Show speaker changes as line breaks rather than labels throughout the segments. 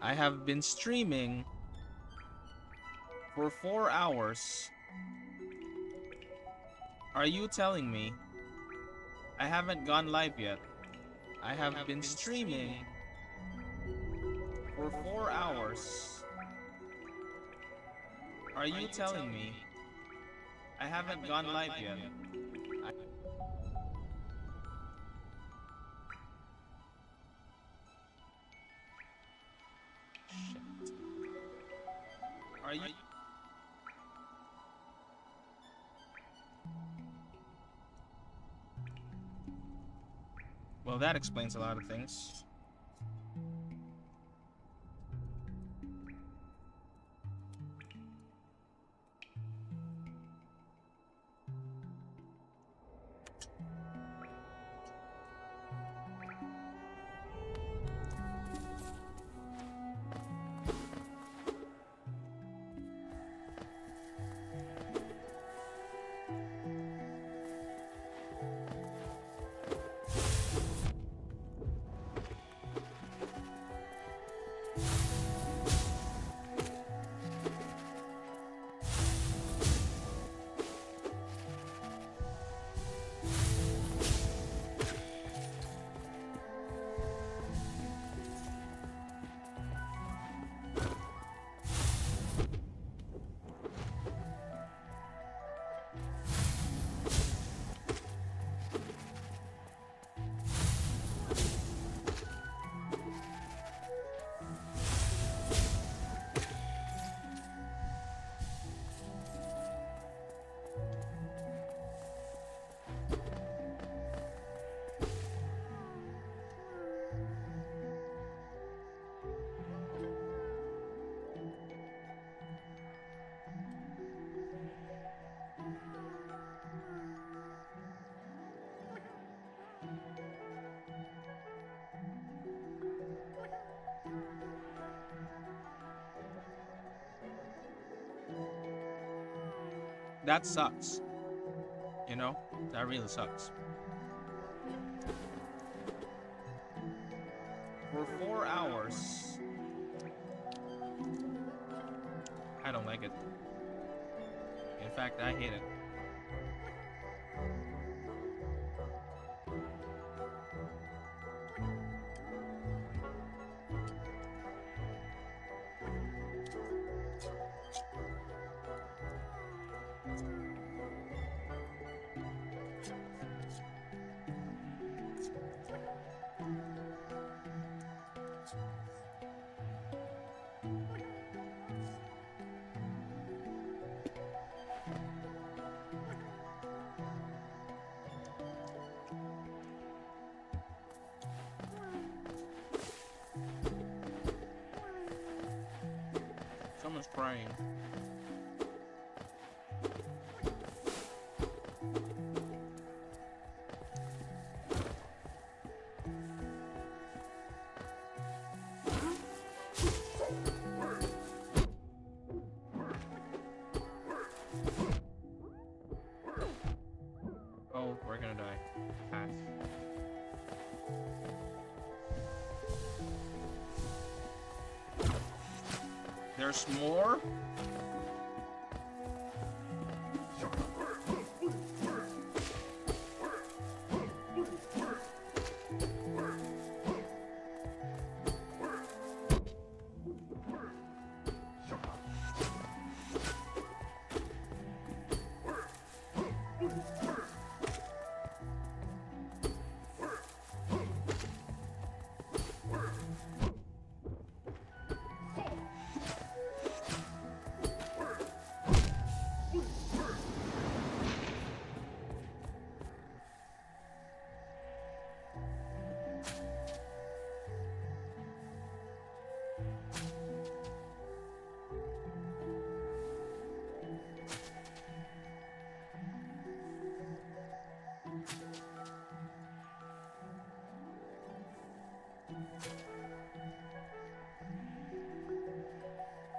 I have been streaming for 4 hours. Are you telling me I haven't gone live yet? I have been streaming for 4 hours. Are you telling me I haven't gone live yet? I Shit. Are you? Well, that explains a lot of things. That sucks. You know? That really sucks. For 4 hours. I don't like it. In fact, I hate it. Someone's crying. Oh, we're gonna die. Pass. There's more?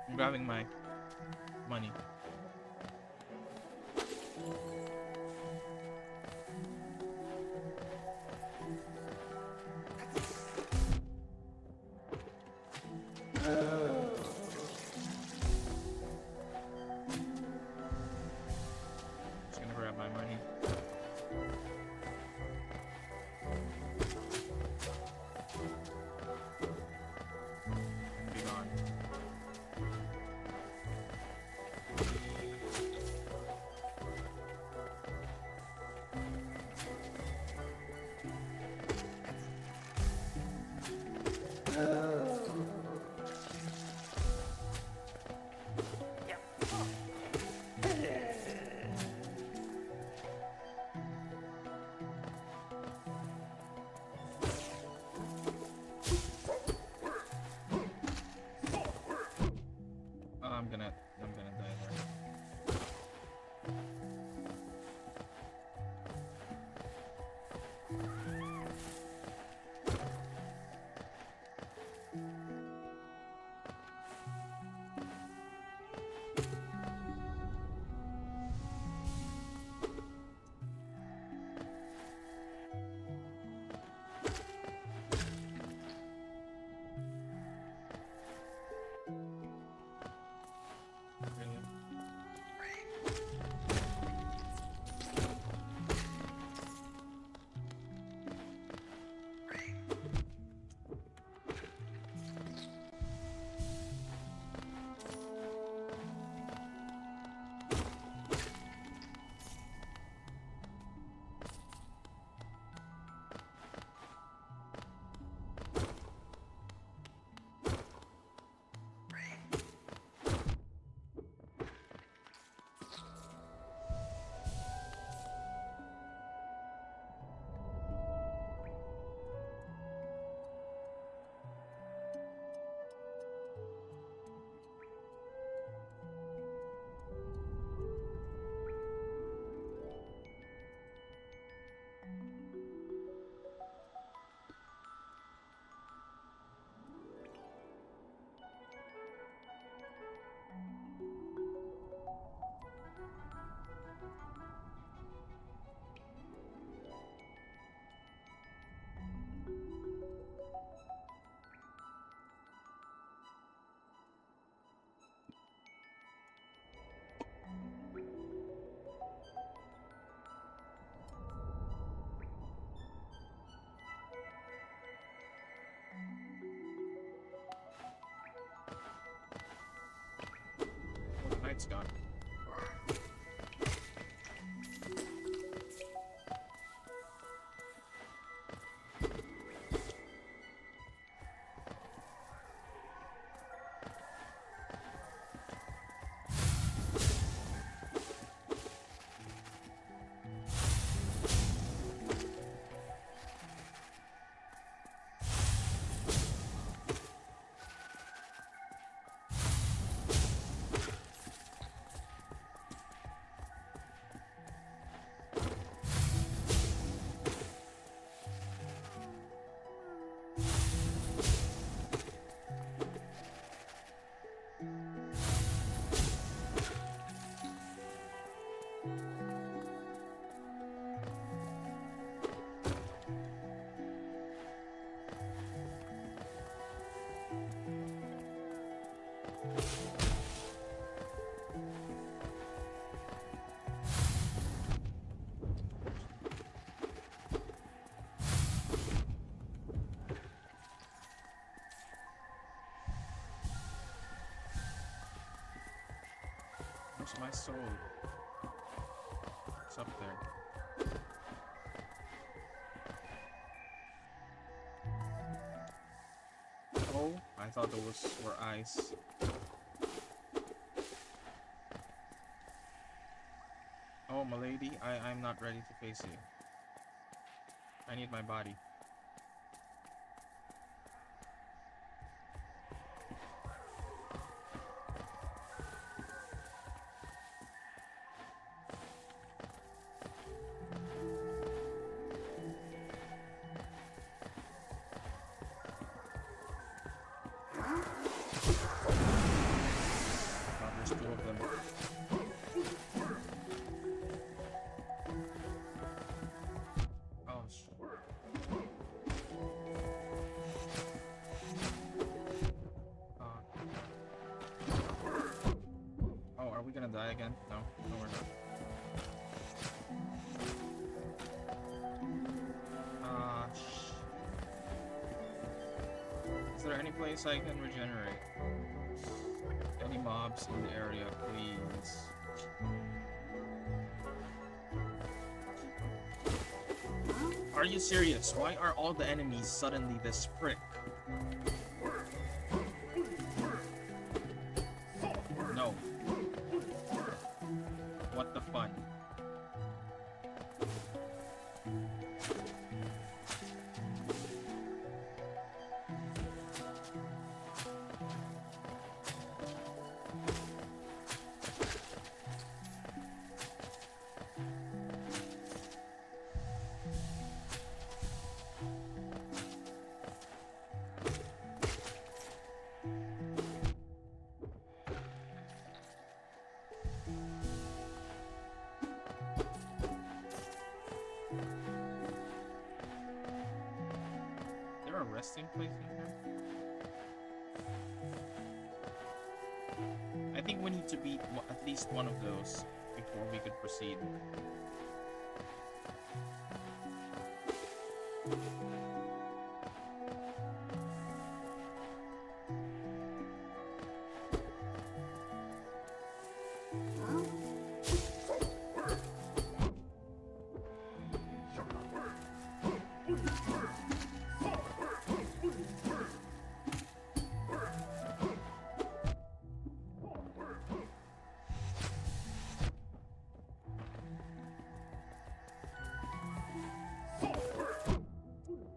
I'm grabbing my money. I'm gonna die there. Oh, the night's gone. Where's my soul? It's up there. Oh, I thought those were ice. Oh, milady, I'm not ready to face you. I need my body. Oh, there's two of them. Oh, oh, are we gonna die again? No, no, we're not. Is there any place I can regenerate? Any mobs in the area, please? Are you serious? Why are all the enemies suddenly this prick? No. What the fun? resting place in here? I think we need to beat at least one of those before we could proceed.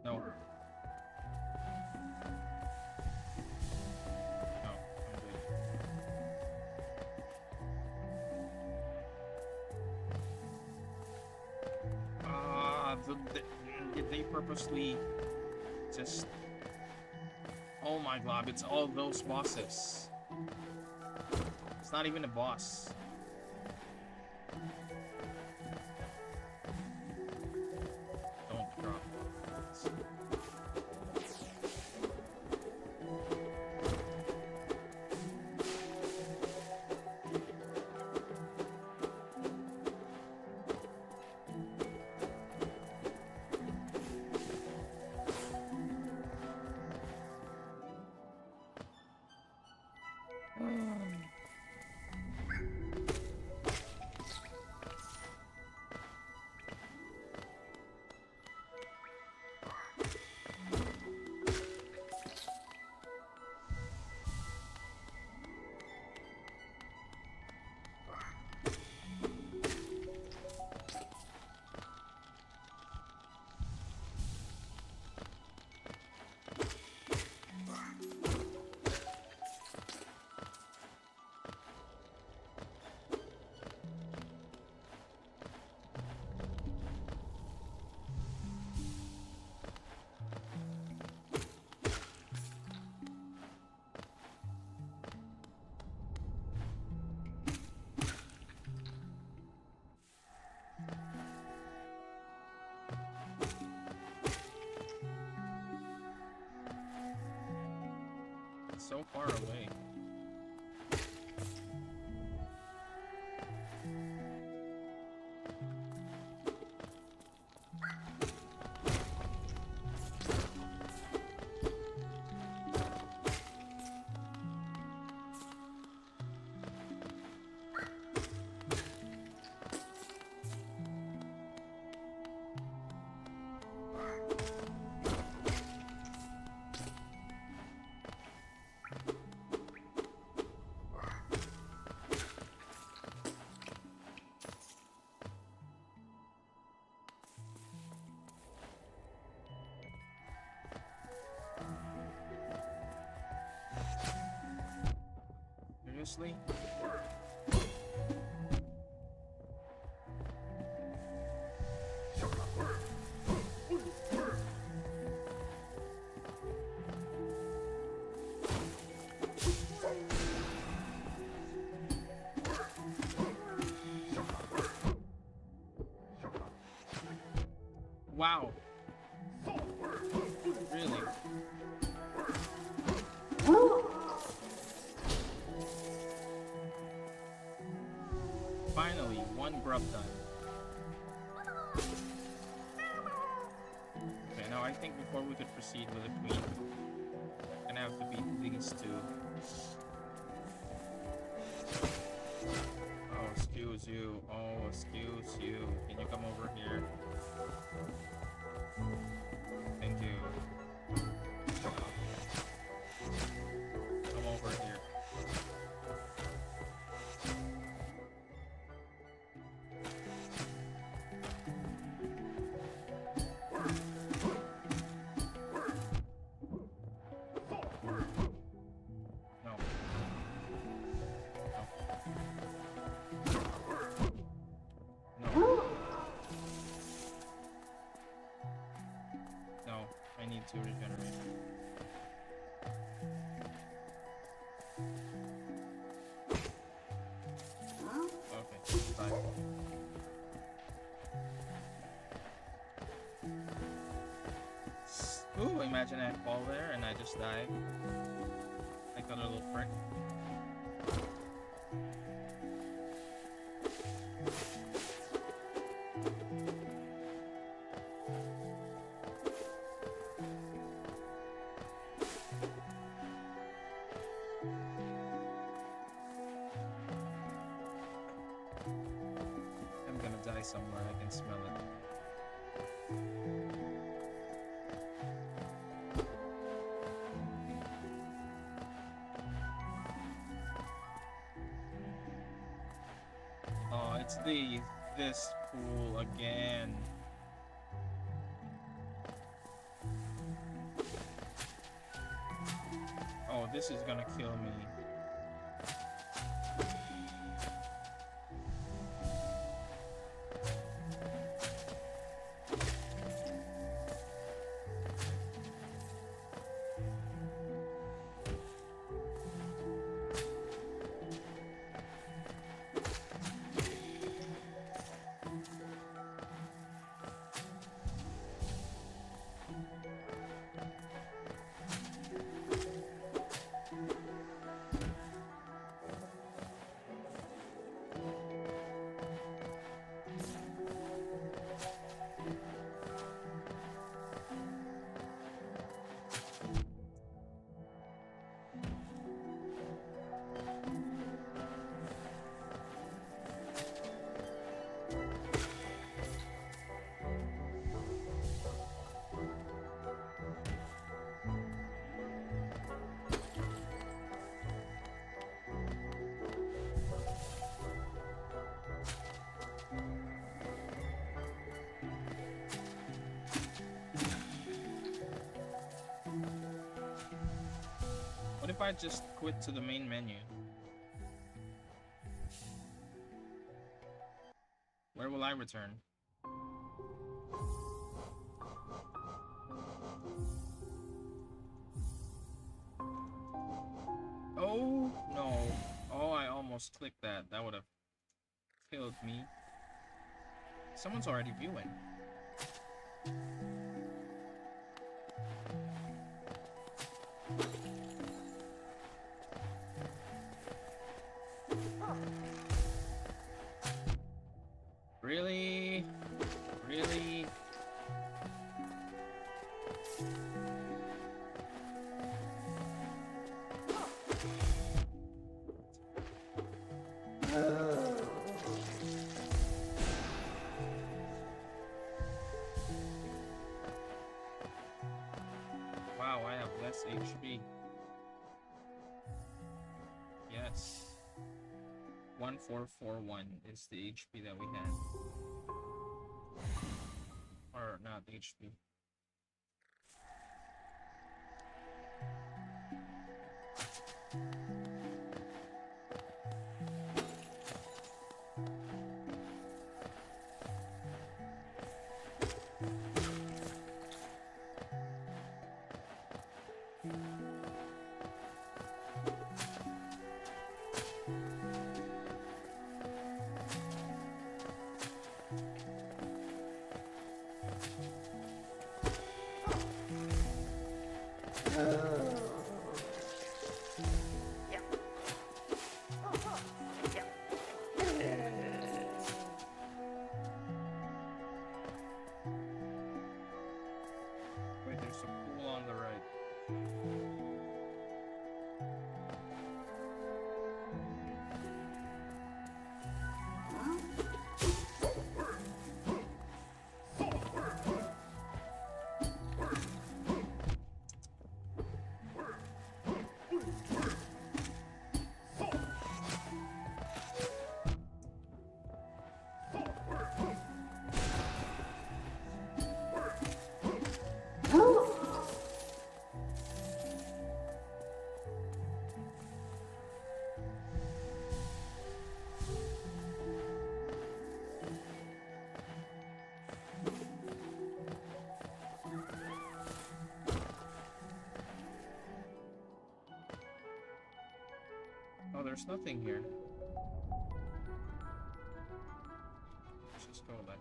No. No, I'm good. Did they purposely just... Oh my god, it's all those bosses. It's not even a boss. Don't drop. So far away. Seriously? Wow. Really? Finally, one grub done. Okay, now I think before we could proceed with the queen, we're gonna have to beat these two. Oh, excuse you. Oh, excuse you. Can you come over here? Thank you. Come over here. No. No. No, I need to regenerate. Okay, bye. Ooh, imagine I fall there and I just die. Like a little prick. I'm gonna die somewhere, I can smell it. Oh, it's this pool again. Oh, this is gonna kill me. What if I just quit to the main menu? Where will I return? Oh, no. Oh, I almost clicked that. That would have killed me. Someone's already viewing. Really? Really? Wow, I have less HP. Yes. 1441 is the HP that we had. Or not HP. Wait, there's a pool on the right. Oh, there's nothing here. Let's just go back.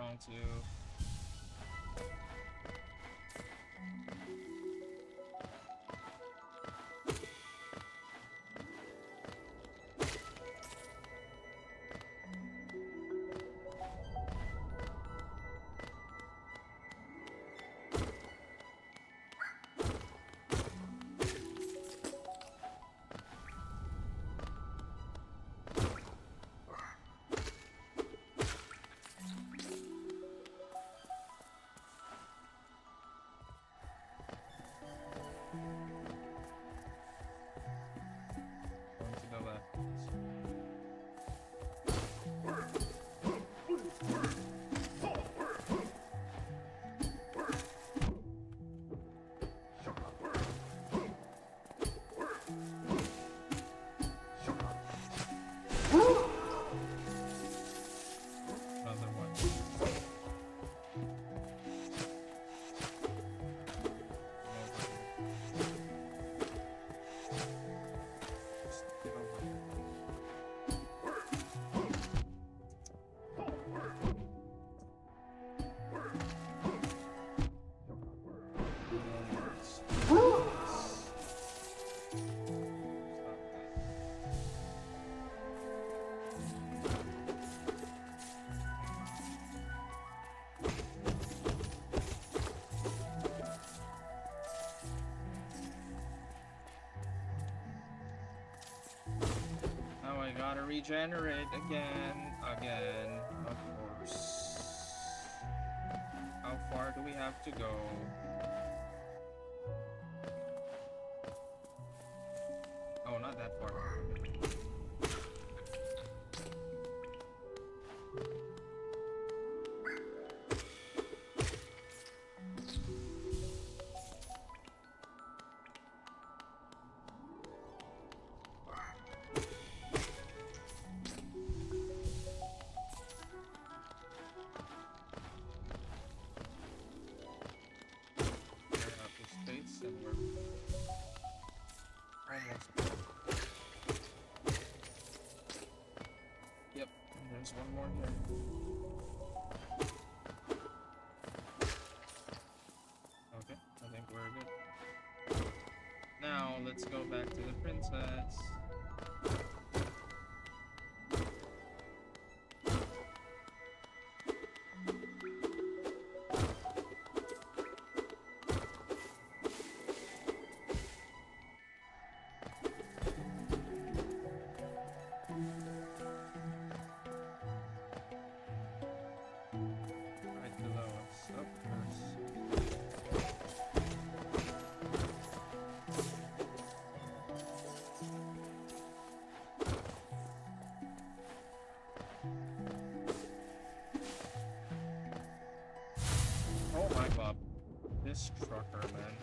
belong to. Going to the left. Another one. Just get over here. Now I gotta regenerate again, of course. How far do we have to go? Oh, not that far. Clear out this space and we're almost there. Yep, and there's one more here. Okay, I think we're good. Now let's go back to the princess. Right below us. Oh, there's... Oh my god. This trucker, man.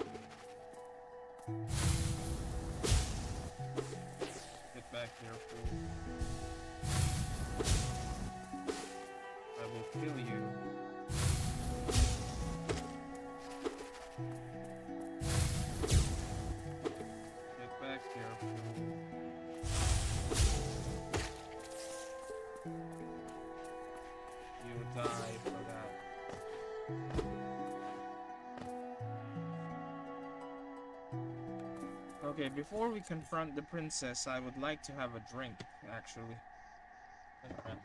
Get back here, fool. I will kill you. Get back here, fool. You die for that. Okay, before we confront the princess, I would like to have a drink, actually. Okay.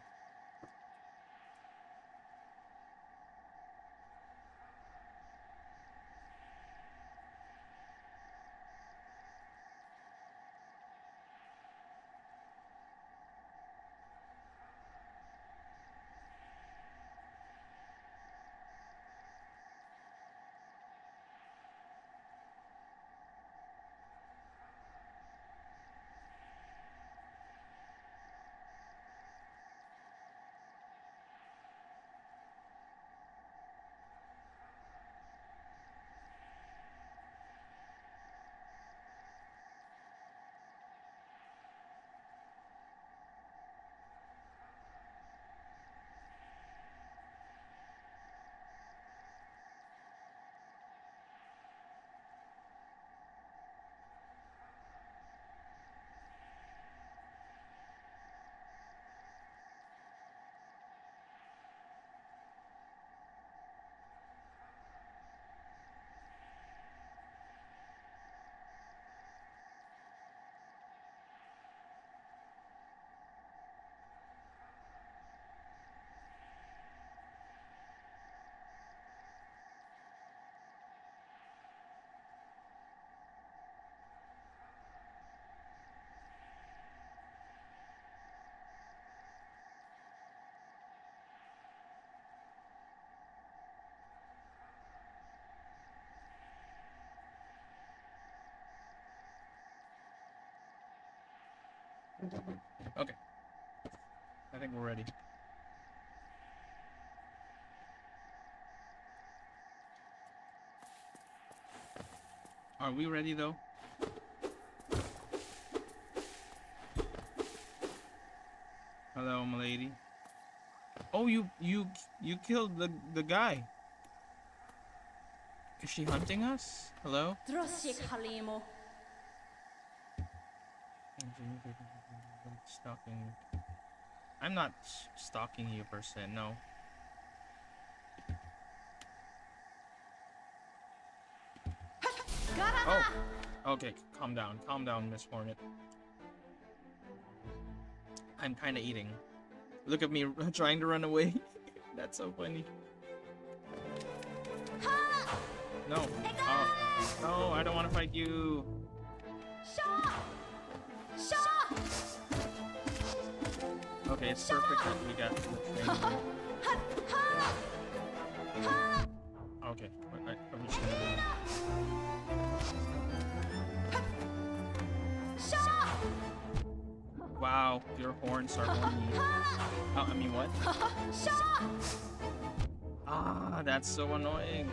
Okay. I think we're ready. Are we ready though? Hello, milady. Oh, you killed the guy. Is she hunting us? Hello? Stalking. I'm not stalking you per se, no. Oh, okay, calm down, Miss Hornet. I'm kind of eating. Look at me trying to run away. That's so funny. No. No, I don't want to fight you. Okay, it's perfect that we got the train. Okay, I'm just gonna do. Wow, your horns are horny. Oh, I mean what? Ah, that's so annoying.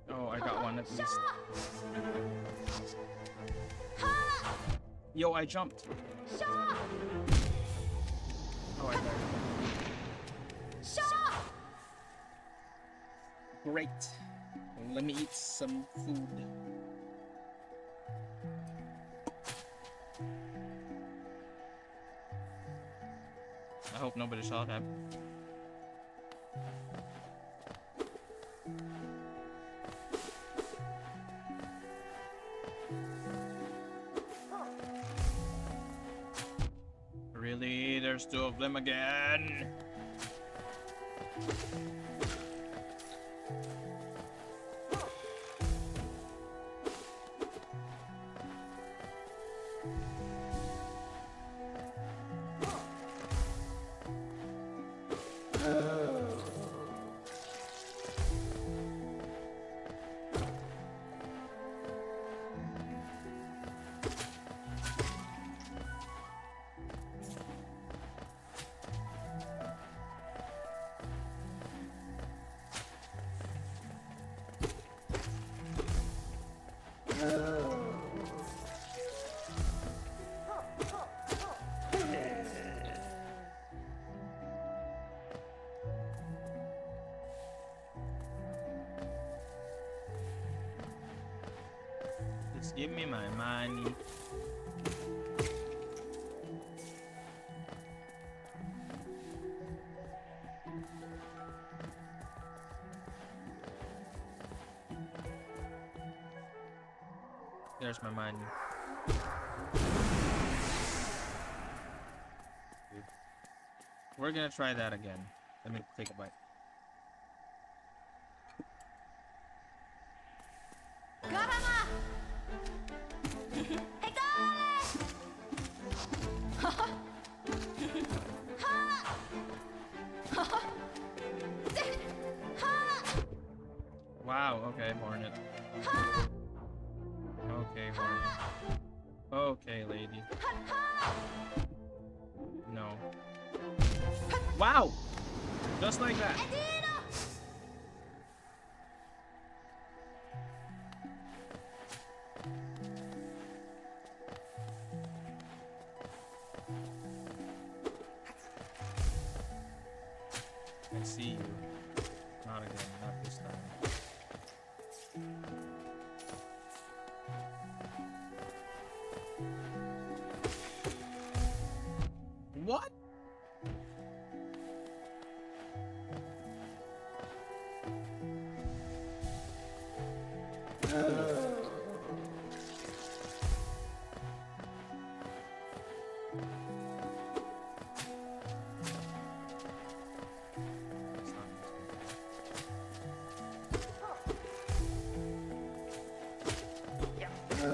Oh, I got one at least. Yo, I jumped. Oh, I died. Great. Let me eat some food. I hope nobody saw that. Really? There's two of them again? Just give me my money. There's my money. We're gonna try that again. Let me take a bite. Wow, okay, Hornet. Okay, Hornet. Okay, lady. No. Wow! Just like that. I see you. Not again, not this time. What? I'm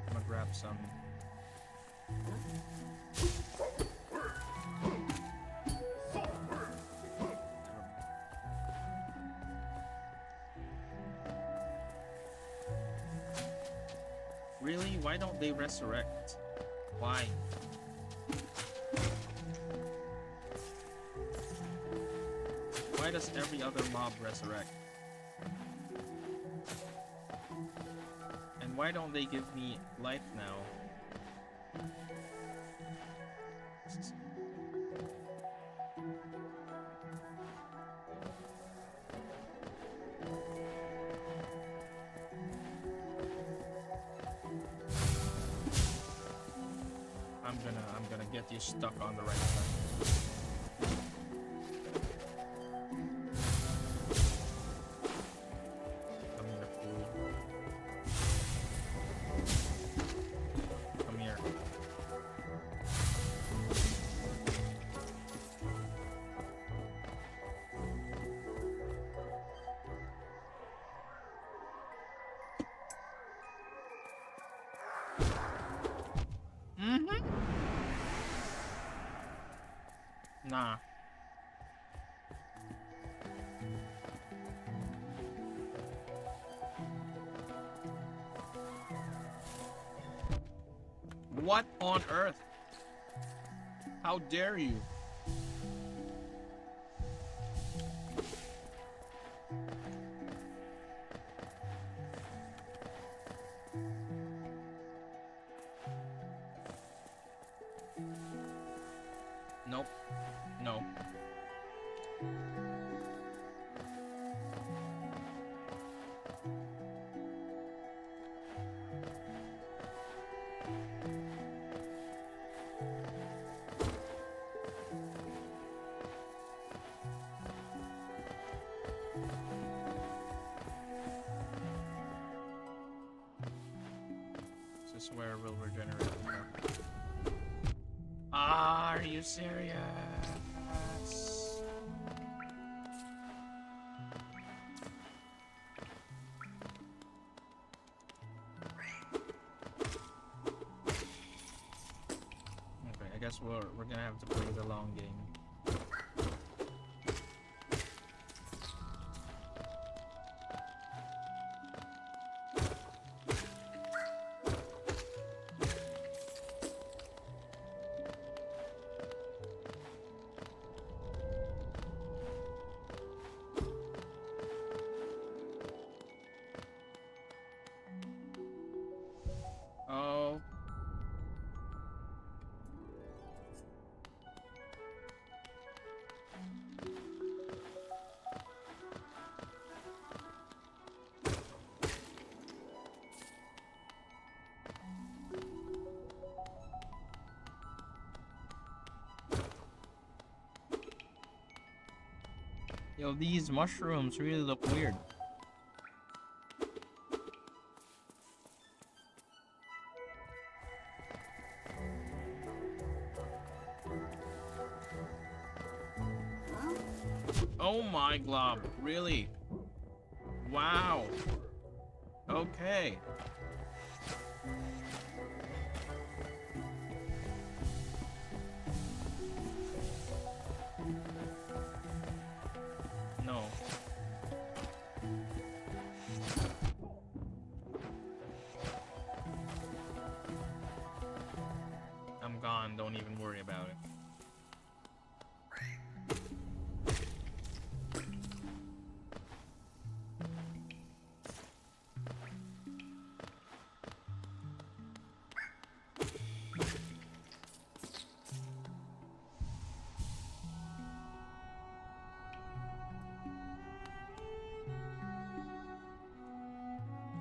gonna grab some. Really? Why don't they resurrect? Why? Why does every other mob resurrect? And why don't they give me life now? I'm gonna get you stuck on the right side. Come here, fool. Come here. Nah. What on earth? How dare you? Nope. No. Is this where we'll regenerate? Are you serious? Okay, I guess we're gonna have to play the long game. Oh. Yo, these mushrooms really look weird. Oh my glob, really? Wow. Okay. No. I'm gone, don't even worry about it.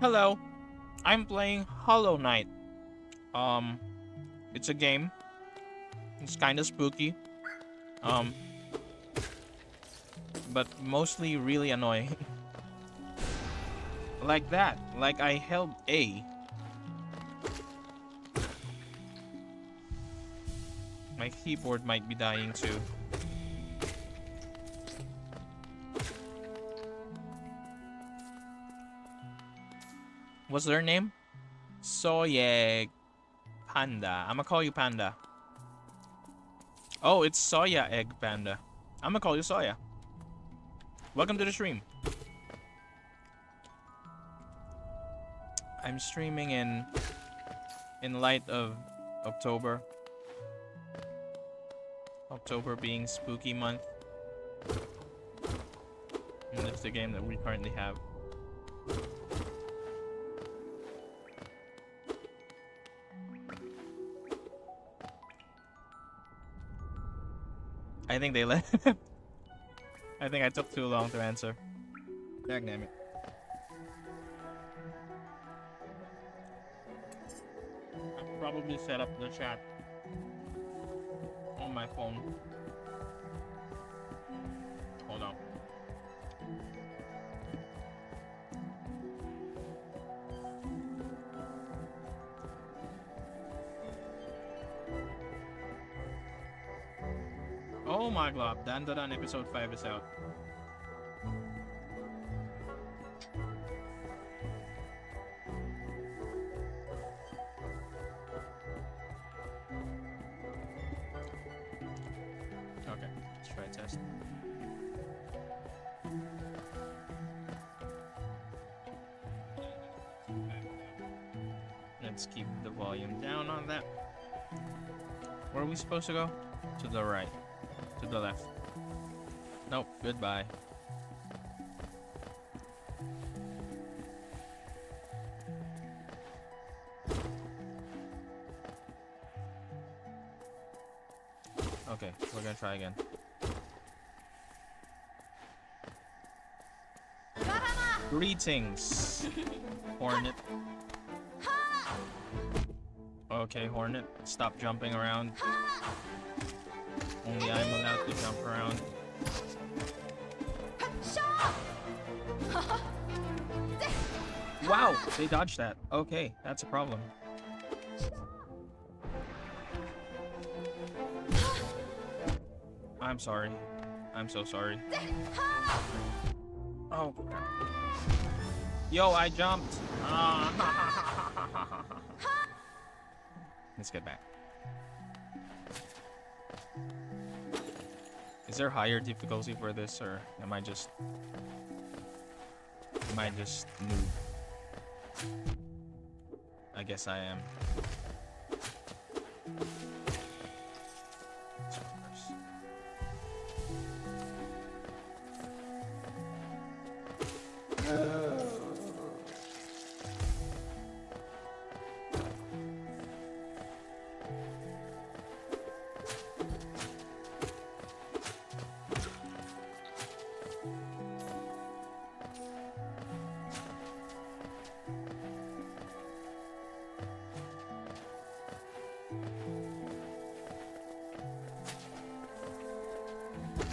Hello, I'm playing Hollow Knight. It's a game. It's kind of spooky. But mostly really annoying. Like that. Like I held A. My keyboard might be dying too. What's their name? Soya Panda. I'm gonna call you Panda. Oh, it's Soya Egg Panda. I'm gonna call you Soya. Welcome to the stream. I'm streaming in light of October. October being spooky month. And it's the game that we currently have. I think they let. I think I took too long to answer. Dag damn it. I probably set up the chat on my phone. Hold on. Oh my god, Dandadan episode 5 is out. Okay, let's try a test. Let's keep the volume down on that. Where are we supposed to go? To the right. To the left. Nope, goodbye. Okay, we're gonna try again. Greetings, Hornet. Okay, Hornet, stop jumping around. Only I'm allowed to jump around. Wow, they dodged that. Okay, that's a problem. I'm sorry. I'm so sorry. Oh. Yo, I jumped. Let's get back. Is there higher difficulty for this, or am I just noob? I guess I am.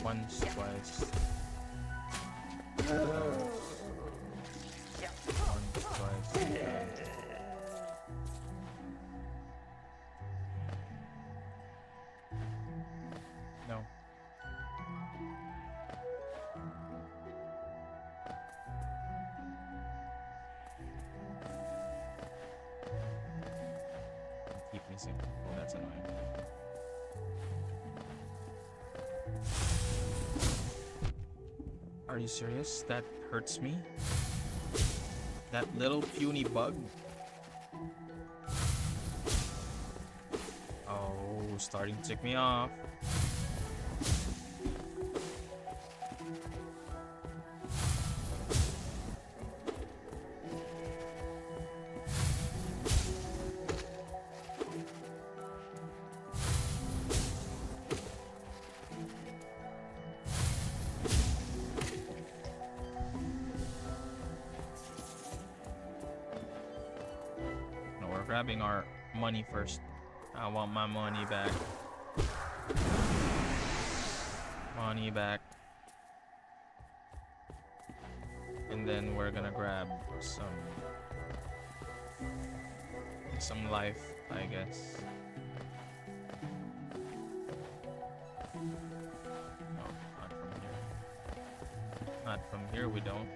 Once, twice. Once, twice. No. Keep missing. Oh, that's annoying. Are you serious? That hurts me? That little puny bug? Oh, starting to tick me off. Grabbing our money first. I want my money back. Money back. And then we're gonna grab some life, I guess. Not from here, we don't.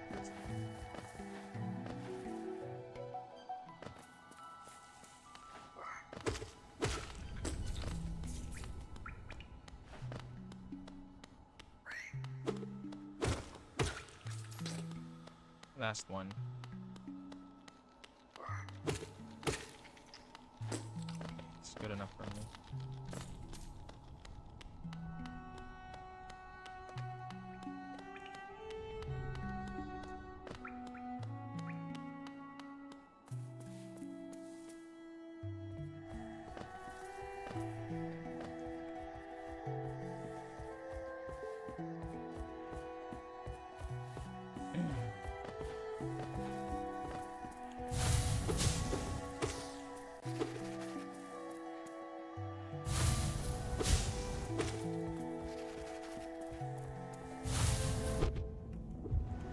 Last one. It's good enough for me.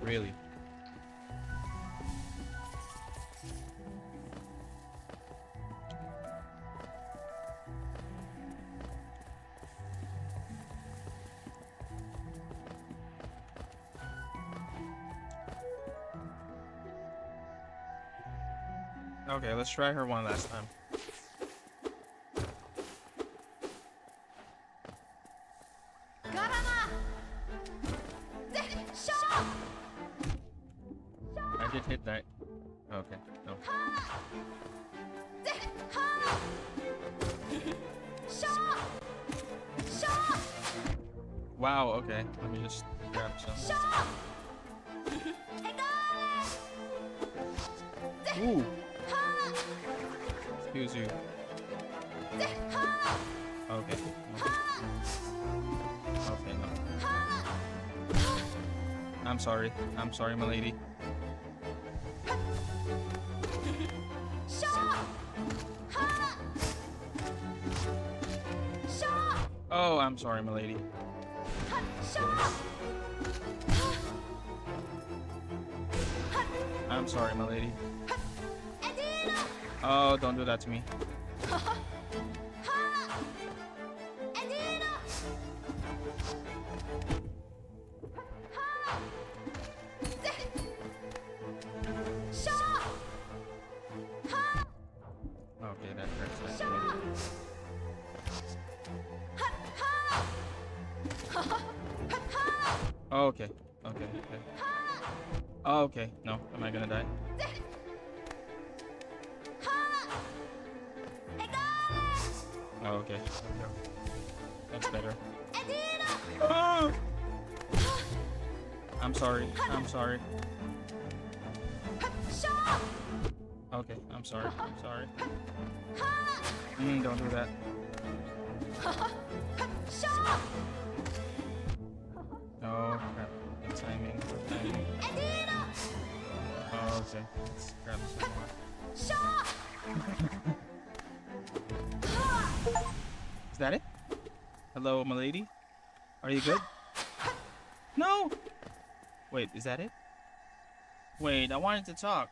Really? Okay, let's try her one last time. I did hit that. Okay, no. Wow, okay. Let me just grab some. Ooh! Excuse you. Okay. No. Okay, no. I'm sorry. I'm sorry, my lady. Oh, I'm sorry, my lady. I'm sorry, my lady. Oh, don't do that to me. Okay, that hurts. Oh, okay. Okay. Okay. Oh, okay. No, am I gonna die? Oh, okay. That's better. Oh! I'm sorry. I'm sorry. Okay, I'm sorry. I'm sorry. Don't do that. Oh, crap. The timing. The timing. Oh, okay. Let's grab some more. Is that it? Hello, my lady? Are you good? No! Wait, is that it? Wait, I wanted to talk.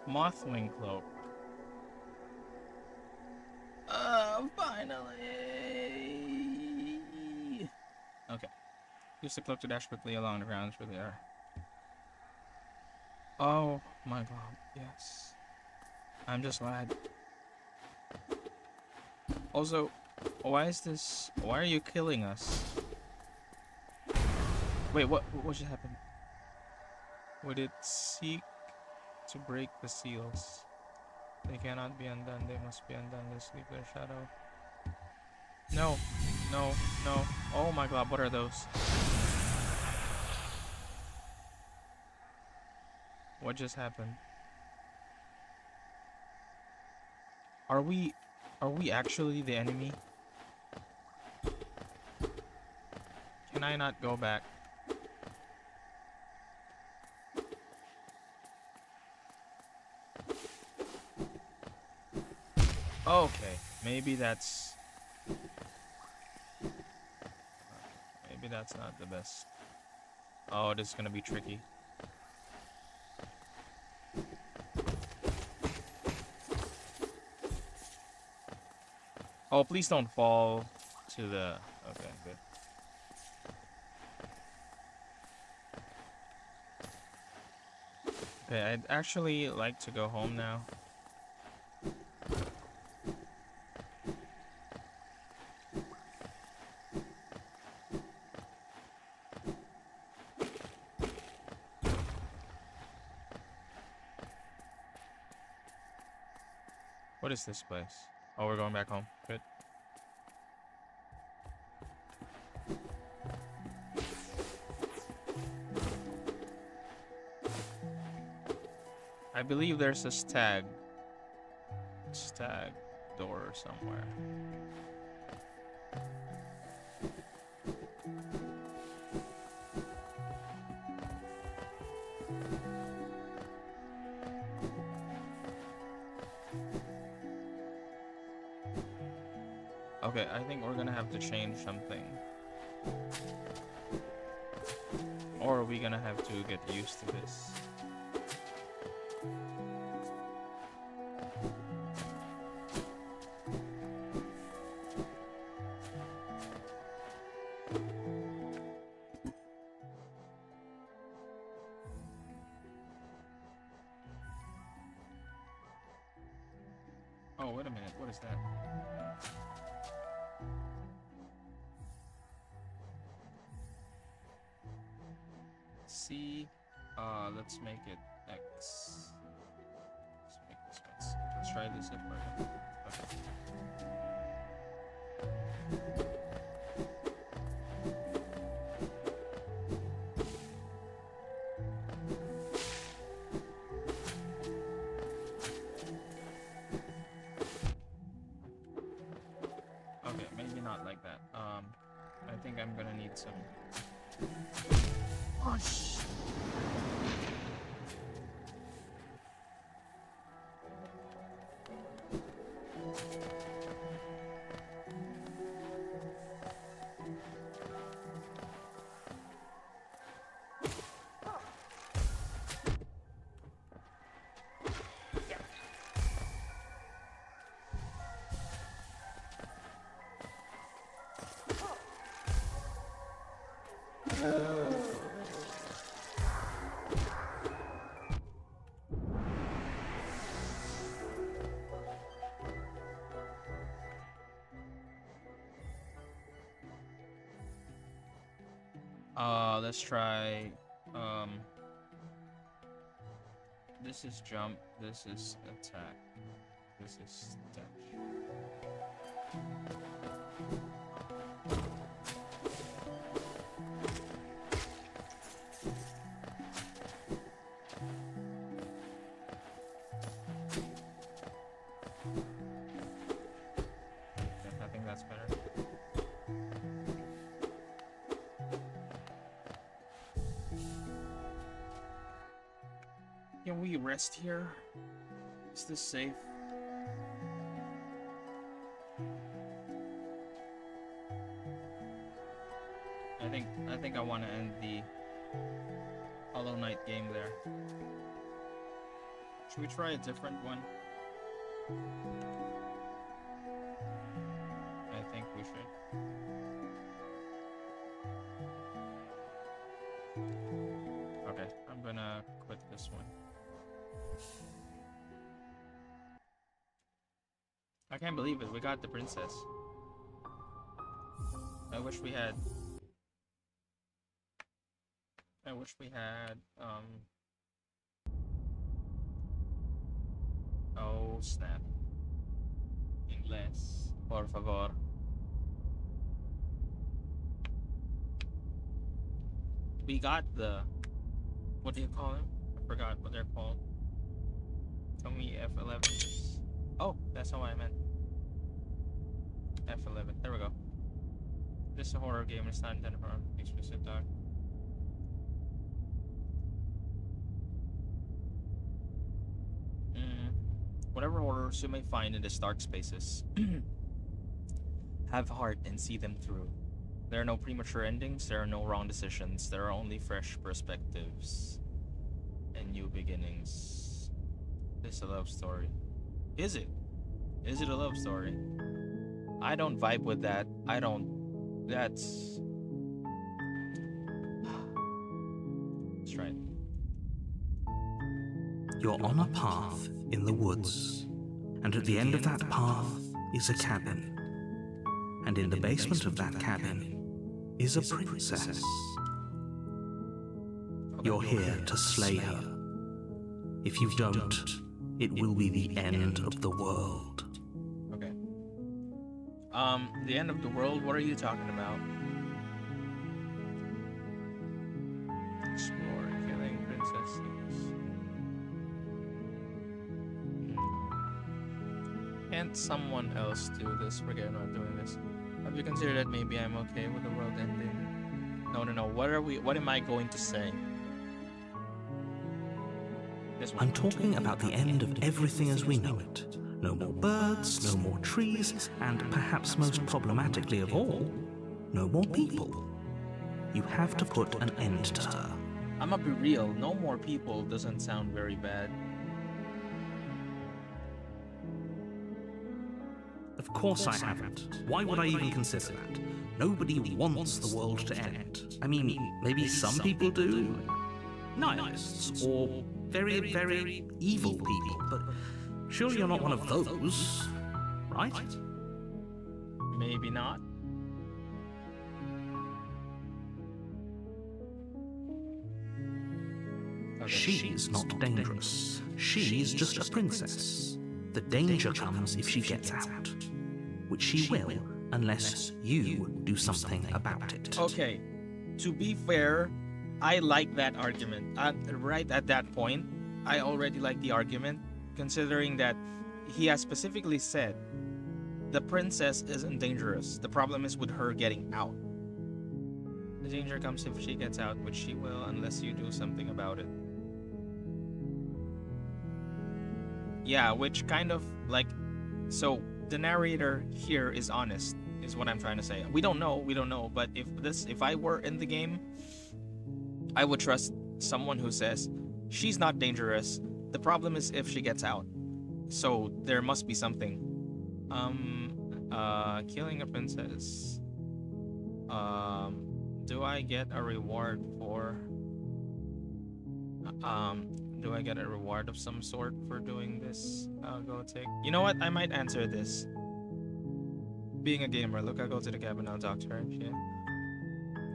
Mothwing cloak. Finally! Okay. Use the cloak to dash quickly along the grounds where they are. Oh my god, yes. I'm just glad. Also, why are you killing us? Wait, what just happened? Would it seek to break the seals? They cannot be undone, they must be undone, they sleep their shadow. No, no, no. Oh my god, what are those? What just happened? Are we actually the enemy? Can I not go back? Okay, maybe that's not the best. Oh, this is gonna be tricky. Oh, please don't fall to the... Okay, good. Okay, I'd actually like to go home now. What is this place? Oh, we're going back home. Good. I believe there's a stag door somewhere. Okay, I think we're gonna have to change something. Or are we gonna have to get used to this? Oh, wait a minute. What is that? C. Let's make it X. Let's make this one. Let's try this at first. Okay, maybe not like that. I think I'm gonna need some. Oh, let's try. This is jump. This is attack. This is dash. Okay, I think that's better. Can we rest here? Is this safe? I think I want to end the Hollow Knight game there. Should we try a different one? I think we should. Okay, I'm gonna quit this one. I can't believe it. We got the princess. I wish we had. I wish we had. Oh snap. Inglés, por favor. We got the. What do you call them? I forgot what they're called. Tell me F11. Oh, that's how I meant. F11. There we go. This is a horror game. It's not intended for explicit dog. Whatever horrors you may find in these dark spaces, have heart and see them through. There are no premature endings. There are no wrong decisions. There are only fresh perspectives and new beginnings. This is a love story. Is it? Is it a love story? I don't vibe with that. I don't. That's. Let's try it.
You're on a path in the woods, and at the end of that path is a cabin. And in the basement of that cabin is a princess. You're here to slay her. If you don't, it will be the end of the world.
Okay. The end of the world? What are you talking about? Explore, killing princesses. Can't someone else do this? Forget not doing this. Have you considered that maybe I'm okay with the world ending? No. What am I going to say? This one.
I'm talking about the end of everything as we know it. No more birds, no more trees, and perhaps most problematically of all, no more people. You have to put an end to her.
I'ma be real, no more people doesn't sound very bad.
Of course I haven't. Why would I even consider that? Nobody wants the world to end. I mean, maybe some people do. Nihilists, or very, very evil people, but surely you're not one of those, right?
Maybe not. Okay.
She's not dangerous. She's just a princess. The danger comes if she gets out, which she will unless you do something about it.
Okay, to be fair, I like that argument. Right at that point, I already like the argument, considering that he has specifically said the princess isn't dangerous. The problem is with her getting out. The danger comes if she gets out, which she will unless you do something about it. Yeah, which kind of like, so the narrator here is honest, is what I'm trying to say. We don't know, but if I were in the game, I would trust someone who says she's not dangerous. The problem is if she gets out. So there must be something. Killing a princess. Do I get a reward for? Do I get a reward of some sort for doing this? I'll go take. You know what? I might answer this. Being a gamer, look, I'll go to the cabin. I'll talk to her. Shit.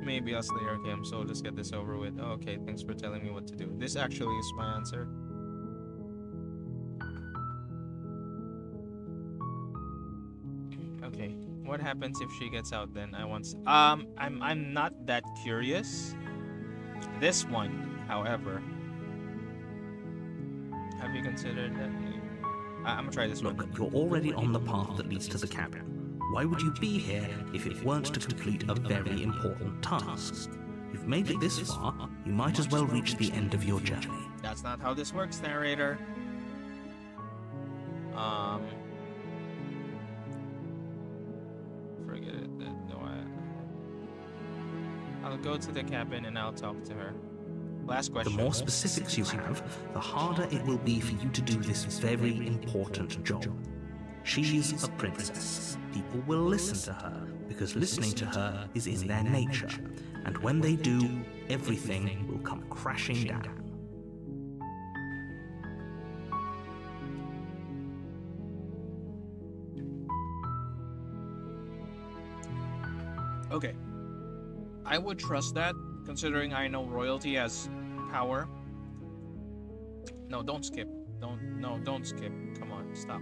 Maybe I'll slay her. Okay, so I'll just get this over with. Oh, okay, thanks for telling me what to do. This actually is my answer. Okay, what happens if she gets out then? I'm not that curious. This one, however, have you considered that? I'm gonna try this one.
Look, you're already on the path that leads to the cabin. Why would you be here if it weren't to complete a very important task? You've made it this far, you might as well reach the end of your journey.
That's not how this works, narrator. Forget it. No, I'll go to the cabin and I'll talk to her. Last question.
The more specifics you have, the harder it will be for you to do this very important job. She's a princess. People will listen to her, because listening to her is in their nature. And when they do, everything will come crashing down.
Okay. I would trust that, considering I know royalty has power. No, don't skip. Don't skip. Come on, stop.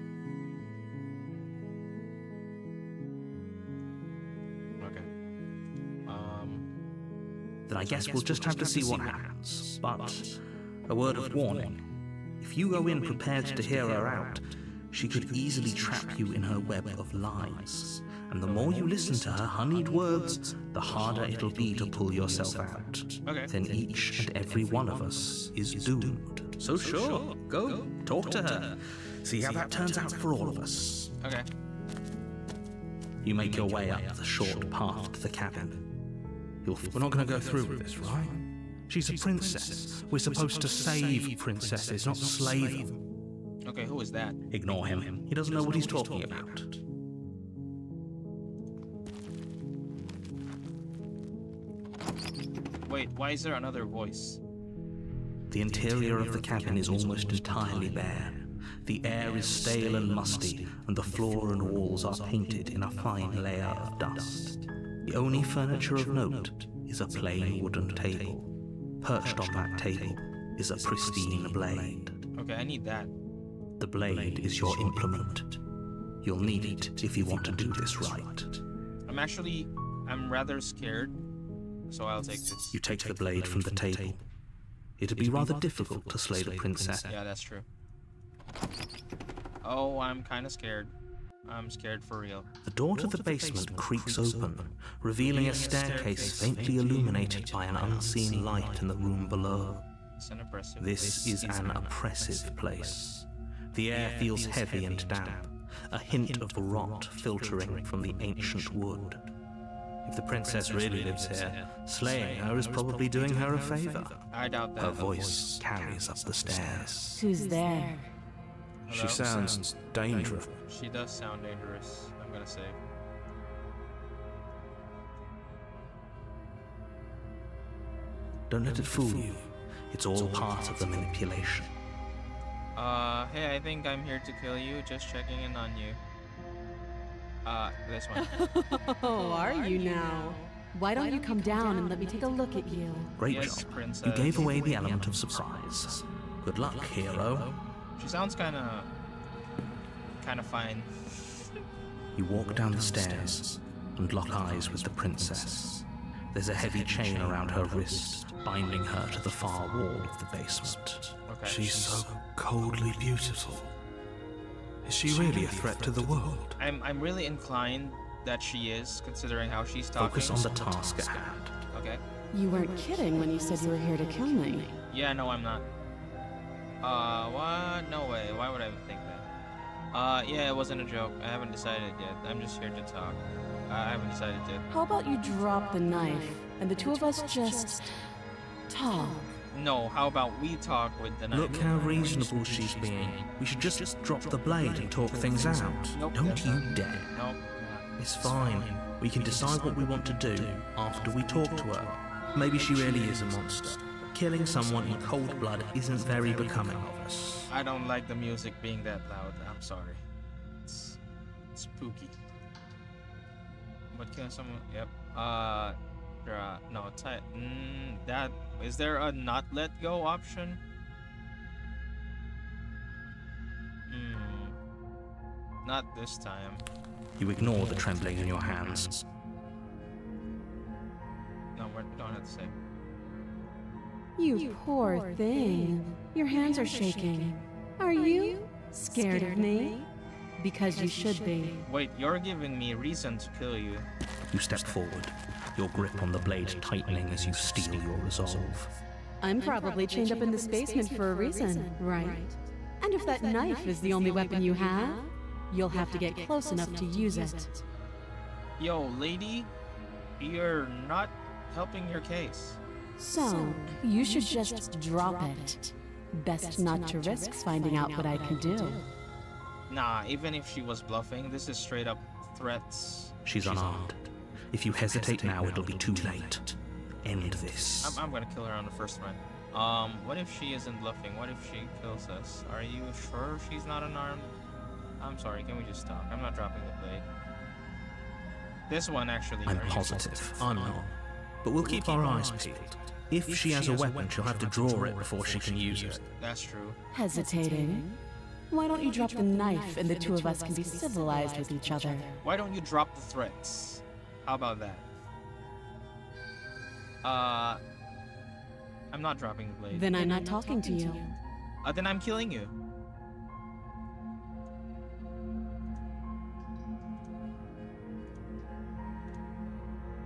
Okay.
Then I guess we'll just have to see what happens. But a word of warning. If you go in prepared to hear her out, she could easily trap you in her web of lies. And the more you listen to her honeyed words, the harder it'll be to pull yourself out.
Okay.
Then each and every one of us is doomed. So sure, go, talk to her. See how that turns out for all of us.
Okay.
You make your way up the short path to the cabin. We're not going to go through with this, right? She's a princess. We're supposed to save princesses, not slay them.
Okay, who is that?
Ignore him. He doesn't know what he's talking about.
Wait, why is there another voice?
The interior of the cabin is almost entirely bare. The air is stale and musty, and the floor and walls are painted in a fine layer of dust. The only furniture of note is a plain wooden table. Perched on that table is a pristine blade.
Okay, I need that.
The blade is your implement. You'll need it if you want to do this right.
I'm rather scared, so I'll take this.
You take the blade from the table. It'd be rather difficult to slay the princess.
Yeah, that's true. Oh, I'm kind of scared. I'm scared for real.
The door to the basement creaks open, revealing a staircase faintly illuminated by an unseen light in the room below. This is an oppressive place. The air feels heavy and damp, a hint of rot filtering from the ancient wood. If the princess really lives here, slaying her is probably doing her a favor.
I doubt that.
Her voice carries up the stairs.
Who's there?
She sounds dangerous.
She does sound dangerous, I'm gonna say.
Don't let it fool you. It's all part of the manipulation.
Hey, I think I'm here to kill you, just checking in on you. This one.
Oh, are you now? Why don't you come down and let me take a look at you?
Great
Yes,
job.
princess.
You gave away the element of surprise. Good luck, hero.
She sounds kinda fine.
You walk down the stairs and lock eyes with the princess. There's a heavy chain around her wrist, binding her to the far wall of the basement.
Okay.
She's so coldly beautiful. Is she really a threat to the world?
I'm really inclined that she is, considering how she's talking.
Focus on the task at hand.
Okay.
You weren't kidding when you said you were here to kill me.
Yeah, no, I'm not. What? No way. Why would I think that? Yeah, it wasn't a joke. I haven't decided yet. I'm just here to talk. I haven't decided yet.
How about you drop the knife and the two of us just talk?
No, how about we talk with the knife?
Look how reasonable she's being. We should just drop the blade and talk things out.
Nope,
Don't
that's
you
not-
dare.
Nope.
It's fine. We can decide what we want to do after we talk to her. Maybe she really is a monster. But killing someone in cold blood isn't very becoming of us.
I don't like the music being that loud. I'm sorry. It's spooky. But killing someone, yep. No, that is there a not let go option? Not this time.
You ignore the trembling in your hands.
No, we don't have to say.
You poor thing. Your hands are shaking. Are you scared of me? Because you should be.
Wait, you're giving me reason to kill you.
You step forward, your grip on the blade tightening as you steel your resolve.
I'm probably chained up in this basement for a reason, right? And if that knife is the only weapon you have, you'll have to get close enough to use it.
Yo, lady, you're not helping your case.
So, you should just drop it. Best not to risk finding out what I can do.
Nah, even if she was bluffing, this is straight up threats.
She's unarmed. If you hesitate now, it'll be too late. End this.
I'm gonna kill her on the first run. What if she isn't bluffing? What if she kills us? Are you sure she's not unarmed? I'm sorry, can we just talk? I'm not dropping the blade. This one, actually.
I'm
are you
positive. I'm not. But we'll keep our eyes peeled. If she has a weapon, she'll have to draw it before she can use it.
That's true.
Hesitating? Why don't you drop the knife and the two of us can be civilized with each other?
Why don't you drop the threats? How about that? I'm not dropping the blade.
Then I'm not talking to you.
Then I'm killing you.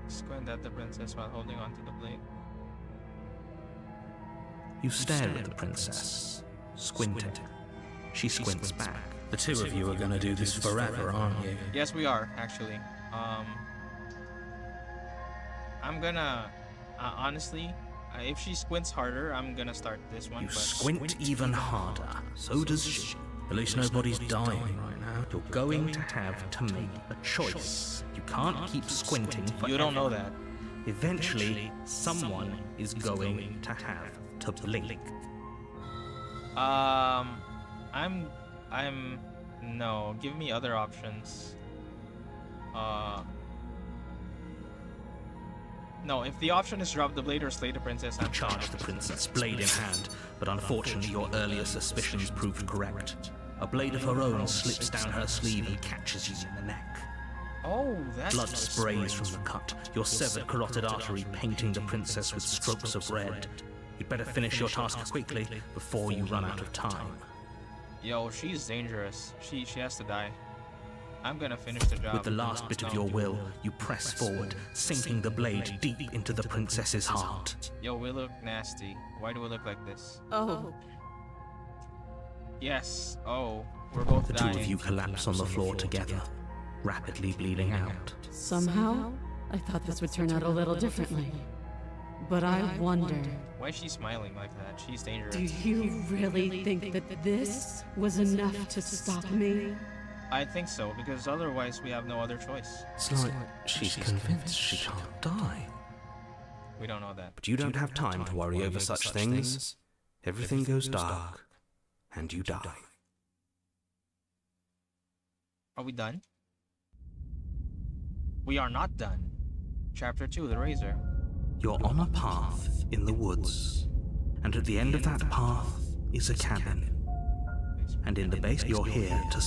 Squint at the princess while holding onto the blade.
You stare at the princess, squinting. She squints back.
The two of you are gonna do this forever, aren't you?
Yes, we are, actually. I'm gonna, honestly, if she squints harder, I'm gonna start this one.
You
but
squint even harder. So does she.
At least nobody's dying right now.
You're going to have to make a choice. You can't keep squinting forever.
You don't know that.
Eventually, someone is going to have to blink.
I'm no. Give me other options. No. If the option is drop the blade or slay the princess, I'm
Charge the princess, blade in hand, but unfortunately your earlier suspicions proved correct. A blade of her own slips down her sleeve and catches you in the neck.
Oh, that's
Blood sprays from the cut, your severed carotid artery painting the princess with strokes of red. You'd better finish your task quickly before you run out of time.
Yo, she's dangerous. She has to die. I'm gonna finish the job.
With the last bit of your will, you press forward, sinking the blade deep into the princess's heart.
Yo, we look nasty. Why do we look like this?
Oh,
Yes. Oh, we're both
The
dying.
two of you collapse on the floor together, rapidly bleeding out.
somehow I thought this would turn out a little differently. But I wonder,
Why is she smiling like that? She's dangerous.
do you really think that this was enough to stop me?
I think so, because otherwise we have no other choice.
It's like she's convinced she can't die.
We don't know that.
But you don't have time to worry over such things. Everything goes dark, and you die.
Are we done? We are not done. Chapter 2, The Razor.
You're on a path in the woods, and at the end of that path is a cabin. And in the base, you're here to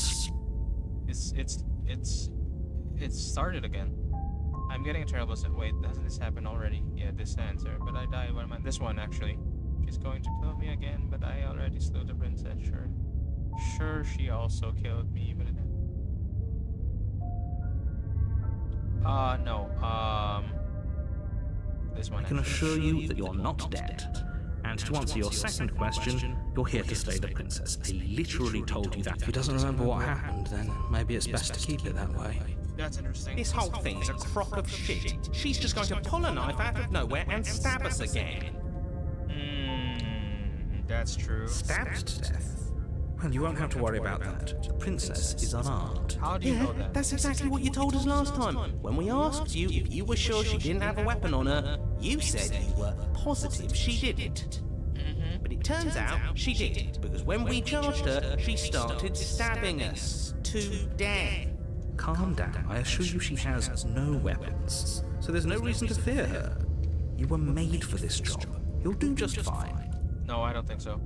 It's started again. I'm getting a terrible sense. Wait, hasn't this happened already? Yeah, this answer. But I died. What am I? This one, actually. She's going to kill me again, but I already slew the princess, sure. Sure, she also killed me, but no. This one.
I can assure you that you're not dead. And to answer your second question, you're here to slay the princess. I literally told you that. If he doesn't remember what happened, then maybe it's best to keep it that way.
That's interesting.
This whole thing's a crock of shit. She's just going to pull a knife out of nowhere and stab us again.
That's true.
Stabbed to death? Well, you won't have to worry about that. The princess is unarmed.
How do you know that?
That's exactly what you told us last time. When we asked you if you were sure she didn't have a weapon on her, you said you were positive she didn't. But it turns out she did, because when we charged her, she started stabbing us to death.
Calm down. I assure you she has no weapons. So there's no reason to fear her. You were made for this job. You'll do just fine.
No, I don't think so.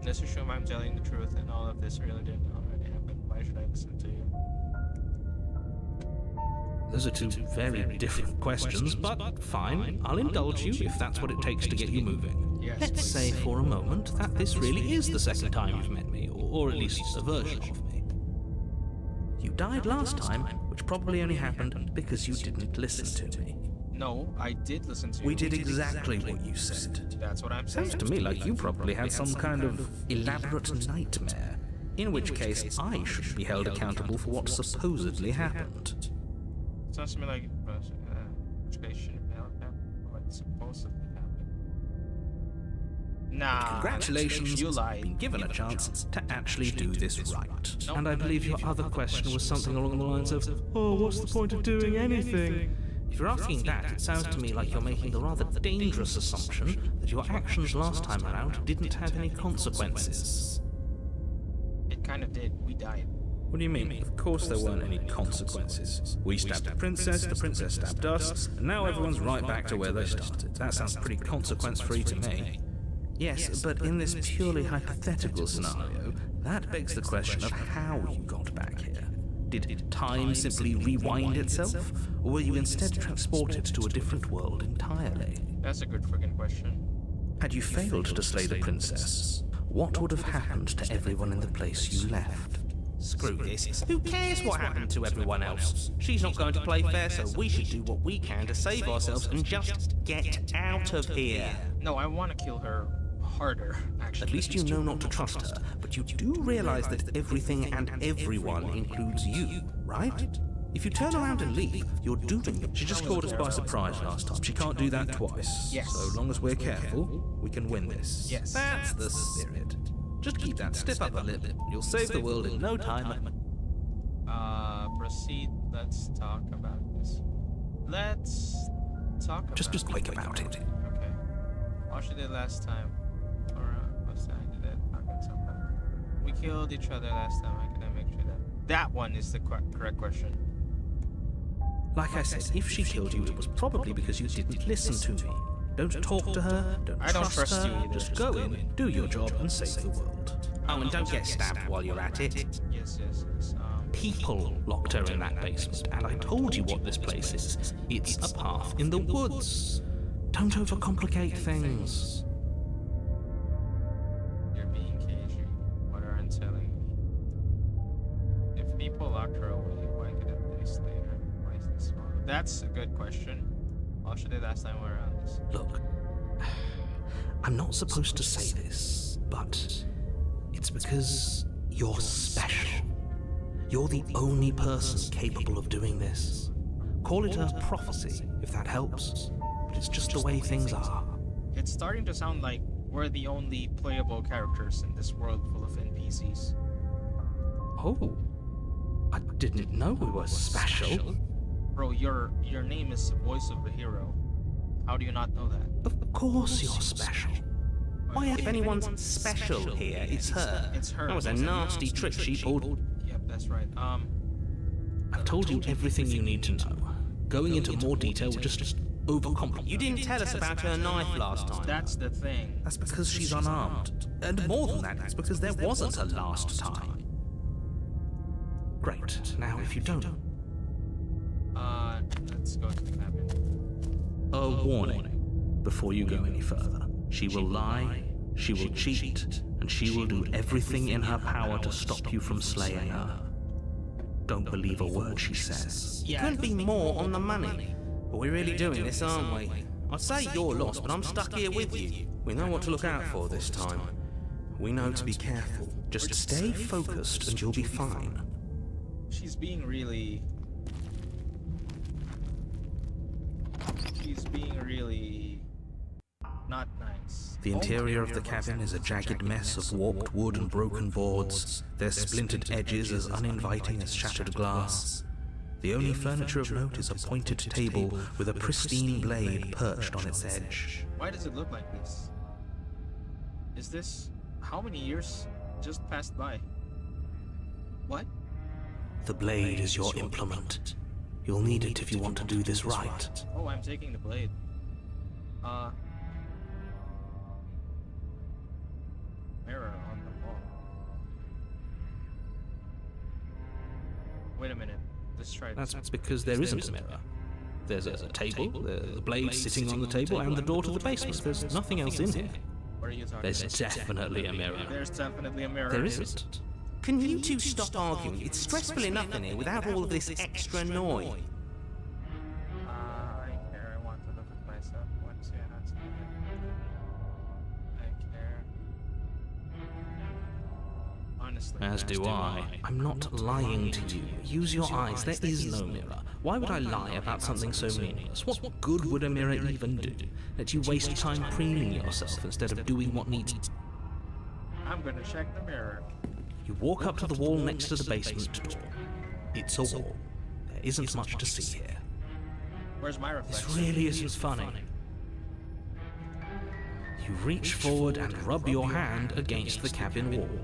Let's assume I'm telling the truth and all of this really didn't already happen. Why should I listen to you?
Those are two very different questions, but fine. I'll indulge you if that's what it takes to get you moving.
Yes,
Let's
please.
say for a moment that this really is the second time you've met me, or at least a version of me. You died last time, which probably only happened because you didn't listen to me.
No, I did listen to you.
We did exactly what you said.
That's what I'm saying.
Sounds to me like you probably had some kind of elaborate nightmare, in which case I should be held accountable for what supposedly happened.
Sounds to me like which case should have held that what supposedly happened. Nah.
Congratulations,
You
you've
lied.
been given a chance to actually do this right.
No,
And I believe your other question was something along the lines of, oh, what's the point of doing anything? If you're asking that, it sounds to me like you're making the rather dangerous assumption that your actions last time around didn't have any consequences.
It kind of did. We died.
What do you mean? Of course there weren't any consequences. We stabbed the princess stabbed us, and now everyone's right back to where they started. That sounds pretty consequence-free to me. Yes, but in this purely hypothetical scenario, that begs the question of how you got back here. Did time simply rewind itself, or were you instead transported to a different world entirely?
That's a good friggin' question.
Had you failed to slay the princess, what would have happened to everyone in the place you left?
Screw this. Who cares what happened to everyone else? She's not going to play fair, so we should do what we can to save ourselves and just get out of here.
No, I want to kill her harder, actually.
At least you know not to trust her, but you do realize that everything and everyone includes you, right? If you turn around and leave, you're doing it. She just caught us by surprise last time. She can't do that twice.
Yes.
So long as we're careful, we can win this.
Yes.
That's the spirit. Just keep that stiff upper lip. You'll save the world in no time.
Proceed. Let's talk about this. Let's talk about
Just quick about it.
Okay. What she did last time. Or was I did it? How can someone We killed each other last time. How can I make sure that one is the correct question?
Like I said, if she killed you, it was probably because you didn't listen to me. Don't talk to her,
I don't trust
her,
you either.
just go in, do your job, and save the world.
Oh, and don't get stabbed while you're at it.
Yes.
People locked her in that basement, and I told you what this place is. It's a path in the woods. Don't overcomplicate things.
You're being cagey. What aren't telling me? If people locked her away, why could it be later? Why is this wrong? That's a good question. How should it last time we were on this?
Look, I'm not supposed to say this, but it's because you're special. You're the only person capable of doing this. Call it a prophecy, if that helps, but it's just the way things are.
It's starting to sound like we're the only playable characters in this world full of NPCs.
Oh, I didn't know we were special.
Bro, your name is Voice of the Hero. How do you not know that?
Of course you're special.
Why, if anyone's special here, it's her.
It's her.
That was a nasty trick she pulled.
Yep, that's right.
I've told you everything you need to know. Going into more detail would just overcomplicate.
You didn't tell us about her knife last time.
That's the thing.
That's because she's unarmed. And more than that, it's because there wasn't a last time. Great. Now, if you don't...
Let's go to the cabin.
A warning before you go any further. She will lie, she will cheat, and she will do everything in her power to stop you from slaying her. Don't believe a word she says.
You couldn't be more on the money. But we're really doing this, aren't we? I'd say you're lost, but I'm stuck here with you. We know what to look out for this time. We know to be careful. Just stay focused and you'll be fine.
She's being really not nice.
The interior of the cabin is a jagged mess of warped wood and broken boards, their splintered edges as uninviting as shattered glass. The only furniture of note is a pointed table with a pristine blade perched on its edge.
Why does it look like this? Is this... how many years just passed by? What?
The blade is your implement. You'll need it if you want to do this right.
Oh, I'm taking the blade. Mirror on the wall. Wait a minute. Let's try this.
That's because there isn't a mirror. There's a table, the blade sitting on the table, and the door to the basement. There's nothing else in here.
What are you talking
There's
about?
definitely a mirror.
There's definitely a mirror.
There isn't.
Can you two stop arguing? It's stressful enough in here without all of this extra noise.
I care. I want to look at myself. Once you're not seeing it. I care. Honestly.
As do I. I'm not lying to you. Use your eyes. There is no mirror. Why would I lie about something so meaningless? What good would a mirror even do? Let you waste time preening yourself instead of doing what needs...
I'm gonna check the mirror.
You walk up to the wall next to the basement door. It's a wall. There isn't much to see here.
Where's my
This
reflection?
really isn't funny. You reach forward and rub your hand against the cabin wall.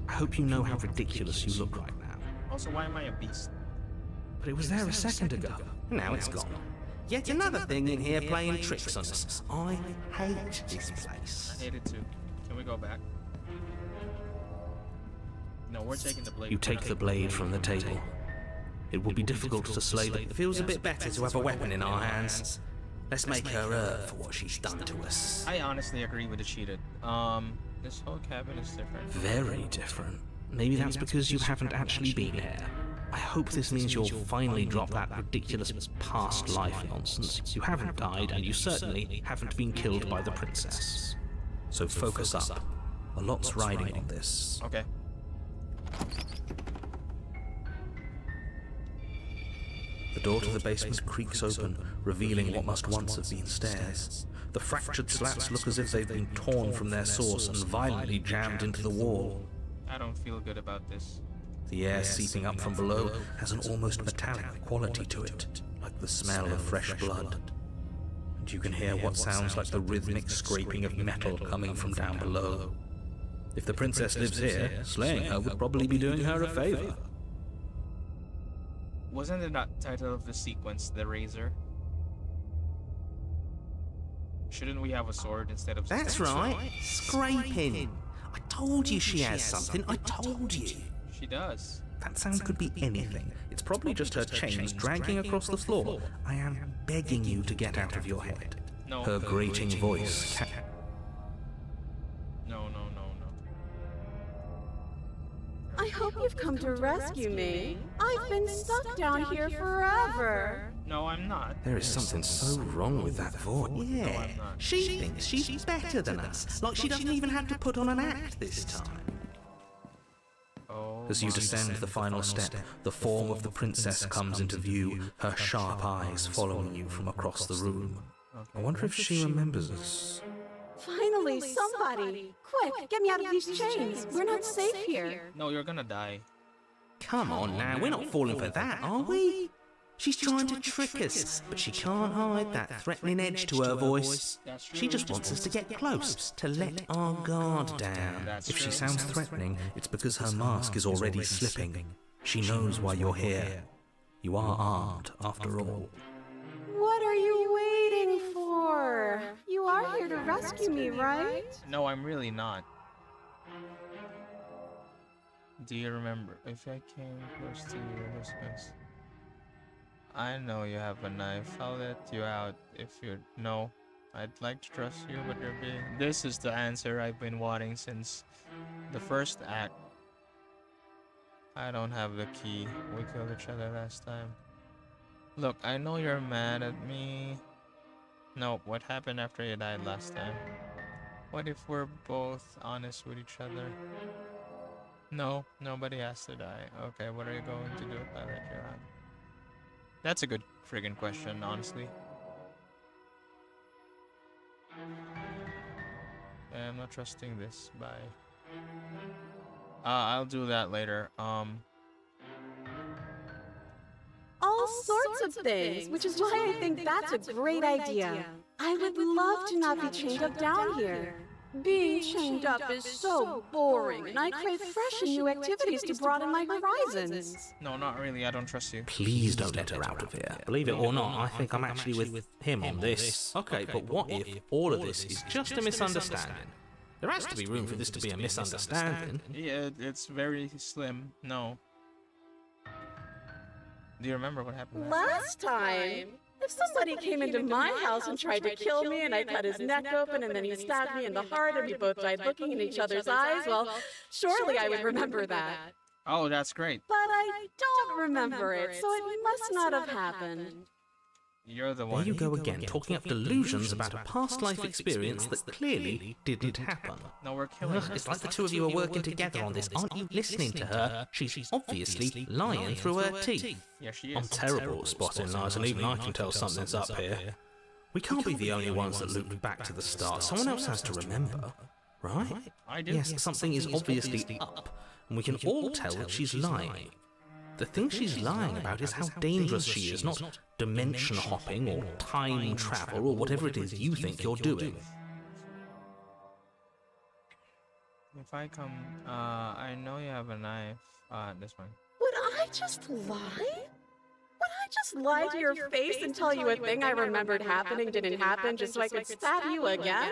I hope you know how ridiculous you look right now.
Also, why am I a beast?
But it was there a second ago.
Now it's gone. Yet another thing in here playing tricks on us. I hate this place.
I hate it too. Can we go back? No, we're taking the blade.
You take the blade from the table. It will be difficult to slay the...
It feels a bit better to have a weapon in our hands. Let's make her earn for what she's done to us.
I honestly agree with the cheated. This whole cabin is different.
Very different. Maybe that's because you haven't actually been here. I hope this means you'll finally drop that ridiculous past life nonsense. You haven't died, and you certainly haven't been killed by the princess. So focus up. A lot's riding on this.
Okay.
The door to the basement creaks open, revealing what must once have been stairs. The fractured slats look as if they've been torn from their source and violently jammed into the wall.
I don't feel good about this.
The air seeping up from below has an almost metallic quality to it, like the smell of fresh blood. And you can hear what sounds like the rhythmic scraping of metal coming from down below. If the princess lives here, slaying her would probably be doing her a favor.
Wasn't it that title of the sequence, The Razor? Shouldn't we have a sword instead of...
That's right, scraping. I told you she has something, I told you.
She does.
That sound could be anything. It's probably just her chains dragging across the floor. I am begging you to get out of your head.
No.
Her grating voice
No.
I hope you've come to rescue me. I've been stuck down here forever.
No, I'm not.
There is something so wrong with that voice.
Yeah,
I'm not.
she thinks she's better than us, like she doesn't even have to put on an act this time.
Oh,
As you
my
descend the final step, the form of the princess comes into view, her sharp eyes following you from across the room. I wonder if she remembers us.
Finally, somebody! Quick, get me out of these chains. We're not safe here.
No, you're gonna die.
Come on now, we're not falling for that, are we? She's trying to trick us, but she can't hide that threatening edge to her voice.
That's true.
She just wants us to get close, to let our guard down.
That's
If she
true.
sounds threatening, it's because her mask is already slipping. She knows why you're here. You are armed, after all.
What are you waiting for? You are here to rescue me, right?
No, I'm really not. Do you remember if I came close to you in this place? I know you have a knife. I'll let you out if you... No. I'd like to trust you, but you're being... This is the answer I've been wanting since the first act. I don't have the key. We killed each other last time. Look, I know you're mad at me. No, what happened after you died last time? What if we're both honest with each other? No, nobody has to die. Okay, what are you going to do if I let you out? That's a good friggin' question, honestly. I'm not trusting this. Bye. I'll do that later.
All sorts of things, which is why I think that's a great idea. I would love to not be chained up down here. Being chained up is so boring, and I crave fresh and new activities to broaden my horizons.
No, not really. I don't trust you.
Please don't let her out of here. Believe it or not, I think I'm actually with him on this.
Okay, but what if all of this is just a misunderstanding? There has to be room for this to be a misunderstanding.
Yeah, it's very slim. No. Do you remember what happened
Last time, if somebody came into my house and tried to kill me and I cut his neck open and then he stabbed me in the heart and we both died looking in each other's eyes, well, surely I would remember that.
Oh, that's great.
But I don't remember it, so it must not have happened.
You're the
There
one.
you go again, talking up delusions about a past life experience that clearly didn't happen.
No, we're killing
Ugh,
her.
it's like the two of you are working together on this. Aren't you listening to her? She's obviously lying through her teeth.
Yeah, she
I'm
is.
terrible at spotting lies, and even I can tell something's up here. We can't be the only ones that loop back to the start. Someone else has to remember, right?
I do.
Yes, something is obviously up, and we can all tell that she's lying. The thing she's lying about is how dangerous she is, not dimension hopping or time travel or whatever it is you think you're doing.
If I come, I know you have a knife. This one.
Would I just lie? Would I just lie to your face and tell you a thing I remembered happening didn't happen just so I could stab you again?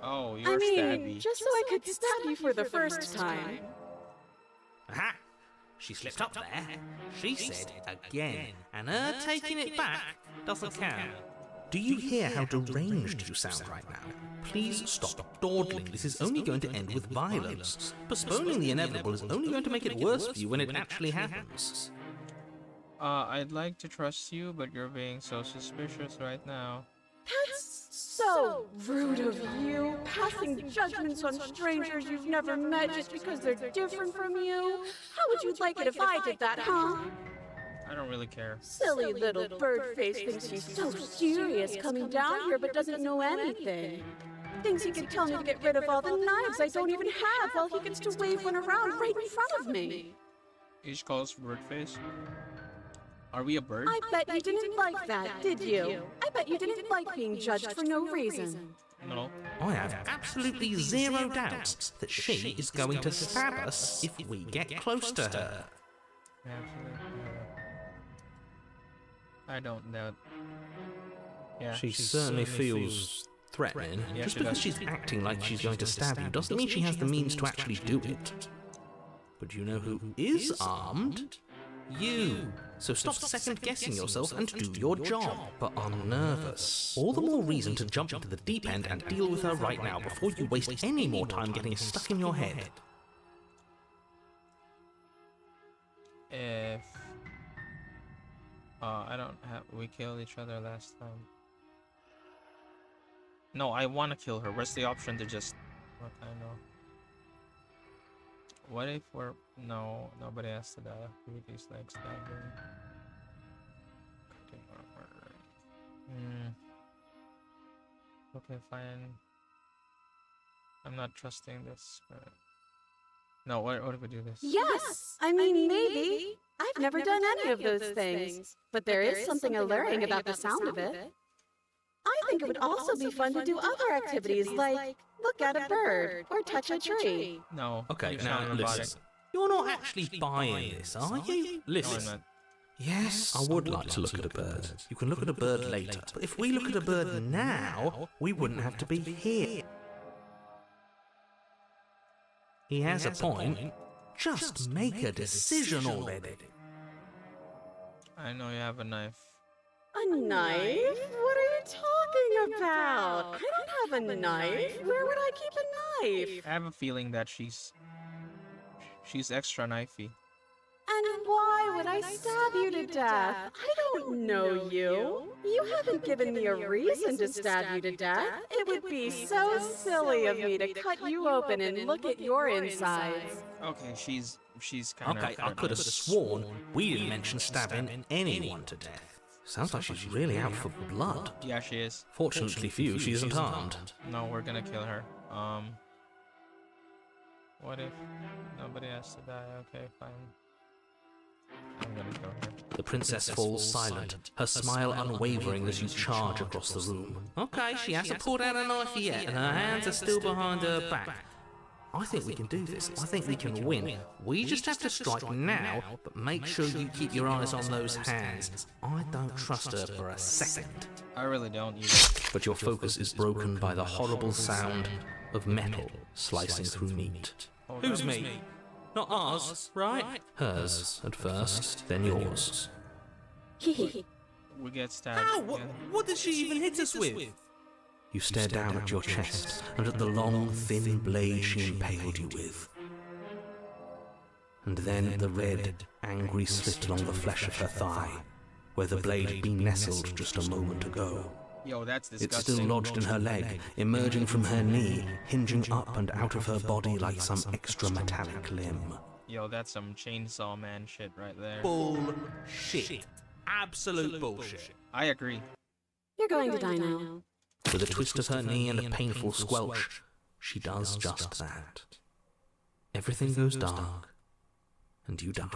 Oh,
I
you're
mean,
stabby.
just so I could stab you for the first time.
Aha! She slipped up there. She said again, and her taking it back doesn't count.
Do you hear how deranged you sound right now? Please stop dawdling. This is only going to end with violence. Postponing the inevitable is only going to make it worse for you when it actually happens.
I'd like to trust you, but you're being so suspicious right now.
That's so rude of you, passing judgments on strangers you've never met just because they're different from you. How would you like it if I did that, huh?
I don't really care.
Silly little bird face thinks he's so serious coming down here but doesn't know anything. Thinks he can tell me to get rid of all the knives I don't even have while he gets to wave one around right in front of me.
Each calls for birdface. Are we a bird?
I bet you didn't like that, did you? I bet you didn't like being judged for no reason.
No.
I have absolutely zero doubts that she is going to stab us if we get close to her.
Absolutely. I don't doubt. Yeah.
She certainly feels threatening.
Yeah,
Just
she
because
does.
she's acting like she's going to stab you doesn't mean she has the means to actually do it. But you know who is armed? You. So stop second-guessing yourself and do your job. But I'm nervous. All the more reason to jump into the deep end and deal with her right now before you waste any more time getting stuck in your head.
If I don't have, we killed each other last time. No, I want to kill her. Where's the option to just? What I know. What if we're nobody has to die. With these legs stabbing. Cutting or murdering. Okay, fine. I'm not trusting this. No, what if we do this?
Yes! I mean, maybe. I've never done any of those things. But there is something alluring about the sound of it. I think it would also be fun to do other activities like look at a bird or touch a tree.
No.
Okay,
you
now
sound robotic.
listen.
You're not actually buying this, are you?
No, I'm
Listen.
not.
Yes, I would like to look at a bird. You can look at a bird later. But if we look at a bird now, we wouldn't have to be here. He has a point. Just make a decision already.
I know you have a knife.
A knife? What are you talking about? I don't have a knife. Where would I keep a knife?
I have a feeling that she's extra knifey.
And why would I stab you to death? I don't know you. You haven't given me a reason to stab you to death. It would be so silly of me to cut you open and look at your insides.
Okay, she's kind of.
Okay, I could have sworn we didn't mention stabbing anyone to death. Sounds like she's really out for blood.
Yeah, she is.
Fortunately for you, she isn't armed.
No, we're gonna kill her. What if nobody has to die? Okay, fine. I'm gonna kill her.
The princess falls silent, her smile unwavering as you charge across the room.
Okay, she hasn't pulled out a knife yet, and her hands are still behind her back.
I think we can do this. I think we can win.
We just have to strike now, but make sure you keep your eyes on those hands. I don't trust her for a second.
I really don't either.
But your focus is broken by the horrible sound of metal slicing through meat.
Hold
Who's
up.
me? Not ours, right?
Hers at first, then yours.
Hehe.
We get stabbed.
How?
again.
What did she even hit us with?
You stare down at your chest and at the long, thin blade she impaled you with. And then the red, angry slit along the flesh of her thigh, where the blade had been nestled just a moment ago.
Yo, that's
It's
disgusting.
still lodged in her leg, emerging from her knee, hinging up and out of her body like some extra metallic limb.
Yo, that's some Chainsaw Man shit right there.
Bullshit. Absolute bullshit.
I agree.
You're going to die now.
With a twist of her knee and a painful squelch, she does just that. Everything goes dark, and you die.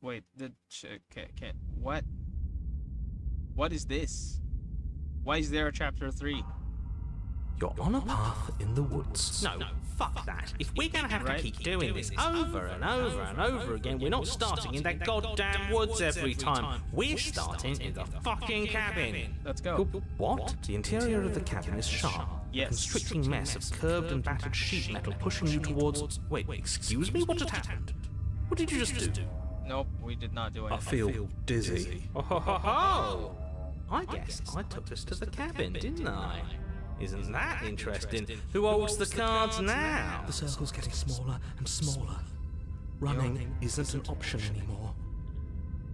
Wait, can't. What? What is this? Why is there a chapter 3?
You're on a path in the woods.
No, fuck that. If we're gonna have
Right.
to keep doing this over and over and over again, we're not starting in that goddamn woods every time. We're starting in the fucking cabin.
Let's go.
What? The interior of the cabin is sharp.
Yes.
A constricting mess of curved and battered sheet metal pushing you towards... Wait, excuse me? What just happened? What did you just do?
Nope, we did not do
I
anything.
feel dizzy.
Oh, ho, ho, ho. I guess I took us to the cabin, didn't I? Isn't that interesting? Who holds the cards now?
The circle's getting smaller and smaller. Running isn't an option anymore.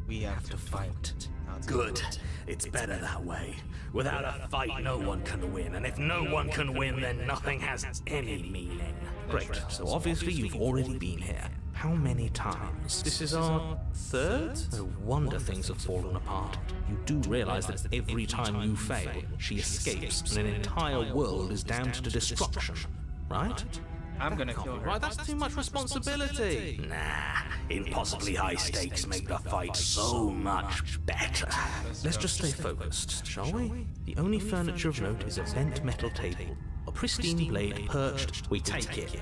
We have to fight.
Good. It's better that way. Without a fight, no one can win. And if no one can win, then nothing has any meaning.
Great. So obviously you've already been here. How many times?
This is our third?
No wonder things have fallen apart. You do realize that every time you fail, she escapes and an entire world is damned to destruction, right?
I'm gonna
Can't
kill
be
her.
right, that's too much responsibility.
Nah, impossibly high stakes make the fight so much better.
Let's just stay focused, shall we? The only furniture of note is a bent metal table, a pristine blade perched.
We take it.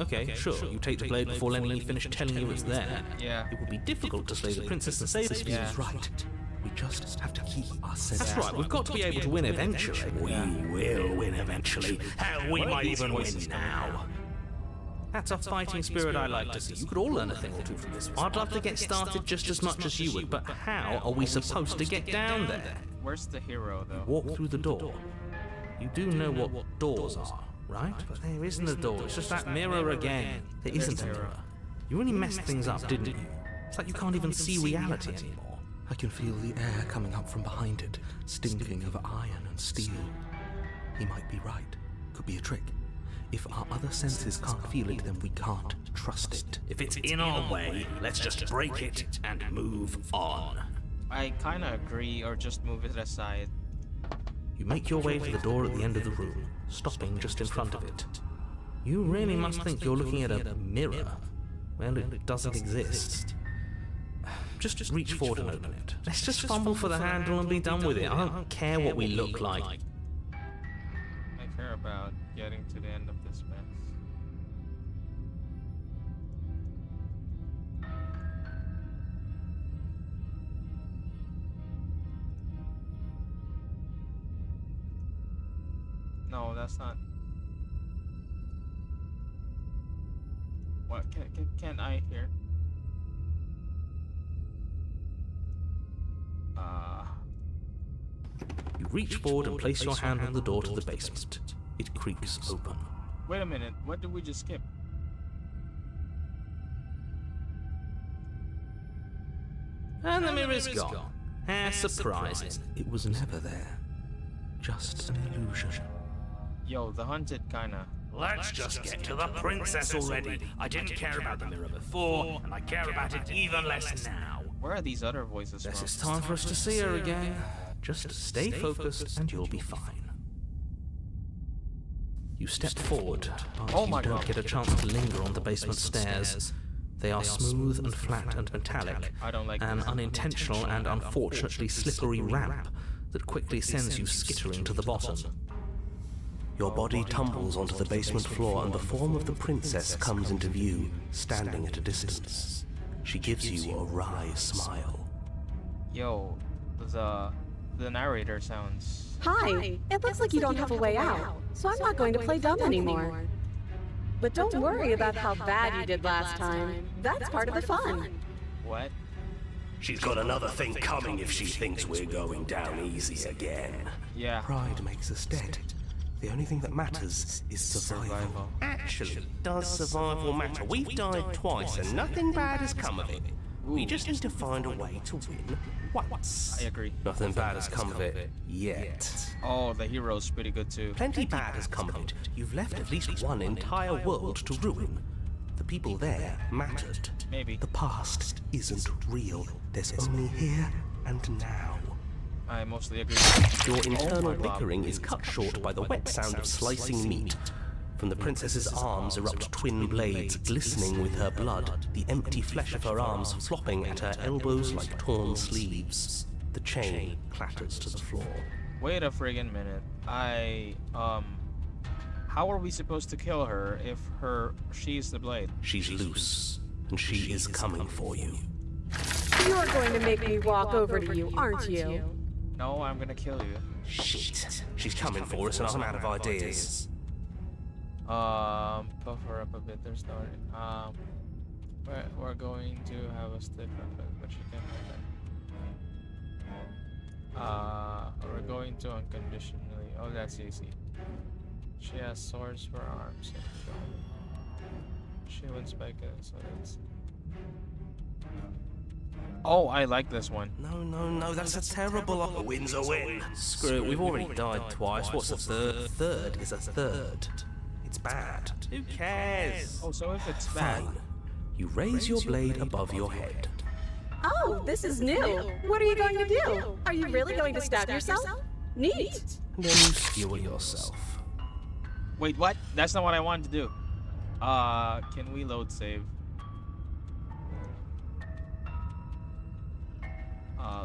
Okay, sure, you take the blade before letting me finish telling you it's there.
Yeah.
It would be difficult to slay the princess and save this
Yeah.
feels right. We just have to keep our senses.
That's right, we've got to be able to win eventually.
We will win eventually. Hell, we might even win now.
That's a fighting spirit I like to see. You could all learn a thing or two from this. I'd love to get started just as much as you would, but how are we supposed to get down there?
Where's the hero though?
Walk through the door. You do know what doors are, right? But there isn't a door, it's just that mirror again. There isn't a mirror. You really messed things up, didn't you? It's like you can't even see reality anymore. I can feel the air coming up from behind it, stinking of iron and steel. He might be right. Could be a trick. If our other senses can't feel it, then we can't trust it.
If it's in our way, let's just break it and move on.
I kinda agree, or just move it aside.
You make your way to the door at the end of the room, stopping just in front of it. You really must think you're looking at a mirror. Well, it doesn't exist. Just reach forward and open it. Let's just fumble for the handle and be done with it. I don't care what we look like.
I care about getting to the end of this mess. No, that's not. What can I hear?
You reach forward and place your hand on the door to the basement. It creaks open.
Wait a minute. What did we just skip?
And the mirror's gone. How surprising. It was never there. Just an illusion.
Yo, the hunted kinda.
Let's just get to the princess already. I didn't care about the mirror before, and I care about it even less now.
Where are these other voices
Guess
from?
it's time for us to see her again. Just stay focused and you'll be fine. You step forward, but
Oh
you
my
don't
God.
get a chance to linger on the basement stairs. They are smooth and flat and metallic,
I don't like
an
this.
unintentional and unfortunately slippery ramp that quickly sends you skittering to the bottom.
Your body tumbles onto the basement floor and the form of the princess comes into view, standing at a distance. She gives you a wry smile.
Yo, the narrator sounds.
Hi, it looks like you don't have a way out, so I'm not going to play dumb anymore. But don't worry about how bad you did last time. That's part of the fun.
What?
She's got another thing coming if she thinks we're going down easy again.
Yeah.
Pride makes us dead. The only thing that matters is survival.
Actually, does survival matter? We've died twice and nothing bad has come of it. We just need to find a way to win once.
I agree.
Nothing bad has come of it yet.
Oh, the hero's pretty good too.
Plenty bad has come of it. You've left at least one entire world to ruin. The people there mattered.
Maybe.
The past isn't real. There's only here and now.
I mostly agree.
Your internal
my God.
bickering is cut short by the wet sound of slicing meat. From the princess's arms erupt twin blades glistening with her blood, the empty flesh of her arms flopping at her elbows like torn sleeves. The chain clatters to the floor.
Wait a friggin' minute. How are we supposed to kill her if she's the blade?
She's loose, and she is coming for you.
You're going to make me walk over to you, aren't you?
No, I'm gonna kill you.
Shit. She's coming for us and I'm out of ideas.
Buff her up a bit. There's no. We're going to have a stick weapon, but she can have that. We're going to unconditionally. Oh, that's easy. She has swords for arms. She wins by good, so that's. Oh, I like this one.
No, that's a terrible...
A win's a win.
Screw it, we've already died twice. What's a third? Third is a third. It's bad.
Who cares?
Oh, so if it's bad.
Fine. You raise your blade above your head.
Oh, this is new. What are you going to do? Are you really going to stab yourself? Neat.
And then you skewer yourself.
Wait, what? That's not what I wanted to do. Can we load save?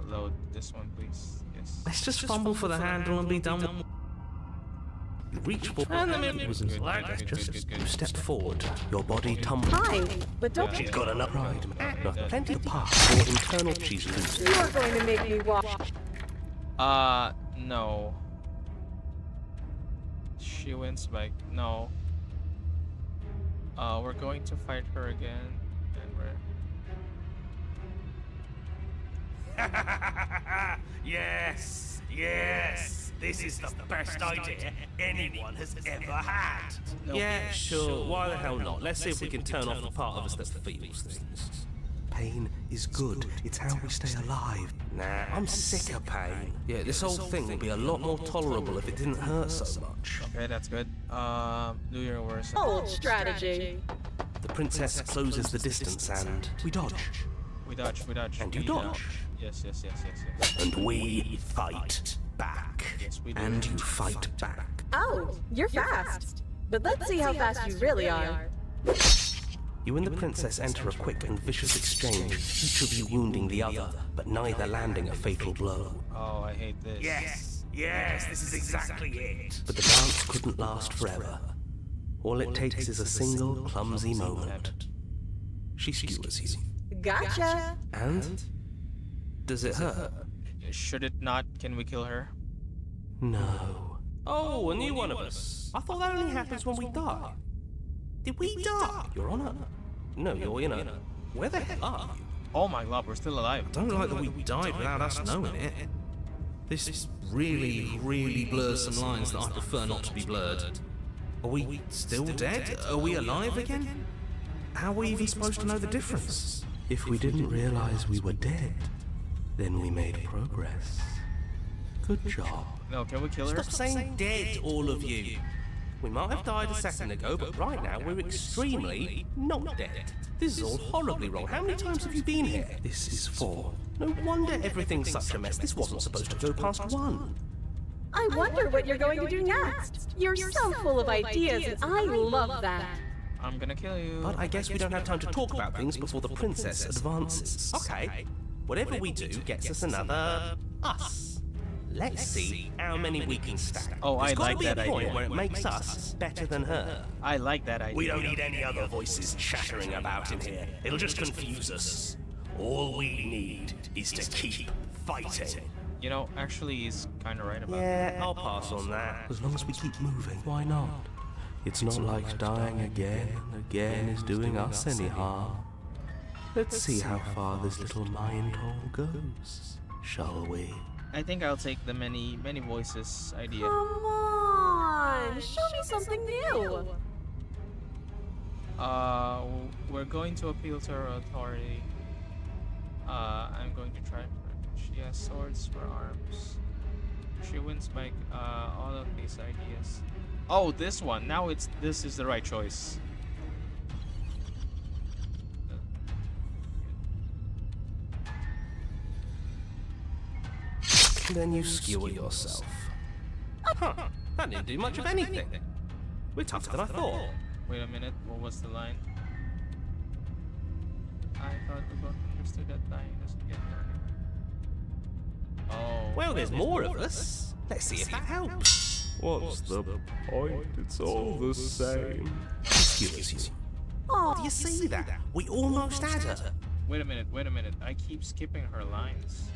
Load this one, please. Yes.
Let's just fumble for the handle and be done with.
You reach for
And the minute was
Good, good,
like
good,
just
good, good,
you
good.
step forward, your body tumbles.
Hi, but don't
She's
be.
got enough pride, not plenty of part for internal she's losing.
You're going to make me walk.
No. She wins by no. We're going to fight her again, and we're.
Yes, yes. This is the best idea anyone has ever had.
Yeah, sure. Why the hell not? Let's see if we can turn off the part of us that feels things. Pain is good. It's how we stay alive.
Nah, I'm sick of pain.
Yeah, this whole thing would be a lot more tolerable if it didn't hurt so much.
Okay, that's good. Do your worst.
Old strategy.
The princess closes the distance and we dodge.
We dodge.
And you
we,
dodge.
Yes.
And we fight back.
Yes, we do.
And you fight back.
Oh, you're fast. But let's see how fast you really are.
You and the princess enter a quick and vicious exchange, each of you wounding the other, but neither landing a fatal blow.
Oh, I hate this.
Yes, this is exactly it.
But the dance couldn't last forever. All it takes is a single clumsy moment. She skewers you.
Gotcha.
And? Does it hurt?
Should it not? Can we kill her?
No.
Oh, a new one of us. I thought that only happens when we die. Did we die?
Your Honor? No, you're, where the hell are you?
Oh my god, we're still alive.
Don't like that we died without us knowing it. This really blurs some lines that I prefer not to be blurred. Are we still dead? Are we alive again? How are we even supposed to know the difference?
If we didn't realize we were dead, then we made progress. Good job.
No, can we kill her?
Stop saying dead, all of you. We might have died a second ago, but right now we're extremely not dead. This is all horribly wrong. How many times have you been here?
This is 4.
No wonder everything's such a mess. This wasn't supposed to go past 1.
I wonder what you're going to do next. You're so full of ideas, and I love that.
I'm gonna kill you.
But I guess we don't have time to talk about things before the princess advances. Okay, whatever we do gets us another us. Let's see how many we can stack.
Oh, I
There's gotta
like
be
that
a point
idea.
where it makes us better than her.
I like that idea.
We don't need any other voices chattering about in here. It'll just confuse us. All we need is to keep fighting.
You know, actually, he's kind of right about that.
Yeah, I'll pass on that.
As long as we keep moving, why not? It's not like dying again is doing us any harm. Let's see how far this little mind hole goes, shall we?
I think I'll take the many voices idea.
Come on, show me something new.
We're going to appeal to her authority. I'm going to try. She has swords for arms. She wins by all of these ideas. Oh, this one. Now this is the right choice.
Then you skewer yourself. Huh, that didn't do much of anything. We're tougher than I thought.
Wait a minute. What was the line? I thought we both understood that dying doesn't get dirty. Oh.
Well, there's more of us. Let's see if that helps.
What's the point? It's all the same.
Skewers you.
Do you see that? We almost had her.
Wait a minute. I keep skipping her lines.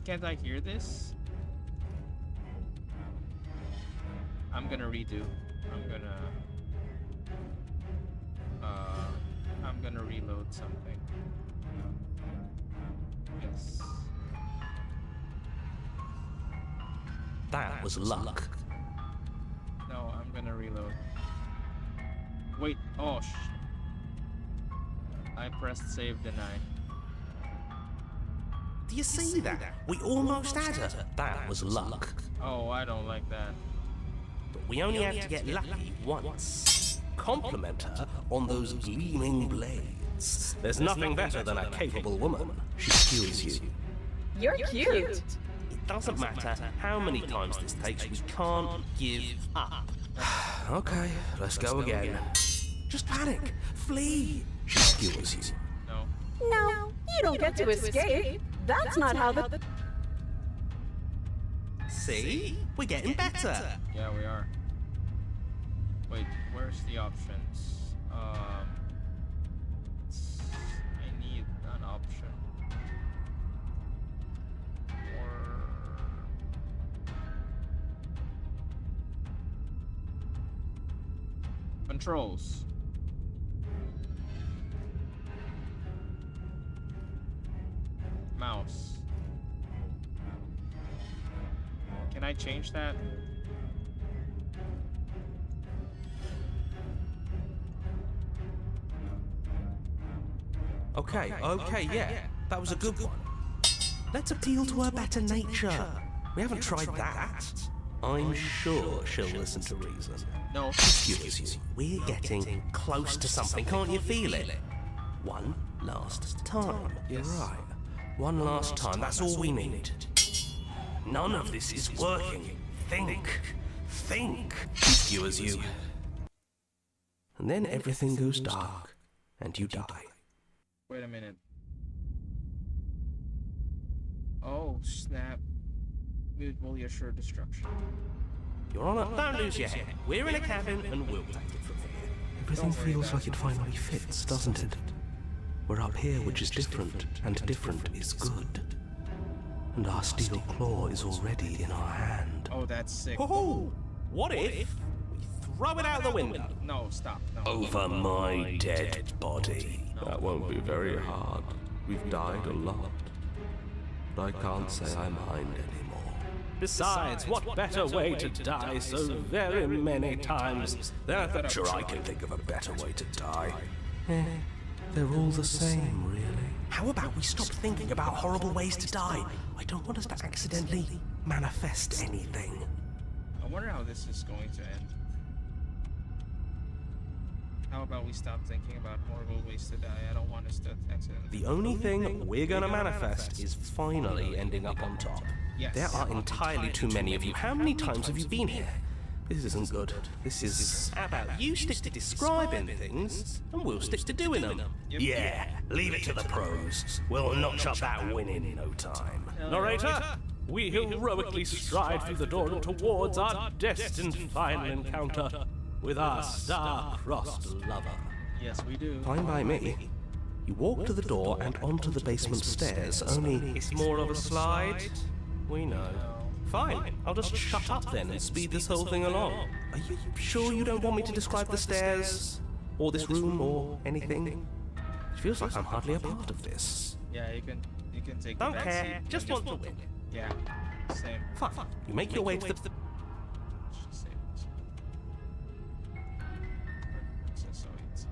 Can't I hear this? I'm gonna redo. I'm gonna reload something. Yes.
That was luck.
No, I'm gonna reload. Wait. Oh, I pressed save deny.
Do you see that? We almost had her.
That was luck.
Oh, I don't like that.
But we only have to get lucky once. Compliment her on those gleaming blades. There's nothing better than a capable woman.
She skewers you.
You're cute.
It doesn't matter how many times this takes, we can't give up. Okay, let's go again. Just panic. Flee. She skewers you.
No.
No, you don't get to escape. That's not how the...
See? We're getting better.
Yeah, we are. Wait, where's the options? I need an option. Or controls. Mouse. Can I change that?
Okay, yeah. That was a good one. Let's appeal to her better nature. We haven't tried that. I'm sure she'll listen to reason.
No.
Excuse you. We're getting close to something. Can't you feel it? One last time. You're right. One last time. That's all we need. None of this is working. Think. She skewers you. And then everything goes dark, and you die.
Wait a minute. Oh, snap. Mutually assured destruction.
Your Honor, don't lose your head. We're in a cabin, and we'll take it from here.
Everything feels like it finally fits, doesn't it? We're up here, which is different, and different is good. And our steel claw is already in our hand.
Oh, that's sick.
Oh, what if we throw it out the window?
No, stop. No.
Over my dead body.
That won't be very hard. We've died a lot. But I can't say I mind anymore.
Besides, what better way to die so very many times than at the...
Sure, I can think of a better way to die. They're all the same, really.
How about we stop thinking about horrible ways to die? I don't want us to accidentally manifest anything.
I wonder how this is going to end. How about we stop thinking about horrible ways to die? I don't want us to accidentally...
The only thing we're gonna manifest is finally ending up on top.
Yes.
There are entirely too many of you. How many times have you been here? This isn't good. This is... How about you stick to describing things, and we'll stick to doing them.
Yep.
Yeah, leave it to the pros. We'll notch up that win in no time.
Narrator, we heroically stride through the door towards our destined final encounter with our star-crossed lover.
Yes, we do.
Fine by me. You walk to the door and onto the basement stairs, only it's more of a slide. We know. Fine, I'll just shut up then and speed this whole thing along. Are you sure you don't want me to describe the stairs, or this room, or anything? It feels like I'm hardly a part of this.
Yeah, you can take the
Don't
back
care,
seat.
just want to win.
Yeah, same.
Fine. You make your way to the...
Same. So it's...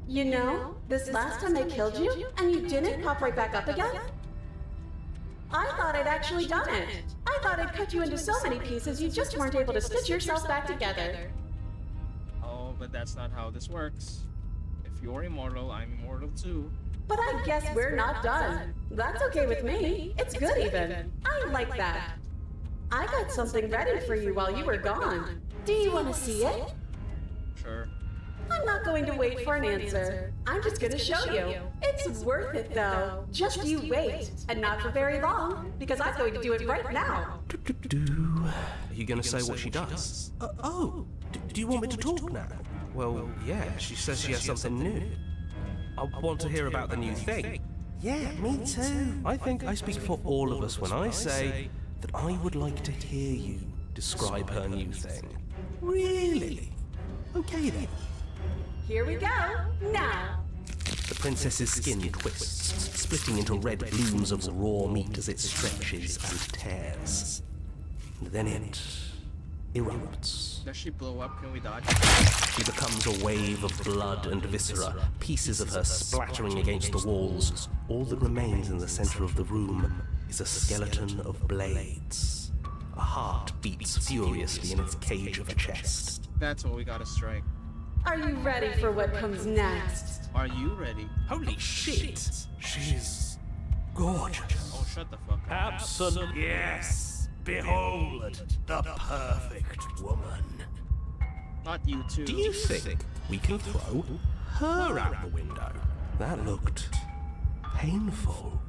You know, this last time I killed you, and you didn't pop right back up again? I thought I'd actually done it. I thought I'd cut you into so many pieces you just weren't able to stitch yourself back together.
Oh, but that's not how this works. If you're immortal, I'm immortal too.
But I guess we're not done. That's okay with me. It's good even. I like that. I got something ready for you while you were gone. Do you want to see it?
Sure.
I'm not going to wait for an answer. I'm just going to show you. It's worth it though. Just you wait. And not for very long, because I'm going to do it right now.
Are you gonna say what she does? Do you want me to talk now? Well, yeah, she says she has something new. I want to hear about the new thing. Yeah, me too. I think I speak for all of us when I say that I would like to hear you describe her new thing. Really? Okay then.
Here we go. Now.
The princess's skin twists, splitting into red blooms of raw meat as it stretches and tears. And then it erupts.
Does she blow up? Can we dodge?
She becomes a wave of blood and viscera, pieces of her splattering against the walls. All that remains in the center of the room is a skeleton of blades. A heart beats furiously in its cage of a chest.
That's what we gotta strike.
Are you ready for what comes next?
Are you ready?
Holy shit!
She's gorgeous.
Oh, shut the fuck up.
Absolutely.
Yes! Behold, the perfect woman.
Not you too.
Do you think we can throw her out the window?
That looked painful.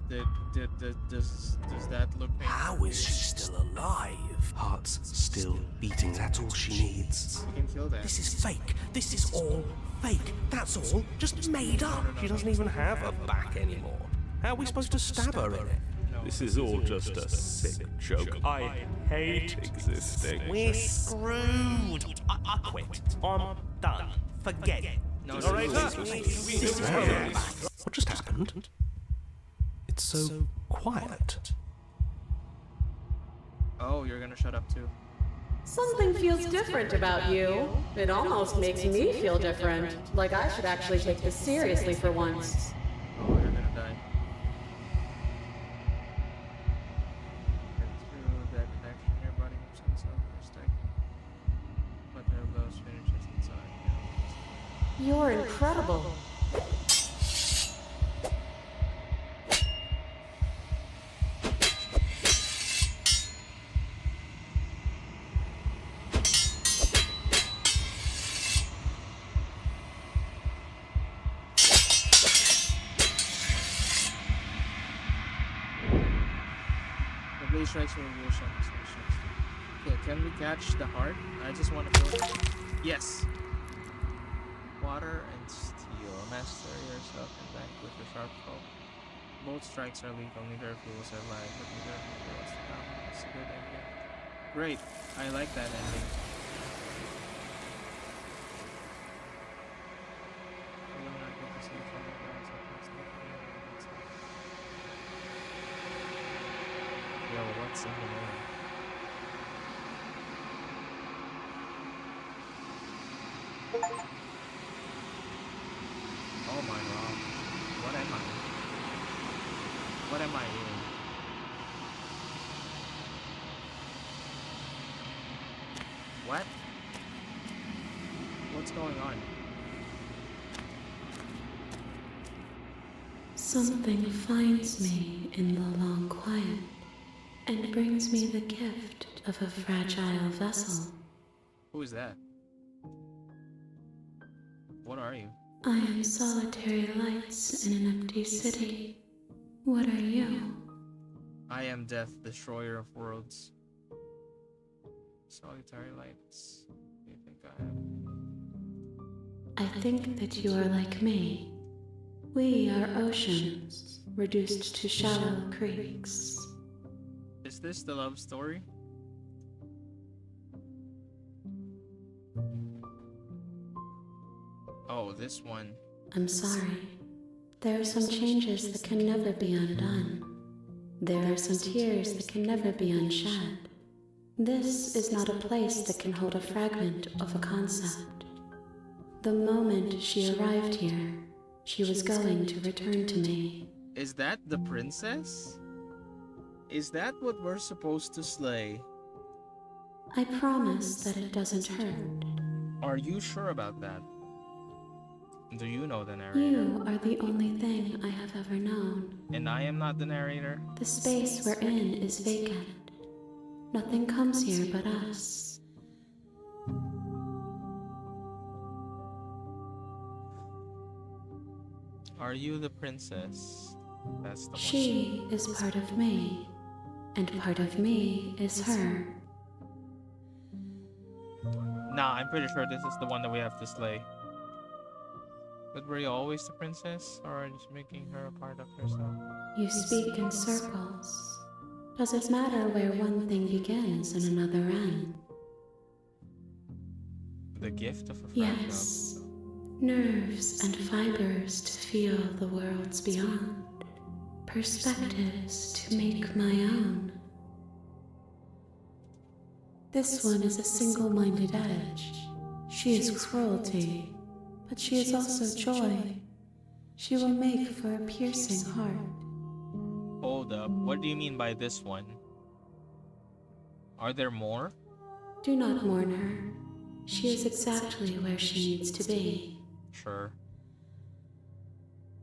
Does that look painful?
How is she still alive?
Heart's still beating, that's all she needs.
You can feel that.
This is fake. This is all fake. That's all just made up. She doesn't even have a back anymore. How are we supposed to stab her in it?
This is all just a sick joke. I hate existing.
We're screwed. I quit. I'm done. Forget it.
No,
All right,
What just happened? It's so quiet.
Oh, you're gonna shut up too.
Something feels different about you. It almost makes me feel different. Like I should actually take this seriously for once.
Oh, you're gonna die. Get through that connection, your body moves inside for stick. But their blows finishes inside.
You're incredible.
The blade strikes will reveal some solutions. Okay, can we catch the heart? I just want to feel it. Yes! Water and steel. Master yourself and back with your sharp foe. Both strikes are lethal, neither of you will survive, but neither of you will stop. It's a good ending. Great. I like that ending. You will not get to see from the ground, so please don't forget about it. Yo, what's in the name? Oh my god. What am I? What am I doing? What? What's going on?
Something finds me in the long quiet and brings me the gift of a fragile vessel.
Who is that? What are you?
I am solitary lights in an empty city. What are you?
I am Death, destroyer of worlds. Solitary lights. What do you think I am?
I think that you are like me. We are oceans, reduced to shallow creeks.
Is this the love story? Oh, this one.
I'm sorry. There are some changes that can never be undone. There are some tears that can never be unshed. This is not a place that can hold a fragment of a concept. The moment she arrived here, she was going to return to me.
Is that the princess? Is that what we're supposed to slay?
I promise that it doesn't hurt.
Are you sure about that? Do you know the narrator?
You are the only thing I have ever known.
And I am not the narrator?
The space we're in is vacant. Nothing comes here but us.
Are you the princess? That's the one.
She is part of me, and part of me is her.
Nah, I'm pretty sure this is the one that we have to slay. But were you always the princess, or are you just making her a part of yourself?
You speak in circles. Does it matter where one thing begins and another ends?
The gift of a fragile.
Yes. Nerves and fibers to feel the worlds beyond. Perspectives to make my own. This one is a single-minded edge. She is cruelty, but she is also joy. She will make for a piercing heart.
Hold up, what do you mean by this one? Are there more?
Do not mourn her. She is exactly where she needs to be.
Sure.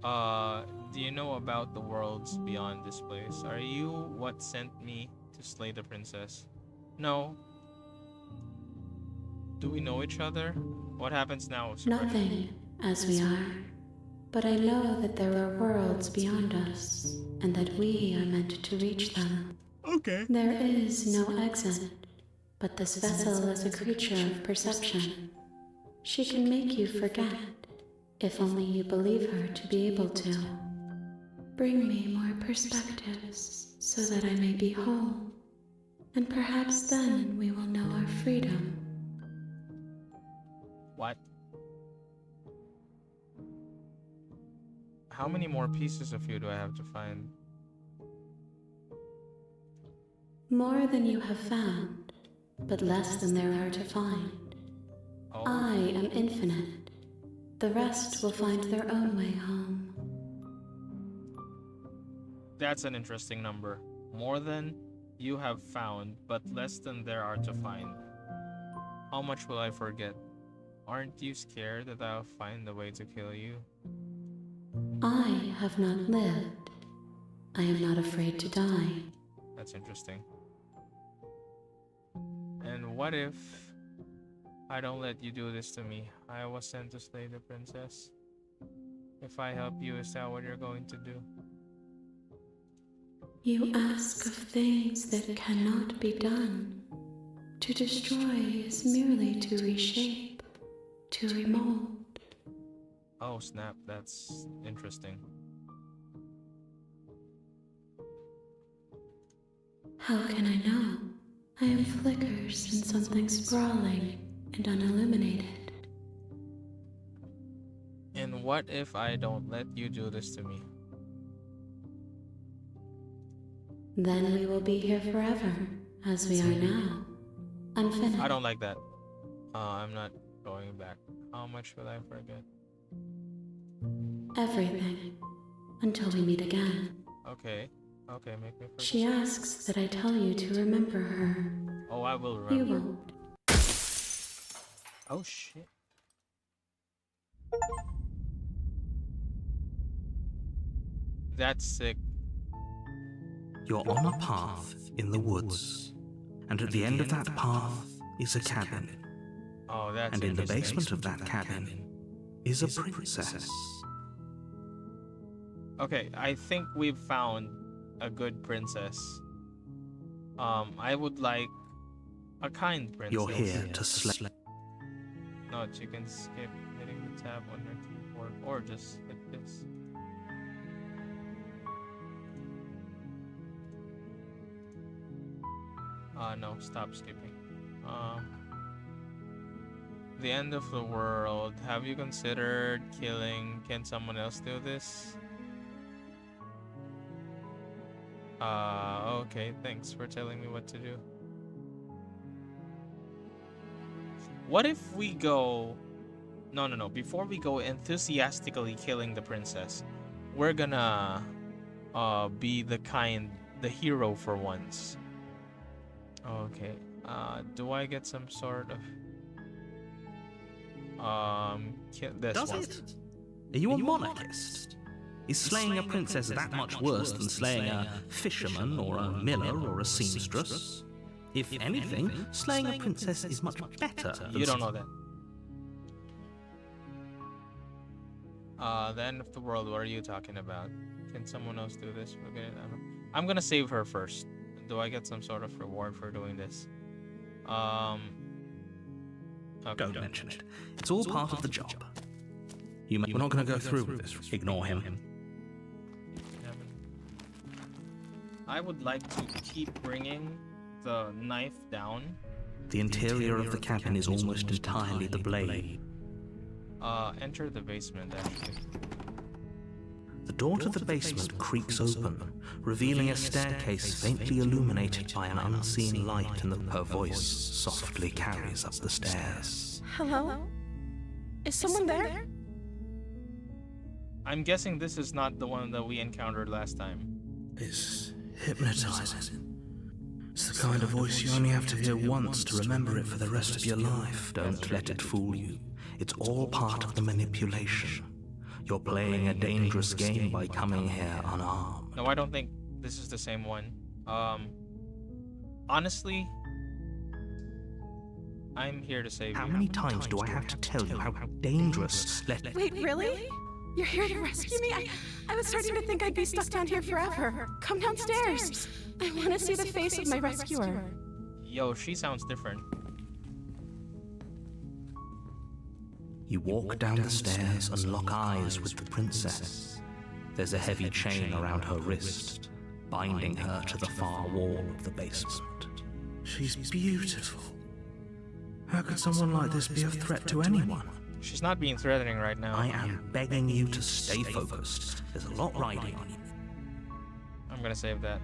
Do you know about the worlds beyond this place? Are you what sent me to slay the princess? No. Do we know each other? What happens now? Sabrina?
Nothing, as we are. But I know that there are worlds beyond us, and that we are meant to reach them.
Okay.
There is no exit, but this vessel is a creature of perception. She can make you forget, if only you believe her to be able to. Bring me more perspectives, so that I may be whole, and perhaps then we will know our freedom.
What? How many more pieces of you do I have to find?
More than you have found, but less than there are to find.
Oh.
I am infinite. The rest will find their own way home.
That's an interesting number. More than you have found, but less than there are to find. How much will I forget? Aren't you scared that I'll find a way to kill you?
I have not lived. I am not afraid to die.
That's interesting. And what if I don't let you do this to me? I was sent to slay the princess. If I help you, is that what you're going to do?
You ask of things that cannot be done. To destroy is merely to reshape, to remold.
Oh snap, that's interesting.
How can I know? I am flickers in something sprawling and unilluminated.
And what if I don't let you do this to me?
Then we will be here forever, as we are now, unfinished.
I don't like that. I'm not going back. How much will I forget?
Everything, until we meet again.
Okay. Okay, make me forget.
She asks that I tell you to remember her.
Oh, I will
You
remember.
won't.
Oh shit. That's sick.
You're on a path in the woods, and at the end of that path is a cabin.
Oh, that's
And in the
interesting.
basement of that cabin is a princess.
Okay, I think we've found a good princess. I would like a kind princess.
You're here to slay.
No, you can skip hitting the tab on your keyboard, or just hit this. No, stop skipping. The end of the world. Have you considered killing? Can someone else do this? Okay, thanks for telling me what to do. What if we go... No. Before we go enthusiastically killing the princess, we're gonna be the hero for once. Okay. Do I get some sort of this
Does
one?
it? Are you a monarchist? Is slaying a princess that much worse than slaying a fisherman or a miller or a seamstress? If anything, slaying a princess is much better than
You don't know that. The end of the world, what are you talking about? Can someone else do this? I'm gonna save her first. Do I get some sort of reward for doing this? Okay.
Don't mention it. It's all part of the job. We're not going to go through with this. Ignore him.
I would like to keep bringing the knife down.
The interior of the cabin is almost entirely the blade.
Enter the basement, actually.
The door to the basement creaks open, revealing a staircase faintly illuminated by an unseen light, and her voice softly carries up the stairs.
Hello? Is someone there?
I'm guessing this is not the one that we encountered last time.
It's hypnotizing. It's the kind of voice you only have to hear once to remember it for the rest of your life.
Don't let it fool you. It's all part of the manipulation. You're playing a dangerous game by coming here unarmed.
No, I don't think this is the same one. Honestly, I'm here to save
How
you.
many times do I have to tell you how dangerous
Wait, really? You're here to rescue me? I was starting to think I'd be stuck down here forever. Come downstairs. I want to see the face of my rescuer.
Yo, she sounds different.
You walk down the stairs and lock eyes with the princess. There's a heavy chain around her wrist, binding her to the far wall of the basement. She's beautiful. How could someone like this be a threat to anyone?
She's not being threatening right now.
I am begging you to stay focused. There's a lot riding on you.
I'm gonna save that.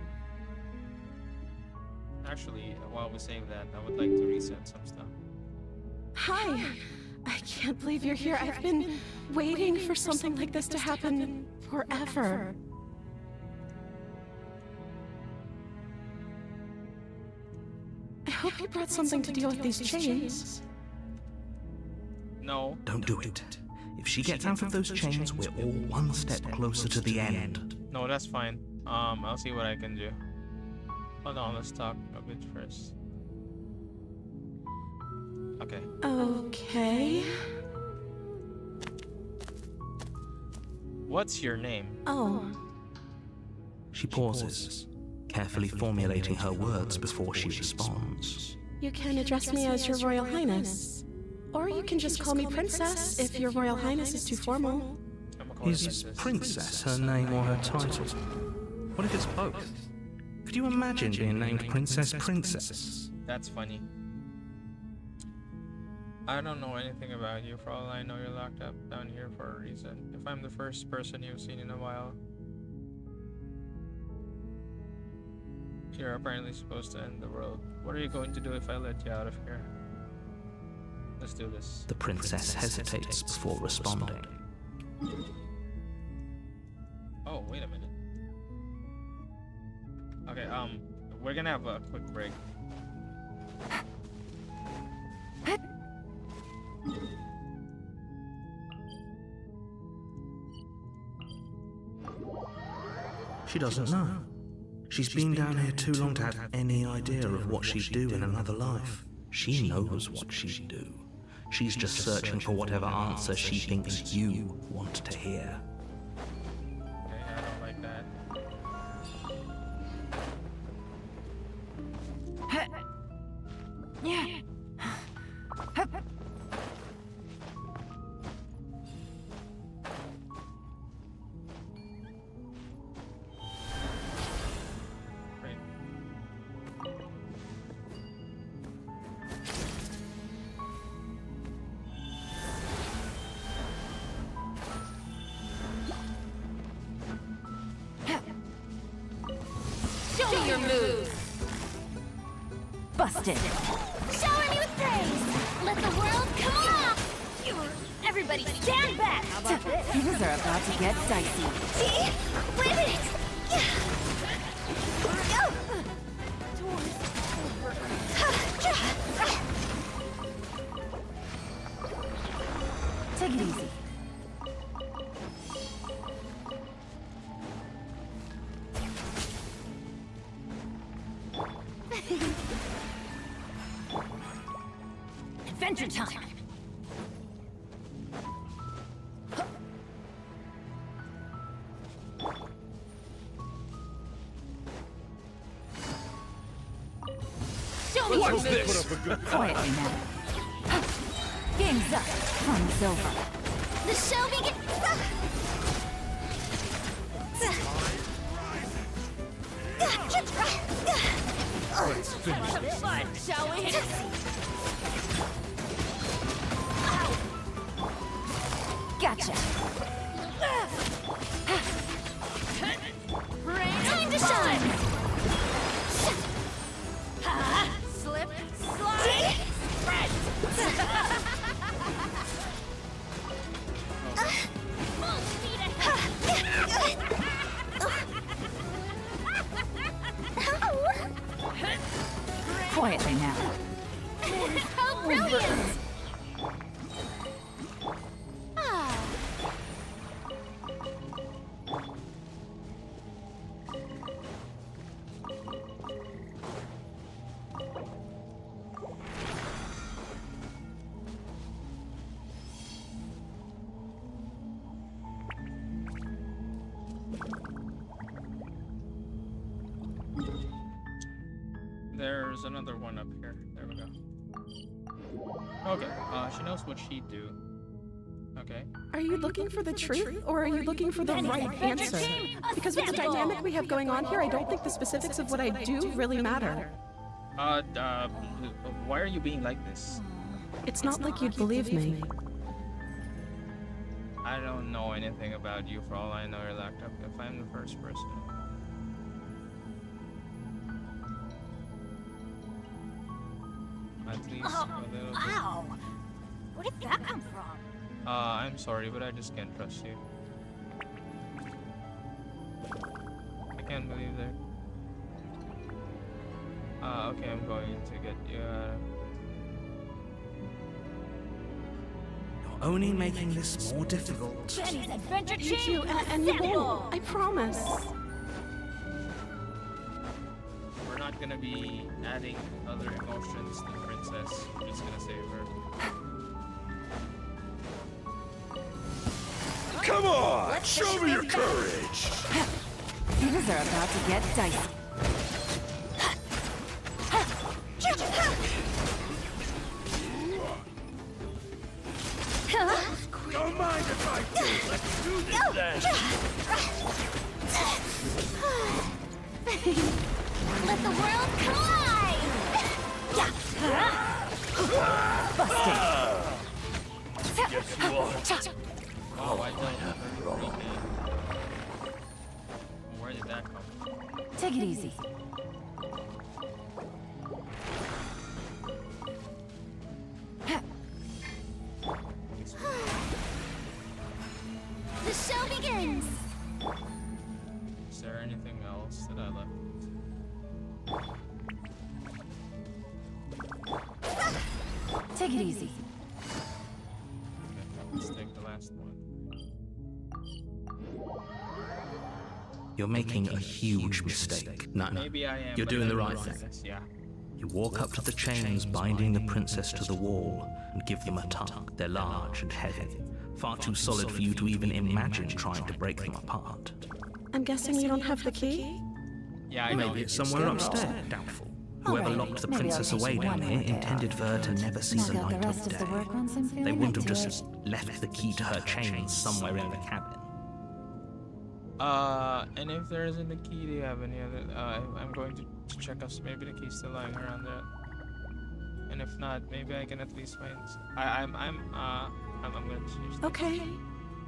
Actually, while we save that, I would like to reset some stuff.
Hi. I can't believe you're here. I've been waiting for something like this to happen forever. I hope you brought something to deal with these chains.
No.
Don't do it. If she gets out of those chains, we're all one step closer to the end.
No, that's fine. I'll see what I can do. Hold on, let's talk a bit first. Okay.
Okay.
What's your name?
Oh.
She pauses, carefully formulating her words before she responds.
You can address me as Your Royal Highness. Or you can just call me Princess if Your Royal Highness is too formal.
I'm gonna call you
Is Princess her name or her title? What if it's both? Could you imagine being named Princess Princess?
That's funny. I don't know anything about you. For all I know, you're locked up down here for a reason. If I'm the first person you've seen in a while, you're apparently supposed to end the world. What are you going to do if I let you out of here? Let's do this.
The princess hesitates before responding.
Oh, wait a minute. Okay, we're gonna have a quick break.
She doesn't know. She's been down here too long to have any idea of what she'd do in another life. She knows what she'd do. She's just searching for whatever answer she thinks you want to hear.
Okay, I don't like that. Great.
Show me your moves! Busted! Shower me with praise! Let the world come on! Everybody stand back! Things are about to get dicey. See? Wait a minute! Take it easy. Adventure time! Show me your moves! Quietly now. Game's up. Fun's over. The show begins! Let's finish this. Fun, shall we? Gotcha. Time to shine! Slip, slide, spread! Full speed ahead! Quietly now. How brilliant!
There's another one up here. There we go. Okay, she knows what she'd do. Okay.
Are you looking for the truth, or are you looking for the right answer? Because with the dynamic we have going on here, I don't think the specifics of what I do really matter.
Why are you being like this?
It's not like you'd believe me.
I don't know anything about you. For all I know, you're locked up. If I'm the first person. At least a little bit.
Wow! Where did that come from?
I'm sorry, but I just can't trust you. I can't believe that. Okay, I'm going to get you
You're only making this more difficult.
Benny's adventure
You
chain
do, and you won't. I promise.
We're not gonna be adding other emotions to the princess. We're just gonna save her.
Come on! Show me your courage!
Things are about to get dicey.
Don't mind if I do. Let's do this then!
Let the world collide! Busted!
Yes, you are.
Oh, I don't have Where did that come from?
Take it easy. The show begins!
Is there anything else that I left?
Take it easy.
Okay, let's take the last one.
You're making a huge mistake. No, no.
Maybe I am.
You're
but
doing the
I'm
right
the
thing.
princess, yeah.
You walk up to the chains binding the princess to the wall and give them a tug. They're large and heavy, far too solid for you to even imagine trying to break them apart.
I'm guessing you don't have the key?
Yeah, I know.
Maybe it's somewhere upstairs. Doubtful. Whoever locked the princess away down here intended for her to never see the light of day. They wouldn't have just left the key to her chains somewhere in the cabin.
And if there isn't a key, do you have any other? I'm going to check if maybe the key's still lying around there. And if not, maybe I can at least find. I'm going to change.
Okay.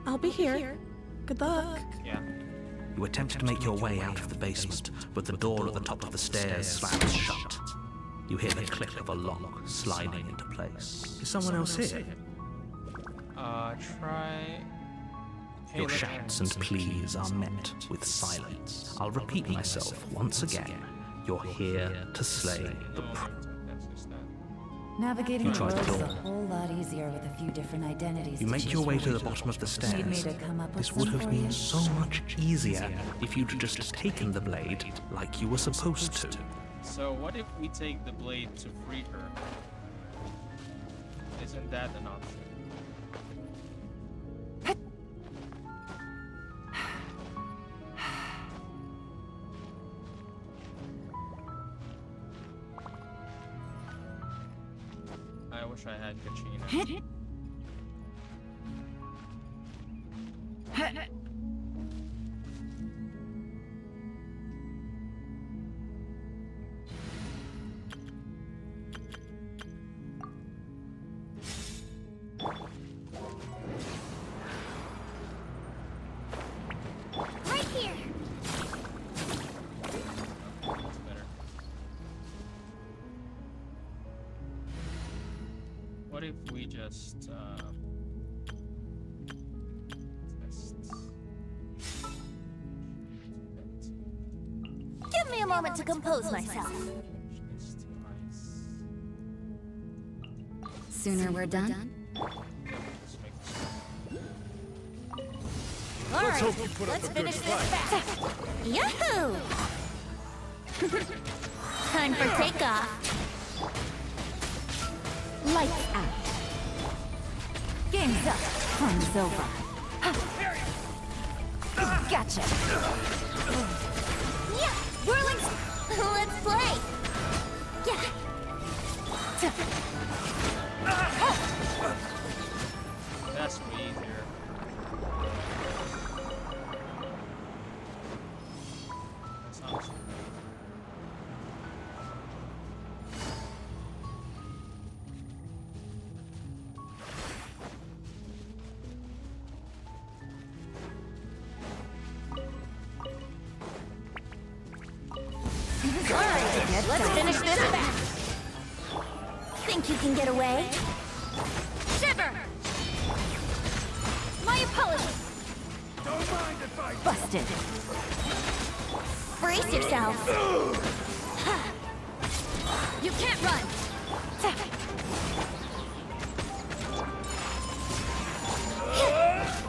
I'll be here. Good luck.
Yeah.
You attempt to make your way out of the basement, but the door at the top of the stairs slams shut. You hear the click of a lock sliding into place. Is someone else here?
Try. Hey,
Your shouts and pleas are met with silence. I'll repeat myself once again. You're here to slay the
Navigating
You
the
tried
world
the
is a
door.
whole lot easier with a few different identities.
You
to
make
choose
your way
from.
to the bottom of the
Need
stairs.
me to come up with
This would
some
have
for
been
you?
so much easier if you'd just taken the blade like you were supposed to.
So what if we take the blade to free her? Isn't that an option? I wish I had Kachina.
Right here!
That's better. What if we just test?
Give me a moment to compose myself.
This to ice.
Sooner we're done.
Let's make this.
Alright,
hope you put up
let's
a good
finish this
fight.
fast. Yahoo! Time for takeoff.
Lights out. Game's up. Fun's over. Gotcha.
Yeah, whirling. Let's play. Alright, let's finish this back. Think you can get away? Shiver! My apologies.
Busted.
Brace yourself. You can't run.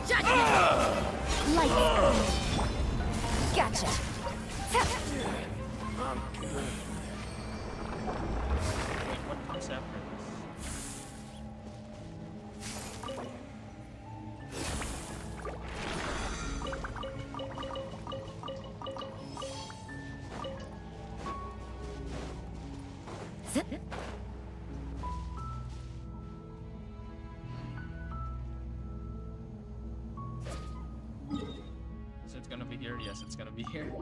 Judgment.
Lights out. Gotcha.
What comes after this? Is it gonna be here? Yes, it's gonna be here.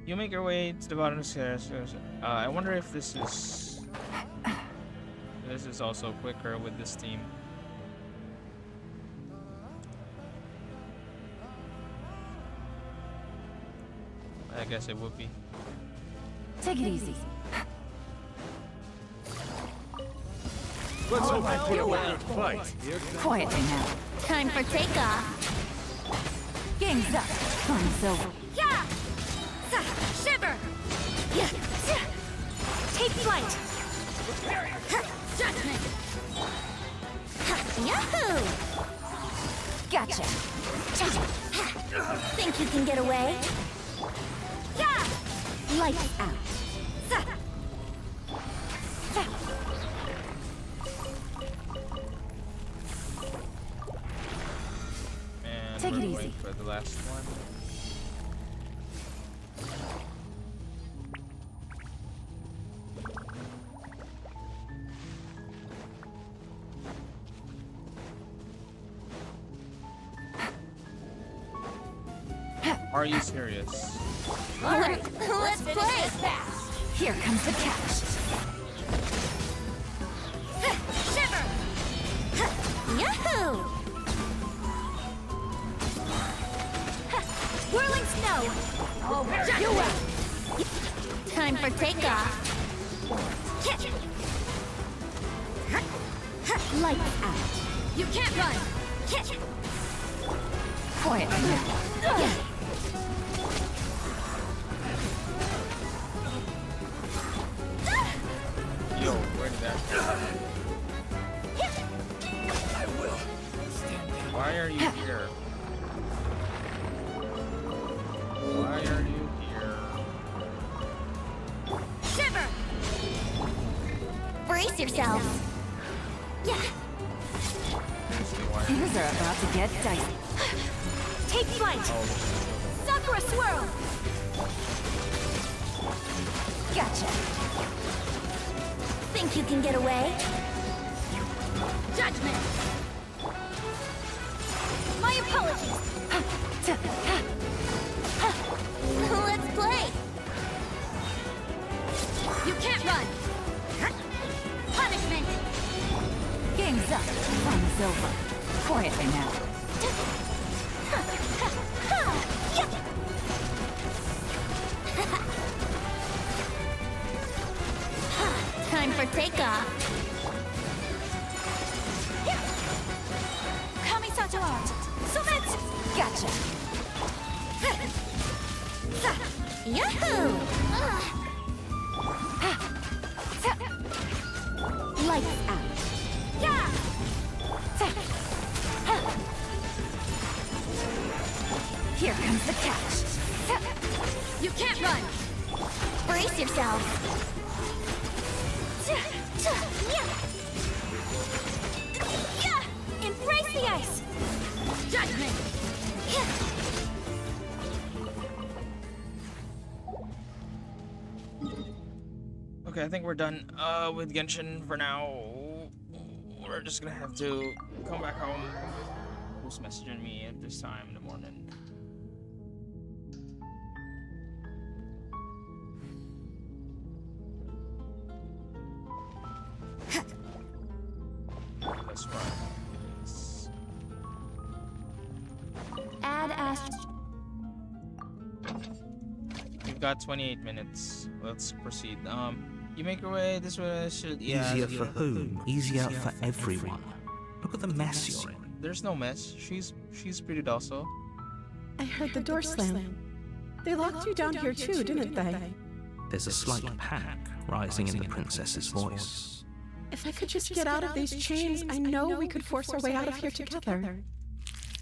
You make your way to the bottom of the stairs. I wonder if this is also quicker with this team. I guess it would be.
Take it easy.
Let's hope I put away a fight.
Quietly now.
Time for takeoff.
Game's up. Fun's over.
Yeah! Shiver! Yeah! Take flight! Judgment! Yahoo!
Gotcha.
Think you can get away? Yeah!
Lights out.
And
Take it
we're
easy.
waiting for the last one. Are you serious?
Alright, let's play!
Here comes the catch.
Shiver! Yahoo! Whirling snow! Oh, you will! Time for takeoff!
Lights out.
You can't run!
Quietly now.
Yo, where did that go? Why are you here? Why are you here?
Shiver! Brace yourself! Yeah!
Things are about to get dicey.
Take flight! Sakura swirl!
Gotcha.
Think you can get away? Judgment! My apologies! Let's play! You can't run! Punishment!
Game's up. Fun's over. Quietly now.
Time for takeoff! Kamisato art! Sumet!
Gotcha.
Yahoo!
Lights out.
Yeah!
Here comes the catch.
You can't run! Brace yourself! Yeah! Embrace the ice! Judgment!
Okay, I think we're done with Genshin for now. We're just gonna have to come back home. Who's messaging me at this time in the morning? Let's run.
Add Ast.
got 28 minutes. Let's proceed. You make your way this way.
Easier for whom? Easier for everyone. Look at the mess you're in.
There's no mess. She's pretty docile.
I heard the door slam. They locked you down here too, didn't they?
There's a slight panic rising in the princess's voice.
If I could just get out of these chains, I know we could force our way out of here together.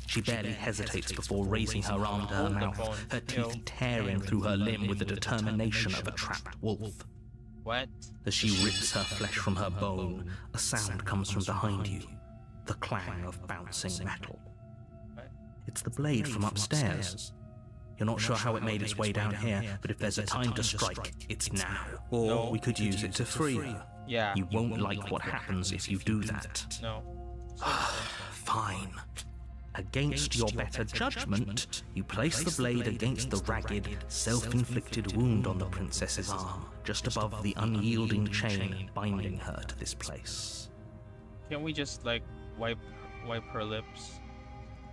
She barely hesitates before raising her arm to her mouth, her teeth tearing through her limb with the determination of a trapped wolf.
What?
As she rips her flesh from her bone, a sound comes from behind you, the clang of bouncing metal. It's the blade from upstairs. You're not sure how it made its way down here, but if there's a time to strike, it's now. Or we could use it to free her.
Yeah.
You won't like what happens if you do that.
No.
Fine. Against your better judgment, you place the blade against the ragged, self-inflicted wound on the princess's arm, just above the unyielding chain binding her to this place.
Can't we just, like, wipe her lips?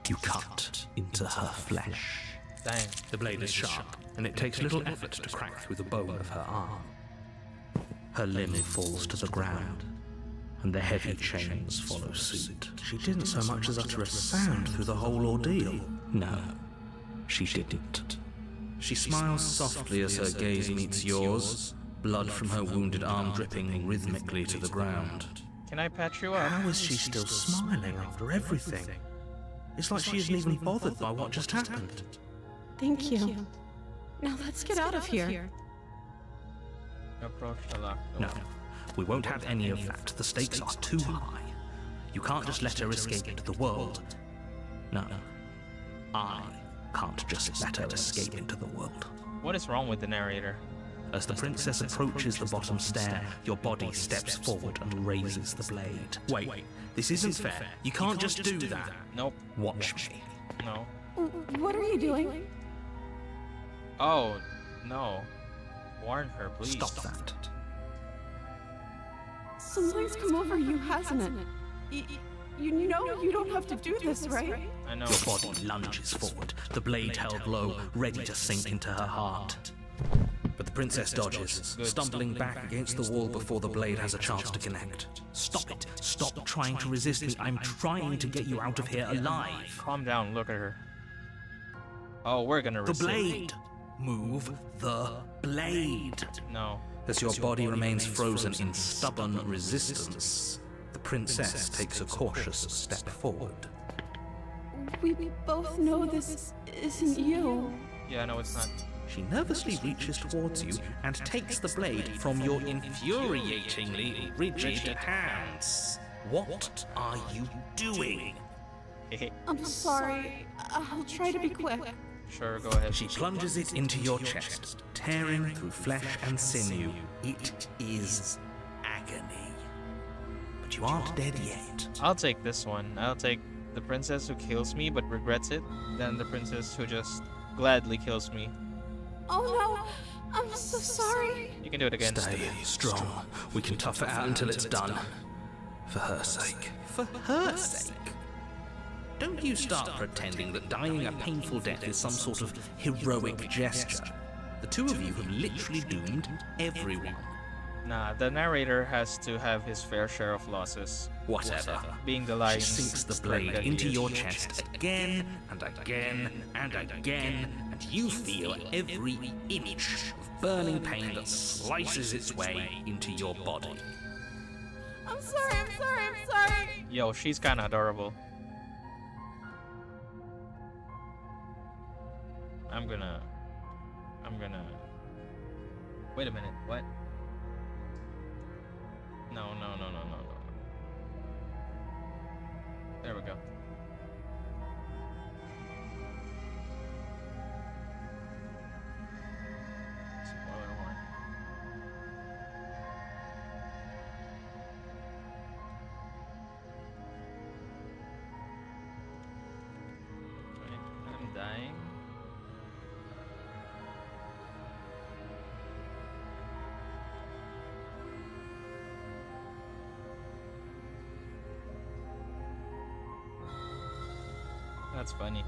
You cut into her flesh.
Dang.
The blade is sharp, and it takes little effort to crack through the bone of her arm. Her limb falls to the ground, and the heavy chains follow suit. She didn't so much as utter a sound through the whole ordeal. No, she didn't. She smiles softly as her gaze meets yours, blood from her wounded arm dripping rhythmically to the ground.
Can I patch you up?
How is she still smiling after everything? It's like she isn't even bothered by what just happened.
Thank you. Now let's get out of here.
Approach the locked
No,
door.
we won't have any of that. The stakes are too high. You can't just let her escape into the world. No, I can't just let her escape into the world.
What is wrong with the narrator?
As the princess approaches the bottom stair, your body steps forward and raises the blade. Wait, this isn't fair. You can't just do that.
Nope.
Watch me.
No.
What are you doing?
Oh, no. Warn her, please.
Stop that.
Something's come over you, hasn't it? You know you don't have to do this, right?
I know.
Your body lunges forward, the blade held low, ready to sink into her heart. But the princess dodges, stumbling back against the wall before the blade has a chance to connect. Stop it. Stop trying to resist me. I'm trying to get you out of here alive.
Calm down, look at her. Oh, we're gonna
The
resist.
blade! Move the blade!
No.
As your body remains frozen in stubborn resistance, the princess takes a cautious step forward.
We both know this isn't you.
Yeah, no, it's not.
She nervously reaches towards you and takes the blade from your infuriatingly rigid hands. What are you doing?
I'm sorry. I'll try to be quick.
Sure, go ahead.
She plunges it into your chest, tearing through flesh and sinew. It is agony. But you aren't dead yet.
I'll take this one. I'll take the princess who kills me but regrets it, than the princess who just gladly kills me.
Oh no, I'm so sorry.
You can do it again.
Stay strong. We can tough it out until it's done. For her sake. For her sake? Don't you start pretending that dying a painful death is some sort of heroic gesture. The two of you have literally doomed everyone.
Nah, the narrator has to have his fair share of losses.
Whatever.
Being the
She
lion's
sinks the
strength
blade
that he
into
is.
your chest again and again and again, and you feel every inch of burning pain that slices its way into your body.
I'm sorry.
Yo, she's kinda adorable. I'm gonna... Wait a minute, what? No. There we go. Spoiler warning. I'm dying. That's funny.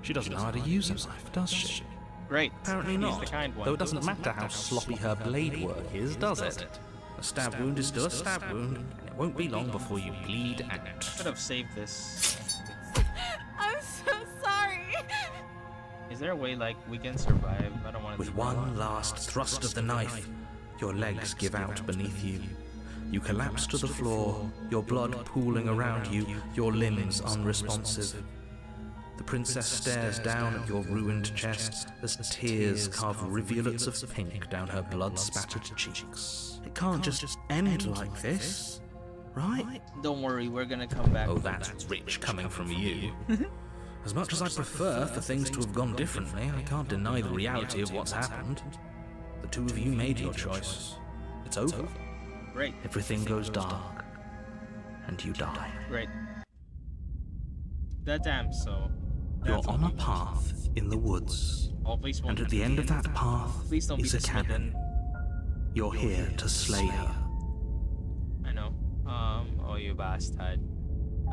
She doesn't know how to use a knife, does she?
Great.
Apparently
He's
not.
the kind one.
Though it doesn't matter how sloppy her blade work is, does it? A stab wound is still a stab wound, and it won't be long before you bleed out.
Should have saved this.
I'm so sorry.
Is there a way like we can survive? I don't want to.
With one last thrust of the knife, your legs give out beneath you. You collapse to the floor, your blood pooling around you, your limbs unresponsive. The princess stares down at your ruined chest as tears carve rivulets of pink down her blood-spattered cheeks. It can't just end like this, right?
Don't worry, we're gonna come back.
Oh, that's rich coming from you. As much as I prefer for things to have gone differently, I can't deny the reality of what's happened. The two of you made your choice. It's over.
Great.
Everything goes dark, and you die.
Great. That damn so.
You're on a path in the woods,
Oh, please won't.
and at the end of that path
Please don't be
is a
the
cabin. You're here to slay her.
I know. Oh, you bastard.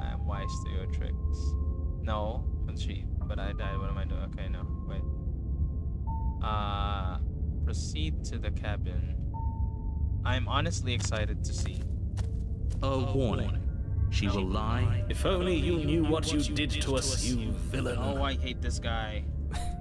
I am wise to your tricks. No, but I died. What am I doing? Okay, no, wait. Proceed to the cabin. I'm honestly excited to see.
A warning. She will lie. If only you knew what you did to us, you villain.
Oh, I hate this guy.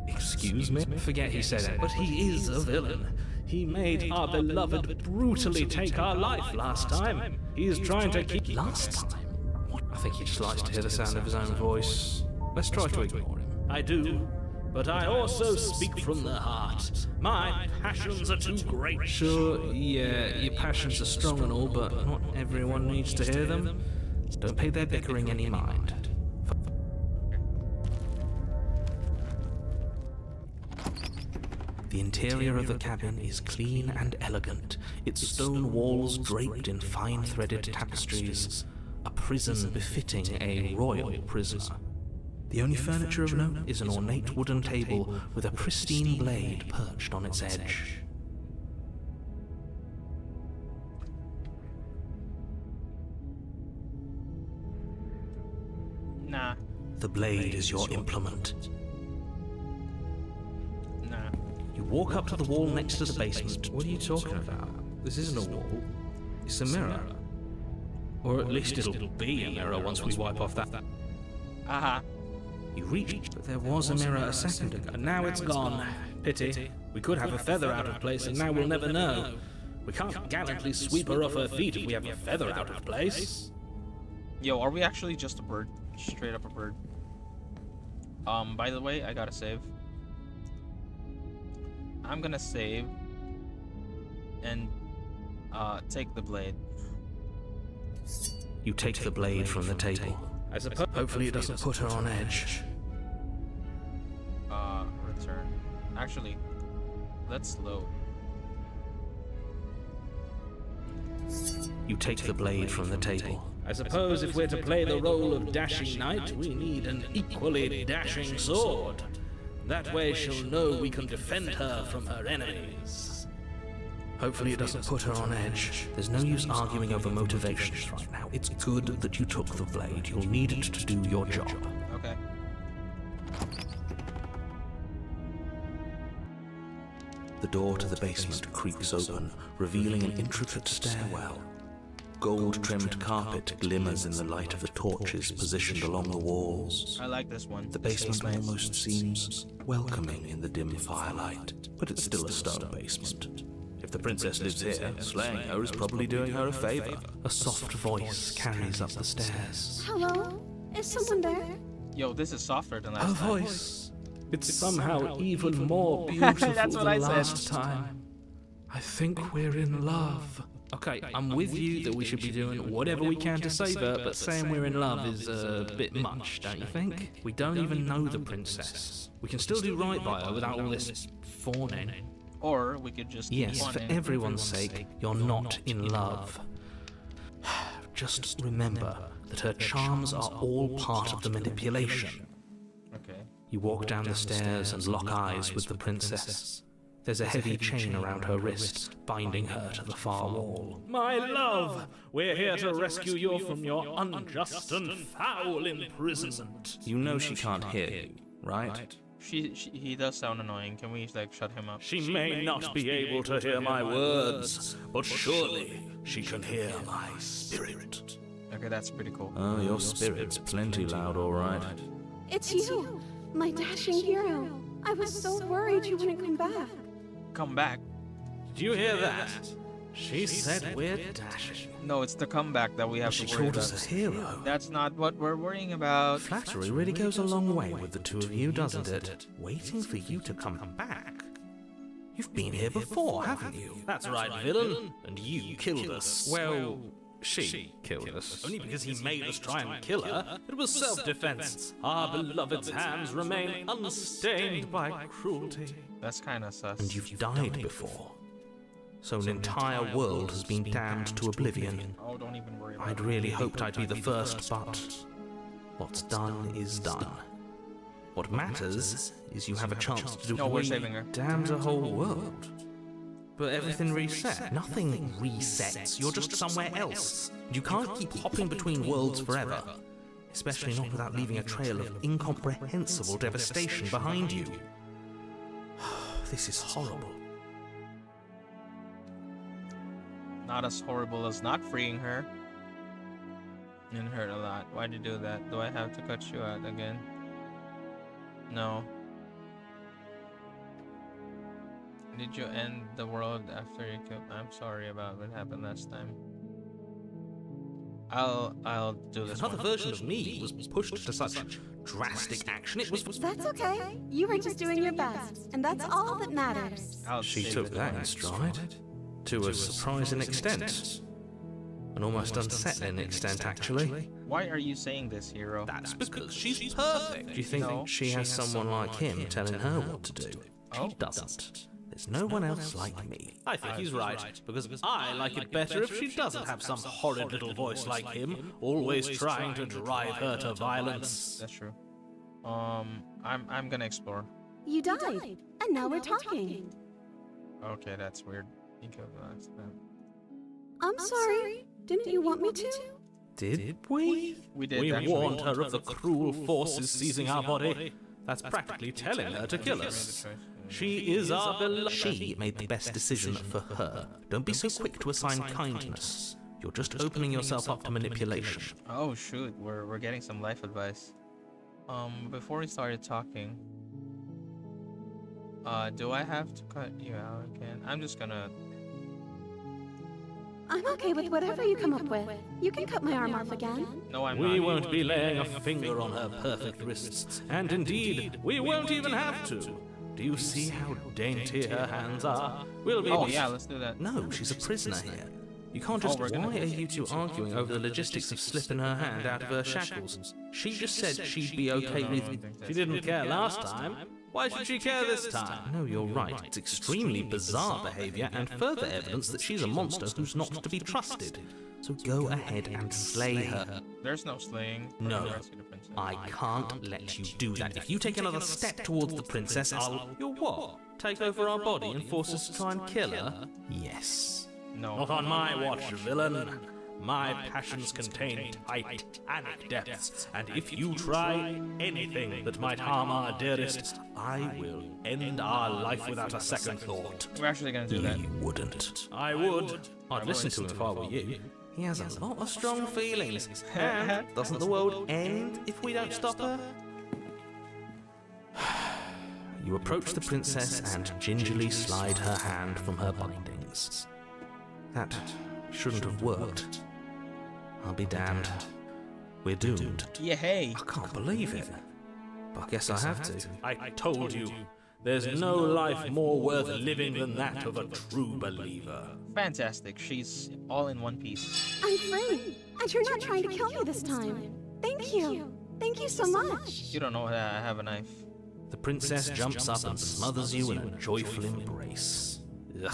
Excuse me? Forget he said it. But he is a villain. He made our beloved brutally take our life last time. He is trying to keep... Last time? What? I think he just likes to hear the sound of his own voice. Let's try to ignore him. I do. But I also speak from the heart. My passions are too great. Sure, yeah, your passions are strong and all, but not everyone needs to hear them. Don't pay their bickering any mind. The interior of the cabin is clean and elegant, its stone walls draped in fine threaded tapestries, a prison befitting a royal prisoner. The only furniture of note is an ornate wooden table with a pristine blade perched on its edge.
Nah.
The blade is your implement.
Nah.
You walk up to the wall next to the basement. What are you talking about? This isn't a wall. It's a mirror. Or at least it'll be a mirror once we wipe off that.
Aha.
You reach, but there was a mirror a second ago. And now it's gone. Pity. We could have a feather out of place, and now we'll never know. We can't gallantly sweep her off her feet if we have a feather out of place.
Yo, are we actually just a bird? Straight up a bird. By the way, I gotta save. I'm gonna save and take the blade.
You take the blade from the table. I suppose. Hopefully it doesn't put her on edge.
Return. Actually, let's load.
You take the blade from the table. I suppose if we're to play the role of dashing knight, we need an equally dashing sword. That way she'll know we can defend her from her enemies. Hopefully it doesn't put her on edge. There's no use arguing over motivations right now. It's good that you took the blade. You'll need it to do your job.
Okay.
The door to the basement creaks open, revealing an intricate stairwell. Gold-trimmed carpet glimmers in the light of the torches positioned along the walls.
I like this one.
The basement almost seems welcoming in the dim firelight, but it's still a stone basement. If the princess lives here, slaying her is probably doing her a favor. A soft voice carries up the stairs.
Hello? Is someone there?
Yo, this is softer than last
A
time.
voice. It's somehow even more beautiful
That's what
than
I said.
last time. I think we're in love. Okay, I'm with you that we should be doing whatever we can to save her, but saying we're in love is a bit much, don't you think? We don't even know the princess. We can still do right by her without all this fawning.
Or we could just
Yes,
keep
for
on
everyone's sake, you're not in love. Just remember that her charms are all part of the manipulation.
Okay.
You walk down the stairs and lock eyes with the princess. There's a heavy chain around her wrist, binding her to the far wall. My love, we're here to rescue you from your unjust and foul imprisonment. You know she can't hear you, right?
He does sound annoying. Can we like shut him up?
She may not be able to hear my words, but surely she can hear my spirit.
Okay, that's pretty cool.
Oh, your spirit's plenty loud, all right.
It's you, my dashing hero. I was so worried you wouldn't come back.
Come back.
Did you hear that? She said we're dashing.
No, it's the comeback that we have
She
to worry
called
about.
us a hero.
That's not what we're worrying about.
Flattery really goes a long way with the two of you, doesn't it? Waiting for you to come back. You've been here before, haven't you? That's right, villain. And you killed us. Well, she killed us. Only because he made us try and kill her. It was self-defense. Our beloved's hands remain unstained by cruelty.
That's kind of sus.
And you've died before. So an entire world has been damned to oblivion.
Oh, don't even worry about
I'd
it.
really hoped I'd be the first, but what's done is done. What matters is you have a chance to do
No, we're saving her.
damn the whole world. But everything reset. Nothing resets. You're just somewhere else. You can't keep hopping between worlds forever. Especially not without leaving a trail of incomprehensible devastation behind you. This is horrible.
Not as horrible as not freeing her. It hurt a lot. Why'd you do that? Do I have to cut you out again? No. Did you end the world after you killed? I'm sorry about what happened last time. I'll do this
Another
one.
version of me was pushed to such drastic action. It was.
That's okay. You were just doing your best, and that's all that matters.
She took that in stride. To a surprising extent. An almost unsettling extent, actually.
Why are you saying this, hero?
That's because she's perfect. Do you think
No.
she has someone like him telling her what to do?
Oh.
She doesn't. There's no one else like me. I think he's right, because I like it better if she doesn't have some horrid little voice like him, always trying to drive her to violence.
That's true. I'm gonna explore.
You died, and now we're talking.
Okay, that's weird. He killed the last time.
I'm sorry. Didn't you want me to?
Did we?
We did.
We
actually.
warned her of the cruel forces seizing our body. That's practically telling her to kill us. She is our beloved. She made the best decision for her. Don't be so quick to assign kindness. You're just opening yourself up to manipulation.
Oh shoot, we're getting some life advice. Before we started talking, do I have to cut you out again? I'm just gonna.
I'm okay with whatever you come up with. You can cut my arm off again.
No, I'm
We
not.
won't be laying a finger on her perfect wrists, and indeed, we won't even have to. Do you see how dainty her hands are? We'll be.
Oh yeah, let's do that.
No, she's a prisoner here. You can't just.
we're gonna-
Why are you two arguing over the logistics of slipping her hand out of her shackles? She just said she'd be okay
No, I
with.
don't think that's
She didn't care last time. Why should she care this time? No, you're right. It's extremely bizarre behavior and further evidence that she's a monster who's not to be trusted. So go ahead and slay her.
There's no slaying.
No.
We're gonna rescue the princess.
I can't let you do that. If you take another step towards the princess, I'll. You'll what? Take over our body and force us to try and kill her? Yes.
No.
Not on my watch, villain. My passions contain titanic depths, and if you try anything that might harm our dearest, I will end our life without a second thought.
We're actually gonna do that.
You wouldn't. I would. I'd listen to him if I were you. He has a lot of strong feelings. And doesn't the world end if we don't stop her? You approach the princess and gingerly slide her hand from her bindings. That shouldn't have worked. I'll be damned. We're doomed.
Yeah, hey.
I can't believe it. But I guess I have to. I told you. There's no life more worth living than that of a true believer.
Fantastic. She's all in one piece.
I'm free, and you're not trying to kill me this time. Thank you. Thank you so much.
You don't know that I have a knife.
The princess jumps up and smothers you in a joyful embrace. Ugh.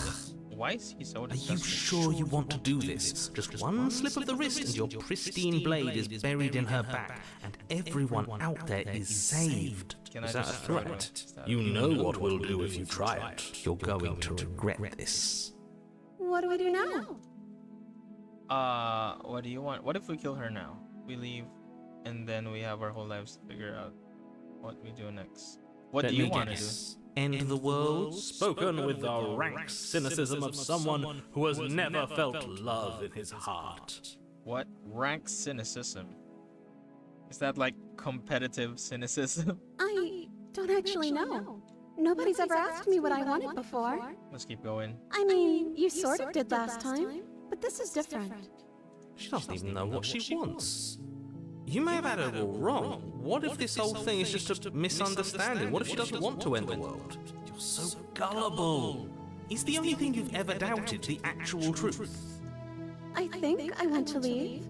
Why is he so
Are
disgusting?
you sure you want to do this? Just one slip of the wrist and your pristine blade is buried in her back, and everyone out there is saved.
Can I
Is that a
just throw it
threat?
away?
You know what we'll do if you try it. You're going to regret this.
What do we do now?
What do you want? What if we kill her now? We leave, and then we have our whole lives to figure out. what we do next. What
Let
do you
me
want to do?
guess. End the world, spoken with the rank cynicism of someone who has never felt love in his heart.
What? Rank cynicism? Is that like competitive cynicism?
I don't actually know. Nobody's ever asked me what I wanted before.
Let's keep going.
I mean, you sort of did last time, but this is different.
She doesn't even know what she wants. You may have had her all wrong. What if this whole thing is just a misunderstanding? What if she doesn't want to end the world? You're so gullible. Is the only thing you've ever doubted the actual truth?
I think I want to leave.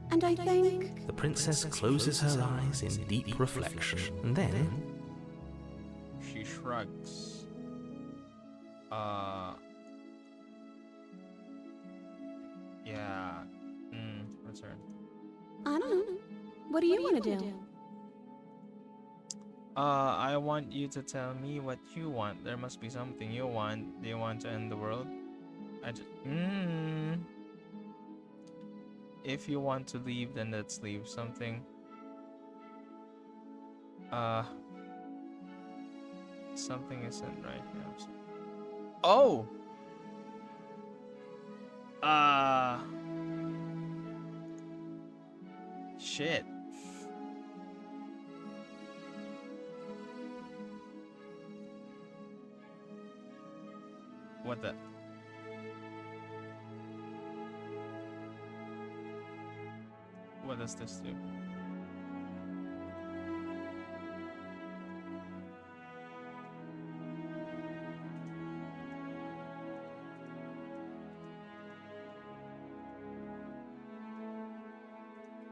And I think...
The princess closes her eyes in deep reflection, and then...
She shrugs. Yeah. Return.
I don't know. What do you want to do?
I want you to tell me what you want. There must be something you want. Do you want to end the world? I just... If you want to leave, then let's leave. Something... Something isn't right here. Oh! Shit. What the? What does this do?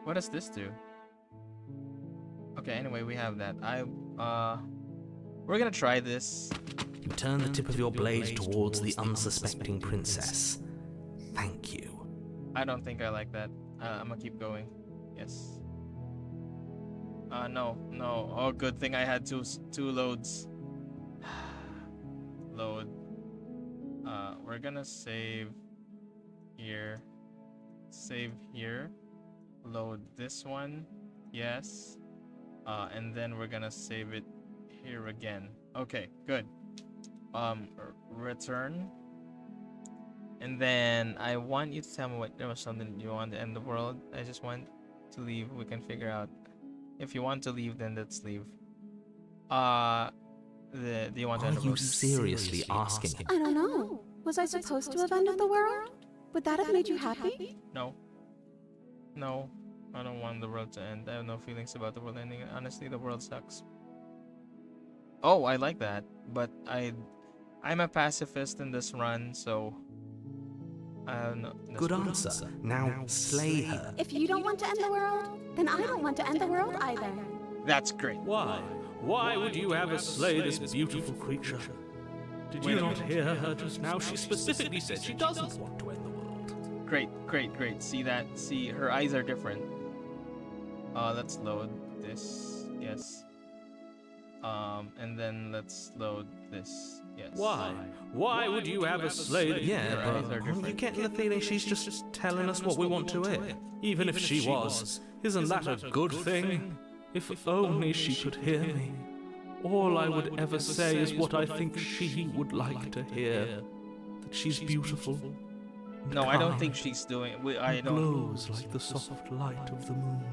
What does this do? Okay, anyway, we have that. We're gonna try this.
You turn the tip of your blade towards the unsuspecting princess. Thank you.
I don't think I like that. I'm gonna keep going. Yes. No. Oh, good thing I had two loads. Load. We're gonna save here. Save here. Load this one. Yes. And then we're gonna save it here again. Okay, good. Return. And then I want you to tell me what there was something you want to end the world. I just want to leave. We can figure out. If you want to leave, then let's leave. Do you want to end the
Are you
world?
seriously asking him?
I don't know. Was I supposed to have ended the world? Would that have made you happy?
No. No. I don't want the world to end. I have no feelings about the world ending. Honestly, the world sucks. Oh, I like that. But I'm a pacifist in this run, so... No,
Good answer. Now slay her.
If you don't want to end the world, then I don't want to end the world either.
That's great.
Why? Why would you have us slay this beautiful creature? Did you not hear her just now? She specifically said she doesn't want to end the world.
Great. See that? See, her eyes are different. Let's load this. Yes. And then let's load this. Yes.
Why? Why would you have us slay the...
Yeah,
Her eyes
but
are
aren't you
different.
getting the feeling she's just telling us what we want to hear?
Even if she was, isn't that a good thing? If only she could hear me. All I would ever say is what I think she would like to hear. That she's beautiful.
No, I don't think she's doing. I don't.
Glows like the soft light of the moon.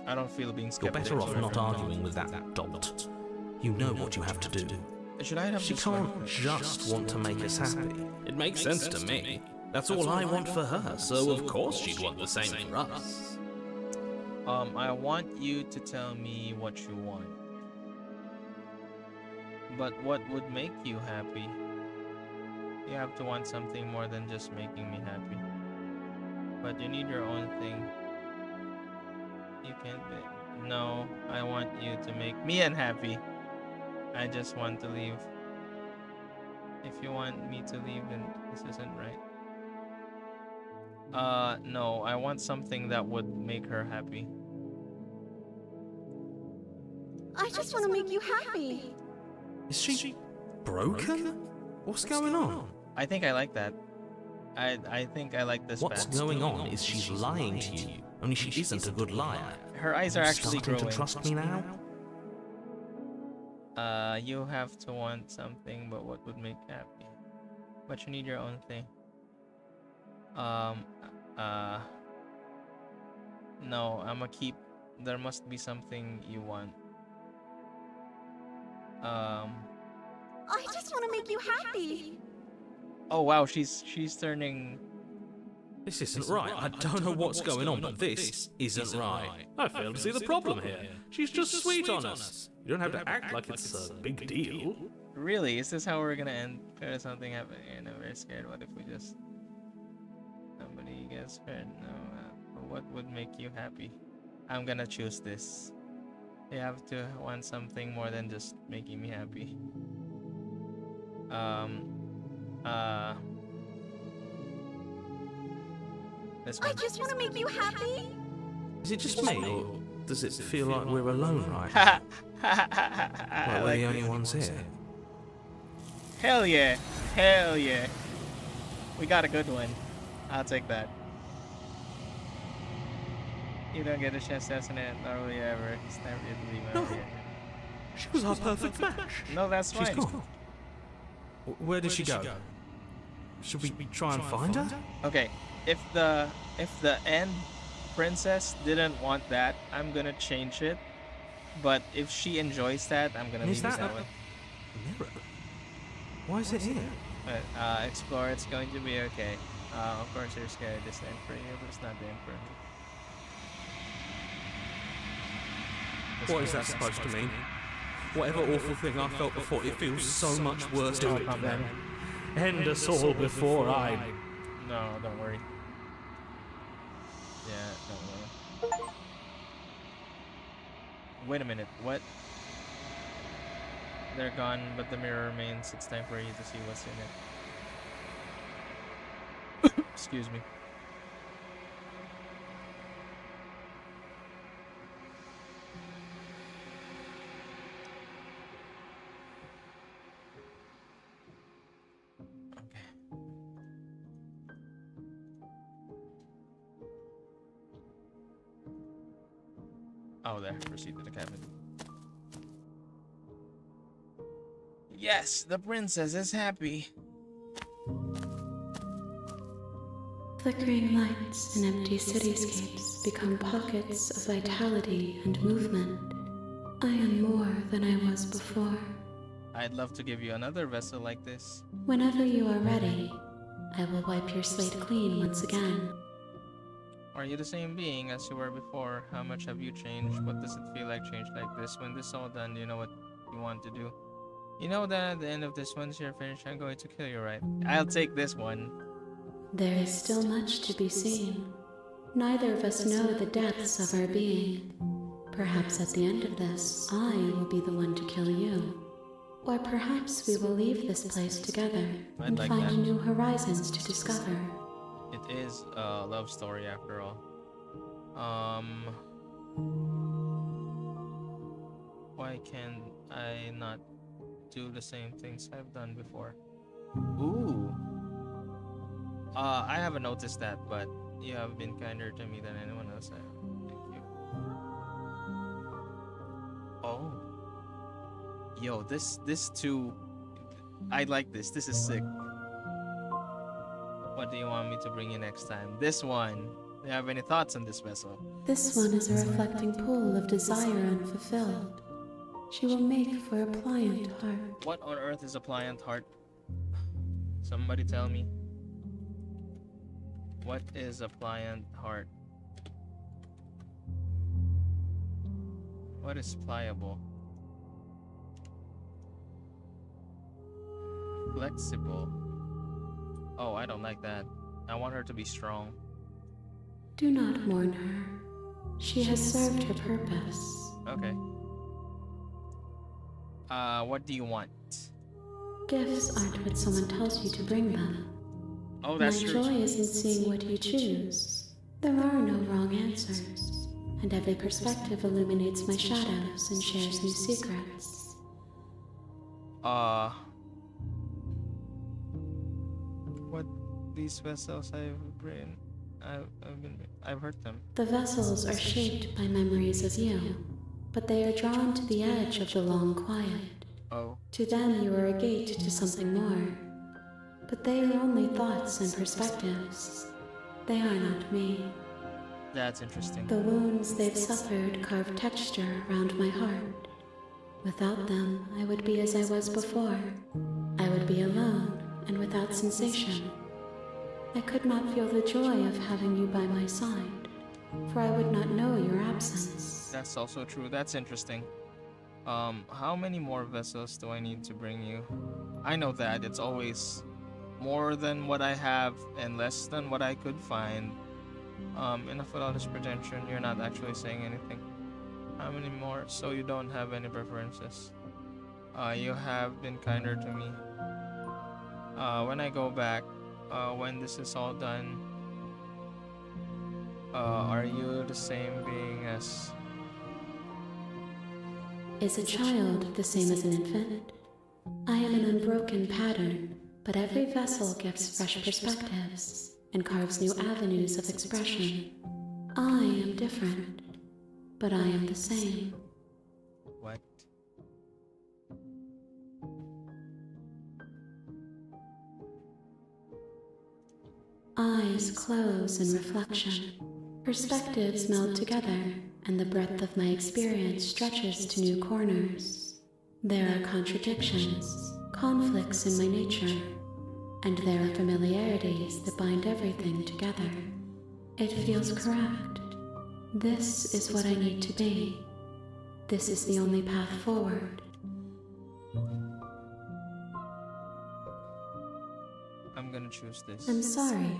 I don't feel being
You're
skeptical.
better off not arguing with that dolt. You know what you have to do.
Should I have
She
this
can't
one?
just want to make us happy.
It makes sense to me. That's all I want for her, so of course she'd want the same for us.
I want you to tell me what you want. But what would make you happy? You have to want something more than just making me happy. But you need your own thing. You can't be. No, I want you to make me unhappy. I just want to leave. If you want me to leave, then this isn't right. No, I want something that would make her happy.
I just want to make you happy.
Is she broken? What's going on?
I think I like that. I think I like this
What's
path.
going on is she's lying to you. Only she isn't a good liar.
Her eyes are actually
Starting
growing.
to trust me now?
You have to want something, but what would make you happy? But you need your own thing. No, I'ma keep. There must be something you want.
I just want to make you happy.
Oh wow, she's turning.
This isn't right. I don't know what's going on, but this isn't right.
I fail to see the problem here. She's just sweet on us. You don't have to act like it's a big deal.
Really? Is this how we're gonna end? Could something happen? You know, we're scared. What if we just somebody gets hurt? No. What would make you happy? I'm gonna choose this. You have to want something more than just making me happy. This one.
I just want to make you happy.
Is it just me, or does it feel like we're alone right now? Like we're the only ones here?
Hell yeah. Hell yeah. We got a good one. I'll take that. You don't get a chance to assassinate normally ever. It's never really
No. She was our perfect match.
No, that's fine.
She's gone. Where did she go? Should we try and find her?
Okay, if the end princess didn't want that, I'm gonna change it. But if she enjoys that, I'm gonna leave that one.
Mirror? Why is it here?
But explore, it's going to be okay. Of course you're scared this end for you, but it's not the end for me.
What is that supposed to mean? Whatever awful thing I felt before, it feels so much worse to it now.
End us all before I...
No, don't worry. Yeah, don't worry. Wait a minute, what? They're gone, but the mirror remains. It's time for you to see what's in it. Excuse me. Oh, there. Proceed to the cabinet. Yes, the princess is happy.
Flickering lights and empty cityscapes become pockets of vitality and movement. I am more than I was before.
I'd love to give you another vessel like this.
Whenever you are ready, I will wipe your slate clean once again.
Are you the same being as you were before? How much have you changed? What does it feel like change like this? When this is all done, do you know what you want to do? You know that at the end of this, once you're finished, I'm going to kill you, right? I'll take this one.
There is still much to be seen. Neither of us know the depths of our being. Perhaps at the end of this, I will be the one to kill you. Or perhaps we will leave this place together and
like
find
that.
new horizons to discover.
It is a love story after all. Why can I not do the same things I've done before? Ooh. I haven't noticed that, but you have been kinder to me than anyone else. Thank you. Oh. Yo, this too. I like this. This is sick. What do you want me to bring you next time? This one. Do you have any thoughts on this vessel?
This one is a reflecting pool of desire unfulfilled. She will make for a pliant heart.
What on earth is a pliant heart? Somebody tell me. What is a pliant heart? What is pliable? Flexible. Oh, I don't like that. I want her to be strong.
Do not mourn her. She has served her purpose.
Okay. What do you want?
Gifts aren't what someone tells you to bring them.
Oh, that's
My
true.
joy is in seeing what you choose. There are no wrong answers, and every perspective illuminates my shadows and shares new secrets.
What these vessels I've hurt them.
The vessels are shaped by memories of you, but they are drawn to the edge of the long quiet.
Oh.
To them, you are a gate to something more. But they are only thoughts and perspectives. They are not me.
That's interesting.
The wounds they've suffered carve texture around my heart. Without them, I would be as I was before. I would be alone and without sensation. I could not feel the joy of having you by my side, for I would not know your absence.
That's also true. That's interesting. How many more vessels do I need to bring you? I know that it's always more than what I have and less than what I could find. Enough with all this pretension, you're not actually saying anything. How many more? So you don't have any preferences. You have been kinder to me. When I go back, when this is all done, are you the same being as...
Is a child the same as an infant? I am an unbroken pattern, but every vessel gives fresh perspectives and carves new avenues of expression. I am different, but I am the same.
What?
Eyes close in reflection. Perspectives meld together, and the breadth of my experience stretches to new corners. There are contradictions, conflicts in my nature, and there are familiarities that bind everything together. It feels correct. This is what I need to be. This is the only path forward.
I'm gonna choose this.
I'm sorry.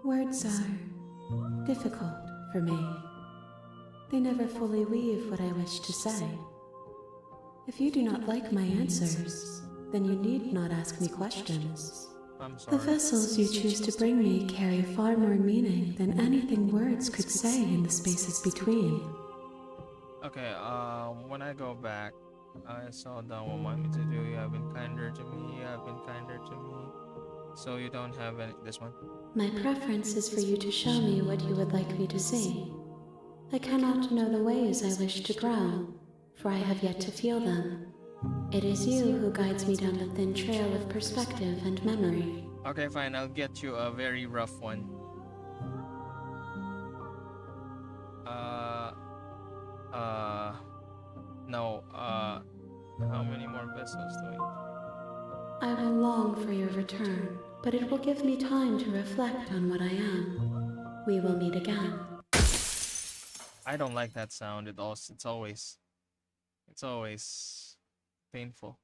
Words are difficult for me. They never fully weave what I wish to say. If you do not like my answers, then you need not ask me questions.
I'm sorry.
The vessels you choose to bring me carry far more meaning than anything words could say in the spaces between.
Okay, when I go back, I saw down what you want me to do. You have been kinder to me, you have been kinder to me. So you don't have any... this one?
My preference is for you to show me what you would like me to see. I cannot know the ways I wish to grow, for I have yet to feel them. It is you who guides me down the thin trail of perspective and memory.
Okay, fine, I'll get you a very rough one. No, how many more vessels do we need?
I will long for your return, but it will give me time to reflect on what I am. We will meet again.
I don't like that sound. It's always painful.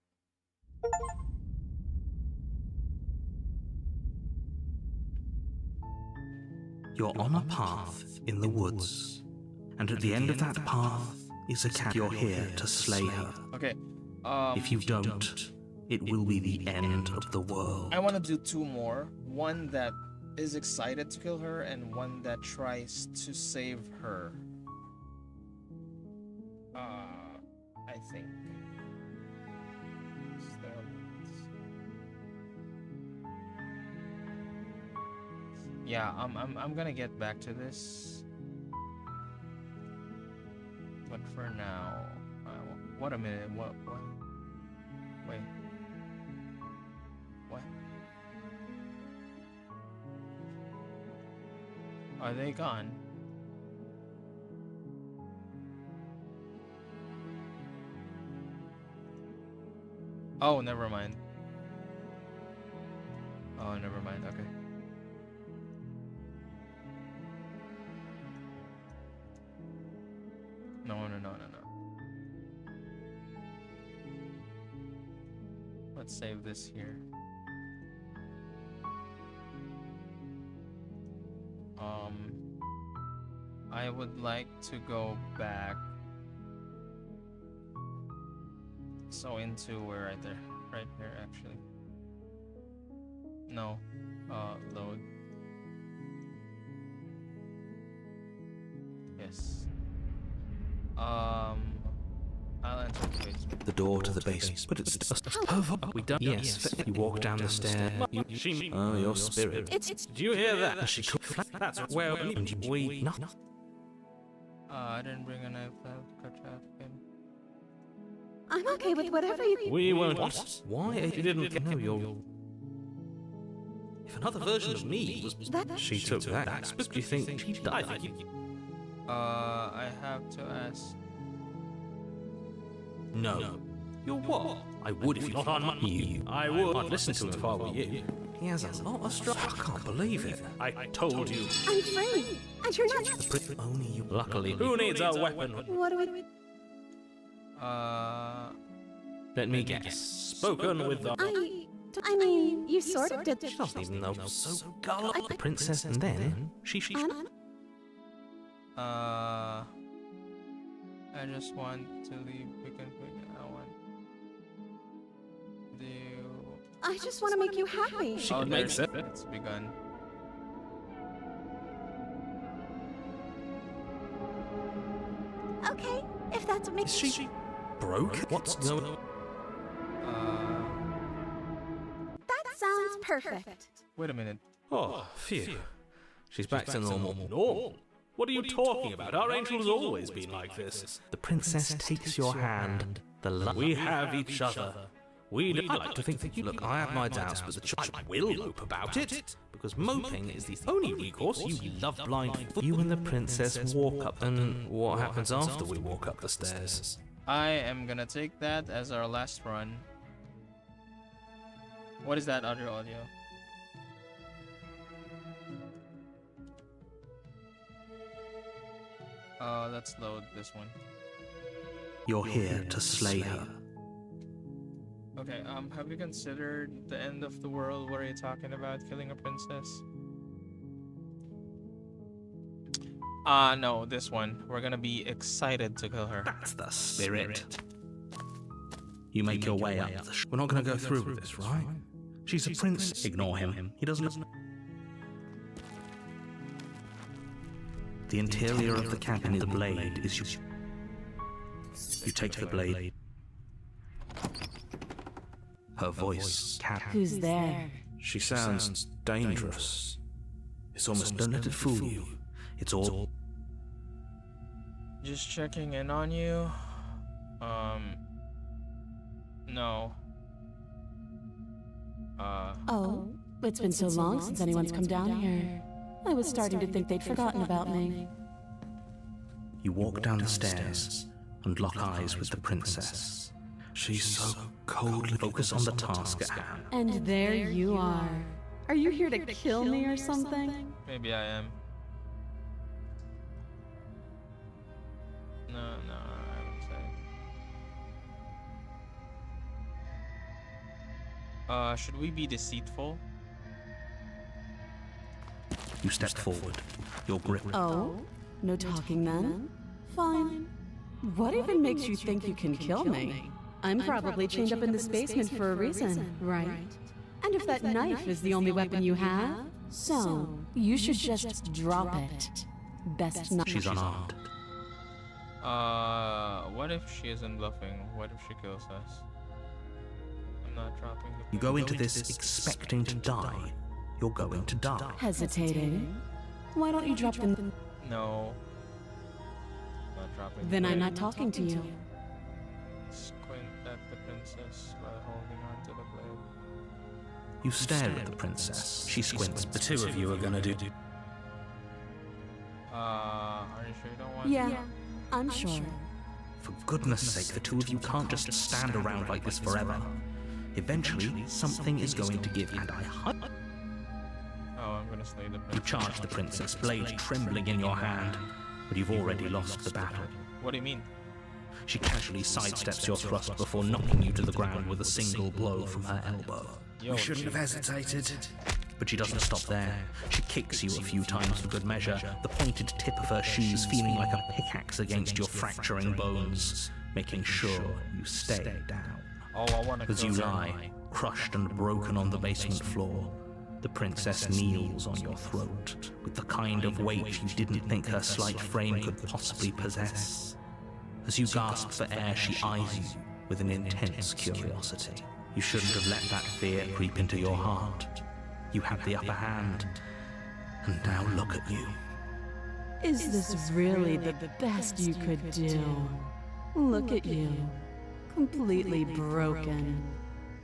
You're on a path in the woods, and at the end of that path is a cat. You're here to slay her.
Okay.
If you don't, it will be the end of the world.
I want to do two more. One that is excited to kill her, and one that tries to save her. I think. Yeah, I'm gonna get back to this. But for now, what a minute. What? Wait. What? Are they gone? Oh, never mind. Oh, never mind. Okay. No. Let's save this here. I would like to go back. So into where right there. Right there actually. No. Load. Yes. I'll enter the basement.
The door to the basement, but it's just
We done?
yes. You walk down the stair. Oh, your spirit.
Do you hear that?
She could
That's well, we
I didn't bring a knife. I have to cut you out again.
I'm okay with whatever you...
We won't.
What? Why?
You didn't know you're.
If another version of me was...
She took that. Do you think she died?
I have to ask.
No.
You're what?
I would if you...
Not on my...
You.
I would. I'd listen to him if I were you.
He has a lot of strength. I can't believe it.
I told you.
I'm free. And you're not...
Only you...
Luckily. Who needs a weapon?
What do we...
Let me guess. Spoken with the...
I mean, you sort of did...
She doesn't even know. So gullible. Princess, and then she...
I just want to leave.
I just want to make you happy.
Oh,
makes it.
It's begun.
Okay, if that's what makes
Is she broke? What's going on?
That sounds perfect.
Wait a minute.
Oh, phew. She's back to normal. Normal? What are you talking about? Our angel has always been like this.
The princess takes your hand.
We have each other. We'd
like to think that you... Look, I have my doubts, but the child will mope about it. Because moping is the only recourse. You love blind... You and the princess walk up... And what happens after we walk up the stairs?
I am gonna take that as our last run. What is that other audio? Let's load this one.
You're here to slay her.
Okay, have you considered the end of the world? What are you talking about? Killing a princess? No, this one. We're gonna be excited to kill her.
That's the spirit. You make your way up the... We're not gonna go through with this, right? She's a prince. Ignore him. He doesn't... The interior of the cabin is the blade. You take the blade. Her voice.
Who's there?
She sounds dangerous. It's almost... Don't let it fool you. It's all...
Just checking in on you. No.
Oh, it's been so long since anyone's come down here. I was starting to think they'd forgotten about me.
You walk down the stairs and lock eyes with the princess. She's so coldly... Focus on the task at hand.
And there you are. Are you here to kill me or something?
Maybe I am. No, I would say. Should we be deceitful?
You step forward. Your grip...
Oh? No talking then? Fine. What even makes you think you can kill me? I'm probably chained up in this basement for a reason, right? And if that knife is the only weapon you have, so you should just drop it. Best not.
She's unarmed.
What if she isn't bluffing? What if she kills us? I'm not dropping the...
You go into this expecting to die. You're going to die.
Hesitating? Why don't you drop the...
No. Not dropping the
Then I'm
blade.
not talking to you.
Squint at the princess while holding on to the blade.
You stare at the princess. She squints. The two of you are gonna do...
Are you sure you don't want...
Yeah, I'm sure.
For goodness sake, the two of you can't just stand around like this forever. Eventually, something is going to give, and
Oh, I'm gonna slay the princess.
You charge the princess, blade trembling in your hand, but you've already lost the battle.
What do you mean?
She casually sidesteps your thrust before knocking you to the ground with a single blow from her elbow.
Yo,
shouldn't have hesitated. But she doesn't stop there. She kicks you a few times for good measure, the pointed tip of her shoes feeling like a pickaxe against your fracturing bones, making sure you stay down.
Oh, I wanna
As
kill
you
her.
lie, crushed and broken on the basement floor, the princess kneels on your throat with the kind of weight you didn't think her slight frame could possibly possess. As you gasp for air, she eyes you with an intense curiosity. You shouldn't have let that fear creep into your heart. You had the upper hand, and now look at you.
Is this really the best you could do? Look at you.
completely broken.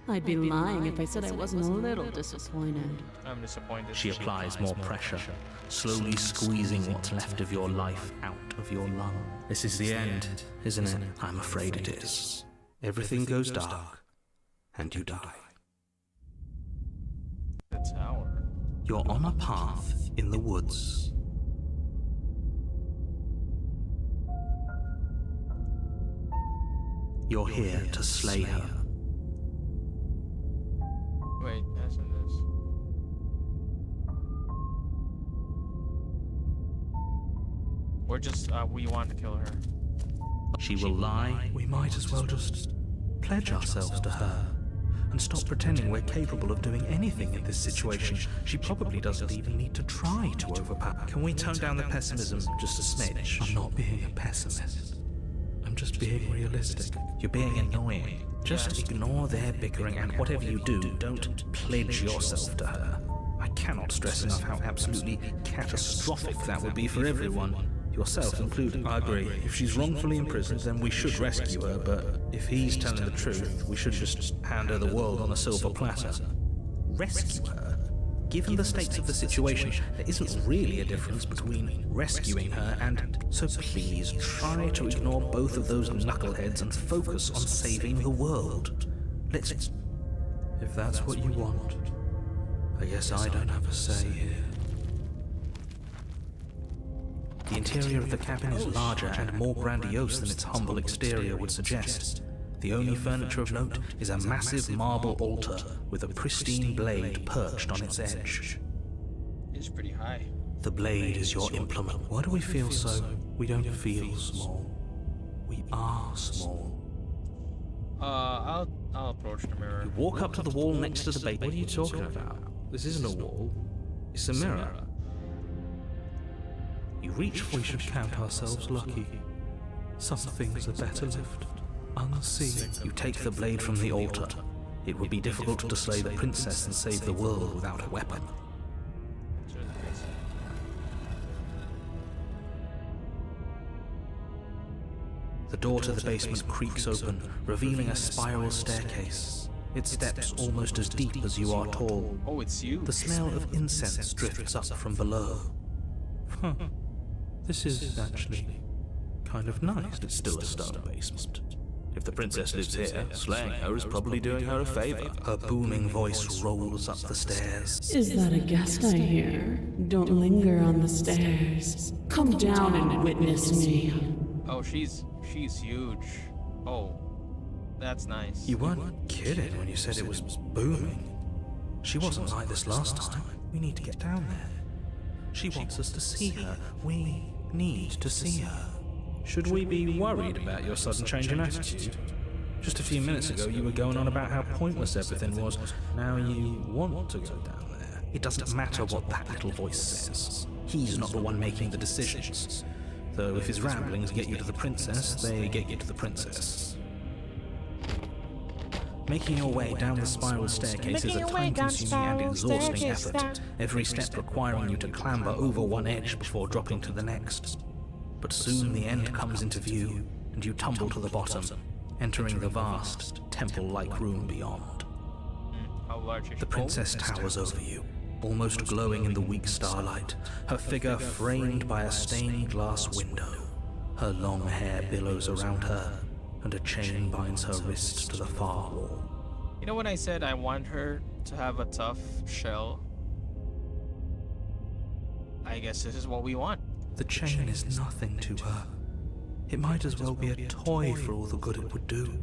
I'd be lying if I said I wasn't a little disappointed.
I'm disappointed.
She applies more pressure, slowly squeezing what's left of your life out of your lung. This is the end, isn't it? I'm afraid it is.
Everything goes dark, and you die.
The tower.
You're on a path in the woods. You're here to slay her.
Wait, hasn't this? We're just, we want to kill her.
She will lie.
We might as well just pledge ourselves to her and stop pretending we're capable of doing anything in this situation. She probably doesn't even need to try to overpower.
Can we tone down the pessimism just a smidge?
I'm not being a pessimist. I'm just being realistic.
You're being annoying. Just ignore their bickering, and whatever you do, don't pledge yourself to her. I cannot stress enough how absolutely catastrophic that would be for everyone. Yourself included.
I agree. If she's wrongfully imprisoned, then we should rescue her, but if he's telling the truth, we should just hand her the world on a silver platter.
Rescue her? Given the stakes of the situation, there isn't really a difference between rescuing her and... So please, try to ignore both of those knuckleheads and focus on saving the world. Let's...
If that's what you want, I guess I don't have a say here.
The interior of the cabin is larger and more grandiose than its humble exterior would suggest. The only furniture of note is a massive marble altar with a pristine blade perched on its edge.
It's pretty high.
The blade is your implement.
Why do we feel so? We don't feel small. We are small.
I'll approach the mirror.
You walk up to the wall next to the bait.
What are you talking about? This isn't a wall. It's a mirror.
You reach for
We should count ourselves lucky. Some things are better left unseen.
You take the blade from the altar. It would be difficult to slay the princess and save the world without a weapon. The door to the basement creaks open, revealing a spiral staircase. Its steps almost as deep as you are tall.
Oh, it's you?
The smell of incense drifts up from below.
Huh. This is actually kind of nice.
It's still a stone basement. If the princess lives here, slaying her is probably doing her a favor.
Her booming voice rolls up the stairs.
Is that a guest I hear? Don't linger on the stairs. Come down and witness me.
Oh, she's huge. Oh, that's nice.
You weren't kidding when you said it was booming. She wasn't like this last time. We need to get down there. She wants us to see her. We need to see her.
Should we be worried about your sudden change in attitude? Just a few minutes ago, you were going on about how pointless everything was. Now you want to go down there.
It doesn't matter what that little voice says. He's not the one making the decisions. Though if his ramblings get you to the princess, they get you to the princess. Making your way down the spiral staircase is a time-consuming and exhausting effort, every step requiring you to clamber over one edge before dropping to the next. But soon the end comes into view, and you tumble to the bottom, entering the vast, temple-like room beyond.
How large is she?
The princess towers over you, almost glowing in the weak starlight, her figure framed by a stained glass window. Her long hair billows around her, and a chain binds her wrist to the far wall.
You know when I said I want her to have a tough shell? I guess this is what we want.
The chain is nothing to her. It might as well be a toy for all the good it would do.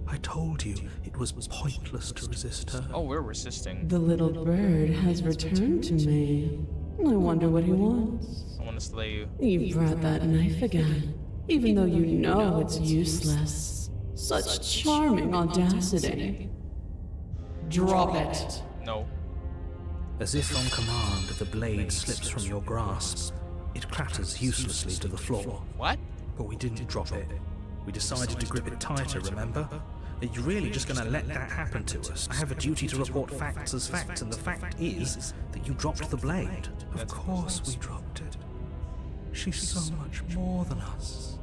I told you it was pointless to resist her.
Oh, we're resisting.
The little bird has returned to me. I wonder what he wants.
I want to slay you.
You brought that knife again, even though you know it's useless. Such charming audacity. Drop it.
No.
As if on command, the blade slips from your grasp. It clatters uselessly to the floor.
What?
But we didn't drop it. We decided to grip it tighter, remember? Are you really just going to let that happen to us? I have a duty to report facts as facts, and the fact is that you dropped the blade.
Of course we dropped it. She's so much more than us.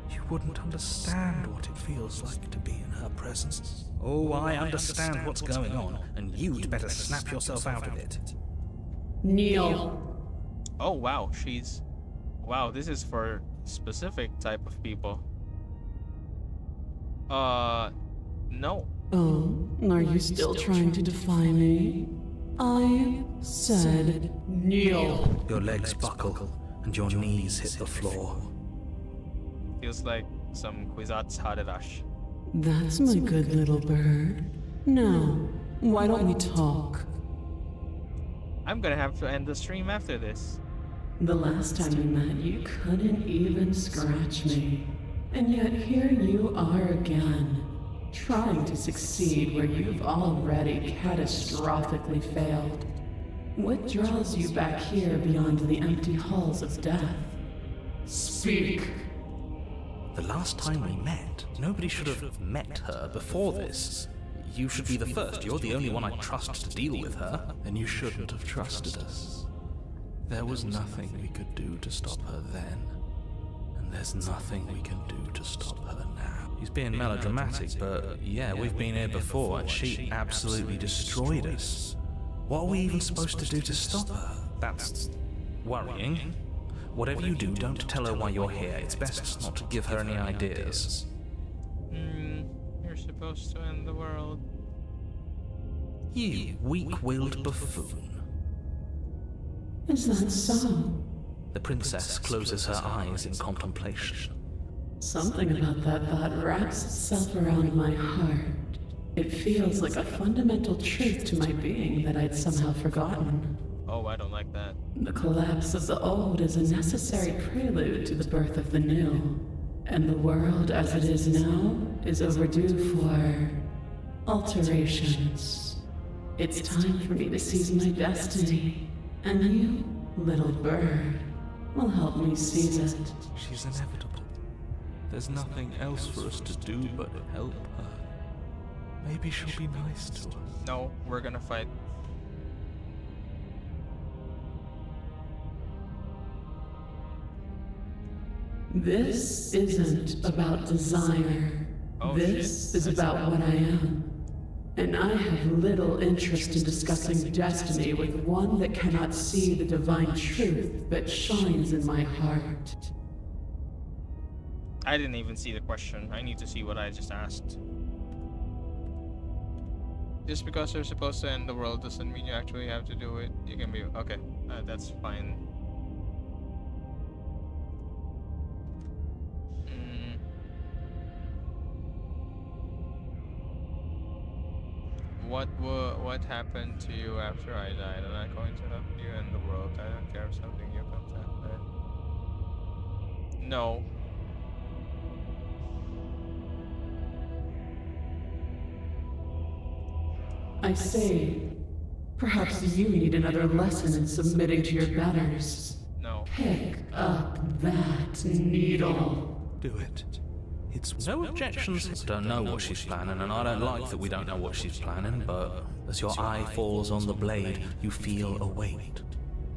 You
wouldn't understand what it feels like to be in her presence.
Oh, I understand what's going on, and you'd better snap yourself out of it.
Kneel.
Oh wow, wow, this is for specific type of people. No.
Oh, are you still trying to defy me? I said kneel.
Your legs buckle, and your knees hit the floor.
Feels like some Kwisatz Haderach.
That's my good little bird. Now, why don't we talk?
I'm gonna have to end the stream after this.
The last time we met, you couldn't even scratch me. And yet here you are again, trying to succeed where you've already catastrophically failed. What draws you back here beyond the empty halls of death? Speak!
The last time we met, nobody should have met her before this. You should be the first. You're the only one I trust to deal with her.
And you shouldn't have trusted us. There was nothing we could do to stop her then. And there's nothing we can do to stop her now.
He's being melodramatic, but yeah, we've been here before, and she absolutely destroyed us. What are we even supposed to do to stop her? That's worrying. Whatever you do, don't tell her why you're here. It's best not to give her any ideas.
You're supposed to end the world.
You weak-willed buffoon.
Is that so?
The princess closes her eyes in contemplation.
Something about that thought wraps itself around my heart. It feels like a fundamental truth to my being that I'd somehow forgotten.
Oh, I don't like that.
The collapse of the old is a necessary prelude to the birth of the new. And the world as it is now is overdue for alterations. It's time for me to seize my destiny. And you, little bird, will help me seize it.
She's inevitable. There's nothing else for us to do but help her. Maybe she'll be nice to us.
No, we're gonna fight.
This isn't about desire.
Oh,
This
shit.
is about what I am. And I have little interest in discussing destiny with one that cannot see the divine truth that shines in my heart.
I didn't even see the question. I need to see what I just asked. Just because you're supposed to end the world doesn't mean you actually have to do it. You can be okay. That's fine. What happened to you after I died? I'm not going to help you end the world. I don't care if something new comes after it. No.
I say, perhaps you need another lesson in submitting to your betters.
No.
Pick up that needle.
Do it. It's
No objections. I don't know what she's planning, and I don't like that we don't know what she's planning, but as your eye falls on the blade, you feel a weight.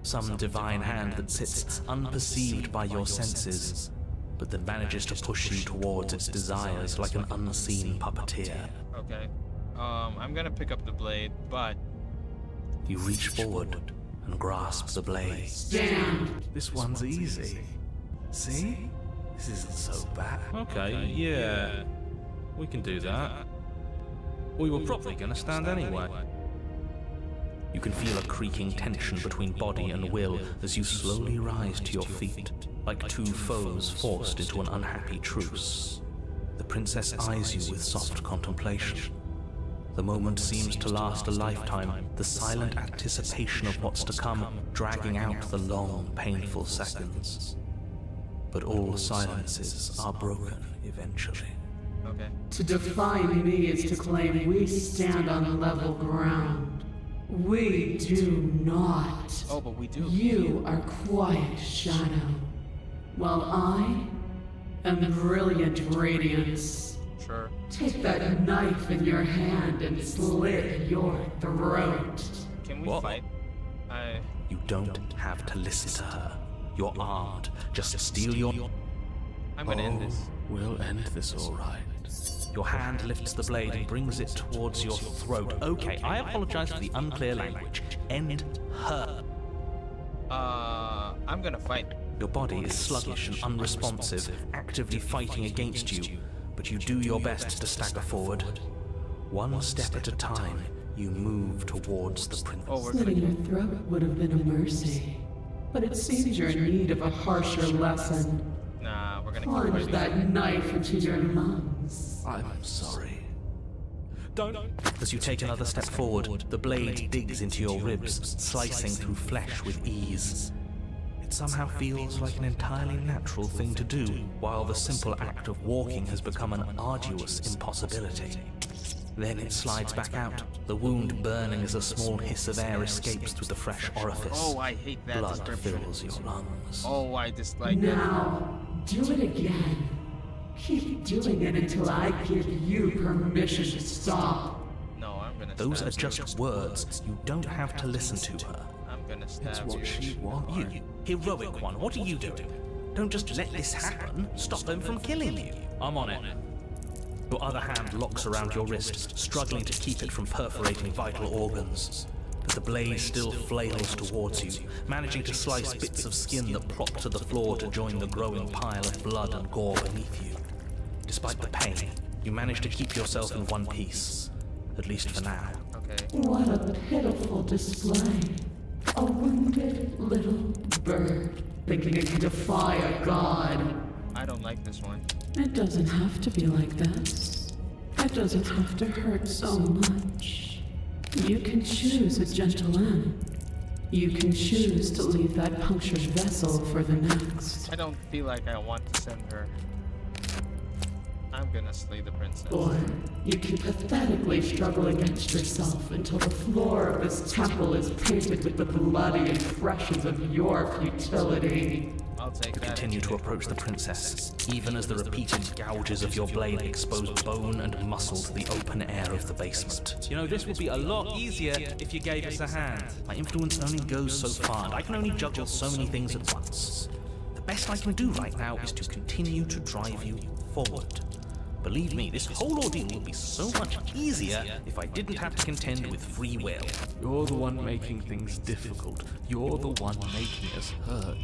Some divine hand that sits unperceived by your senses, but that manages to push you towards its desires like an unseen puppeteer.
Okay. I'm gonna pick up the blade, but
You reach forward and grasp the blade.
Stand.
This one's easy. See? This isn't so bad.
Okay, yeah. We can do that. We were probably gonna stand anyway.
You can feel a creaking tension between body and will as you slowly rise to your feet, like two foes forced into an unhappy truce. The princess eyes you with soft contemplation. The moment seems to last a lifetime, the silent anticipation of what's to come, dragging out the long, painful seconds. But all silences are broken eventually.
okay.
To defy me is to claim we stand on level ground. We do not.
Oh, but we do.
You are quiet shadow, while I am brilliant radiance.
Sure.
Take that knife in your hand and slit your throat.
Can we
What?
fight?
You don't have to listen to her. You're armed. Just steal your...
I'm gonna end this.
We'll end this all right.
Your hand lifts the blade and brings it towards your throat. Okay, I apologize for the unclear language. End her.
I'm gonna fight.
Your body is sluggish and unresponsive, actively fighting against you, but you do your best to stagger forward. One step at a time, you move towards the prince.
Oh, we're
Slitting
gonna.
your throat would have been a mercy, but it seems you're in need of a harsher lesson.
Nah, we're gonna keep
Plunge
fighting.
that knife into your lungs.
I'm sorry.
Don't. As you take another step forward, the blade digs into your ribs, slicing through flesh with ease. It somehow feels like an entirely natural thing to do, while the simple act of walking has become an arduous impossibility. Then it slides back out, the wound burning as a small hiss of air escapes through the fresh orifice.
Oh, I hate that
Blood
description.
fills your lungs.
Oh, I dislike it.
Now, do it again. Keep doing it until I give you permission to stop.
No, I'm gonna.
Those
stab
are just words. You don't have to listen to her.
you. I'm gonna stab
It's what
you.
she wants.
You, heroic one, what are you doing? Don't just let this happen. Stop them from killing you. I'm on it. Your other hand locks around your wrist, struggling to keep it from perforating vital organs. But the blade still flails towards you, managing to slice bits of skin that plop to the floor to join the growing pile of blood and gore beneath you. Despite the pain, you manage to keep yourself in one piece. At least for now.
Okay.
What a pitiful display. A wounded little bird thinking it can defy a god.
I don't like this one.
It doesn't have to be like this. It doesn't have to hurt so much. You can choose a gentle end. You can choose to leave that punctured vessel for the next.
I don't feel like I want to send her. I'm gonna slay the princess.
Or you can pathetically struggle against yourself until the floor of this temple is painted with the bloody impressions of your futility.
I'll take
You
that.
continue to approach the princess, even as the repeated gouges of your blade expose bone and muscle to the open air of the basement. You know, this would be a lot easier if you gave us a hand. My influence only goes so far, and I can only juggle so many things at once. The best I can do right now is to continue to drive you forward. Believe me, this whole ordeal would be so much easier if I didn't have to contend with free will.
You're the one making things difficult. You're the one making us hurt.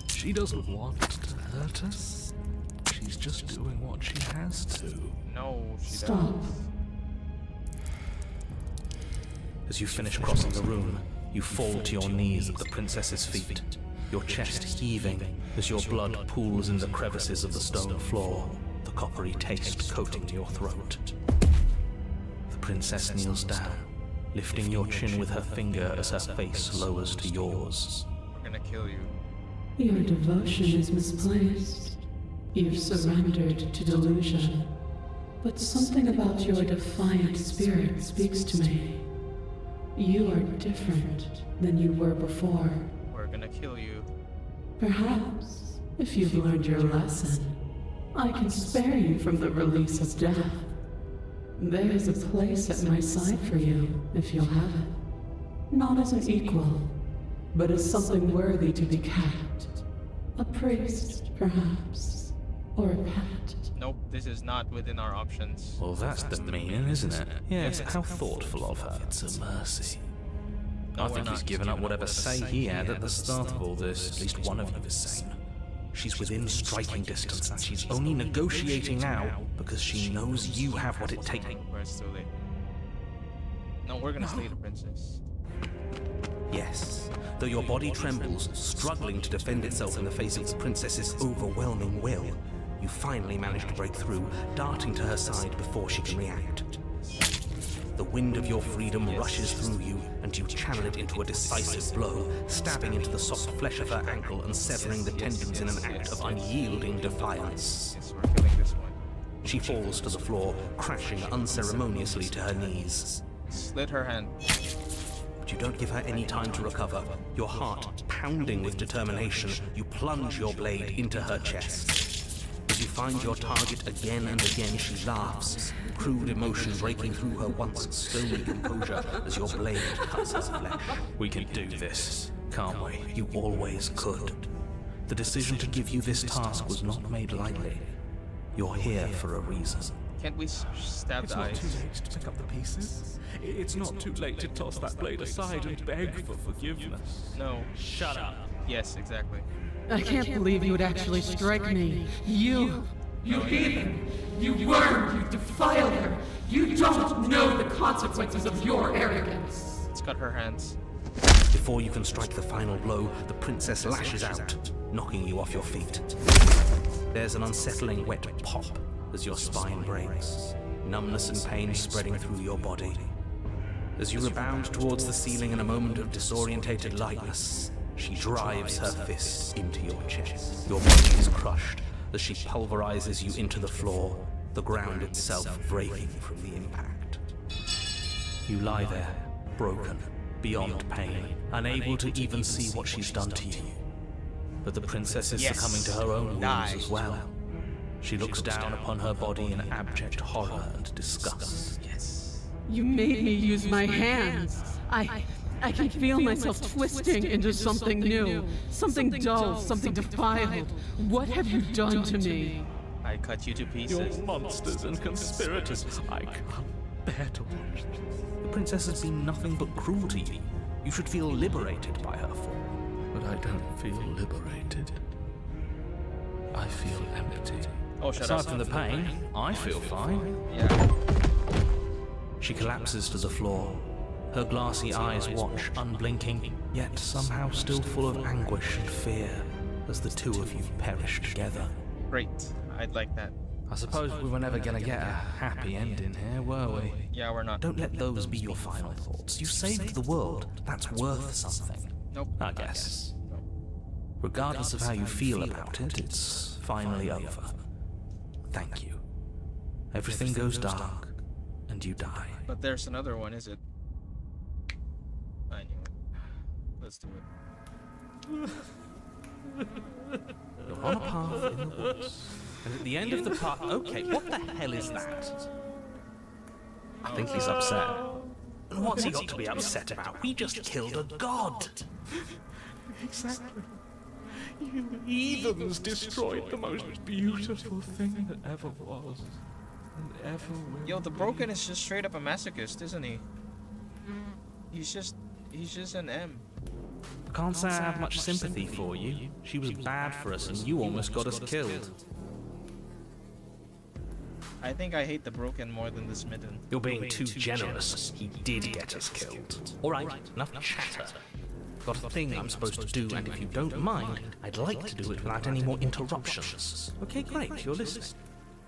She doesn't want to hurt us. She's just doing what she has to.
No, she
Stop.
doesn't.
As you finish crossing the room, you fall to your knees at the princess's feet, your chest heaving as your blood pools in the crevices of the stone floor, the coppery taste coating your throat. The princess kneels down, lifting your chin with her finger as her face lowers to yours.
We're gonna kill you.
Your devotion is misplaced. You've surrendered to delusion. But something about your defiant spirit speaks to me. You are different than you were before.
We're gonna kill you.
Perhaps, if you've learned your lesson, I can spare you from the release of death. There is a place at my side for you, if you'll have it. Not as an equal, but as something worthy to be kept. A priest, perhaps, or a pet.
Nope, this is not within our options.
Well, that's demeaning, isn't it? Yes, how thoughtful of her.
It's a mercy.
No,
I
we're
think he's
not.
given up whatever say he had at the start of all this. At least one of you is sane. She's within striking distance, and she's only negotiating now because she knows you have what it takes.
Where it's too late. No, we're gonna slay the princess.
Yes, though your body trembles, struggling to defend itself in the face of the princess's overwhelming will, you finally manage to break through, darting to her side before she can react. The wind of your freedom rushes through you, and you channel it into a decisive blow, stabbing into the soft flesh of her ankle and severing the tendons in an act of unyielding defiance.
Yes, we're killing this one.
She falls to the floor, crashing unceremoniously to her knees.
Slit her hand.
But you don't give her any time to recover. Your heart pounding with determination, you plunge your blade into her chest. As you find your target again and again, she laughs, crude emotion breaking through her once stony composure as your blade cuts her flesh.
We can do this, can't we?
You always could.
The decision to give you this task was not made lightly. You're here for a reason.
Can't we stab
It's
the
not
eyes?
too late to pick up the pieces. It's not too late to toss that blade aside and beg for forgiveness.
No.
Shut up.
Yes, exactly.
I can't believe you would actually strike me. You heathen! You worm! You defiled her! You don't know the consequences of your arrogance!
Let's cut her hands.
Before you can strike the final blow, the princess lashes out, knocking you off your feet. There's an unsettling wet pop as your spine breaks, numbness and pain spreading through your body. As you rebound towards the ceiling in a moment of disorientated lightness, she drives her fist into your chest. Your body is crushed as she pulverizes you into the floor, the ground itself breaking from the impact. You lie there, broken, beyond pain, unable to even see what she's done to you. But the princess is
Yes.
succumbing to her own wounds
Die.
as well. She looks down upon her body in abject horror and disgust.
Yes.
You made me use my hands. I can feel myself twisting into something new, something dull, something defiled. What have you done to me?
I cut you to pieces.
You're monsters and conspirators. I can't bear to watch this.
The princess has been nothing but cruel to you. You should feel liberated by her fall.
But I don't feel liberated. I feel empty.
Oh, shut
Aside
up.
from the pain, I feel fine.
Yeah.
She collapses to the floor. Her glassy eyes watch, unblinking, yet somehow still full of anguish and fear as the two of you perish together.
Great. I'd like that.
I suppose we were never gonna get a happy ending here, were we?
Yeah, we're not.
Don't let those be your final thoughts. You saved the world. That's worth something.
Nope.
I guess. Regardless of how you feel about it, it's finally over. Thank you. Everything goes dark, and you die.
But there's another one, is it? I knew it. Let's do it.
You're on a path in the woods, and at the end of the path... Okay, what the hell is that? I think he's upset. And what's he got to be upset about? We just killed a god!
Exactly. You heathens destroyed the most beautiful thing that ever was and ever will.
Yo, the Broken is just straight up a masochist, isn't he? He's just an M.
Can't say I have much sympathy for you. She was bad for us and you almost got us killed.
I think I hate the Broken more than the Smitten.
You're being too generous. He did get us killed. Alright, enough chatter. Got a thing I'm supposed to do, and if you don't mind, I'd like to do it without any more interruptions. Okay, great, you're listening.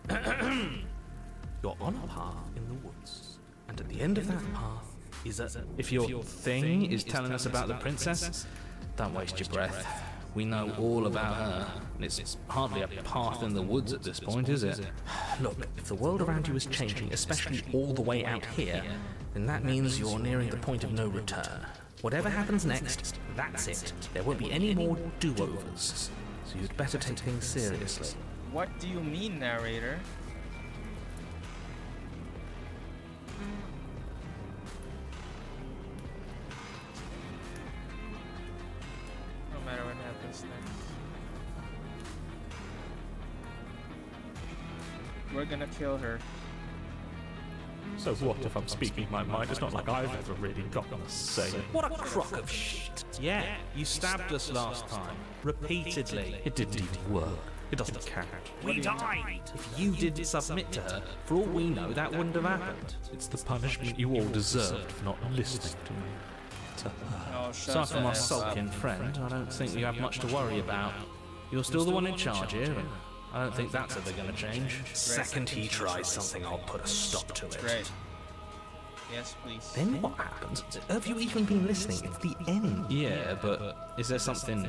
You're on a path in the woods, and at the end of that path is a...
If your thing is telling us about the princess, don't waste your breath. We know all about her, and it's hardly a path in the woods at this point, is it?
Look, if the world around you is changing, especially all the way out here, then that means you're nearing the point of no return. Whatever happens next, that's it. There won't be any more do-overs. So you'd better take things seriously.
What do you mean, narrator? No matter what happens next. We're gonna kill her.
So what if I'm speaking my mind? It's not like I've ever really gotten a say.
What a crock of shit.
Yeah, you stabbed us last time. Repeatedly. It didn't even work. It doesn't count.
We died! If you didn't submit to her, for all we know, that wouldn't have happened.
It's the punishment you all deserved for not listening to me. To her.
Oh,
Aside from our sulking friend, I don't think you have much to worry about. You're still the one in charge here, and I don't think that's ever going to change.
Second he tries something, I'll put a stop to it.
Great. Yes, please.
Then what happens? Have you even been listening? It's the end.
Yeah, but is there something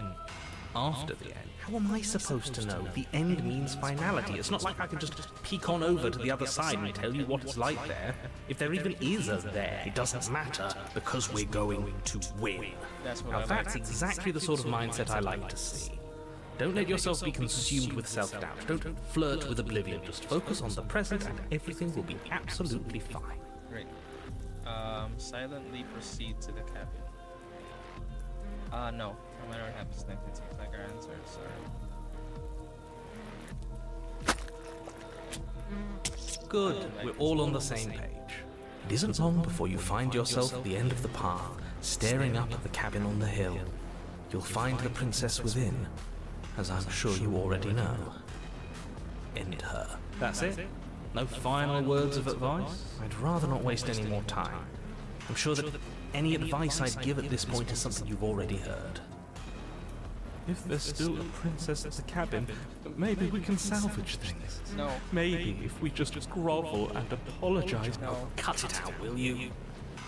after the end?
How am I supposed to know? The end means finality. It's not like I can just peek on over to the other side and tell you what it's like there. If there even is a there, it doesn't matter, because we're going to win.
That's what
Now
I like.
that's exactly the sort of mindset I like to see. Don't let yourself be consumed with self-doubt. Don't flirt with oblivion. Just focus on the present and everything will be absolutely fine.
Great. Silently proceed to the cabin. No. No matter what happens next, it seems like our answers are.
Good, we're all on the same page. It isn't long before you find yourself at the end of the path, staring up at the cabin on the hill. You'll find the princess within, as I'm sure you already know. End her.
That's it? No final words of advice?
I'd rather not waste any more time. I'm sure that any advice I'd give at this point is something you've already heard.
If there's still a princess at the cabin, maybe we can salvage things.
No.
Maybe if we just grovel and apologize.
No.
Cut it out, will you?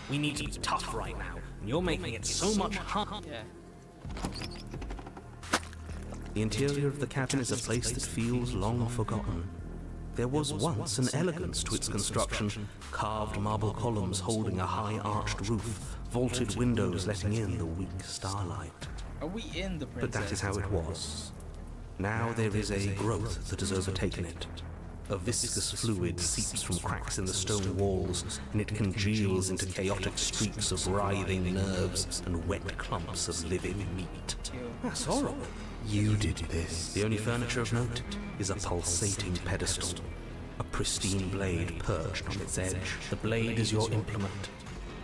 We need to be tough right now, and you're making it so much harder.
Yeah.
The interior of the cabin is a place that feels long forgotten. There was once an elegance to its construction, carved marble columns holding a high arched roof, vaulted windows letting in the weak starlight.
Are we in the princess?
But that is how it was. Now there is a growth that has overtaken it. A viscous fluid seeps from cracks in the stone walls, and it congeals into chaotic streaks of writhing nerves and wet clumps of living meat.
That's horrible.
You did this. The only furniture of note is a pulsating pedestal. A pristine blade perched on its edge. The blade is your implement.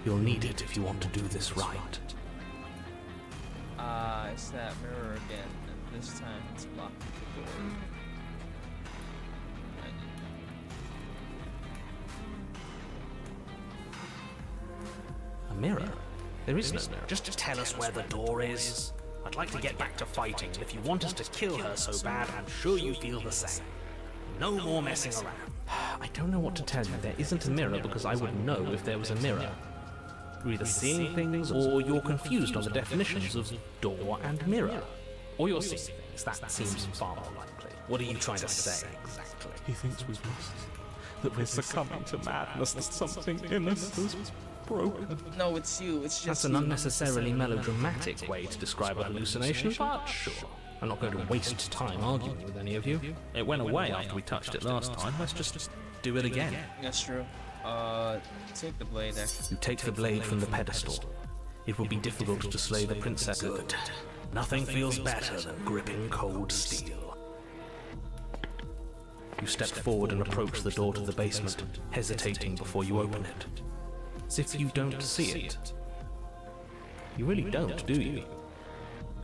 You'll need it if you want to do this right.
It's that mirror again, and this time it's blocking the door.
A mirror? There is no mirror. Just tell us where the door is. I'd like to get back to fighting, and if you want us to kill her so bad, I'm sure you feel the same. No more messing around.
I don't know what to tell you. There isn't a mirror because I would know if there was a mirror. You're either seeing things or you're confused on the definitions of door and mirror. Or you're seeing things. That seems far more likely.
What are you trying to say exactly?
He thinks we've lost. That we're succumbing to madness, that something in us has broken.
No, it's you. It's just
That's an unnecessarily melodramatic way to describe a hallucination, but sure. I'm not going to waste time arguing with any of you. It went away after we touched it last time. Let's just do it again.
That's true. Take the blade there.
You take the blade from the pedestal. It will be difficult to slay the princess. Good. Nothing feels better than gripping cold steel. You step forward and approach the door to the basement, hesitating before you open it. As if you don't see it.
You really don't, do you?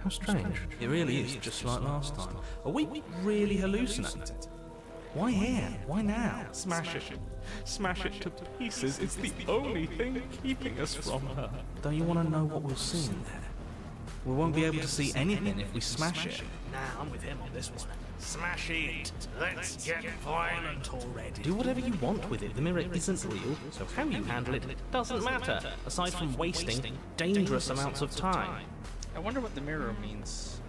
How strange.
It really is just like last time.
Are we really hallucinating?
Why here? Why now?
Smash it. Smash it to pieces. It's the only thing keeping us from her.
Don't you want to know what we'll see in there? We won't be able to see anything if we smash it. Nah, I'm with him on this one. Smash it! Let's get violent already.
Do whatever you want with it. The mirror isn't real, so how you handle it doesn't matter, aside from wasting dangerous amounts of time.
I wonder what the mirror means.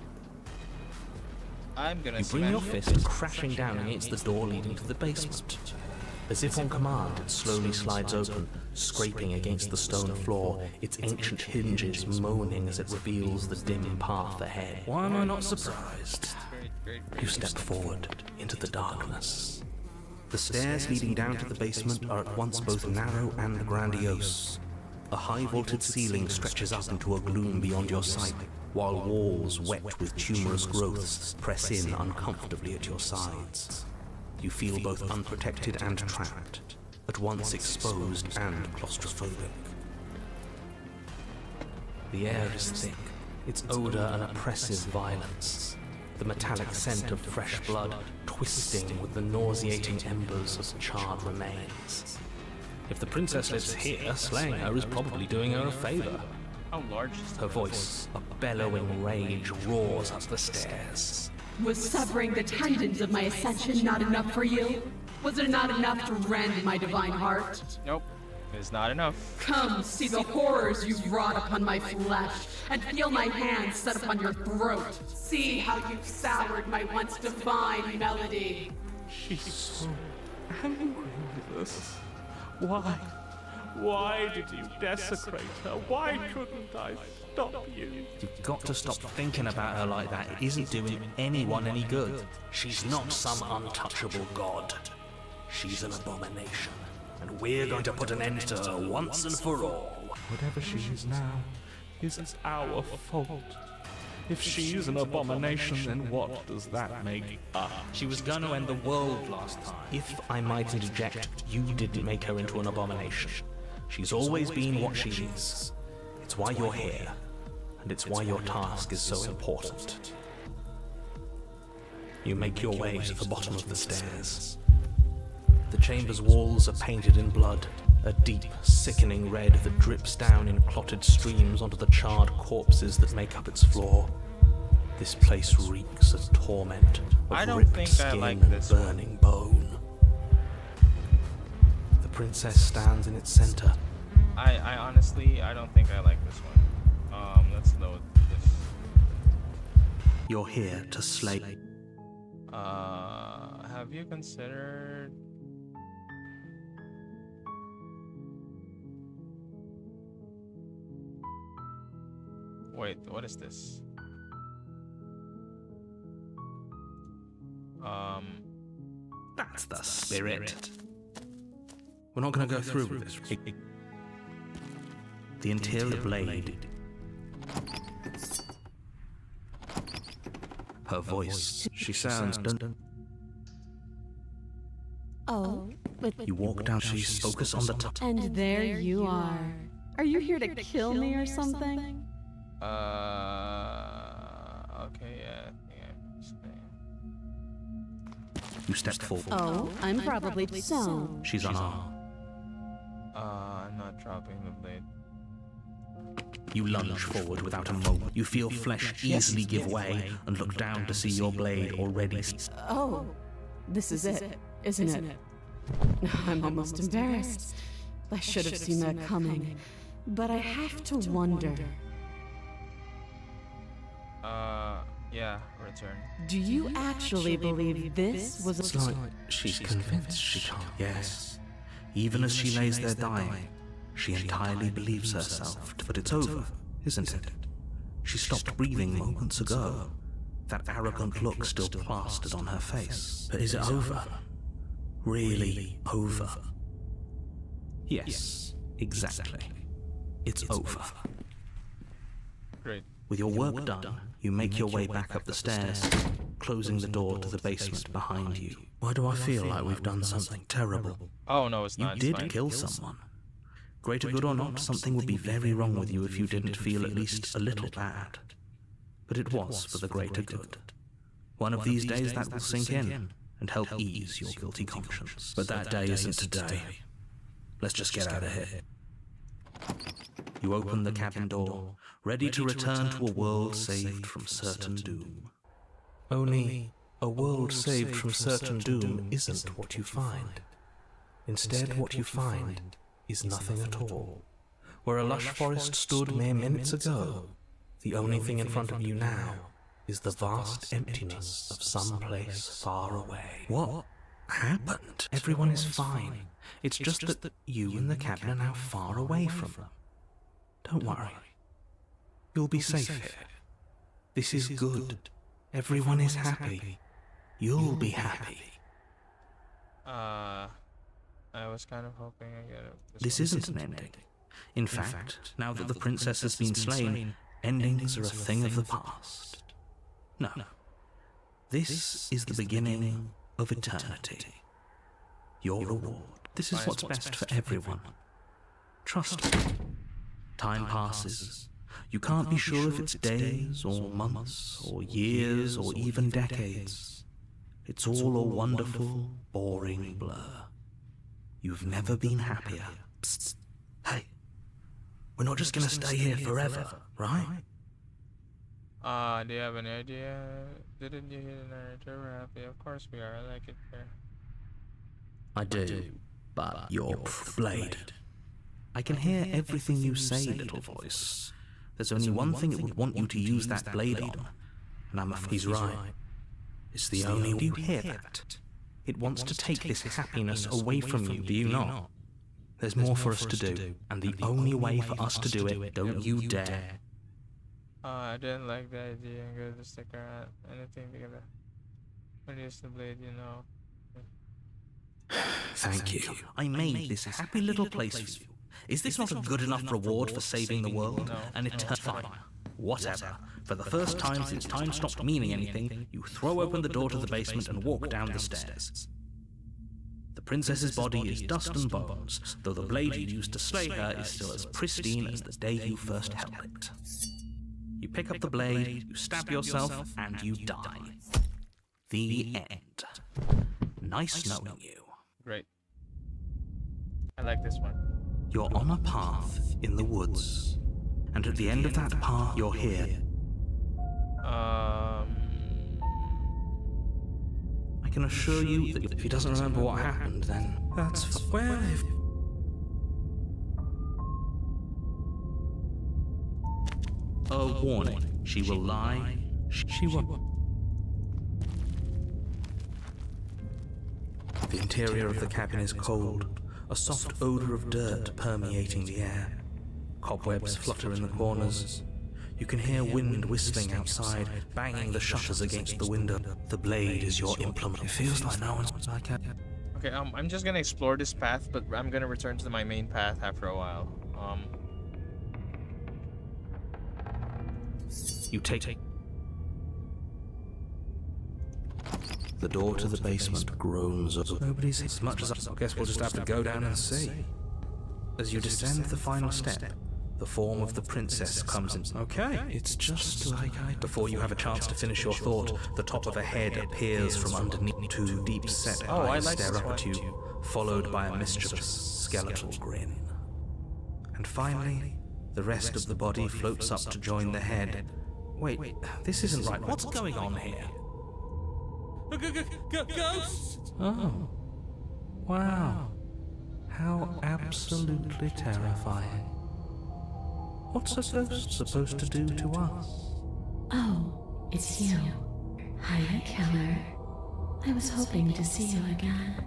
I'm gonna
You bring your
smash it.
fist crashing down against the door leading to the basement. As if on command, it slowly slides open, scraping against the stone floor, its ancient hinges moaning as it reveals the dim path ahead. Why am I not surprised?
Great.
You step forward into the darkness.
The stairs leading down to the basement are at once both narrow and grandiose. A high-vaulted ceiling stretches up into a gloom beyond your sight, while walls wet with tumorous growths press in uncomfortably at your sides. You feel both unprotected and trapped, at once exposed and claustrophobic.
The air is thick, its odor an oppressive violence. The metallic scent of fresh blood twisting with the nauseating embers of charred remains. If the princess lives here, slaying her is probably doing her a favor.
How large is
Her voice, a bellowing rage, roars up the stairs.
Was severing the tendons of my ascension not enough for you? Was it not enough to rend my divine heart?
Nope. It's not enough.
Come, see the horrors you've wrought upon my flesh, and feel my hands set upon your throat. See how you've soured my once divine melody.
She's so angry with us. Why? Why did you desecrate her? Why couldn't I stop you?
You've got to stop thinking about her like that. It isn't doing anyone any good. She's not some untouchable god. She's an abomination. And we're going to put an end to her once and for all.
Whatever she is now is our fault. If she's an abomination, then what does that make us?
She was gonna end the world last time.
If I might interject, you didn't make her into an abomination. She's always been what she is. It's why you're here, and it's why your task is so important. You make your way to the bottom of the stairs. The chamber's walls are painted in blood, a deep, sickening red that drips down in clotted streams onto the charred corpses that make up its floor. This place reeks of torment,
I
of
don't
ripped
think I
skin
like
and
this
burning bone. The princess stands in its center.
I honestly, I don't think I like this one. Let's load this.
You're here to slay.
Have you considered... Wait, what is this?
That's the spirit. We're not gonna go through with this. The interior blade. Her voice. She sounds.
Oh, but
You walk down. She's focus on the top.
and there you are. Are you here to kill me or something?
Okay, yeah, I think I understand.
You step forward.
Oh, I'm probably so.
She's unarmed.
I'm not dropping the blade.
You lunge forward without a moment. You feel flesh easily give way and look down to see your blade already.
Oh, this is it, isn't it? I'm almost embarrassed. I should have seen that coming. But I have to wonder,
Yeah, return.
do you actually believe this was
It's like she's convinced she can't. Yes. Even as she lays there dying, she entirely believes herself. But it's over, isn't it? She stopped breathing moments ago. That arrogant look still plastered on her face. But is it over? Really over? Yes, exactly. It's over.
Great.
With your work done, you make your way back up the stairs, closing the door to the basement behind you. Why do I feel like we've done something terrible?
Oh no, it's
You
not. It's
did
fine.
kill someone. Greater good or not, something would be very wrong with you if you didn't feel at least a little bad. But it was for the greater good. One of these days that will sink in and help ease your guilty conscience. But that day isn't today. Let's just get out of here. You open the cabin door, ready to return to a world saved from certain doom.
Only a world saved from certain doom isn't what you find. Instead, what you find is nothing at all. Where a lush forest stood mere minutes ago, the only thing in front of you now is the vast emptiness of some place far away.
What happened? Everyone is fine. It's just that you and the cabin are now far away from them. Don't worry. You'll be safe here. This is good. Everyone is happy. You'll be happy.
I was kind of hoping I get it.
This isn't an ending. In fact, now that the princess has been slain, endings are a thing of the past. No. This is the beginning of eternity. Your reward. This is what's best for everyone. Trust me. Time passes. You can't be sure if it's days or months or years or even decades. It's all a wonderful, boring blur. You've never been happier. Psst. Hey, we're not just gonna stay here forever, right?
Do you have any idea? Didn't you hear the narrator? We're happy. Of course we are. I like it here.
I do, but your blade. I can hear everything you say, little voice. There's only one thing it would want you to use that blade on, and I'm afraid he's right. It's the only... Do you hear that? It wants to take this happiness away from you, do you not? There's more for us to do, and the only way for us to do it, don't you dare.
I didn't like the idea. I'm going to stick around. Anything together. When you use the blade, you know.
Thank you. I made this happy little place for you. Is this not a good enough reward for saving the world?
No,
And
no,
it's
it's
fine.
fine.
whatever. For the first time since time stopped meaning anything, you throw open the door to the basement and walk down the stairs. The princess's body is dust and bones, though the blade you used to slay her is still as pristine as the day you first held it. You pick up the blade, you stab yourself, and you die. The end. Nice knowing you.
Great. I like this one.
You're on a path in the woods, and at the end of that path, you're here. I can assure you that
If he doesn't remember what happened, then that's well.
a warning. She will lie. She will. The interior of the cabin is cold, a soft odor of dirt permeating the air. Cobwebs flutter in the corners. You can hear wind whistling outside, banging the shutters against the window. The blade is your implement.
It feels like no one's.
Okay, I'm just gonna explore this path, but I'm gonna return to my main path after a while.
You take. The door to the basement groans.
Nobody's as much as I guess we'll just have to go down and see.
As you descend the final step, the form of the princess comes in.
Okay, it's just like I.
Before you have a chance to finish your thought, the top of a head appears from underneath. Two deep-set eyes stare up at you, followed by a mischievous, skeletal grin. And finally, the rest of the body floats up to join the head. Wait, this isn't right. What's going on here?
Ghosts!
Oh. Wow. How absolutely terrifying. What's a ghost supposed to do to us?
Oh, it's you. Hiya, Keller. I was hoping to see you again.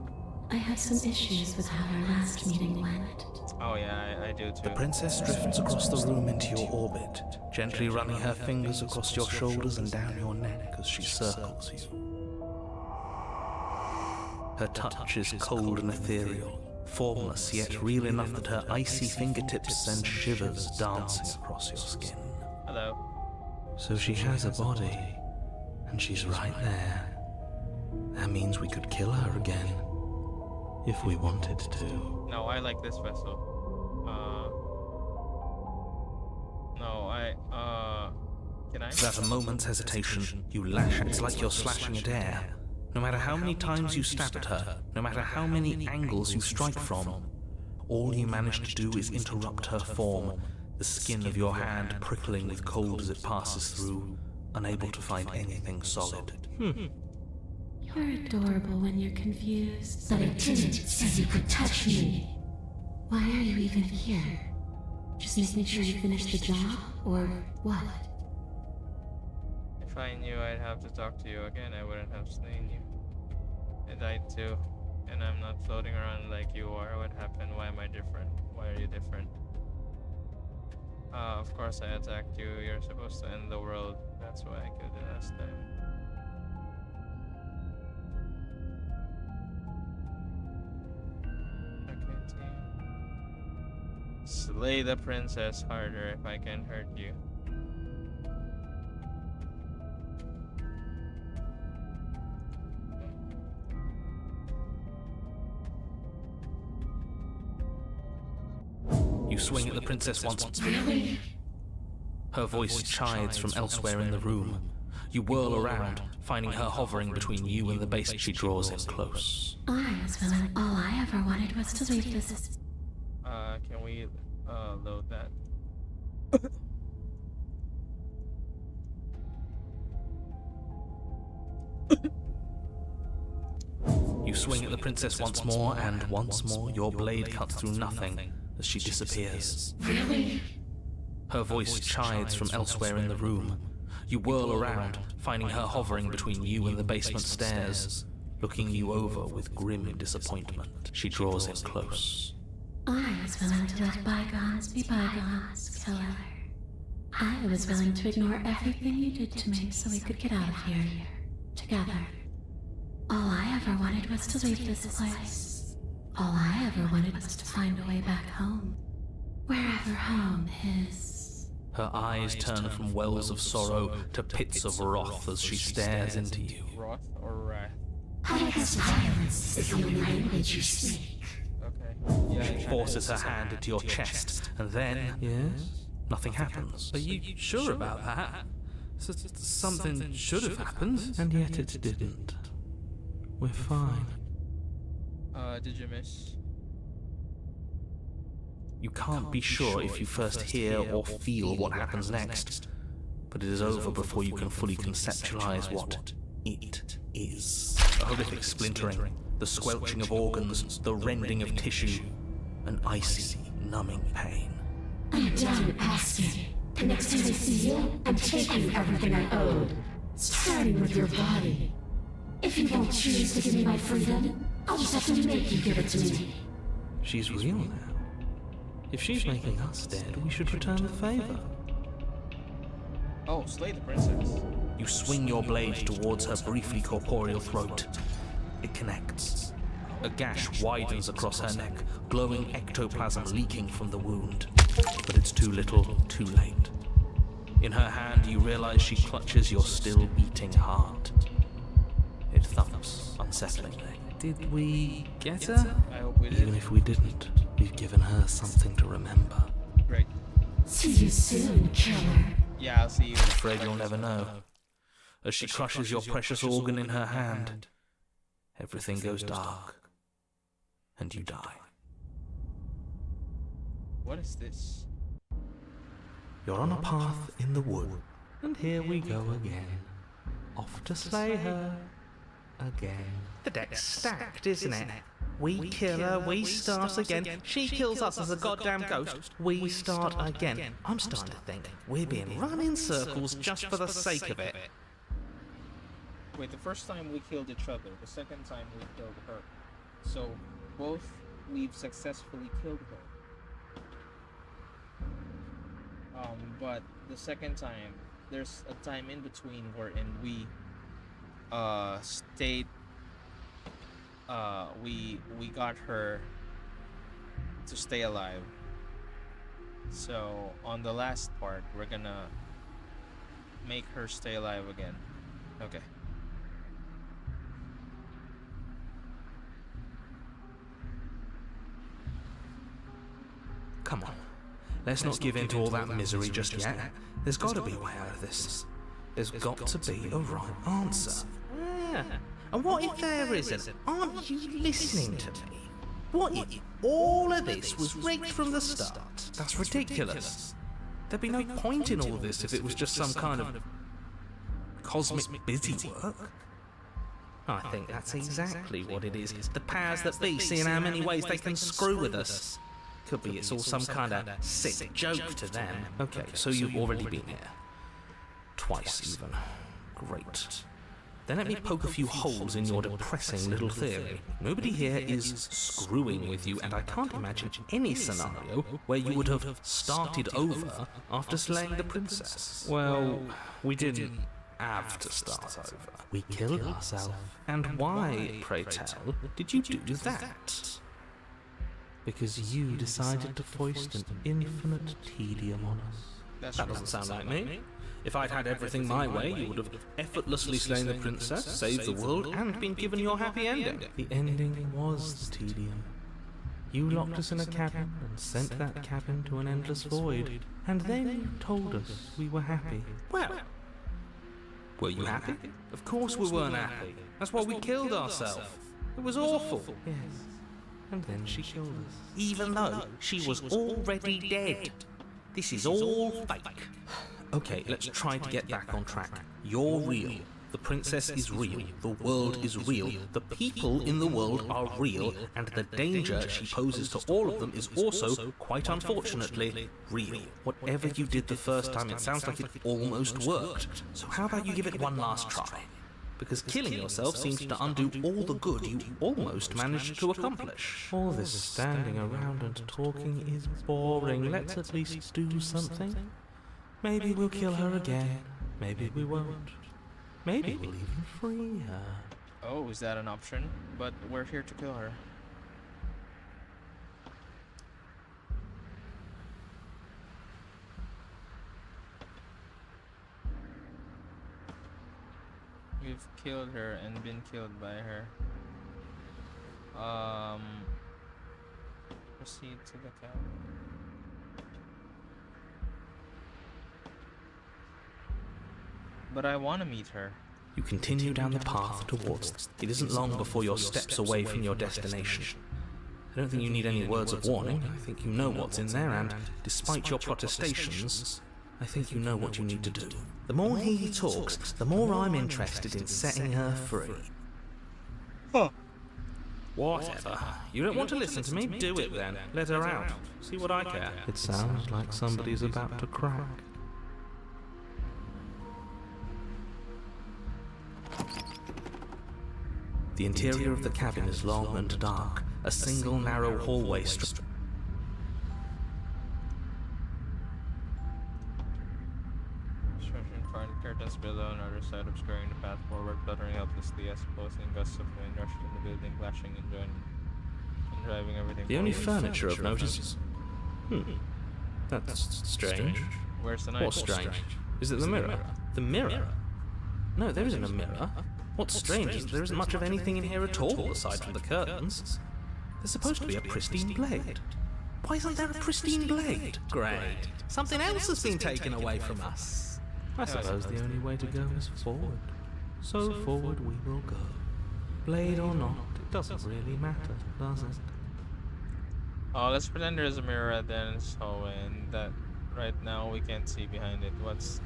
I had some issues with how our last meeting went.
Oh yeah, I do too.
The princess drifts across the room into your orbit, gently running her fingers across your shoulders and down your neck as she circles you. Her touch is cold and ethereal, formless yet real enough that her icy fingertips send shivers dancing across your skin.
Hello.
So she has a body, and she's right there. That means we could kill her again, if we wanted to.
No, I like this vessel. Can I?
Without a moment's hesitation, you lash. It's like you're slashing at air. No matter how many times you stab at her, no matter how many angles you strike from, all you manage to do is interrupt her form, the skin of your hand prickling with cold as it passes through, unable to find anything solid.
You're adorable when you're confused. But I didn't say you could touch me. Why are you even here? Just making sure you finish the job, or what?
If I knew I'd have to talk to you again, I wouldn't have slain you. I died too, and I'm not floating around like you are. What happened? Why am I different? Why are you different? Of course I attacked you. You're supposed to end the world. That's why I killed you last time. Okay, team. Slay the princess harder if I can hurt you.
You swing at the princess once.
Really?
Her voice chides from elsewhere in the room. You whirl around, finding her hovering between you and the base. She draws in close.
I was willing. All I ever wanted was to leave this.
Can we load that?
You swing at the princess once more, and once more your blade cuts through nothing as she disappears.
Really?
Her voice chides from elsewhere in the room. You whirl around, finding her hovering between you and the basement stairs, looking you over with grim disappointment. She draws in close.
I was willing to let bygones be bygones, Killer. I was willing to ignore everything you did to me so we could get out of here, together. All I ever wanted was to leave this place. All I ever wanted was to find a way back home. Wherever home is.
Her eyes turn from wells of sorrow to pits of wrath as she stares into you.
Wrath or wrath?
I guess violence is the only language you speak.
Okay. Yeah.
She forces her hand into your chest, and then... Yes? Nothing happens.
Are you sure about that? Something should have happened.
And yet it didn't. We're fine.
Did you miss?
You can't be sure if you first hear or feel what happens next, but it is over before you can fully conceptualize what it is. A horrific splintering, the squelching of organs, the rending of tissue, an icy, numbing pain.
I'm done asking. The next time I see you, I'm taking everything I owed, starting with your body. If you won't choose to give me my freedom, I'll just have to make you give it to me.
She's real now. If she's making us dead, we should return the favor.
Oh, slay the princess.
You swing your blade towards her briefly corporeal throat. It connects. A gash widens across her neck, glowing ectoplasm leaking from the wound. But it's too little, too late. In her hand, you realize she clutches your still beating heart. It thumps unsettlingly.
Did we get her?
I hope we did.
Even if we didn't, we've given her something to remember.
Great.
See you soon, killer.
Yeah, I'll see you.
I'm afraid you'll never know. As she crushes your precious organ in her hand, everything goes dark, and you die.
What is this?
You're on a path in the wood, and here we go again. Off to slay her again.
The deck's stacked, isn't it? We kill her, we start again. She kills us as a goddamn ghost, we start again. I'm starting to think we're being run in circles just for the sake of it.
Wait, the first time we killed each other, the second time we killed her. So, both we've successfully killed her. But the second time, there's a time in between wherein we stayed, we got her to stay alive. So on the last part, we're gonna make her stay alive again. Okay.
Come on. Let's not give in to all that misery just yet. There's got to be a way out of this. There's got to be a right answer.
Yeah. And what if there isn't? Aren't you listening to me? What if all of this was rigged from the start?
That's ridiculous. There'd be no point in all this if it was just some kind of cosmic busy work.
I think that's exactly what it is. The powers that be seeing how many ways they can screw with us. Could be it's all some kind of sick joke to them.
Okay, so you've already been here. Twice, even. Great. Then let me poke a few holes in your depressing little theory. Nobody here is screwing with you, and I can't imagine any scenario where you would have started over after slaying the princess.
Well, we didn't have to start over.
We killed ourselves.
And why, pray tell, did you do that?
Because you decided to foist an infinite tedium on us.
That doesn't sound like me. If I'd had everything my way, you would have effortlessly slain the princess, saved the world, and been given your happy ending.
The ending was the tedium. You locked us in a cabin and sent that cabin to an endless void. And then you told us we were happy.
Well, were you happy? Of course we weren't happy. That's why we killed ourselves. It was awful.
Yes. And then she killed us.
Even though she was already dead. This is all fake.
Okay, let's try to get back on track. You're real. The princess is real. The world is real. The people in the world are real. And the danger she poses to all of them is also, quite unfortunately, real. Whatever you did the first time, it sounds like it almost worked. So how about you give it one last try? Because killing yourself seems to undo all the good you almost managed to accomplish.
All this standing around and talking is boring. Let's at least do something. Maybe we'll kill her again. Maybe we won't. Maybe we'll even free her.
Oh, is that an option? But we're here to kill her. We've killed her and been killed by her. Proceed to the cabin. But I want to meet her.
You continue down the path towards them. It isn't long before you're steps away from your destination. I don't think you need any words of warning. I think you know what's in there, and despite your protestations, I think you know what you need to do.
The more he talks, the more I'm interested in setting her free.
Whatever. You don't want to listen to me? Do it then. Let her out. See what I care.
It sounds like somebody's about to crack.
The interior of the cabin is long and dark. A single narrow hallway
Instruction find curtains below on other side obscuring the path forward, fluttering helplessly as opposing gusts of wind rushed in the building, clashing and driving everything
The only
forward.
furniture of note is... That's strange.
Where's the knife?
What's strange? Is it the mirror? The mirror? No, there isn't a mirror. What's strange is there isn't much of anything in here at all, aside from the curtains. There's supposed to be a pristine blade. Why isn't there a pristine blade?
Great. Something else has been taken away from us.
I suppose the only way to go is forward. So forward we will go. Blade or not, it doesn't really matter, does it?
Oh, let's pretend there's a mirror at the end of this hallway, and that right now we can't see behind it. What's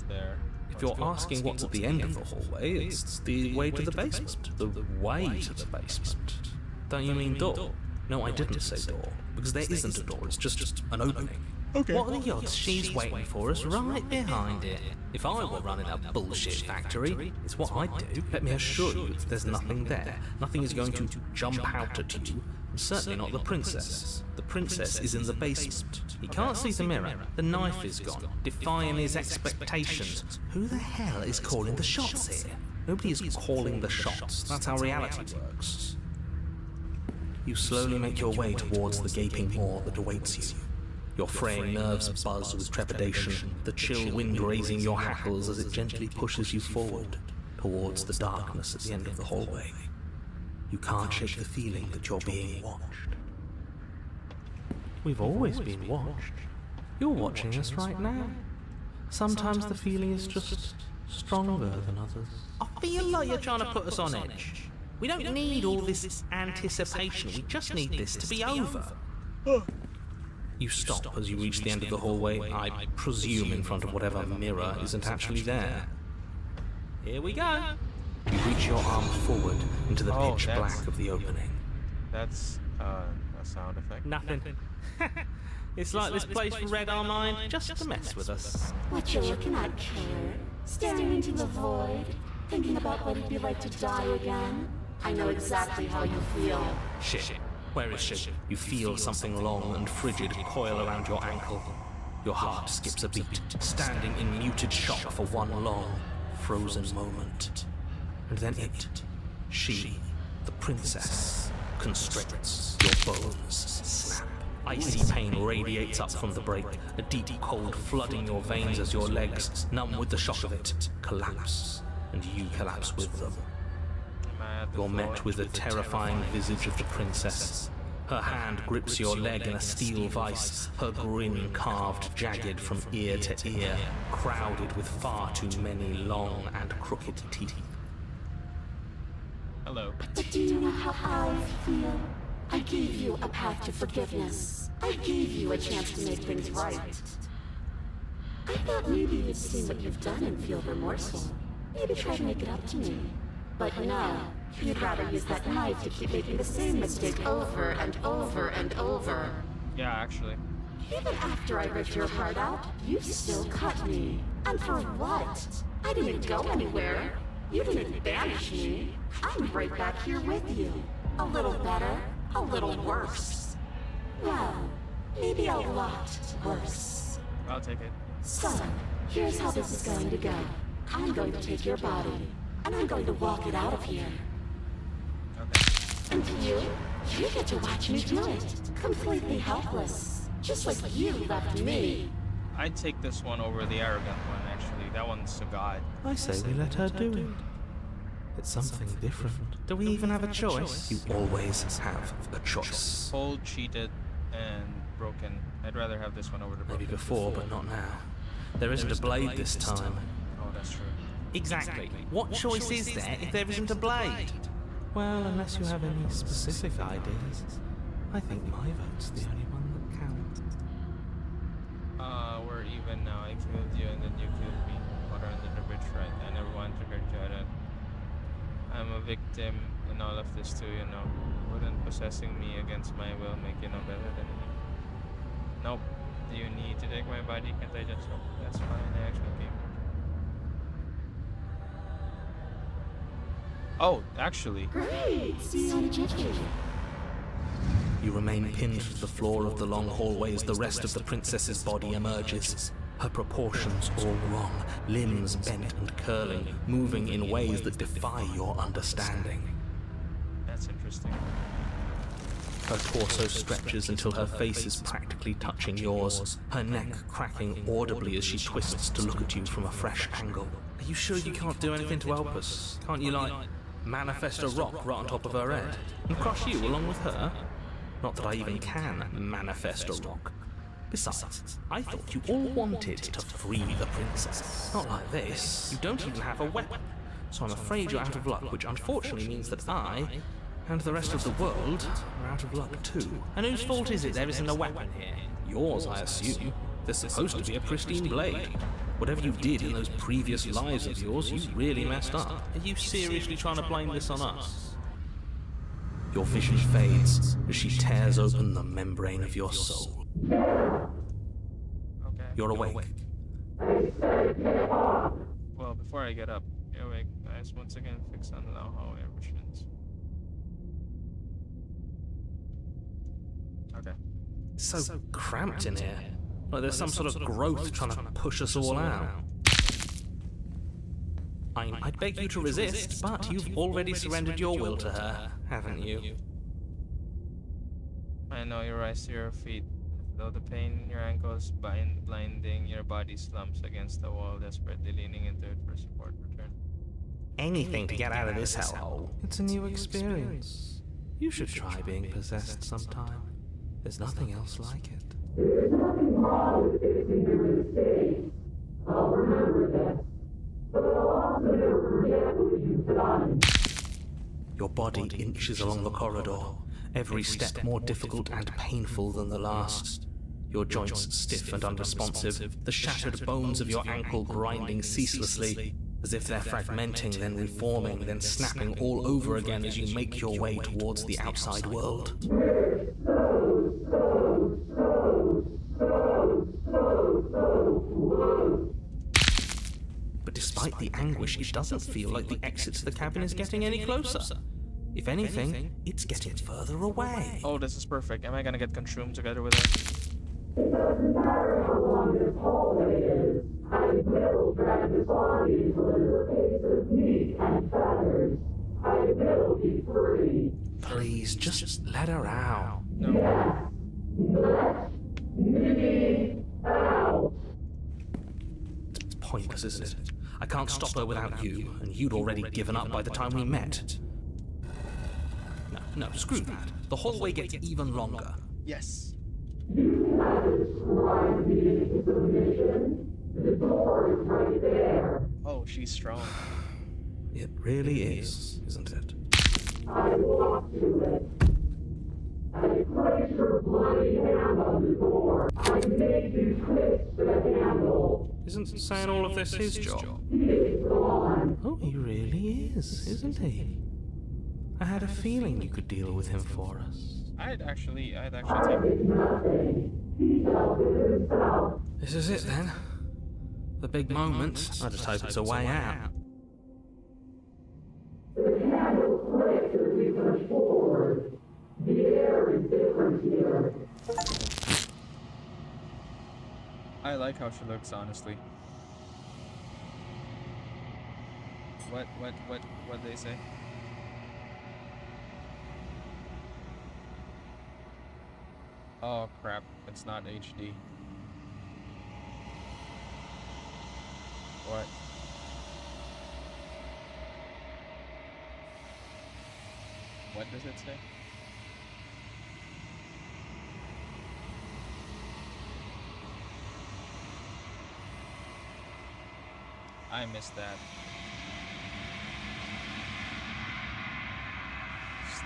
there?
If you're asking what's at the end of the hallway, it's the way to the basement. The way to the basement. Don't you mean door? No, I didn't say door, because there isn't a door, it's just an opening.
What are the odds she's waiting for us right behind it? If I were running a bullshit factory,
It's what I do. Let me assure you, there's nothing there. Nothing is going to jump out at you, and certainly not the princess. The princess is in the basement.
he can't see the mirror. The knife is gone, defying his expectations. Who the hell is calling the shots here?
Nobody is calling the shots. That's how reality works. You slowly make your way towards the gaping maw that awaits you. Your fraying nerves buzz with trepidation, the chill wind raising your hackles as it gently pushes you forward towards the darkness at the end of the hallway. You can't shake the feeling that you're being watched.
We've always been watched. You're watching us right now. Sometimes the feeling is just stronger than others.
I feel like you're trying to put us on edge. We don't need all this anticipation. We just need this to be over.
You stop as you reach the end of the hallway, I presume in front of whatever mirror isn't actually there.
Here we go.
You reach your arm forward into the pitch
that's-
black of the opening.
That's a sound effect.
Nothing. It's like this place read our mind just to mess with us.
What you looking at, killer? Staring into the void? Thinking about what it'd be like to die again? I know exactly how you feel.
Shit. Where is she? You feel something long and frigid coil around your ankle. Your heart skips a beat, standing in muted shock for one long, frozen moment. And then she, the princess, constricts. Your bones snap. Icy pain radiates up from the break, a deep cold flooding your veins as your legs, numb with the shock of it, collapse. And you collapse with them. You're met with the terrifying visage of the princess. Her hand grips your leg in a steel vice, her grin carved jagged from ear to ear, crowded with far too many long and crooked teeth.
Hello.
But do you know how I feel? I gave you a path to forgiveness. I gave you a chance to make things right. I thought maybe you'd see what you've done and feel remorseful. Maybe try to make it up to me. But no, you'd rather use that knife to keep making the same mistake over and over and over.
Yeah, actually.
Even after I ripped your heart out, you still cut me. And for what? I didn't go anywhere. You didn't banish me. I'm right back here with you. A little better, a little worse. Well, maybe a lot worse.
I'll take it.
So, here's how this is going to go. I'm going to take your body, and I'm going to walk it out of here.
Okay.
And you get to watch me do it. Completely helpless. Just like you left me.
I'd take this one over the arrogant one, actually. That one's a god.
I say we let her do it. It's something different.
Do we even have a choice?
You always have a choice.
Cold, cheated, and broken. I'd rather have this one over the broken.
Maybe before, but not now. There isn't a blade this time.
Oh, that's true.
Exactly. What choice is there if there isn't a blade?
Well, unless you have any specific ideas, I think my vote's the only one that counts.
We're even now. I killed you and then you killed me. Water under the bridge, right? I never wanted to hurt you. I'm a victim in all of this too, you know. Wouldn't possessing me against my will make you no better than me? Nope. Do you need to take my body? Can't I just... Oh, that's fine. I actually came. Oh, actually.
Great! See you on the
You remain pinned to the floor of the long hallway as the rest of the princess's body emerges. Her proportions all wrong, limbs bent and curling, moving in ways that defy your understanding.
That's interesting.
Her torso stretches until her face is practically touching yours, her neck cracking audibly as she twists to look at you from a fresh angle.
Are you sure you can't do anything to help us? Can't you, like, manifest a rock right on top of her head and crush you along with her?
Not that I even can manifest a rock. Besides, I thought you all wanted to free the princess. Not like this.
You don't even have a weapon, so I'm afraid you're out of luck, which unfortunately means that I and the rest of the world are out of luck too. And whose fault is it there isn't a weapon here?
Yours, I assume. There's supposed to be a pristine blade. Whatever you did in those previous lives of yours, you really messed up.
Are you seriously trying to blame this on us?
Your vision fades as she tears open the membrane of your soul.
Okay.
You're awake.
Well, before I get up, you're awake. Guys, once again, fix on Lao Hao emissions. Okay.
So cramped in here. Like there's some sort of growth trying to push us all out. I'd beg you to resist, but you've already surrendered your will to her, haven't you?
I know you rise to your feet. Though the pain in your ankles blinding, your body slumps against the wall, desperately leaning into it for support. Return.
Anything to get out of this hellhole. It's a new experience. You should try being possessed sometime. There's nothing else like it.
There's nothing wrong with fixing your mistakes. I'll remember that. But I'll also never forget what you've done.
Your body inches along the corridor, every step more difficult and painful than the last. Your joints stiff and unresponsive, the shattered bones of your ankle grinding ceaselessly, as if they're fragmenting, then reforming, then snapping all over again as you make your way towards the outside world. But despite the anguish, it doesn't feel like the exit to the cabin is getting any closer. If anything, it's getting further away.
Oh, this is perfect. Am I gonna get consumed together with it?
It doesn't matter how long this hallway is. I will drag this body into a case of meat and feathers. I will be free.
Please, just let her out.
No.
Let me out.
It's pointless, isn't it? I can't stop her without you, and you'd already given up by the time we met. No, screw that. The hallway gets even longer.
Yes.
You have described me into submission. The door is right there.
Oh, she's strong.
It really is, isn't it?
I walk to it. I place your bloody hand on the door. I make you twist the handle.
Isn't saying all of this his job?
He's gone.
Oh, he really is, isn't he? I had a feeling you could deal with him for us.
I'd actually take
Nothing. He dealt with himself.
This is it then. The big moment. I just hope it's a way out.
The handle clicks as we push forward. The air is different here.
I like how she looks, honestly. What they say? Oh crap, it's not HD. What? What does it say? I missed that.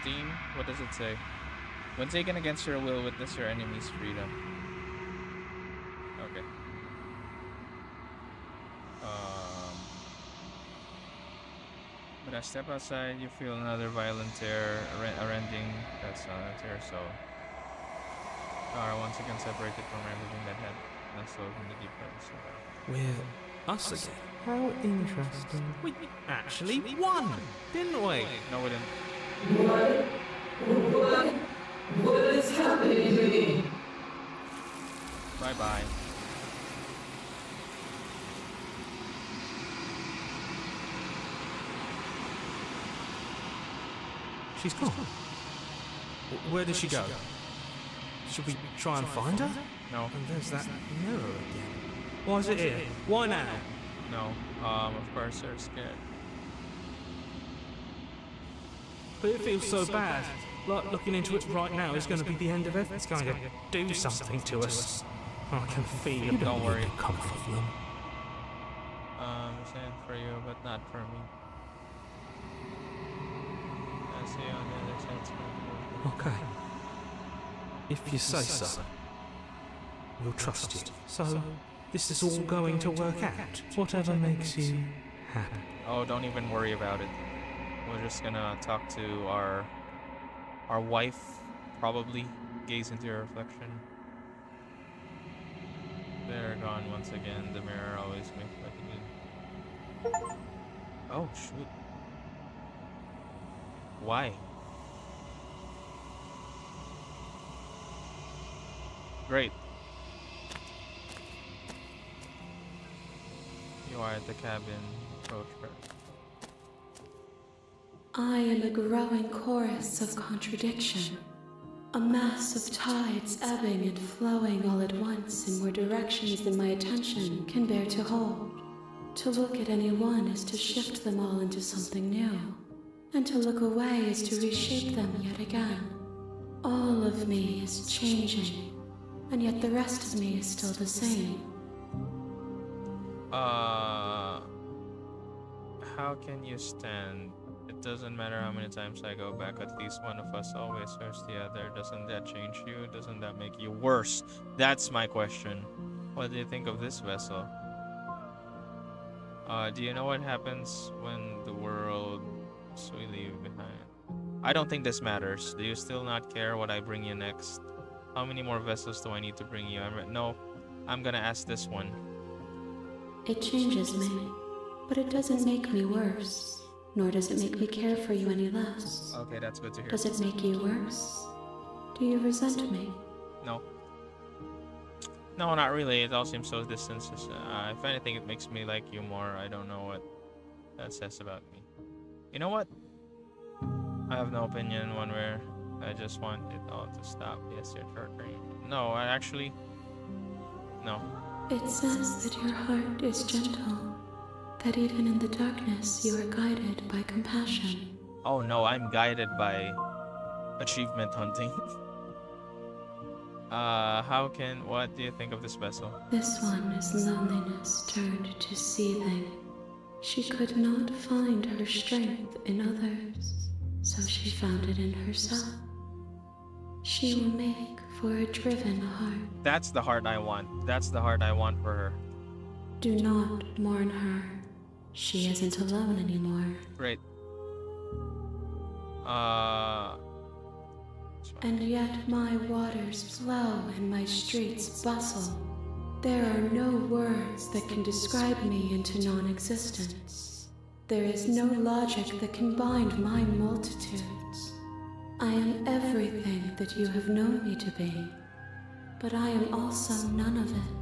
Steam? What does it say? When taken against your will, witness your enemy's freedom. Okay. But I step outside, you feel another violent tear, a rending. That's not a tear, so. Are once again separated from everything that had nestled in the deep crevice of the
We're us again. How interesting. We actually won, didn't we?
No, we didn't.
What is happening to me?
Bye bye.
She's gone. Where did she go? Should we try and find her?
No.
And there's that mirror again. Why is it here? Why now?
No. Of course they're scared.
But it feels so bad. Like looking into it right now is going to be the end of it. It's going to do something to us. I can feel it.
Don't worry.
Comfort them.
I'm saying for you, but not for me. I see you on the other side.
Okay. If you say so, we'll trust you. So, this is all going to work out. Whatever makes you happy.
Oh, don't even worry about it. We're just gonna talk to our wife, probably gaze into your reflection. They're gone once again. The mirror always makes like it did. Oh shoot. Why? Great. You are at the cabin. Approach her.
I am a growing chorus of contradiction, a mass of tides ebbing and flowing all at once in more directions than my attention can bear to hold. To look at any one is to shift them all into something new, and to look away is to reshape them yet again. All of me is changing, and yet the rest of me is still the same.
How can you stand? It doesn't matter how many times I go back, at least one of us always hurts the other. Doesn't that change you? Doesn't that make you worse? That's my question. What do you think of this vessel? Do you know what happens when the world we leave behind? I don't think this matters. Do you still not care what I bring you next? How many more vessels do I need to bring you? No, I'm gonna ask this one.
It changes me, but it doesn't make me worse, nor does it make me care for you any less.
Okay, that's good to hear.
Does it make you worse? Do you resent me?
No. No, not really. It all seems so distant. If anything, it makes me like you more. I don't know what that says about me. You know what? I have no opinion one way. I just want it all to stop. Yes, you're short-range. No, I actually... No.
It says that your heart is gentle, that even in the darkness you are guided by compassion.
Oh no, I'm guided by achievement hunting. What do you think of this vessel?
This one is loneliness turned to seething. She could not find her strength in others, so she found it in herself. She will make for a driven heart.
That's the heart I want. That's the heart I want for her.
Do not mourn her. She isn't alone anymore.
Great.
And yet my waters flow and my streets bustle. There are no words that can describe me into non-existence. There is no logic that can bind my multitudes. I am everything that you have known me to be, but I am also none of it.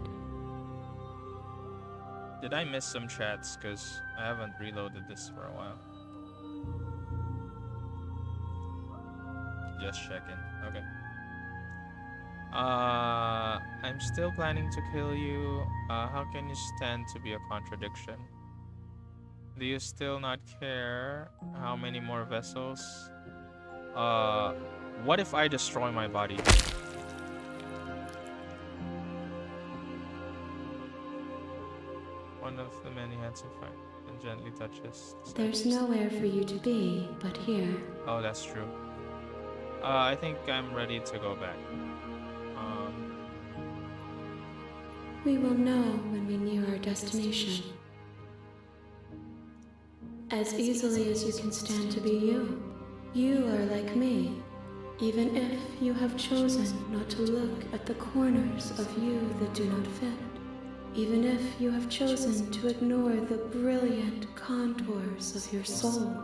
Did I miss some chats? Because I haven't reloaded this for a while. Just checking. Okay. I'm still planning to kill you. How can you stand to be a contradiction? Do you still not care how many more vessels? What if I destroy my body? One of the many hands in front and gently touches.
There's nowhere for you to be but here.
Oh, that's true. I think I'm ready to go back.
We will know when we near our destination. As easily as you can stand to be you. You are like me, even if you have chosen not to look at the corners of you that do not fit. Even if you have chosen to ignore the brilliant contours of your soul.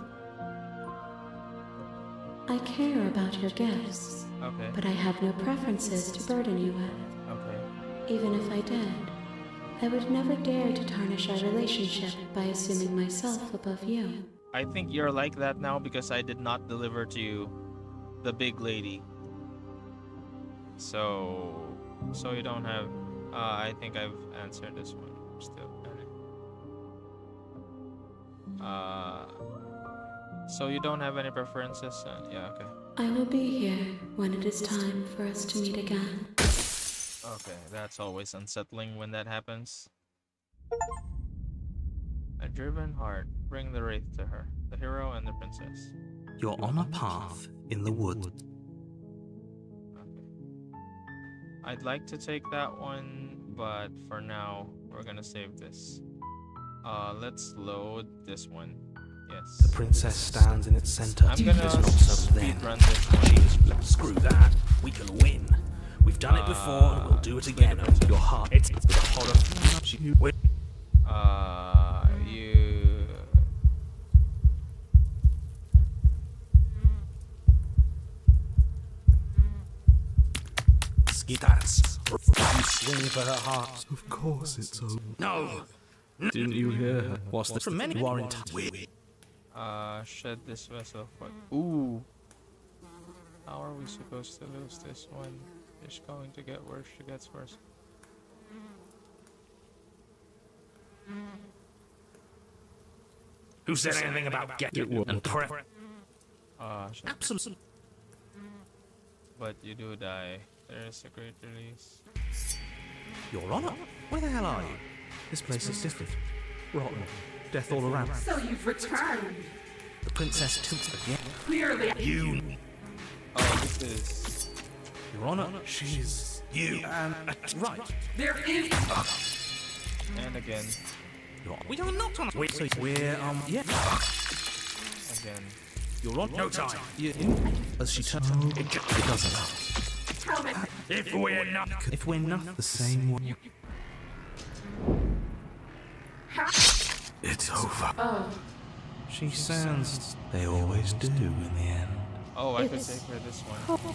I care about your gifts,
Okay.
but I have no preferences to burden you with.
Okay.
Even if I did, I would never dare to tarnish our relationship by assuming myself above you.
I think you're like that now because I did not deliver to you the big lady. So you don't have. I think I've answered this one. Still. So you don't have any preferences? Yeah. Okay.
I will be here when it is time for us to meet again.
Okay, that's always unsettling when that happens. A driven heart. Bring the wraith to her. The hero and the princess.
You're on a path in the woods.
Okay. I'd like to take that one, but for now, we're gonna save this. Let's load this one. Yes.
The princess stands in its center.
I'm gonna
There's not so then.
speedrun this one.
Screw that. We can win. We've done it before and we'll do it again. Your heart. It's with a horror.
You.
Skitats. You swing for her heart.
Of course it's over.
No.
Didn't you hear her?
What's the from many warrant?
Shed this vessel for. Ooh. How are we supposed to lose this one? It's going to get worse. She gets worse.
Who said anything about getting and prep?
Shit.
Absolutely.
But you do die. There is a great release.
Your Honor, where the hell are you?
This place is different. Rotten. Death all around.
So you've returned.
The princess tilts again.
Clearly.
You.
Oh, this is.
Your Honor, she's you. Right.
There is.
And again.
We are not on. We're yeah.
Again.
You're on. No time. As she turns, it doesn't matter.
Tell me.
If we're not the same one.
It's over.
Oh.
She sounds. They always do in the end.
Oh, I could take her this one.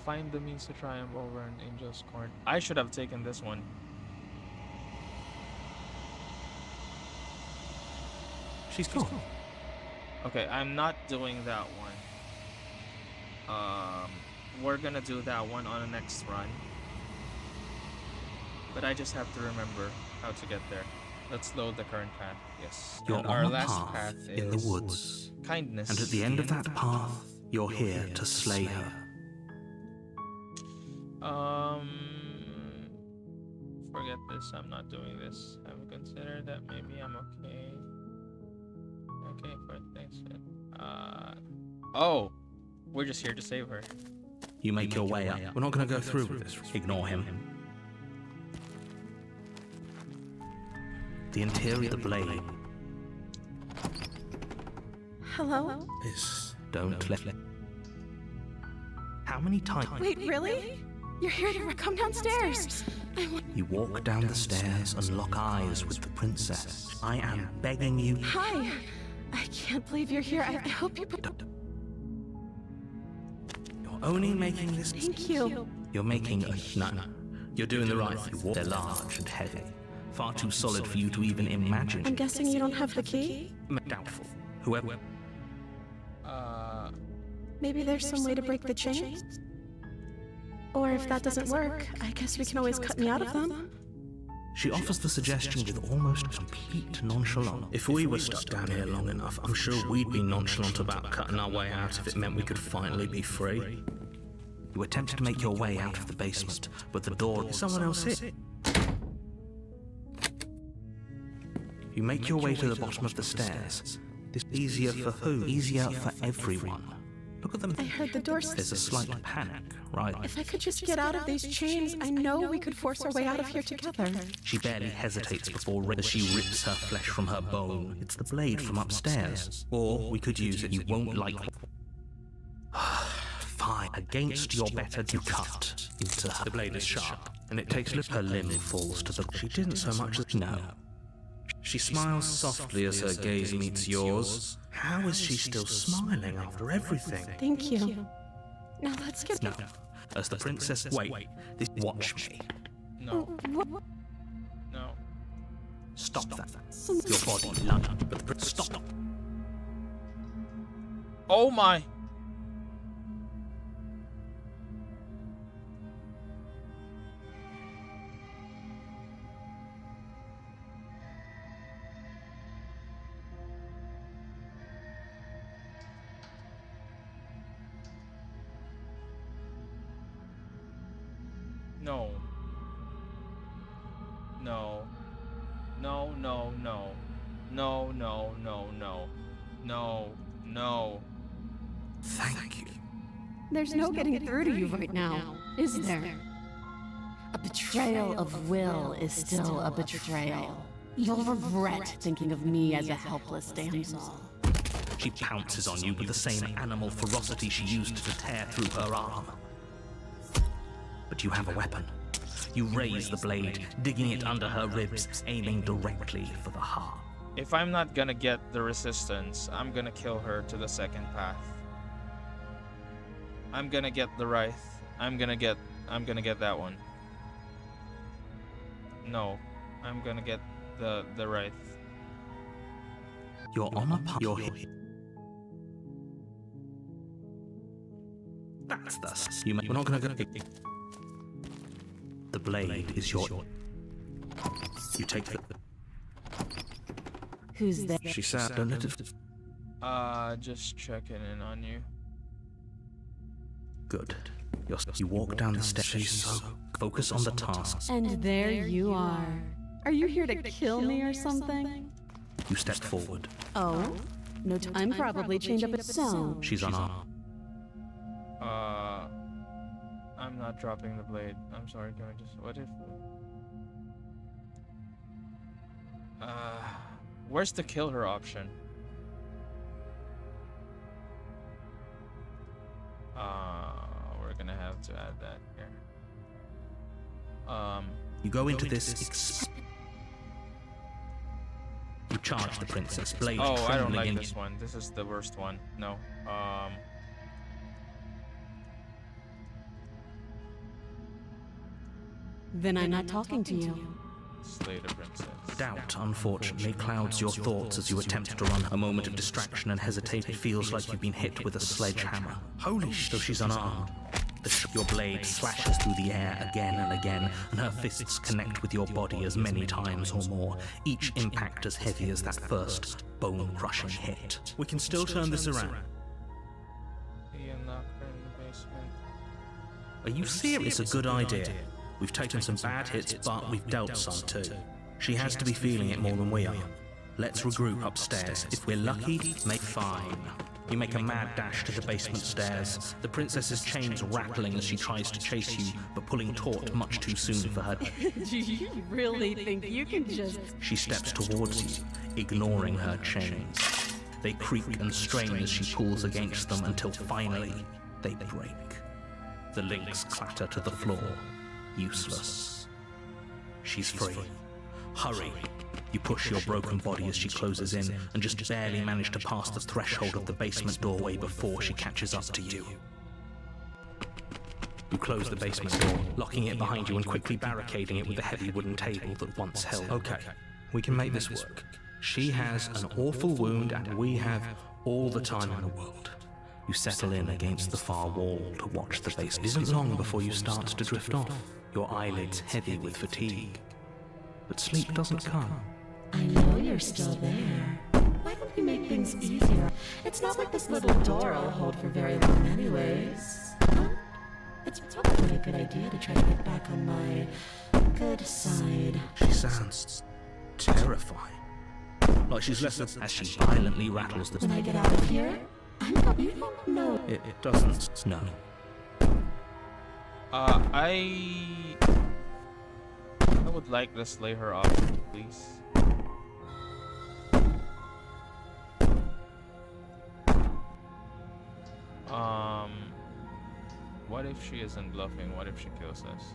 Find the means to triumph over an angel's court. I should have taken this one.
She's gone.
Okay, I'm not doing that one. We're gonna do that one on the next run. But I just have to remember how to get there. Let's load the current path. Yes.
You're
And
on
our
a
last
path
path
in the
is
woods.
kindness.
And at the end of that path, you're here to slay her.
Forget this. I'm not doing this. I've considered that maybe I'm okay. Okay, for thanks. Oh, we're just here to save her.
You make your way up. We're not going to go through with this. Ignore him. The interior of the blade
Hello?
is don't let. How many times?
Wait, really? You're here to come downstairs.
You walk down the stairs and lock eyes with the princess. I am begging you.
Hi. I can't believe you're here. I hope you put.
You're only making this.
Thank you.
You're making a. No. You're doing the right thing. They're large and heavy. Far too solid for you to even imagine.
I'm guessing you don't have the key?
Doubtful. Whoever.
Maybe there's some way to break the chains? Or if that doesn't work, I guess we can always cut me out of them.
She offers the suggestion with almost complete nonchalance. If we were stuck down here long enough, I'm sure we'd be nonchalant about cutting our way out if it meant we could finally be free. You attempted to make your way out of the basement, but the door is someone else here. You make your way to the bottom of the stairs. This is easier for who? Easier for everyone. Look at them.
I heard the door.
There's a slight panic, right?
If I could just get out of these chains, I know we could force our way out of here together.
She barely hesitates before she rips her flesh from her bone. It's the blade from upstairs. Or we could use it. You won't like it. Fine. Against your better, you cut into her. The blade is sharp, and it takes her limb falls to the... She didn't so much as... No. She smiles softly as her gaze meets yours. How is she still smiling after everything?
Thank you. Now let's get...
No. As the princess... Wait. Watch me.
No. No.
Stop that. Your body lunged, but the princess... Stop.
Oh my! No. No. No, no, no. No, no, no, no. No, no.
Thank you.
There's no getting through to you right now, is there?
A betrayal of will is still a betrayal. You'll regret thinking of me as a helpless damsel.
She pounces on you with the same animal ferocity she used to tear through her arm. But you have a weapon. You raise the blade, digging it under her ribs, aiming directly for the heart.
If I'm not gonna get the resistance, I'm gonna kill her to the second path. I'm gonna get the Wraith. I'm gonna get that one. No, I'm gonna get the Wraith.
You're on a path. You're hit. That's thus. We're not gonna go. The blade is your. You take the.
Who's there?
She sat. Don't let it.
Just checking in on you.
Good. You walk down the steps. She's so. Focus on the task.
And there you are. Are you here to kill me or something?
You step forward.
Oh? No, I'm probably chained up at cell.
She's unarmed.
I'm not dropping the blade. I'm sorry, can I just... What if... Where's the kill her option? We're gonna have to add that here.
You go into this... You charge the princess, blade
Oh, I don't like
in
this one. This is the worst one. No.
Then I'm not talking to you.
Slay the princess.
Doubt, unfortunately, clouds your thoughts as you attempt to run. A moment of distraction and hesitation. It feels like you've been hit with a sledgehammer. Holy shit! Though she's unarmed. Your blade slashes through the air again and again, and her fists connect with your body as many times or more, each impact as heavy as that first bone-crushing hit. We can still turn this around.
Ian knocked her in the basement.
Are you serious? It's a good idea. We've taken some bad hits, but we've dealt some too. She has to be feeling it more than we are. Let's regroup upstairs. If we're lucky, make fine. You make a mad dash to the basement stairs, the princess's chains rattling as she tries to chase you, but pulling taut much too soon for her.
Do you really think you can just...
She steps towards you, ignoring her chains. They creak and strain as she pulls against them until finally they break. The links clatter to the floor, useless. She's free. Hurry! You push your broken body as she closes in, and just barely manage to pass the threshold of the basement doorway before she catches up to you. You close the basement door, locking it behind you and quickly barricading it with the heavy wooden table that once held. Okay, we can make this work. She has an awful wound, and we have all the time in the world. You settle in against the far wall to watch the base. It isn't long before you start to drift off, your eyelids heavy with fatigue. But sleep doesn't come.
I know you're still there. Why don't we make things easier? It's not like this little door will hold for very long anyways. It's probably a good idea to try to get back on my good side.
She sounds terrifying. Like she's less than as she violently rattles the...
When I get out of here, you don't know.
It doesn't. No.
I would like to slay her off, please. What if she isn't bluffing? What if she kills us?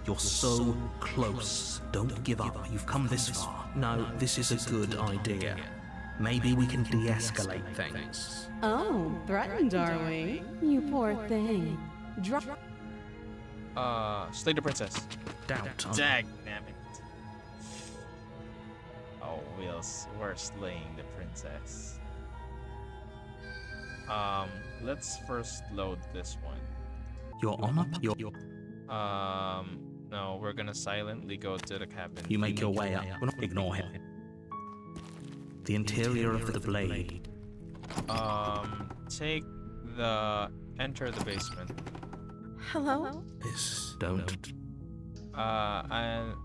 You're so close. Don't give up. You've come this far. No, this is a good idea. Maybe we can de-escalate things.
Oh, threatened, are we? You poor thing.
Slay the princess.
Doubt.
Dag nabbit. Oh, we're slaying the princess. Let's first load this one.
You're on up.
No, we're gonna silently go to the cabin.
You make your way up. Ignore him. The interior of the blade.
Enter the basement.
Hello?
Don't.
I'm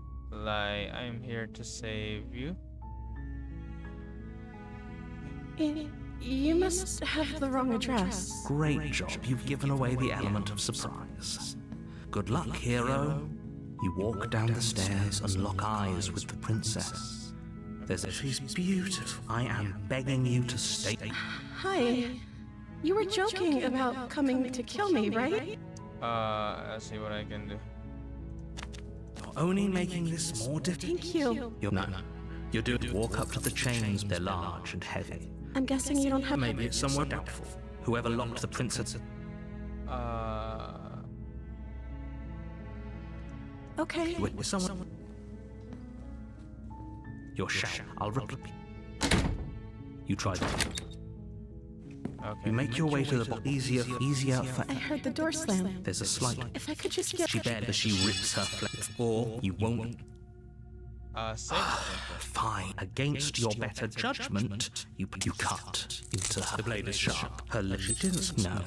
here to save you.
You must have the wrong address.
Great job. You've given away the element of surprise. Good luck, hero. You walk down the stairs and lock eyes with the princess. She's beautiful. I am begging you to stay.
Hi. You were joking about coming to kill me, right?
I'll see what I can do.
You're only making this more difficult.
Thank you.
No. You do walk up to the chains. They're large and heavy.
I'm guessing you don't have...
Maybe it's somewhere doubtful. Whoever locked the princess...
Okay.
With someone... Your shout. I'll repeat. You try that.
Okay.
You make your way to the box. Easier for...
I heard the door slam.
There's a slight...
If I could just get...
She better she rips her flesh. Or you won't... Fine. Against your better judgment, you cut into her. The blade is sharp. Her lip. She didn't know.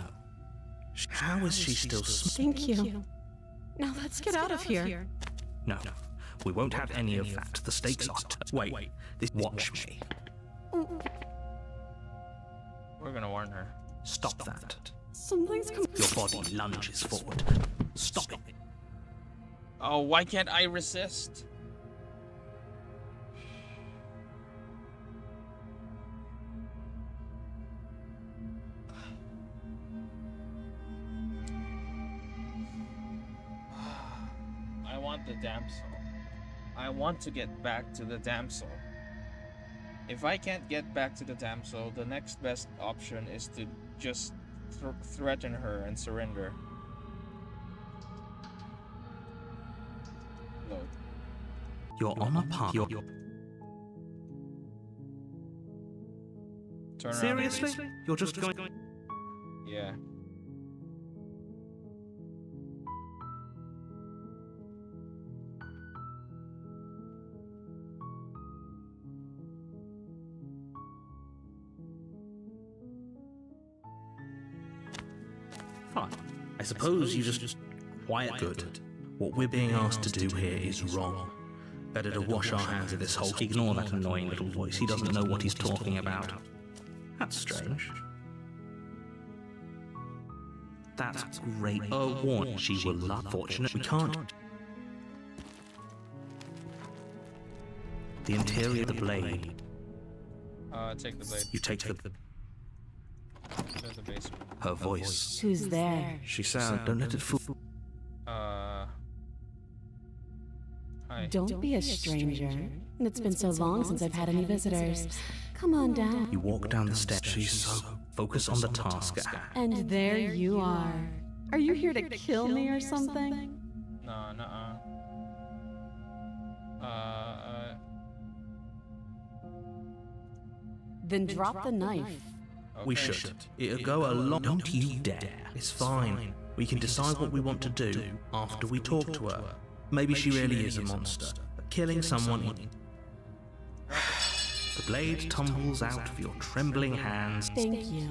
How is she still...
Thank you. Now let's get out of here.
No. We won't have any of that. The stakes are... Wait. Watch me.
We're gonna warn her.
Stop that.
Something's coming.
Your body lunges forward. Stop it.
Oh, why can't I resist? I want the damsel. I want to get back to the damsel. If I can't get back to the damsel, the next best option is to just threaten her and surrender. Load.
You're on a path.
Turn around.
Seriously? You're just going...
Yeah.
Fine. I suppose you just quiet. Good. What we're being asked to do here is wrong. Better to wash our hands of this whole... Ignore that annoying little voice. He doesn't know what he's talking about. That's strange. That's great. Warn. She will love. Fortunate. We can't... The interior of the blade.
Take the blade.
You take the...
To the basement.
Her voice.
Who's there?
She sounds... Don't let it fool...
Hi.
Don't be a stranger. It's been so long since I've had any visitors. Come on down.
You walk down the steps. She's so... Focus on the task at hand.
And there you are. Are you here to kill me or something?
No, nuh-uh.
Then drop the knife.
We
Okay.
should. It'll go a long... Don't you dare. It's fine. We can decide what we want to do after we talk to her. Maybe she really is a monster. But killing someone... The blade tumbles out of your trembling hands.
Thank you.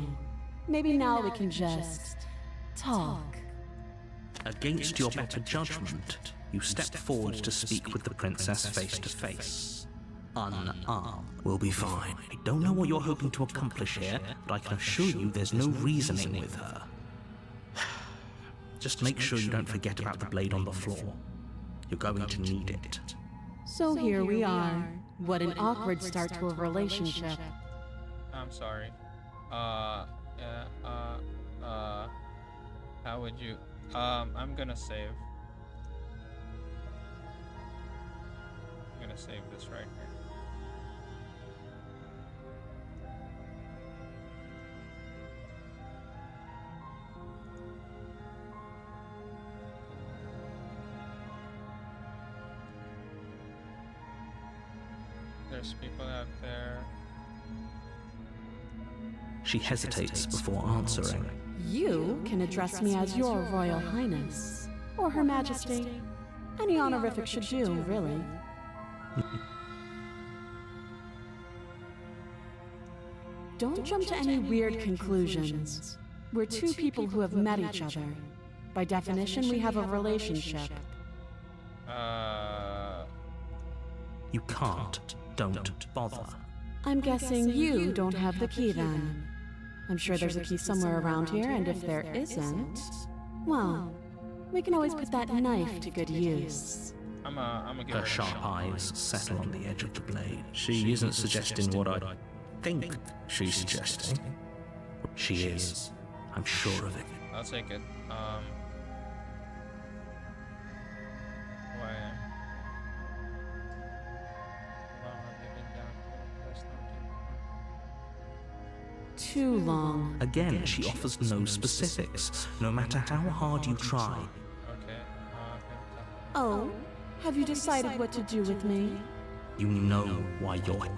Maybe now we can just talk.
Against your better judgment, you step forward to speak with the princess face to face. Unarmed. We'll be fine. I don't know what you're hoping to accomplish here, but I can assure you there's no reasoning with her. Just make sure you don't forget about the blade on the floor. You're going to need it.
So here we are. What an awkward start to a relationship.
I'm sorry. How would you? I'm gonna save. I'm gonna save this right here. There's people out there.
She hesitates before answering.
You can address me as Your Royal Highness, or Her Majesty. Any honorific should do, really. Don't jump to any weird conclusions. We're two people who have met each other. By definition, we have a relationship.
You can't. Don't bother.
I'm guessing you don't have the key then. I'm sure there's a key somewhere around here, and if there isn't, well, we can always put that knife to good use.
I'm a give
Her
it a
sharp
shot.
eyes settle on the edge of the blade. She isn't suggesting what I think she's suggesting. She is. I'm sure of it.
I'll take it. Why?
Too long.
Again, she offers no specifics, no matter how hard you try.
Okay.
Oh, have you decided what to do with me?
You know why you're...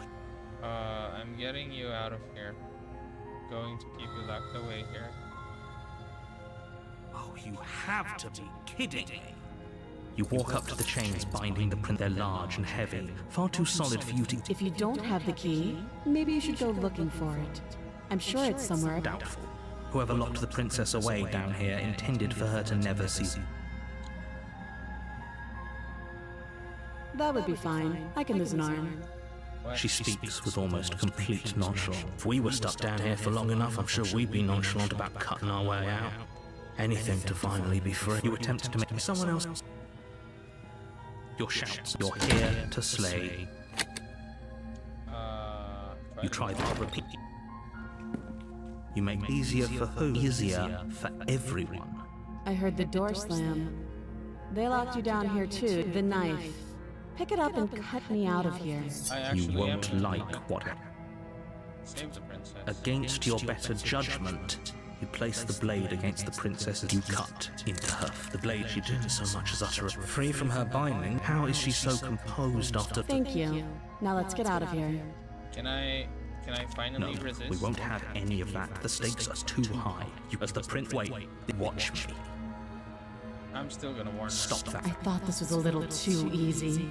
I'm getting you out of here. Going to keep you locked away here.
Oh, you have to be kidding me. You walk up to the chains binding the print. They're large and heavy, far too solid for you to...
If you don't have the key, maybe you should go looking for it. I'm sure it's somewhere.
Doubtful. Whoever locked the princess away down here intended for her to never see...
That would be fine. I can lose an arm.
She speaks with almost complete nonchalance. If we were stuck down here for long enough, I'm sure we'd be nonchalant about cutting our way out. Anything to finally be free. You attempt to make someone else... Your shouts. You're here to slay. You try to repeat. You make it easier for who? Easier for everyone.
I heard the door slam. They locked you down here too. The knife. Pick it up and cut me out of here.
You won't like what
Save the princess.
against your better judgment. You place the blade against the princess you cut into her. The blade she didn't so much as utter. Free from her binding, how is she so composed after...
Thank you. Now let's get out of here.
Can I finally
No,
resist?
we won't have any of that. The stakes are too high. You as the prince... Wait, watch me.
I'm still gonna warn her.
Stop that.
I thought this was a little too easy.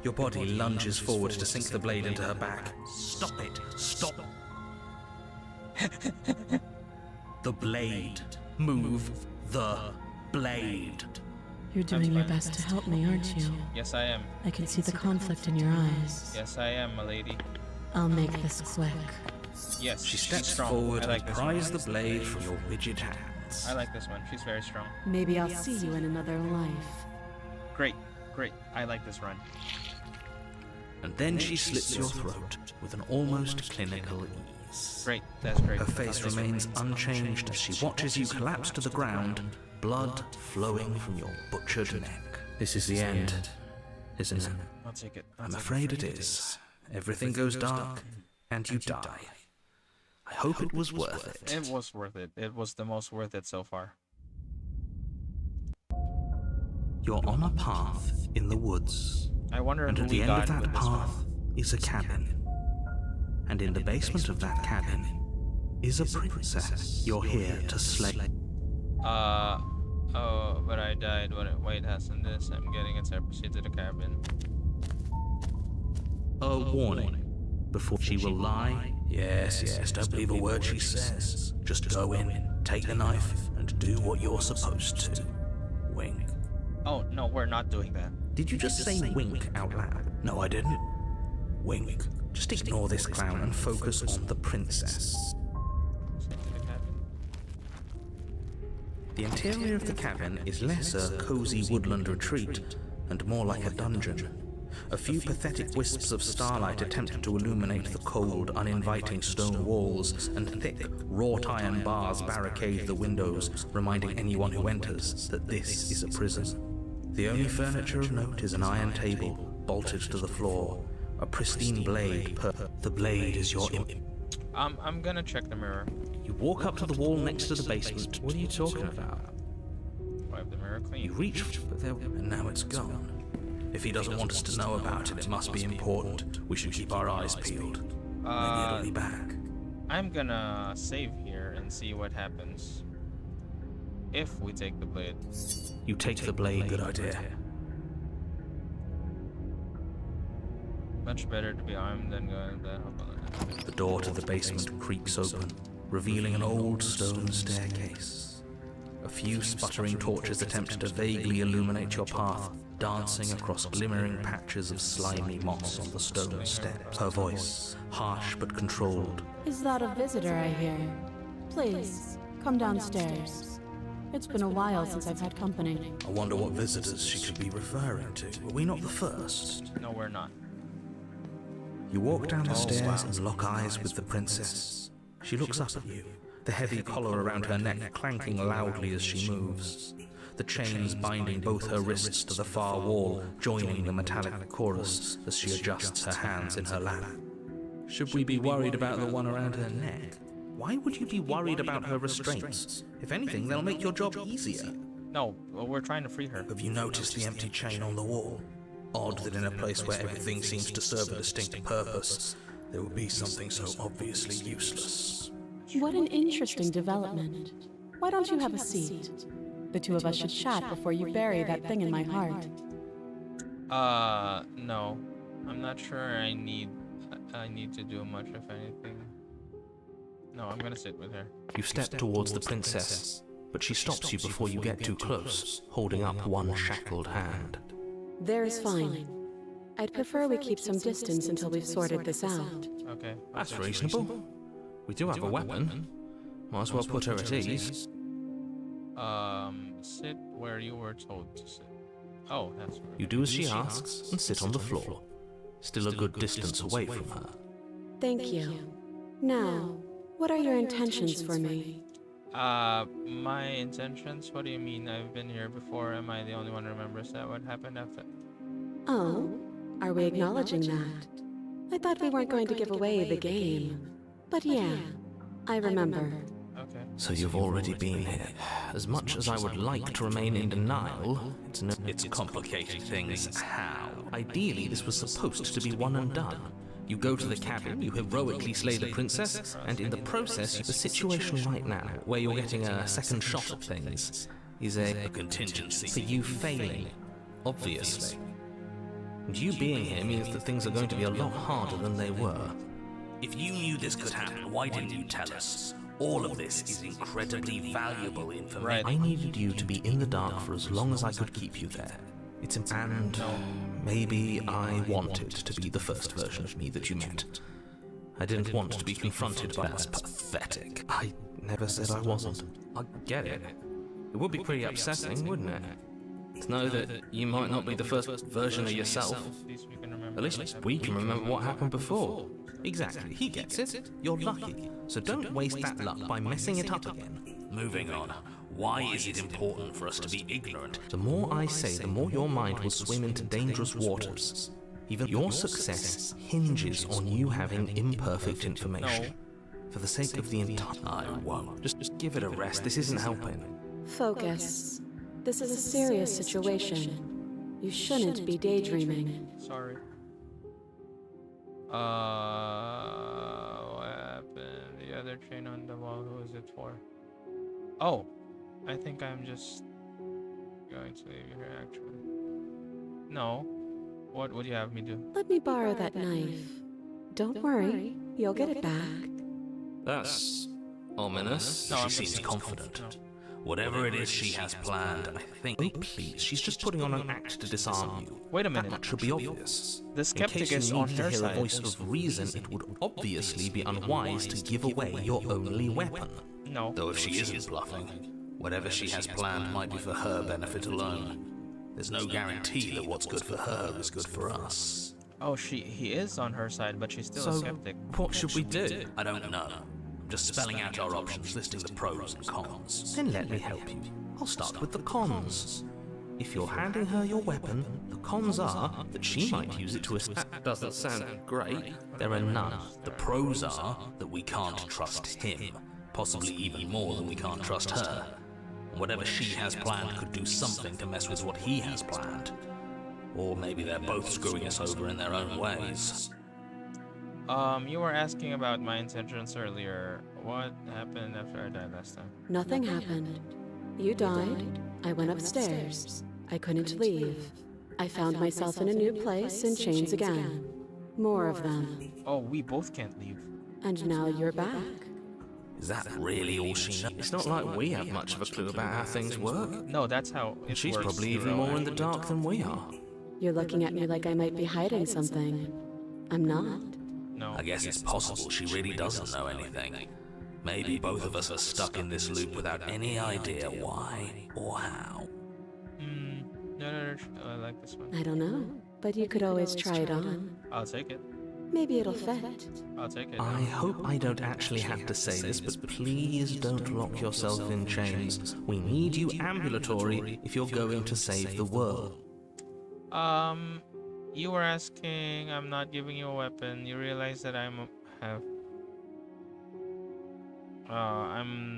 Your body lunges forward to sink the blade into her back. Stop it. Stop. The blade. Move the blade.
You're doing your best to help me, aren't you?
Yes, I am.
I can see the conflict in your eyes.
Yes, I am, my lady.
I'll make this quick.
Yes,
She
she's
steps
strong.
forward
I like
and
this
pries
one.
the blade from your rigid hands.
I like this one. She's very strong.
Maybe I'll see you in another life.
Great, great. I like this run.
And then she slits your throat with an almost clinical ease.
Great, that's great.
Her face remains unchanged as she watches you collapse to the ground, blood flowing from your butchered neck. This is the end, isn't it?
I'll take it.
I'm afraid it is. Everything goes dark, and you die. I hope it was worth it.
It was worth it. It was the most worth it so far.
You're on a path in the woods,
I wonder
and
who
at
we
the end of
got
that
with this
path is a cabin. And in the basement of that cabin is a princess you're here to slay.
Oh, but I died. Wait, hasn't this? I'm getting it. So I proceed to the cabin.
A warning. Before she will lie.
Yes, don't believe a word she says. Just go in, take the knife, and do what you're supposed to. Wink.
Oh, no, we're not doing that.
Did you just say wink out loud?
No, I didn't. Wink.
Just ignore this clown and focus on the princess.
Proceed to the cabin.
The interior of the cabin is less a cozy woodland retreat and more like a dungeon. A few pathetic wisps of starlight attempt to illuminate the cold, uninviting stone walls, and thick, wrought iron bars barricade the windows, reminding anyone who enters that this is a prison. The only furniture of note is an iron table, bolted to the floor, a pristine blade.
The blade is your
I'm gonna check the mirror.
You walk up to the wall next to the basement.
What are you talking about?
Wipe the mirror clean.
You reach for there, and now it's gone. If he doesn't want us to know about it, it must be important. We should keep our eyes peeled. Maybe it'll be back.
I'm gonna save here and see what happens if we take the blade.
You take the blade, good idea.
Much better to be armed than going there.
The door to the basement creaks open, revealing an old stone staircase. A few sputtering torches attempt to vaguely illuminate your path, dancing across glimmering patches of slimy moss on the stone steps. Her voice, harsh but controlled.
Is that a visitor I hear? Please, come downstairs. It's been a while since I've had company.
I wonder what visitors she could be referring to. Were we not the first?
No, we're not.
You walk down the stairs and lock eyes with the princess. She looks up at you, the heavy collar around her neck clanking loudly as she moves. The chains binding both her wrists to the far wall, joining the metallic chorus as she adjusts her hands in her lap. Should we be worried about the one around her neck? Why would you be worried about her restraints? If anything, they'll make your job easier.
No, well, we're trying to free her.
Have you noticed the empty chain on the wall? Odd that in a place where everything seems to serve a distinct purpose, there would be something so obviously useless.
What an interesting development. Why don't you have a seat? The two of us should chat before you bury that thing in my heart.
No. I'm not sure I need to do much, if anything. No, I'm gonna sit with her.
You step towards the princess, but she stops you before you get too close, holding up one shackled hand.
There is fine. I'd prefer we keep some distance until we've sorted this out.
Okay.
That's reasonable. We do have a weapon. Might as well put her at ease.
Sit where you were told to sit. Oh, that's right.
You do as she asks and sit on the floor, still a good distance away from her.
Thank you. Now, what are your intentions for me?
My intentions? What do you mean? I've been here before. Am I the only one who remembers that? What happened after?
Oh, are we acknowledging that? I thought we weren't going to give away the game. But yeah, I remember.
Okay.
So you've already been here. As much as I would like to remain in denial, it's complicated things. How? Ideally, this was supposed to be one and done. You go to the cabin, you heroically slay the princess, and in the process, the situation right now, where you're getting a second shot at things, is a contingency for you failing, obviously. And you being here means that things are going to be a lot harder than they were.
If you knew this could happen, why didn't you tell us? All of this is incredibly valuable information.
I needed you to be in the dark for as long as I could keep you there. It's and maybe I wanted to be the first version of me that you met. I didn't want to be confronted by that's pathetic. I never said I wasn't.
I get it. It would be pretty upsetting, wouldn't it? To know that you might not be the first version of yourself. At least we can remember what happened before.
Exactly, he gets it. You're lucky. So don't waste that luck by messing it up again.
Moving on. Why is it important for us to be ignorant?
The more I say, the more your mind will swim into dangerous waters. Even your success hinges on you having imperfect information. For the sake of the entire...
I won't.
Just give it a rest. This isn't helping.
Focus. This is a serious situation. You shouldn't be daydreaming.
Sorry. What happened? The other chain on the wall, who is it for? Oh, I think I'm just going to leave you here, actually. No. What would you have me do?
Let me borrow that knife. Don't worry, you'll get it back.
That's ominous.
No,
She
I'm
seems
just-
confident.
no.
Whatever it is she has planned, I think. Oh, please, she's just putting on an act to disarm you.
Wait a minute.
That much should be obvious.
The skeptic
In case
is
you
on
need to
her
hear a
side.
voice of reason, it would obviously be unwise to give away your only weapon.
No.
Though if she isn't bluffing, whatever she has planned might be for her benefit alone. There's no guarantee that what's good for her is good for us.
Oh, he is on her side, but she's still a
So,
skeptic.
what should we do? I don't know. I'm just spelling out our options, listing the pros and cons. Then let me help you. I'll start with the cons. If you're handing her your weapon, the cons are that she might use it to escape.
That doesn't sound great.
There are none. The pros are that we can't trust him, possibly even more than we can't trust her. And whatever she has planned could do something to mess with what he has planned. Or maybe they're both screwing us over in their own ways.
You were asking about my intentions earlier. What happened after I died last time?
Nothing happened. You died. I went upstairs. I couldn't leave. I found myself in a new place in chains again. More of them.
Oh, we both can't leave.
And now you're back.
Is that really all she knows?
It's not like we have much of a clue about how things work.
No, that's how it
She's
works.
probably even
Hero,
more in the
actually.
dark than we are.
You're looking at me like I might be hiding something. I'm not.
No.
I guess it's possible she really doesn't know anything. Maybe both of us are stuck in this loop without any idea why or how.
No, I like this one.
I don't know, but you could always try it on.
I'll take it.
Maybe it'll fit.
I'll take it.
I hope I don't actually have to say this, but please don't lock yourself in chains. We need you ambulatory if you're going to save the world.
You were asking, I'm not giving you a weapon. You realize that I'm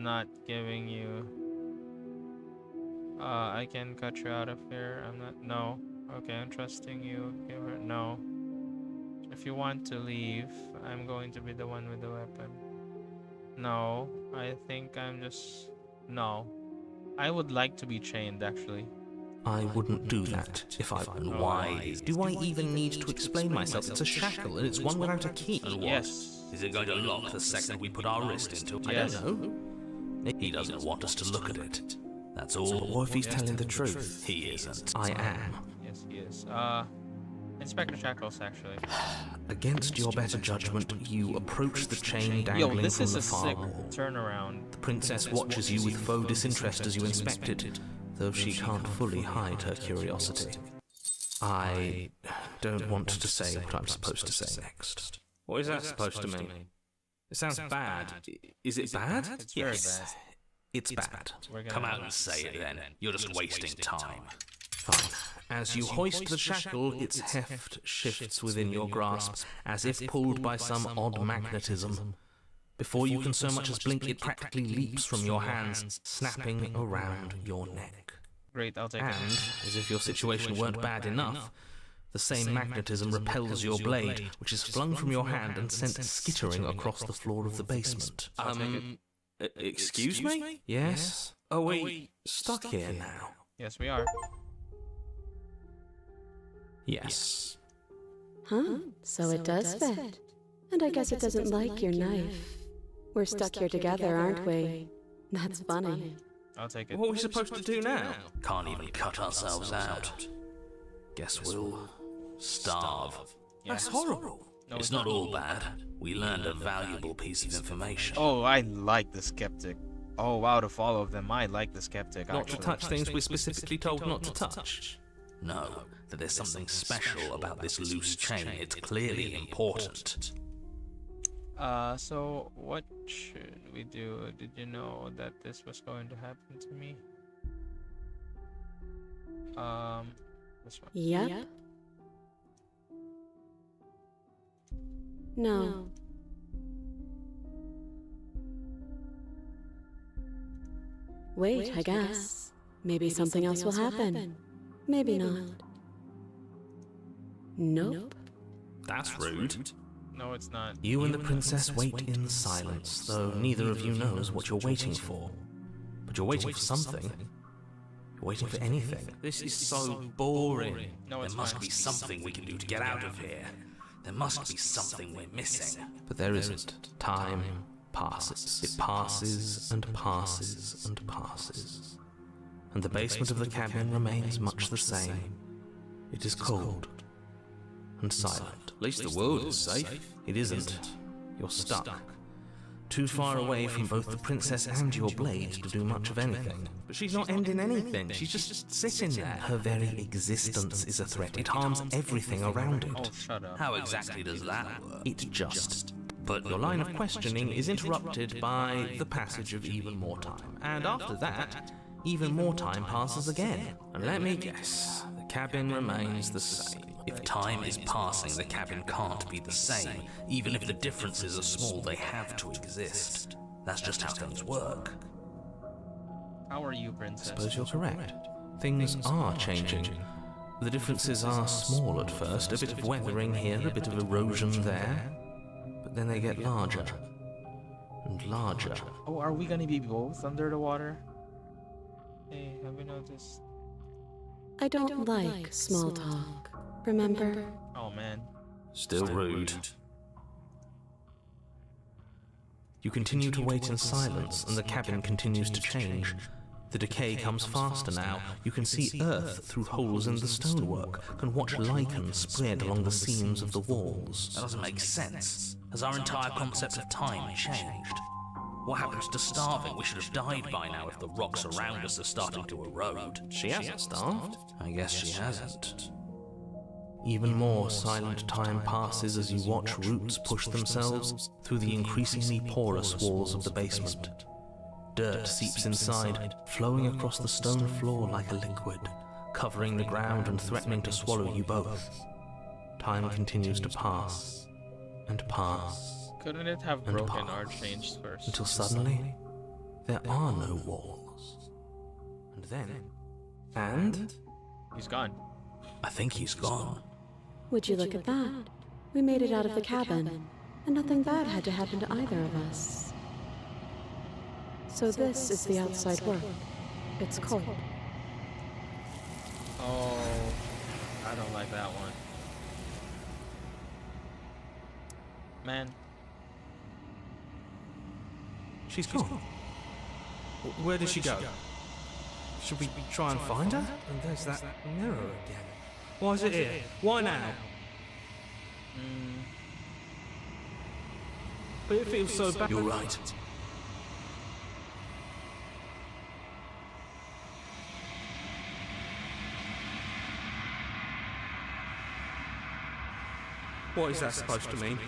not giving you. I can cut you out of here. I'm not. No. Okay, I'm trusting you. Give her. No. If you want to leave, I'm going to be the one with the weapon. No. I think I'm just. No. I would like to be chained, actually.
I wouldn't do that if I were wise. Do I even need to explain myself? It's a shackle and it's one without a key.
Yes.
Is it going to lock the second we put our wrist into it?
Yes.
I don't know. He doesn't want us to look at it. That's all.
But what if he's telling the truth?
He isn't. I am.
Yes, he is. Inspector Shackles, actually.
Against your better judgment, you approach the chain
Yo,
dangling
this
from
is
the
a
far
sick
wall.
turnaround.
The princess watches you with faux disinterest as you inspect it, though she can't fully hide her curiosity. I don't want to say what I'm supposed to say next.
What is that supposed to mean? It sounds bad. Is it bad?
It's very bad.
It's bad.
We're gonna
Come out
have
and
to
say it then. You're just wasting time.
Fine. As you hoist the shackle, its heft shifts within your grasp,
as if pulled by some odd magnetism. Before you can so much as blink, it practically leaps from your hands, snapping around your neck.
Great, I'll take
And,
it.
as if your situation weren't bad enough, the same magnetism repels your blade, which is flung from your hand and sent skittering across the floor of the basement.
Excuse me?
Yes? Are we stuck here now?
Yes, we are.
Yes.
Huh? So it does fit. And I guess it doesn't like your knife. We're stuck here together, aren't we? That's funny.
I'll take it.
What are we supposed to do now?
Can't even cut ourselves out. Guess we'll starve.
Yes.
That's horrible.
No,
It's not all bad. We learned a valuable piece of information.
Oh, I like the skeptic. Oh, out of all of them, I like the skeptic.
Not to
actually.
touch things we're specifically told not to touch.
No, that there's something special about this loose chain. It's clearly important.
So what should we do? Did you know that this was going to happen to me? This one.
Yep. No. Wait, I guess. Maybe something else will happen. Maybe not. Nope.
That's rude.
No, it's not.
You and the princess wait in silence, though neither of you knows what you're waiting for. But you're waiting for something. You're waiting for anything.
This is so boring.
No, it's
There must
fine.
be something we can do to get out of here. There must be something we're missing.
But there isn't. Time passes. It passes and passes and passes. And the basement of the cabin remains much the same. It is cold and silent.
At least the world is safe.
It isn't. You're stuck. Too far away from both the princess and your blade to do much of anything. But she's not ending anything. She's just sitting there. Her very existence is a threat. It harms everything around
Oh,
it.
shut up.
How exactly does that work?
It just. But your line of questioning is interrupted by the passage of even more time. And after that, even more time passes again. And let me guess, the cabin remains the same.
If time is passing, the cabin can't be the same. Even if the differences are small, they have to exist. That's just how things work.
How are you,
I
princess?
suppose you're correct. Things are changing. The differences are small at first, a bit of weathering here, a bit of erosion there. But then they get larger and larger.
Oh, are we gonna be both under the water? Hey, have you noticed?
I don't like small talk. Remember?
Oh man.
Still rude. You continue to wait in silence, and the cabin continues to change. The decay comes faster now. You can see earth through holes in the stonework, can watch lichen spread along the seams of the walls.
That doesn't make sense. Has our entire concept of time changed? What happens to starving? We should have died by now if the rocks around us are starting to erode.
She hasn't starved.
I guess she hasn't.
Even more silent time passes as you watch roots push themselves through the increasingly porous walls of the basement. Dirt seeps inside, flowing across the stone floor like a liquid, covering the ground and threatening to swallow you both. Time continues to pass and pass
Couldn't it have
and
broken or
pass
changed first?
until suddenly there are no walls. And then,
He's gone.
I think he's gone.
Would you look at that? We made it out of the cabin, and nothing bad had to happen to either of us. So this is the outside world. It's cold.
Oh, I don't like that one. Man,
she's gone. Where did she go? Should we try and find her? And there's that mirror again. Why is it here? Why now? But it feels so bad.
You're right.
What is that supposed to mean?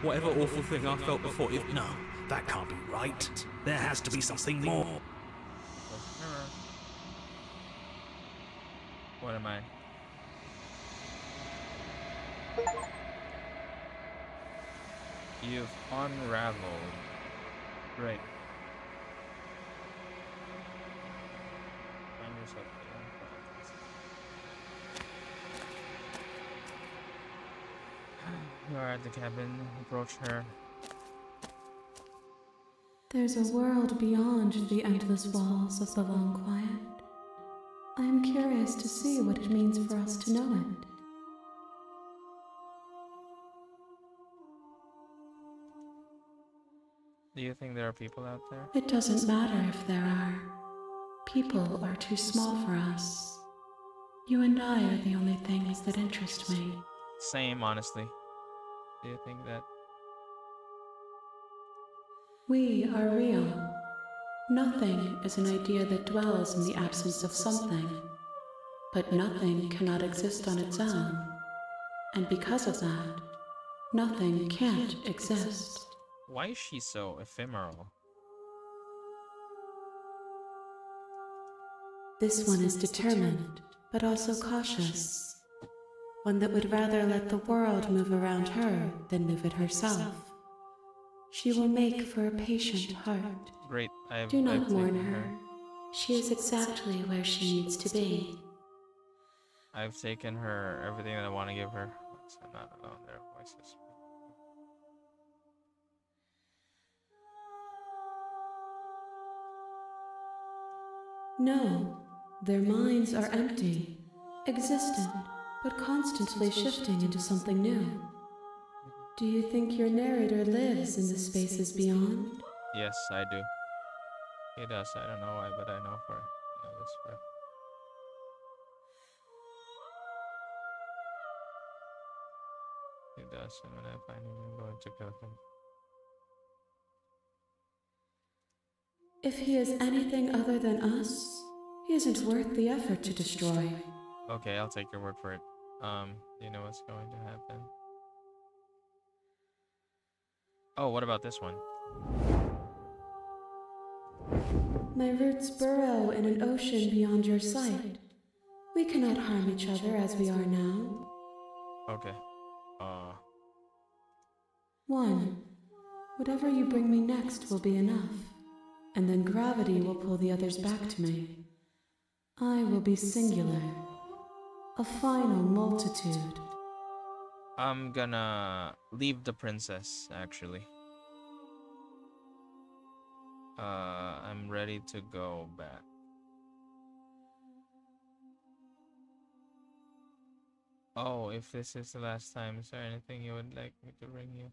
Whatever awful thing I felt before it.
No, that can't be right. There has to be something more.
what am I? You've unraveled. Right. Find yourself You are at the cabin. Approach her.
There's a world beyond the endless walls of the long quiet. I am curious to see what it means for us to know it.
Do you think there are people out there?
It doesn't matter if there are. People are too small for us. You and I are the only things that interest me.
Same, honestly. Do you think that?
We are real. Nothing is an idea that dwells in the absence of something. But nothing cannot exist on its own. And because of that, nothing can't exist.
Why is she so ephemeral?
This one is determined, but also cautious. One that would rather let the world move around her than move it herself. She will make for a patient heart.
Great,
Do not
I've
mourn
taken
her. She is exactly where she needs to be.
I've taken her everything that I want to give her. I'm not alone. Their voices.
No, their minds are empty, existent, but constantly shifting into something new. Do you think your narrator lives in the spaces beyond?
Yes, I do. He does. I don't know why, but I know this for. He does, and when I find him, I'm going to kill him.
If he is anything other than us, he isn't worth the effort to destroy.
Okay, I'll take your word for it. You know what's going to happen. Oh, what about this one?
My roots burrow in an ocean beyond your sight. We cannot harm each other as we are now.
Okay.
1. Whatever you bring me next will be enough, and then gravity will pull the others back to me. I will be singular, a final multitude.
I'm gonna leave the princess, actually. I'm ready to go back. Oh, if this is the last time, is there anything you would like me to bring you?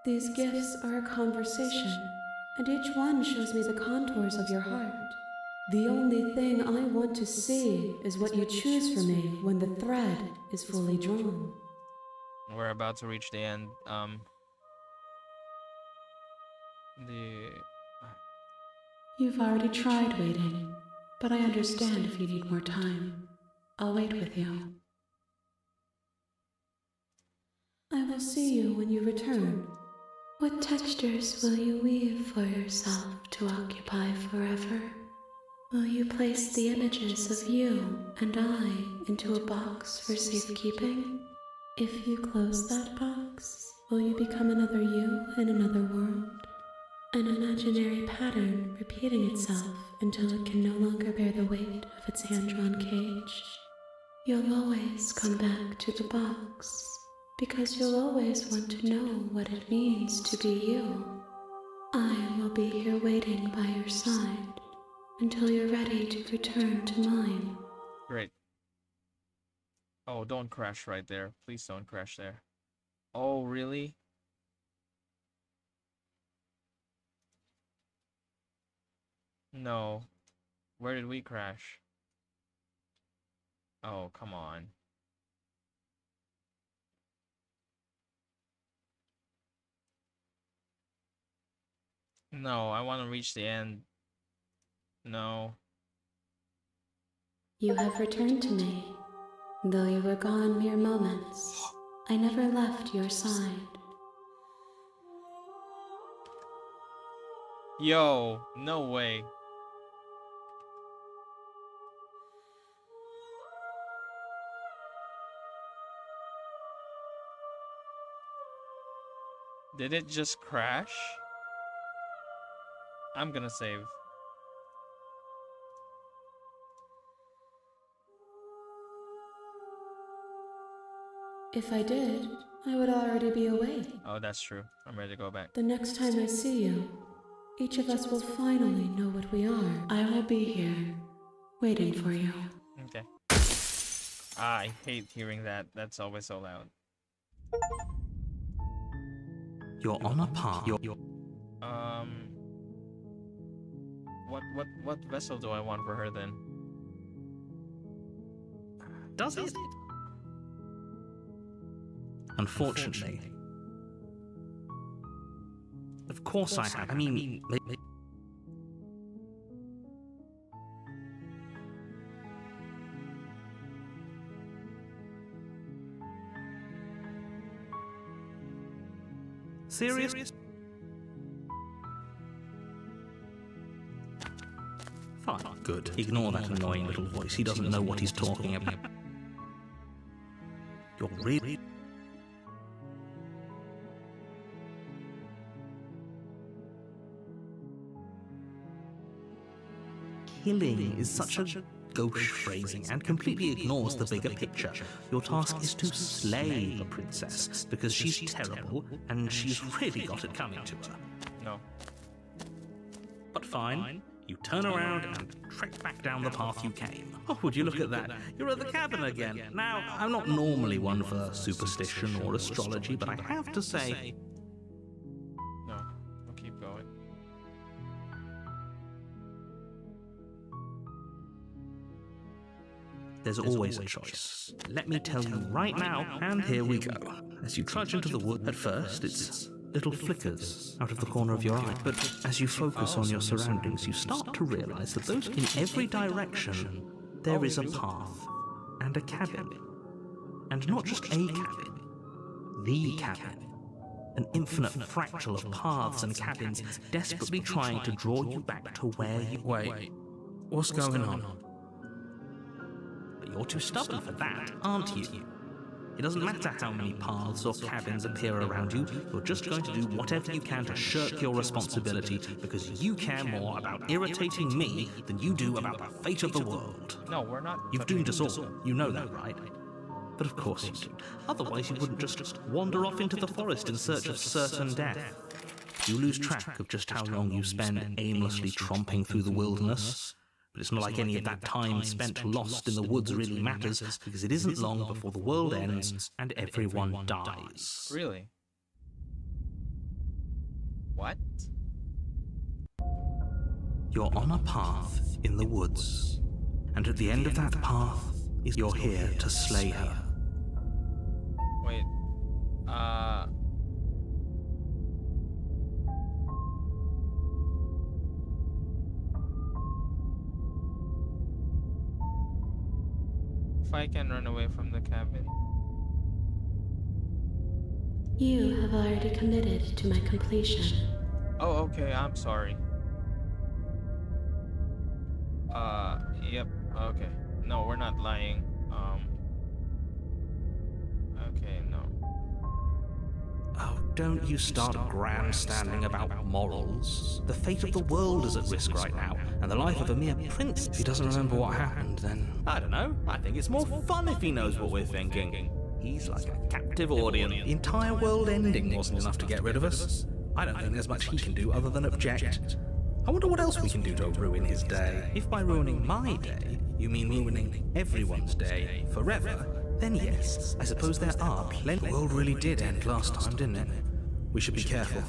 These gifts are a conversation, and each one shows me the contours of your heart. The only thing I want to see is what you choose for me when the thread is fully drawn.
We're about to reach the end.
You've already tried waiting, but I understand if you need more time. I'll wait with you. I will see you when you return. What textures will you weave for yourself to occupy forever? Will you place the images of you and I into a box for safekeeping? If you close that box, will you become another you in another world? An imaginary pattern repeating itself until it can no longer bear the weight of its hand-drawn cage. You'll always come back to the box, because you'll always want to know what it means to be you. I will be here waiting by your side until you're ready to return to mine.
Great. Oh, don't crash right there. Please don't crash there. Oh, really? No. Where did we crash? Oh, come on. No, I want to reach the end. No.
You have returned to me. Though you were gone mere moments, I never left your side.
Yo, no way. Did it just crash? I'm gonna save.
If I did, I would already be away.
Oh, that's true. I'm ready to go back.
The next time I see you, each of us will finally know what we are. I will be here, waiting for you.
Okay. I hate hearing that. That's always so loud.
You're on a path.
What vessel do I want for her then?
Does it? Unfortunately. Of course I have. I mean, serious? Fine, good. Ignore that annoying little voice. He doesn't know what he's talking about. You're really... killing is such a gauche phrasing and completely ignores the bigger picture. Your task is to slay the princess, because she's terrible and she's really got it coming to her.
No.
But fine, you turn around and trek back down the path you came. Oh, would you look at that? You're at the cabin again. Now, I'm not normally one for superstition or astrology, but I have to say...
No. We'll keep going.
There's always a choice. Let me tell you right now, and here we go. As you trudge into the wood, at first it's little flickers out of the corner of your eye, but as you focus on your surroundings, you start to realize that those in every direction, there is a path and a cabin. And not just a cabin, the cabin. An infinite fractal of paths and cabins desperately trying to draw you back to where you...
Wait, what's going on?
But you're too stubborn for that, aren't you? It doesn't matter how many paths or cabins appear around you, you're just going to do whatever you can to shirk your responsibility because you care more about irritating me than you do about the fate of the world.
No, we're not.
You've doomed us all, you know that, right? But of course you do. Otherwise you wouldn't just wander off into the forest in search of certain death. You lose track of just how long you spend aimlessly tromping through the wilderness. But it's not like any of that time spent lost in the woods really matters, because it isn't long before the world ends and everyone dies.
Really? What?
You're on a path in the woods, and at the end of that path is you're here to slay her.
Wait. If I can run away from the cabin.
You have already committed to my completion.
Oh, okay, I'm sorry. Yep, okay. No, we're not lying. Okay, no.
Oh, don't you start grandstanding about morals. The fate of the world is at risk right now, and the life of a mere prince.
If he doesn't remember what happened, then...
I don't know. I think it's more fun if he knows what we're thinking. He's like a captive audience. The entire world ending wasn't enough to get rid of us. I don't think there's much he can do other than object. I wonder what else we can do to ruin his day. If by ruining my day, you mean ruining everyone's day forever, then yes, I suppose there are plenty.
The world really did end last time, didn't it?
We should be careful.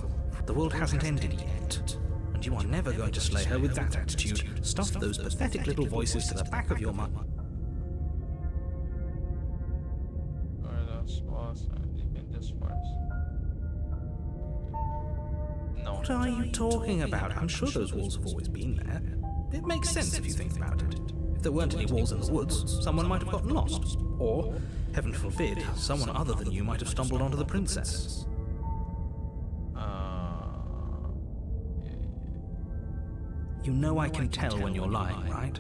The world hasn't ended yet. And you are never going to slay her with that attitude. Stuff those pathetic little voices to the back of your mind. What are you talking about? I'm sure those walls have always been there. It makes sense if you think about it. If there weren't any walls in the woods, someone might have gotten lost. Or, heaven forbid, someone other than you might have stumbled onto the princess. You know I can tell when you're lying, right?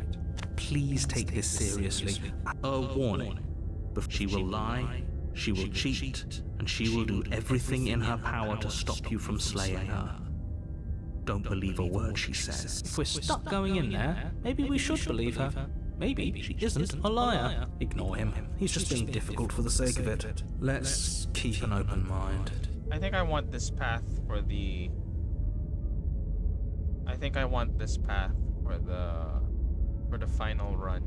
Please take this seriously. A warning. She will lie, she will cheat, and she will do everything in her power to stop you from slaying her. Don't believe a word she says.
If we're stuck going in there, maybe we should believe her. Maybe she isn't a liar.
Ignore him. He's just being difficult for the sake of it.
Let's keep an open mind.
I think I want this path for the... I think I want this path for the final run.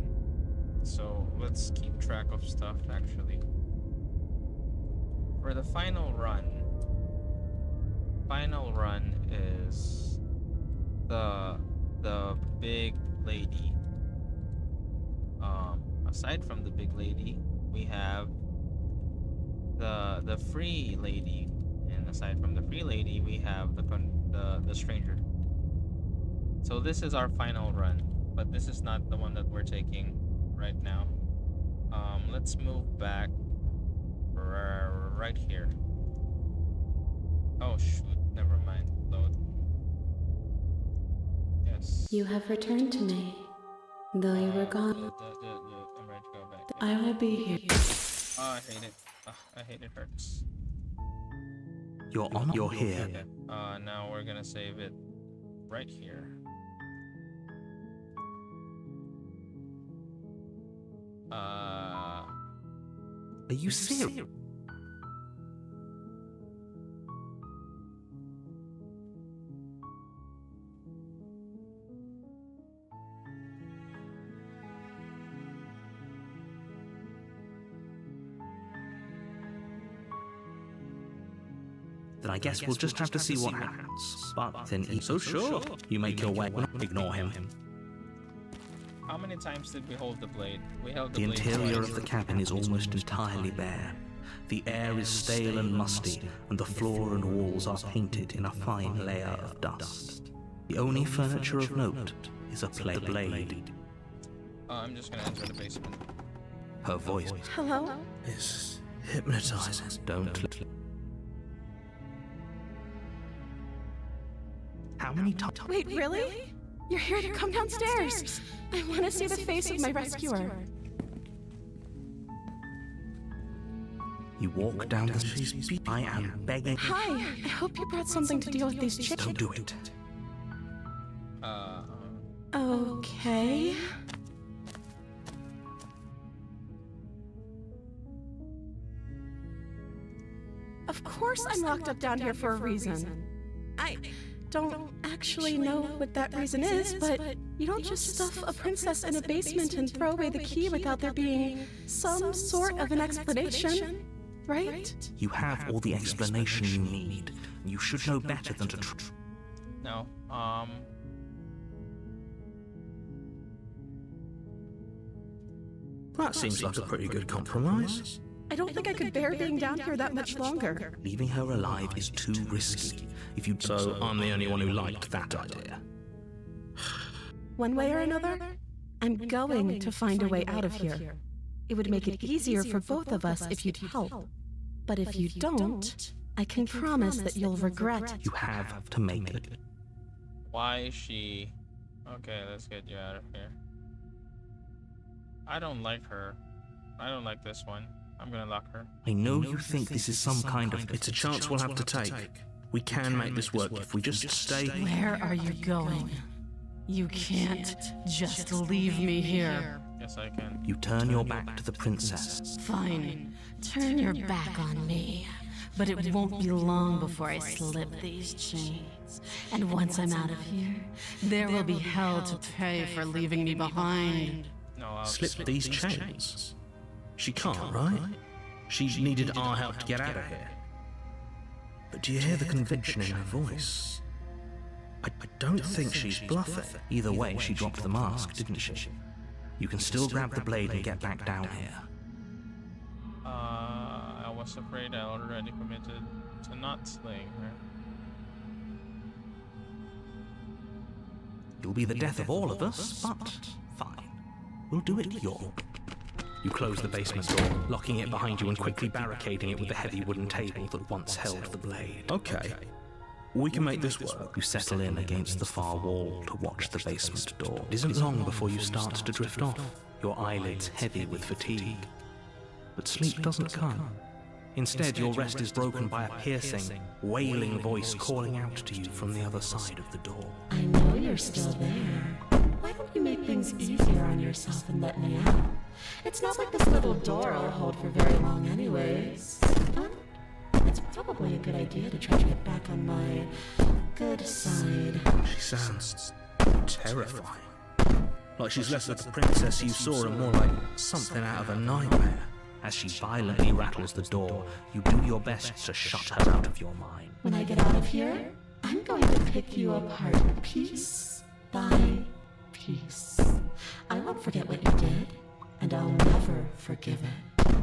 So let's keep track of stuff actually. For the final run is the big lady. Aside from the big lady, we have the free lady, and aside from the free lady, we have the stranger. So this is our final run, but this is not the one that we're taking right now. Let's move back right here. Oh shoot, never mind. Load. Yes.
You have returned to me, though you were gone.
I'm ready to go back.
I will be here.
Oh, I hate it. I hate it hurts.
You're here.
Now we're gonna save it right here.
Are you serious? Then I guess we'll just have to see what happens. But then so sure, you make your way. Ignore him.
How many times did we hold the blade? We held
The
blade
interior
twice.
of the cabin is almost entirely bare. The air is stale and musty, and the floor and walls are painted in a fine layer of dust. The only furniture of note is a blade.
I'm just gonna enter the basement.
Her voice
Hello?
is hypnotizing. Don't. How many times?
Wait, really? You're here to come downstairs. I want to see the face of my rescuer.
You walk down the street. I am begging.
Hi, I hope you brought something to deal with these chicks.
Don't do it.
Okay. Of course I'm locked up down here for a reason. I don't actually know what that reason is, but you don't just stuff a princess in a basement and throw away the key without there being some sort of an explanation, right?
You have all the explanation you need. You should know better than to.
No.
That seems like a pretty good compromise.
I don't think I could bear being down here that much longer.
Leaving her alive is too risky. If you so, I'm the only one who liked that idea.
One way or another, I'm going to find a way out of here. It would make it easier for both of us if you'd help. But if you don't, I can promise that you'll regret.
You have to make it.
Why is she... Okay, let's get you out of here. I don't like her. I don't like this one. I'm gonna lock her.
I know you think this is some kind of... It's a chance we'll have to take. We can make this work if we just stay...
Where are you going? You can't just leave me here.
Yes, I can.
You turn your back to the princess.
Fine, turn your back on me. But it won't be long before I slip these chains. And once I'm out of here, there will be hell to pay for leaving me behind.
No, I'll
Slip these chains? She can't, right? She needed our help to get out of here. But do you hear the conviction in her voice? I don't think she's bluffing. Either way, she dropped the mask, didn't she? You can still grab the blade and get back down here.
I was afraid I already committed to not slaying her.
You'll be the death of all of us, but fine. We'll do it your way. You close the basement door, locking it behind you and quickly barricading it with the heavy wooden table that once held the blade. Okay. We can make this work. You settle in against the far wall to watch the basement door. It isn't long before you start to drift off, your eyelids heavy with fatigue. But sleep doesn't come. Instead, your rest is broken by a piercing, wailing voice calling out to you from the other side of the door.
I know you're still there. Why don't you make things easier on yourself and let me out? It's not like this little door will hold for very long anyways. Huh? It's probably a good idea to try to get back on my good side.
She sounds terrifying. Like she's less of the princess you saw and more like something out of a nightmare. As she violently rattles the door, you do your best to shut her out of your mind.
When I get out of here, I'm going to pick you apart piece by piece. I won't forget what you did, and I'll never forgive it.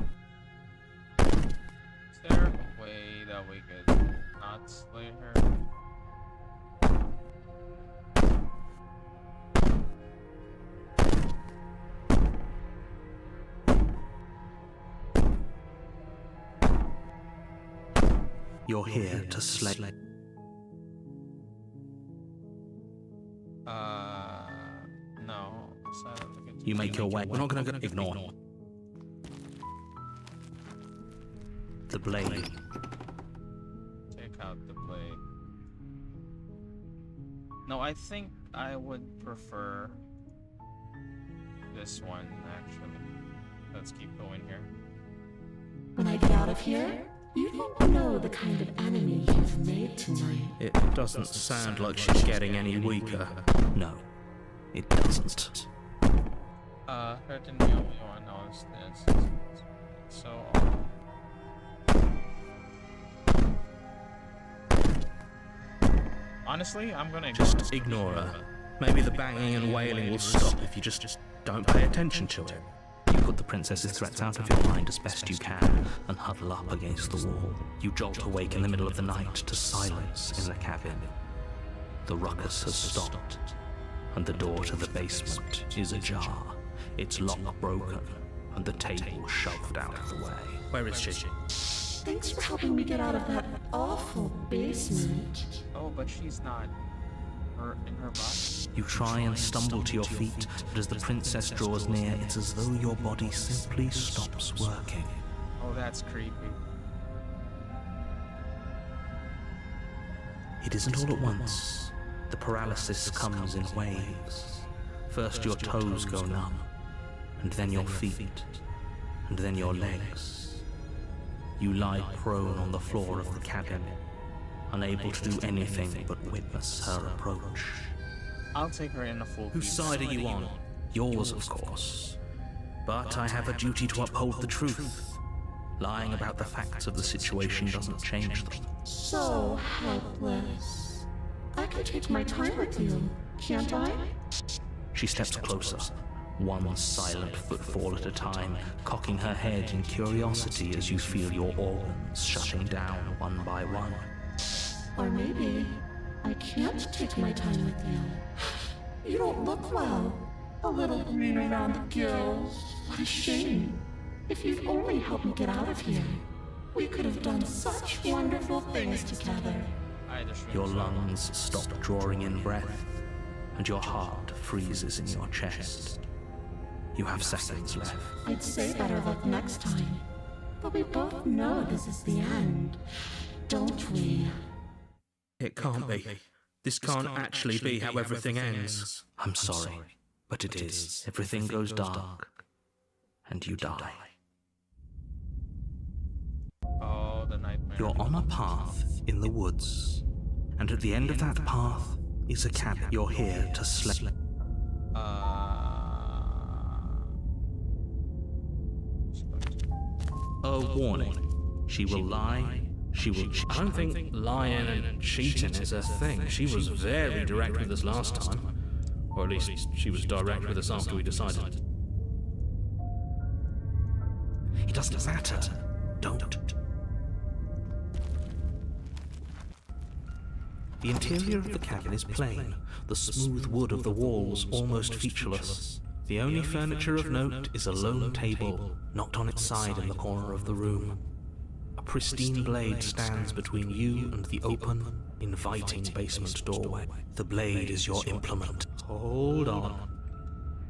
Is there a way that we could not slay her?
You're here to slay.
No. Silent.
You make your way. We're not gonna ignore. The blade.
Take out the blade. No, I think I would prefer this one, actually. let's keep going here.
When I get out of here, you don't know the kind of enemy you've made tonight.
It doesn't sound like she's getting any weaker. No, it doesn't.
Hurting the only one knows this. So. Honestly, I'm gonna
Just ignore her. Maybe the banging and wailing will stop if you just don't pay attention to it. You put the princess's threats out of your mind as best you can and huddle up against the wall. You jolt awake in the middle of the night to silence in the cabin. The ruckus has stopped, and the door to the basement is ajar. Its lock broken, and the table shoved out of the way. Where is she?
Thanks for helping me get out of that awful basement.
Oh, but she's not. In her body.
You try and stumble to your feet, but as the princess draws near, it's as though your body simply stops working.
Oh, that's creepy.
It isn't all at once. The paralysis comes in waves. First your toes go numb, and then your feet, and then your legs. You lie prone on the floor of the cabin, unable to do anything but witness her approach.
I'll take her in a full.
Whose side are you on? Yours, of course. But I have a duty to uphold the truth. Lying about the facts of the situation doesn't change them.
So helpless. I can take my time with you, can't I?
She steps closer, one silent footfall at a time, cocking her head in curiosity as you feel your organs shutting down one by one.
Or maybe I can't take my time with you. You don't look well. A little green around the gills. What a shame. If you'd only helped me get out of here, we could have done such wonderful things together.
Your lungs stop drawing in breath, and your heart freezes in your chest. You have seconds left.
I'd say better luck next time. But we both know this is the end, don't we?
It can't be. This can't actually be how everything ends. I'm sorry, but it is. Everything goes dark, and you die.
Oh, the nightmare.
You're on a path in the woods, and at the end of that path is a cabin. You're here to slay. A warning. She will lie. She will.
I don't think lying and cheating is a thing. She was very direct with us last time. Or at least she was direct with us after we decided.
It doesn't matter. Don't. The interior of the cabin is plain, the smooth wood of the walls almost featureless. The only furniture of note is a lone table, knocked on its side in the corner of the room. A pristine blade stands between you and the open, inviting basement doorway. The blade is your implement. Hold on.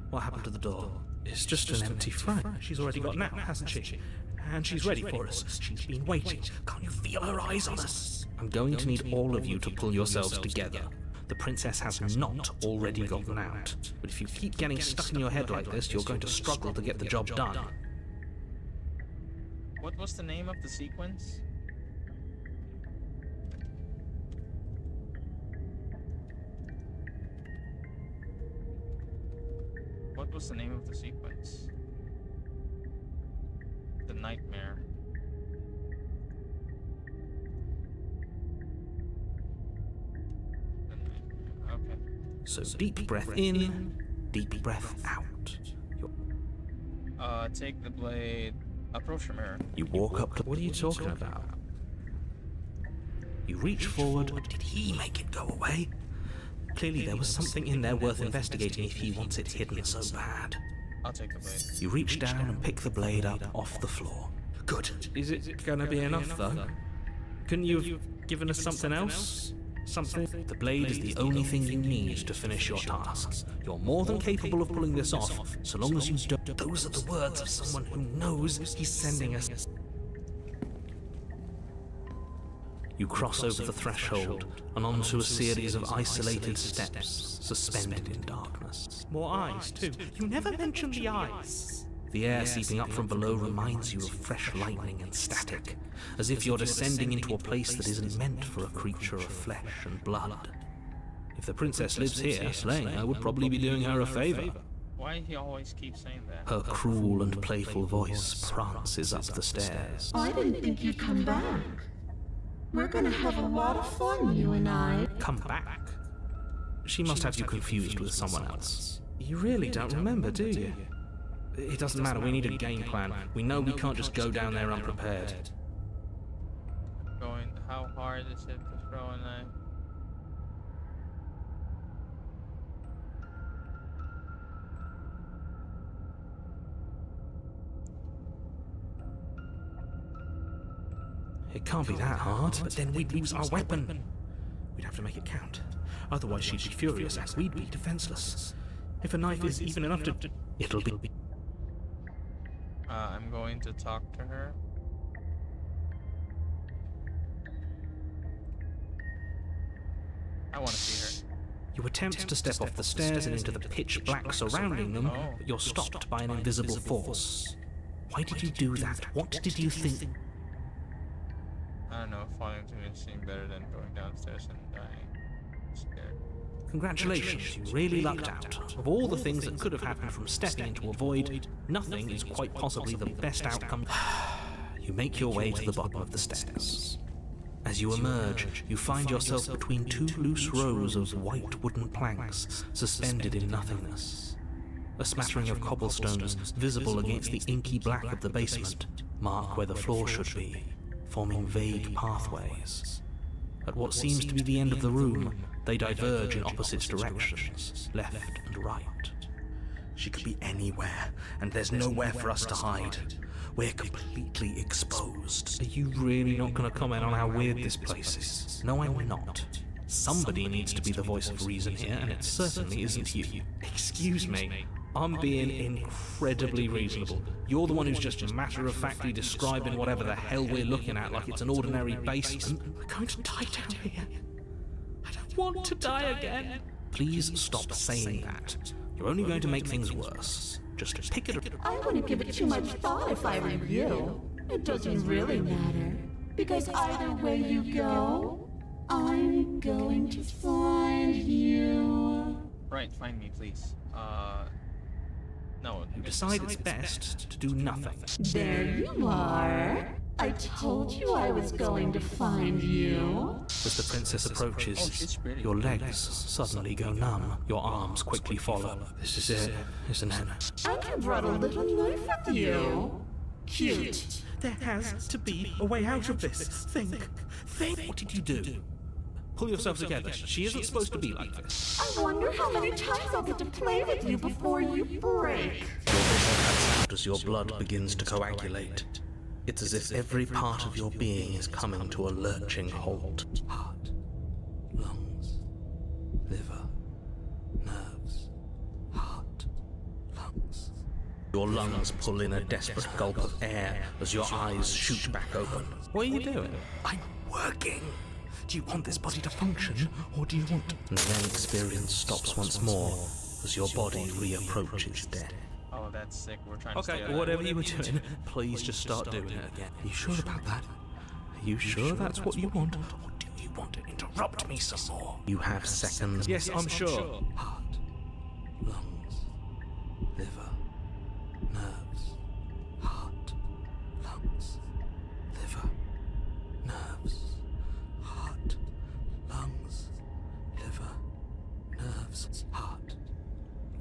What happened to the door?
It's just an empty frame. She's already got an out, hasn't she? And she's ready for us. She's been waiting. Can't you feel her eyes on us?
I'm going to need all of you to pull yourselves together. The princess has not already gotten out. But if you keep getting stuck in your head like this, you're going to struggle to get the job done.
What was the name of the sequence? What was the name of the sequence? The nightmare. Okay.
So deep breath in, deep breath out.
Take the blade. Approach the mirror.
You walk up to...
What are you talking about?
You reach forward. Did he make it go away? Clearly there was something in there worth investigating if he wants it hidden so bad.
I'll take the blade.
You reach down and pick the blade up off the floor. Good.
Is it gonna be enough, though? Couldn't you have given us something else? Something?
The blade is the only thing you need to finish your task. You're more than capable of pulling this off, so long as you don't... Those are the words of someone who knows he's sending us. You cross over the threshold and onto a series of isolated steps suspended in darkness.
More eyes, too. You never mentioned the eyes.
The air seeping up from below reminds you of fresh lightning and static, as if you're descending into a place that isn't meant for a creature of flesh and blood. If the princess lives here, slaying her would probably be doing her a favor.
Why he always keeps saying that?
Her cruel and playful voice prances up the stairs.
I didn't think you'd come back. We're gonna have a lot of fun, you and I.
Come back? She must have you confused with someone else. You really don't remember, do you? It doesn't matter, we need a game plan. We know we can't just go down there unprepared.
How hard is it to throw a knife?
It can't be that hard, but then we'd lose our weapon. We'd have to make it count. Otherwise she'd be furious and we'd be defenseless. If a knife is even enough to... It'll be...
I'm going to talk to her. I want to see her.
You attempt to step off the stairs and into the pitch black surrounding them, but you're stopped by an invisible force. Why did you do that? What did you think?
I don't know, falling to me seemed better than going downstairs and dying. I'm scared.
Congratulations, you really lucked out. Of all the things that could have happened from stepping into a void, nothing is quite possibly the best outcome. You make your way to the bottom of the stairs. As you emerge, you find yourself between two loose rows of white wooden planks suspended in nothingness. A smattering of cobblestones visible against the inky black of the basement mark where the floor should be, forming vague pathways. At what seems to be the end of the room, they diverge in opposite directions, left and right. She could be anywhere, and there's nowhere for us to hide. We're completely exposed. Are you really not going to comment on how weird this place is? No, I'm not. Somebody needs to be the voice of reason here, and it certainly isn't you. Excuse me. I'm being incredibly reasonable. You're the one who's just matter-of-factly describing whatever the hell we're looking at like it's an ordinary basement. We're going to die down here. I don't want to die again. Please stop saying that. You're only going to make things worse. Just pick it up.
I wouldn't give it too much thought if I were you. It doesn't really matter. Because either way you go, I'm going to find you.
Right, find me, please. No.
You decide it's best to do nothing.
There you are. I told you I was going to find you.
As the princess approaches, your legs suddenly go numb. Your arms quickly follow. This is it, isn't it?
And you brought a little knife with you. Cute.
There has to be a way out of this. Think. What did you do? Pull yourself together. She isn't supposed to be like this.
I wonder how many times I'll get to play with you before you break.
Your vision cuts out as your blood begins to coagulate. It's as if every part of your being is coming to a lurching halt. Heart, lungs, liver, nerves, heart, lungs. Your lungs pull in a desperate gulp of air as your eyes shoot back open. What are you doing? I'm working. Do you want this body to function, or do you want... And then experience stops once more as your body reapproaches death.
Oh, that's sick. We're trying to stay
Okay, whatever you were doing, please just start doing it again. Are you sure about that? Are you sure that's what you want? Or do you want to interrupt me some more? You have seconds. Yes, I'm sure. Heart, lungs, liver, nerves, heart, lungs, liver, nerves, heart, lungs, liver, nerves, heart,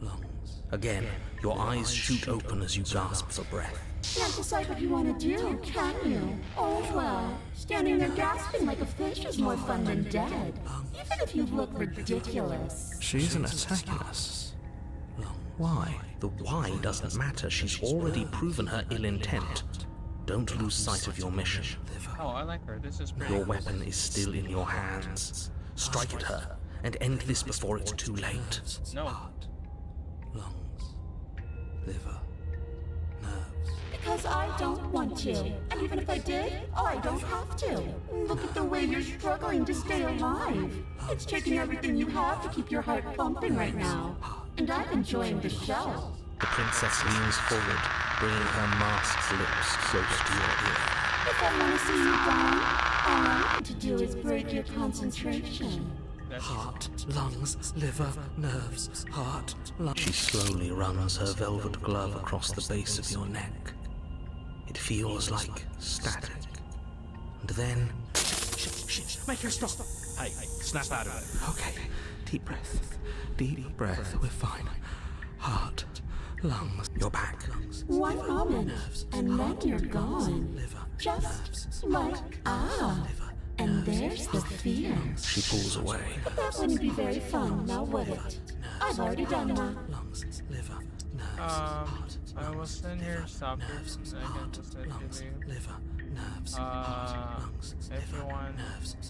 lungs. Again, your eyes shoot open as you gasp for breath.
Can't decide what you want to do, can you? Oh well, standing there gasping like a fish is more fun than dead. Even if you look ridiculous.
She isn't attacking us. Why? The why doesn't matter. She's already proven her ill intent. Don't lose sight of your mission.
Oh, I like her. This is pretty.
Your weapon is still in your hands. Strike at her and end this before it's too late.
No.
Heart, lungs, liver, nerves.
Because I don't want to. And even if I did, I don't have to. Look at the way you're struggling to stay alive. It's taking everything you have to keep your heart pumping right now. And I'm enjoying the show.
The princess leans forward, bringing her masked lips close to your ear.
If I want to see you gone, all I need to do is break your concentration.
Heart, lungs, liver, nerves, heart, lungs.
She slowly runs her velvet glove across the base of your neck. It feels like static. And then...
Shh, make her stop.
Hey, snap out of it.
Okay, deep breath. Deep breath, we're fine. Heart, lungs.
You're back.
One moment, and then you're gone.
Liver,
Just like, and there's the fear.
She pulls away.
But that wouldn't be very fun, now would it? I've already done that.
lungs, liver, nerves,
I was in here stopped her from I can just let you leave.
liver, nerves,
Lungs, if you want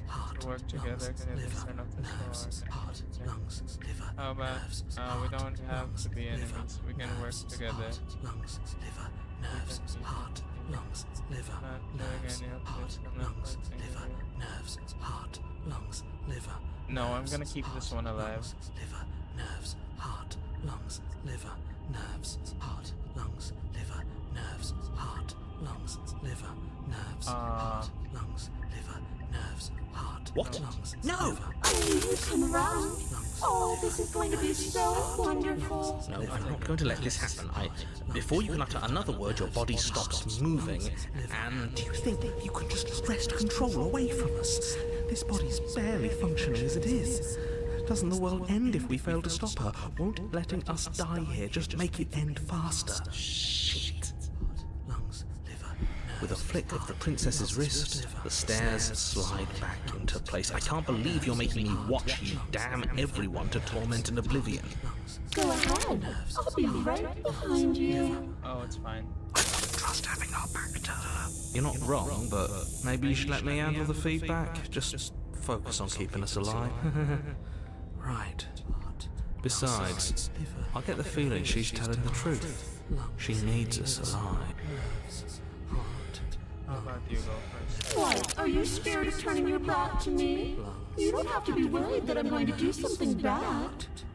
heart,
to work together, can you just turn up the
nerves,
floor?
heart, lungs, liver,
How about we don't have to be enemies, we can work together.
lungs, liver, nerves, heart, lungs, liver,
Not doing
nerves,
any of
heart,
this, I'm not
lungs,
fighting
liver,
you.
nerves, heart, lungs, liver.
No, I'm gonna keep this one alive.
Liver, nerves, heart, lungs, liver, nerves, heart, lungs, liver, nerves, heart, lungs, liver, nerves, heart, lungs, liver, nerves, heart,
What?
lungs,
No!
liver,
I knew you'd come around. Oh, this is going to be so wonderful.
No, I'm not going to let this happen. Before you can utter another word, your body stops moving, and
Do you think you can just wrest control away from us? This body's barely functioning as it is. Doesn't the world end if we fail to stop her? Won't letting us die here just make it end faster?
shit.
Lungs, liver,
With a flick of the princess's wrist, the stairs slide back into place. I can't believe you're making me watch you damn everyone to torment and oblivion.
Go ahead. I'll be right behind you.
Oh, it's fine.
Trust having our back to her.
You're not wrong, but maybe you should let me handle the feedback. Just focus on keeping us alive.
right.
Besides, I get the feeling she's telling the truth. She needs us alive.
How about you go first?
What? Are you scared of turning your back to me? You don't have to be worried that I'm going to do something bad.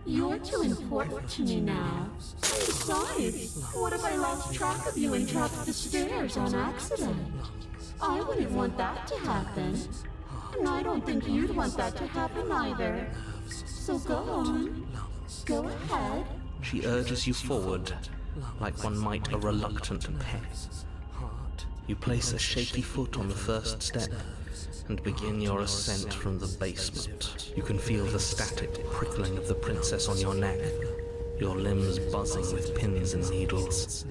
You're too important to me now. And besides, what if I lost track of you and dropped the stairs on accident? I wouldn't want that to happen. And I don't think you'd want that to happen either. So go on. Go ahead.
She urges you forward, like one might a reluctant pet. You place a shaky foot on the first step and begin your ascent from the basement. You can feel the static prickling of the princess on your neck, your limbs buzzing with pins and needles,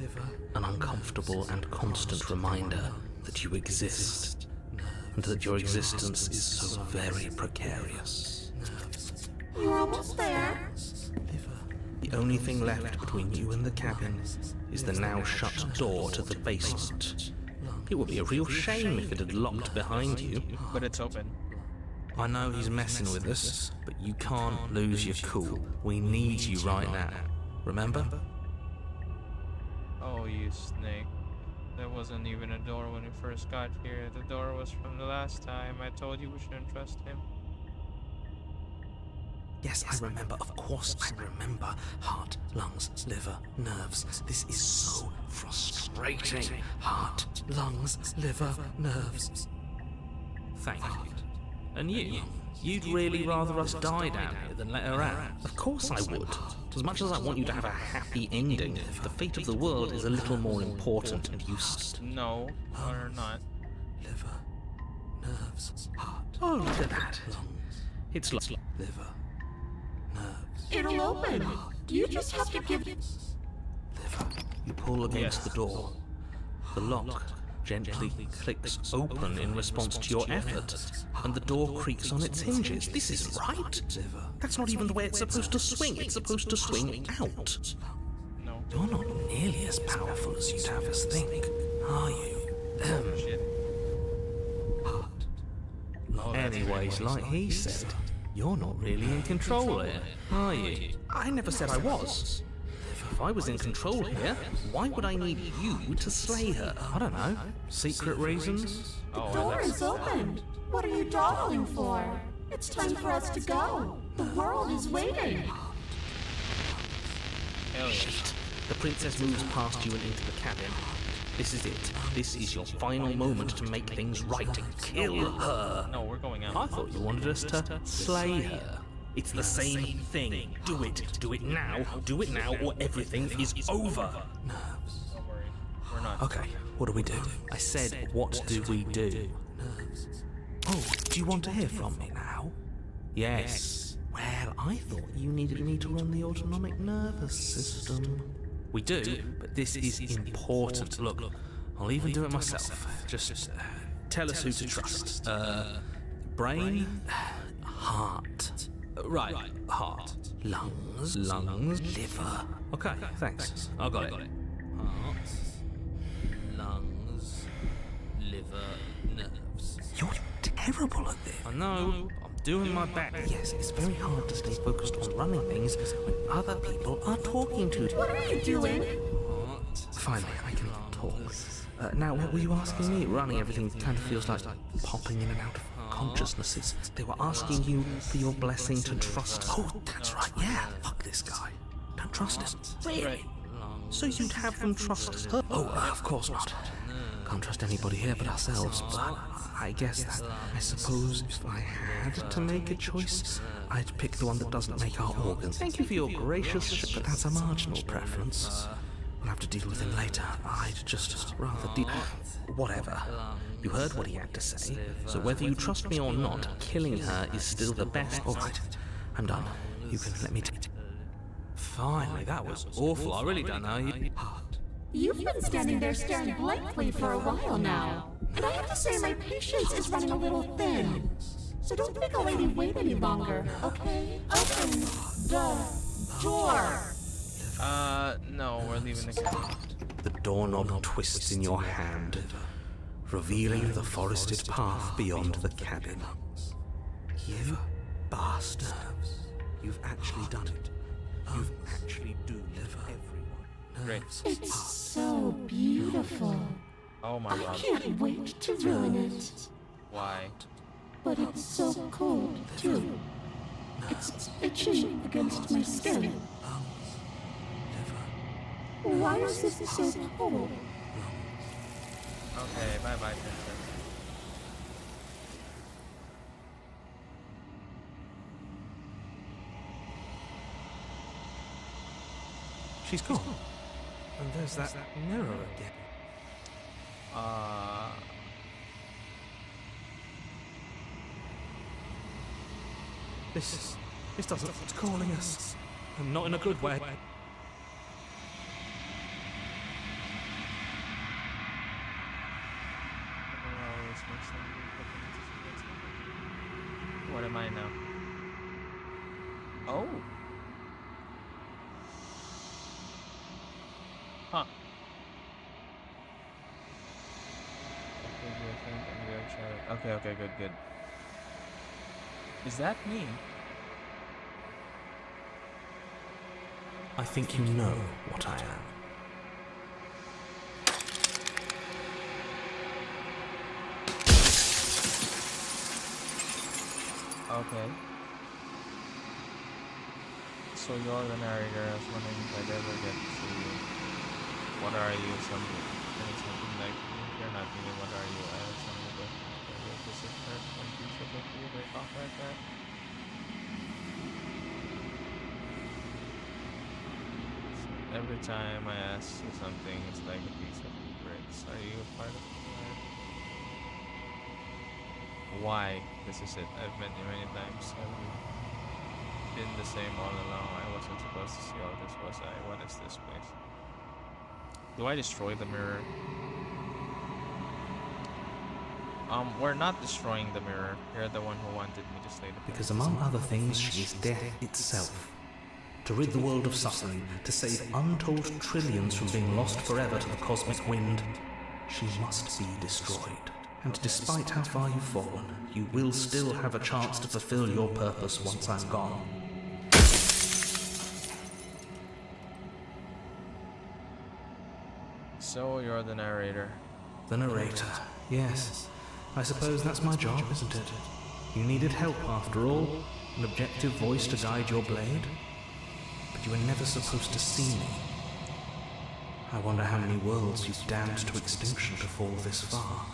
an uncomfortable and constant reminder that you exist, and that your existence is so very precarious.
You're almost there.
The only thing left between you and the cabin is the now shut door to the basement. It would be a real shame if it had locked behind you.
But it's open.
I know he's messing with us, but you can't lose your cool. We need you right now. Remember?
Oh, you snake. There wasn't even a door when we first got here. The door was from the last time. I told you we shouldn't trust him.
Yes, I remember. Of course, I remember. Heart, lungs, liver, nerves. This is so frustrating. Heart, lungs, liver, nerves.
Thank you. And you? You'd really rather us die down here than let her out?
Of course I would. As much as I want you to have a happy ending, the fate of the world is a little more important and useless.
No, or not.
Liver, nerves, heart,
Oh, look at that. It's like
liver, nerves,
It'll open. You just have to give it.
liver.
you pull against the door. The lock gently clicks open in response to your effort, and the door creaks on its hinges. This isn't right. That's not even the way it's supposed to swing. It's supposed to swing out.
No.
You're not nearly as powerful as you'd have us think, are you?
Shit.
Heart.
Anyways, like he said, you're not really in control here, are you?
I never said I was. If I was in control here, why would I need you to slay her?
I don't know. Secret reasons?
Oh,
Door
that's
is open. What are you dawdling for? It's time for us to go. The world is waiting.
hell yeah.
The princess moves past you and into the cabin. This is it. This is your final moment to make things right. Kill her.
No, we're going out.
I thought you wanted us to slay her. It's the same thing. Do it. Do it now. Do it now, or everything is over.
Don't worry. We're not.
Okay, what do we do? I said, what do we do? Oh, do you want to hear from me now? Yes. Well, I thought you needed me to run the autonomic nervous system. We do, but this is important. Look, I'll even do it myself. Just tell us who to trust. Brain? Heart. Right, heart. Lungs, liver. Okay, thanks. I got it. Heart, lungs, liver, nerves. You're terrible at this. I know. I'm doing my best. Yes, it's very hard to stay focused on running things when other people are talking to you.
What are you doing?
Finally, I can talk. Now, what were you asking me? Running everything kind of feels like popping in and out of consciousnesses. They were asking you for your blessing to trust. Oh, that's right, yeah. Fuck this guy. Don't trust him. Really? So you'd have them trust her? Oh, of course not. Can't trust anybody here but ourselves, but I guess that, I suppose if I had to make a choice, I'd pick the one that doesn't make our organs. Thank you for your gracious, but that's a marginal preference. We'll have to deal with him later. I'd just rather deal... Whatever. You heard what he had to say, so whether you trust me or not, killing her is still the best. All right, I'm done. You can let me take... Finally, that was awful. I really don't know.
You've been standing there staring blankly for a while now. And I have to say my patience is running a little thin. So don't make a lady wait any longer, okay? Open the door.
No, we're leaving the cabin.
The doorknob twists in your hand, revealing the forested path beyond the cabin. You bastard. You've actually done it. You've actually doomed everyone.
Great.
It's so beautiful.
Oh my
I
god.
can't wait to ruin it.
Why?
But it's so cold, too. It's itching against my skin. Why is this so cold?
Okay, bye bye, princess.
She's gone. And there's that mirror again. This doesn't... It's calling us. And not in a good way.
What am I now? Oh. Huh. Okay, good. Is that me?
I think you know what I am.
Okay. So you're the narrator. I was wondering if I'd ever get to what are you, something like, if you're not me, what are you? I have something like this is hurt when people look at you, they talk like that. So every time I ask you something, it's like a piece of bricks. Are you a part of it? Why? This is it. I've met you many times. I've been the same all along. I wasn't supposed to see all this, was I? What is this place? Do I destroy the mirror? We're not destroying the mirror. You're the one who wanted me to slay the
Because among other things, she is death itself. To rid the world of suffering, to save untold trillions from being lost forever to the cosmic wind, she must be destroyed. And despite how far you've fallen, you will still have a chance to fulfill your purpose once I'm gone.
So you're the narrator.
The narrator, yes. I suppose that's my job, isn't it? You needed help after all, an objective voice to guide your blade. But you were never supposed to see me. I wonder how many worlds you've damned to extinction to fall this far.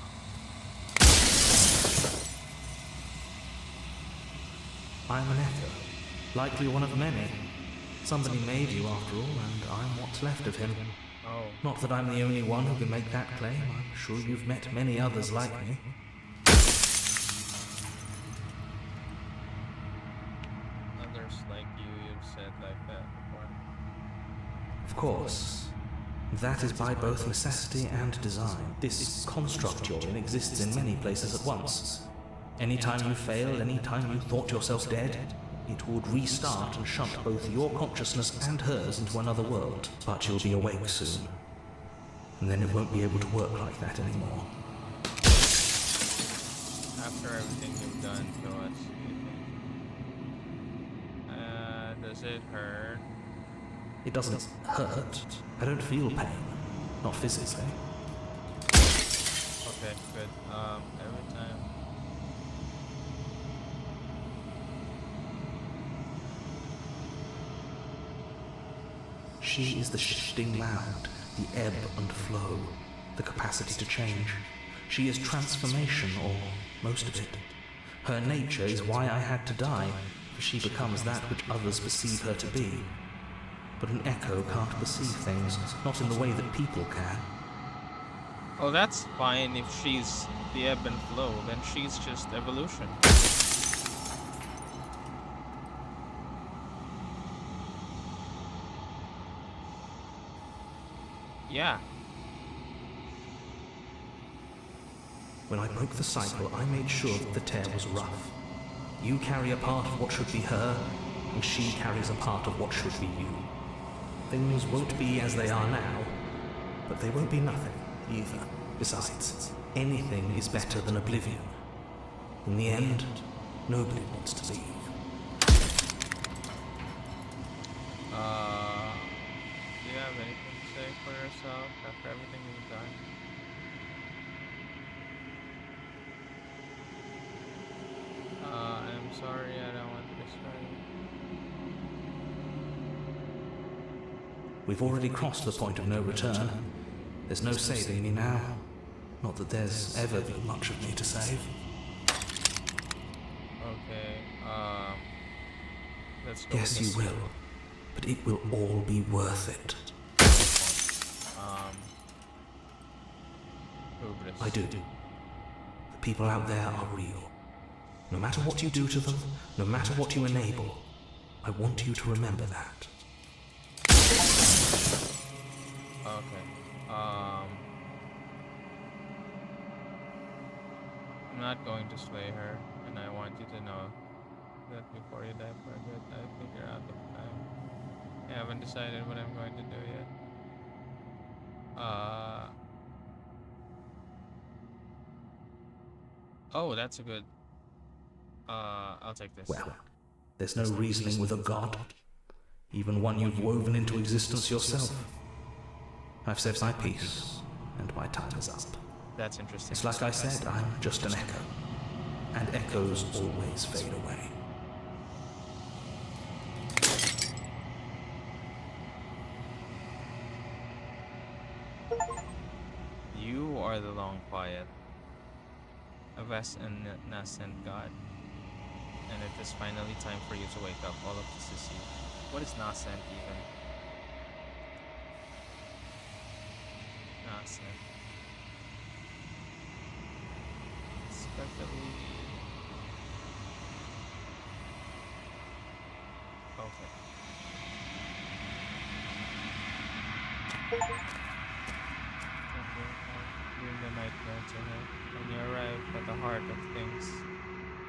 I'm an echo, likely one of many. Somebody made you after all, and I'm what's left of him.
Oh.
Not that I'm the only one who can make that claim. I'm sure you've met many others like me.
Others like you've said like that before.
Of course. That is by both necessity and design. This construct you're in exists in many places at once. Anytime you failed, anytime you thought yourself dead, it would restart and shunt both your consciousness and hers into another world. But you'll be awake soon. And then it won't be able to work like that anymore.
After everything you've done to us, does it hurt?
It doesn't hurt. I don't feel pain. Not physically.
Okay, good. Every time.
She is the shifting mound, the ebb and flow, the capacity to change. She is transformation, or most of it. Her nature is why I had to die, for she becomes that which others perceive her to be. But an echo can't perceive things, not in the way that people can.
Oh, that's fine if she's the ebb and flow, then she's just evolution. Yeah.
When I broke the cycle, I made sure that the tear was rough. You carry a part of what should be her, and she carries a part of what should be you. Things won't be as they are now, but they won't be nothing either. Besides, anything is better than oblivion. In the end, nobody wants to leave.
Do you have anything to say for yourself after everything you've done? I'm sorry, I don't want to destroy you.
We've already crossed the point of no return. There's no saving me now. Not that there's ever been much of me to save.
Okay, let's go.
Yes, you will. But it will all be worth it.
Hubris.
I do. The people out there are real. No matter what you do to them, no matter what you enable, I want you to remember that.
Okay. I'm not going to slay her, and I want you to know that before you die for good, I think you're out of time. I haven't decided what I'm going to do yet. Oh, that's a good. I'll take this.
Well, there's no reasoning with a god, even one you've woven into existence yourself. I've said my piece, and my time is up.
That's interesting.
It's like I said, I'm just an echo, and echoes always fade away.
You are the long quiet, a vast and nascent god, and it is finally time for you to wake up, all of this is you. What is nascent even? Nascent. Especially... Okay. Bring the nightmare to her. When you arrive at the heart of things,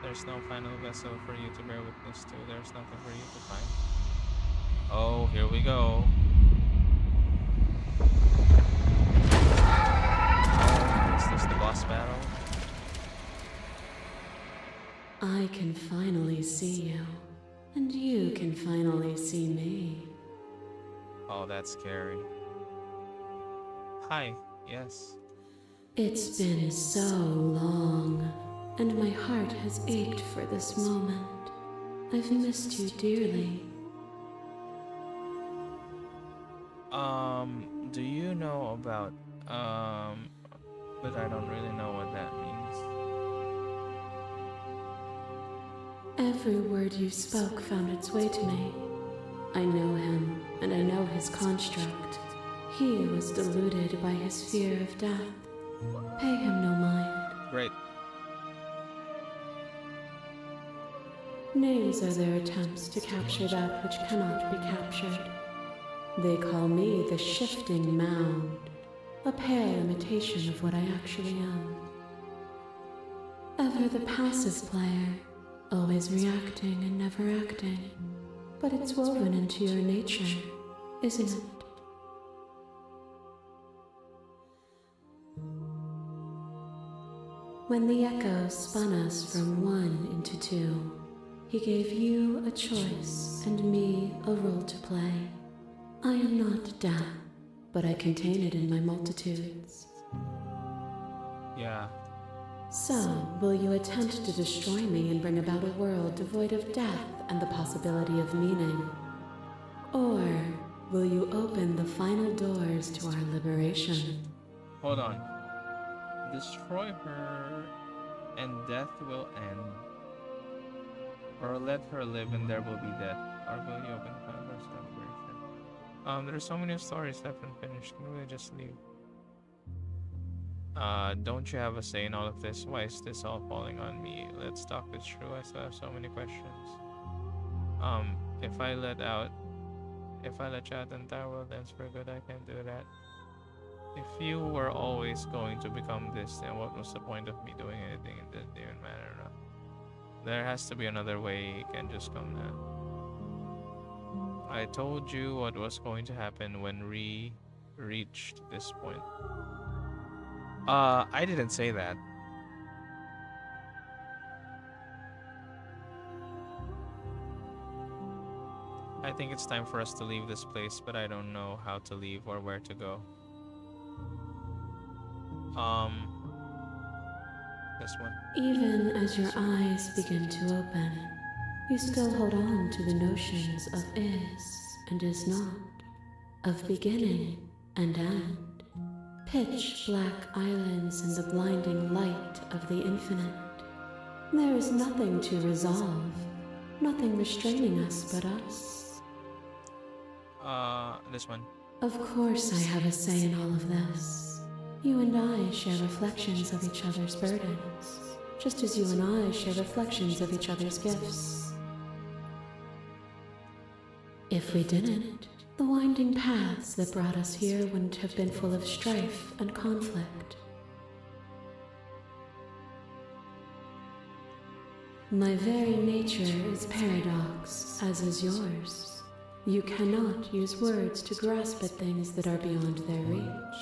there's no final vessel for you to bear witness to. There's nothing for you to find. Oh, here we go. Oh, is this the boss battle?
I can finally see you, and you can finally see me.
Oh, that's scary. Hi, yes.
It's been so long, and my heart has ached for this moment. I've missed you dearly.
Do you know about but I don't really know what that means.
Every word you spoke found its way to me. I know him, and I know his construct. He was deluded by his fear of death. Pay him no mind.
Great.
Names are their attempts to capture that which cannot be captured. They call me the Shifting Mound, a pale imitation of what I actually am. Ever the passive player, always reacting and never acting. But it's woven into your nature, isn't it? When the echo spun us from one into two, he gave you a choice and me a role to play. I am not death, but I contain it in my multitudes.
Yeah.
So, will you attempt to destroy me and bring about a world devoid of death and the possibility of meaning? Or will you open the final doors to our liberation?
Hold on. Destroy her and death will end. Or let her live and there will be death. Or will you open the final doors to our liberation? There's so many stories left unfinished. Can we just leave? Don't you have a say in all of this? Why is this all falling on me? Let's talk this through. I still have so many questions. If I let you out the entire world ends for good, I can't do that. If you were always going to become this, then what was the point of me doing anything? It didn't even matter enough. There has to be another way. It can't just come now. I told you what was going to happen when we reached this point. I didn't say that. I think it's time for us to leave this place, but I don't know how to leave or where to go. This one.
Even as your eyes begin to open, you still hold on to the notions of is and is not, of beginning and end. Pitch black islands in the blinding light of the infinite. There is nothing to resolve, nothing restraining us but us.
This one.
Of course I have a say in all of this. You and I share reflections of each other's burdens, just as you and I share reflections of each other's gifts. If we didn't, the winding paths that brought us here wouldn't have been full of strife and conflict. My very nature is paradox, as is yours. You cannot use words to grasp at things that are beyond their reach,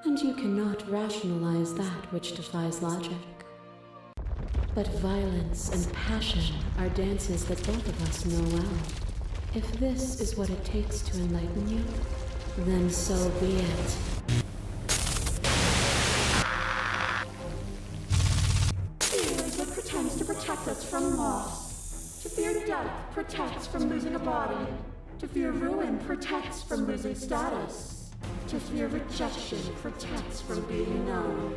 and you cannot rationalize that which defies logic. But violence and passion are dances that both of us know well. If this is what it takes to enlighten you, then so be it.
Fear is what pretends to protect us from loss. To fear death protects from losing a body. To fear ruin protects from losing status. To fear rejection protects from being known.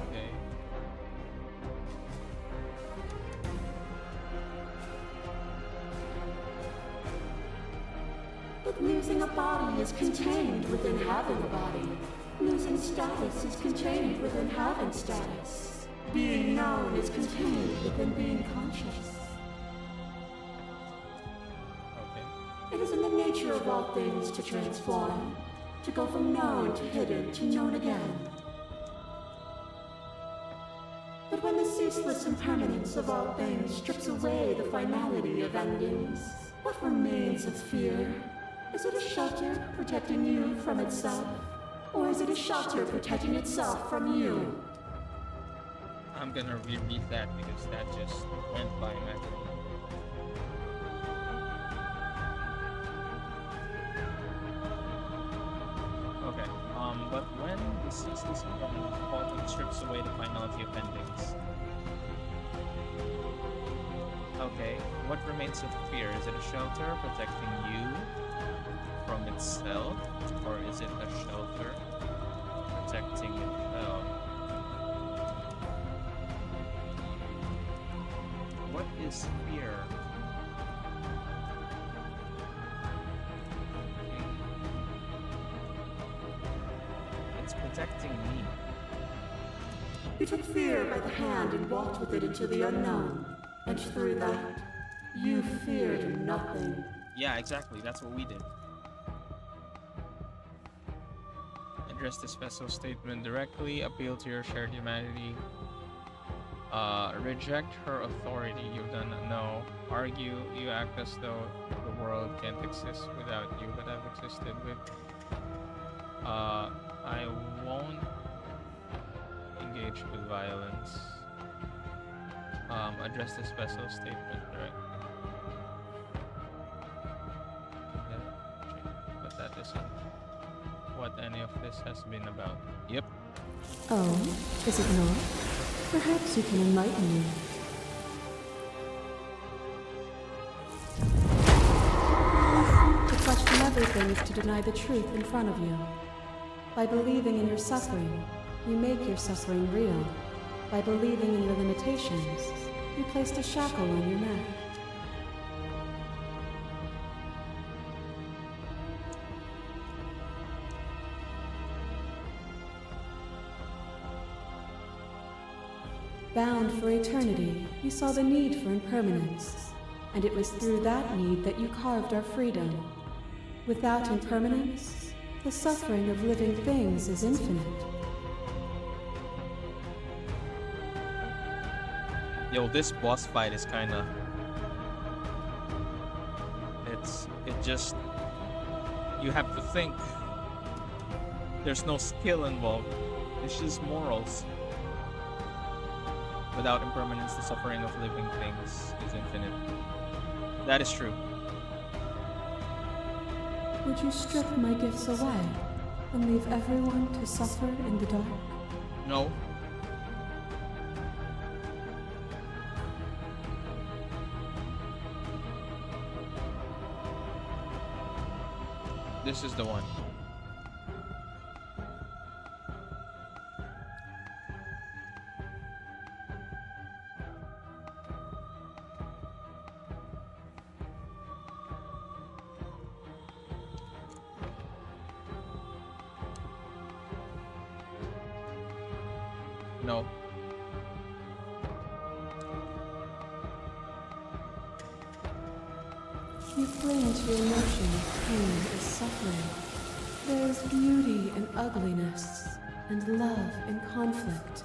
Okay.
But losing a body is contained within having a body. Losing status is contained within having status. Being known is contained within being conscious.
Okay.
It is in the nature of all things to transform, to go from known to hidden to known again. But when the ceaseless impermanence of all things strips away the finality of endings, what remains of fear? Is it a shelter protecting you from itself? Or is it a shelter protecting itself from you?
I'm gonna reread that because that just went by magically. Okay, but when the ceaseless impermanence of all things strips away the finality of endings, Okay, what remains of fear? Is it a shelter protecting you from itself, or is it a shelter protecting itself? What is fear? It's protecting me.
You took fear by the hand and walked with it into the unknown. And through that, you feared nothing.
Yeah, exactly. That's what we did. Address this vessel statement directly. Appeal to your shared humanity. Reject her authority. You've done no. Argue. You act as though the world can't exist without you, but I've existed with. I won't engage with violence. Address this vessel statement directly. But that isn't what any of this has been about. Yep.
Oh, is it not? Perhaps you can enlighten me. To question everything is to deny the truth in front of you. By believing in your suffering, you make your suffering real. By believing in your limitations, you placed a shackle on your neck. Bound for eternity, you saw the need for impermanence, and it was through that need that you carved our freedom. Without impermanence, the suffering of living things is infinite.
Yo, this boss fight is kinda... It just... You have to think. There's no skill involved. It's just morals. Without impermanence, the suffering of living things is infinite. That is true.
Would you strip my gifts away and leave everyone to suffer in the dark?
No. This is the one. No.
You cling to your notion of pain as suffering. There is beauty in ugliness, and love in conflict.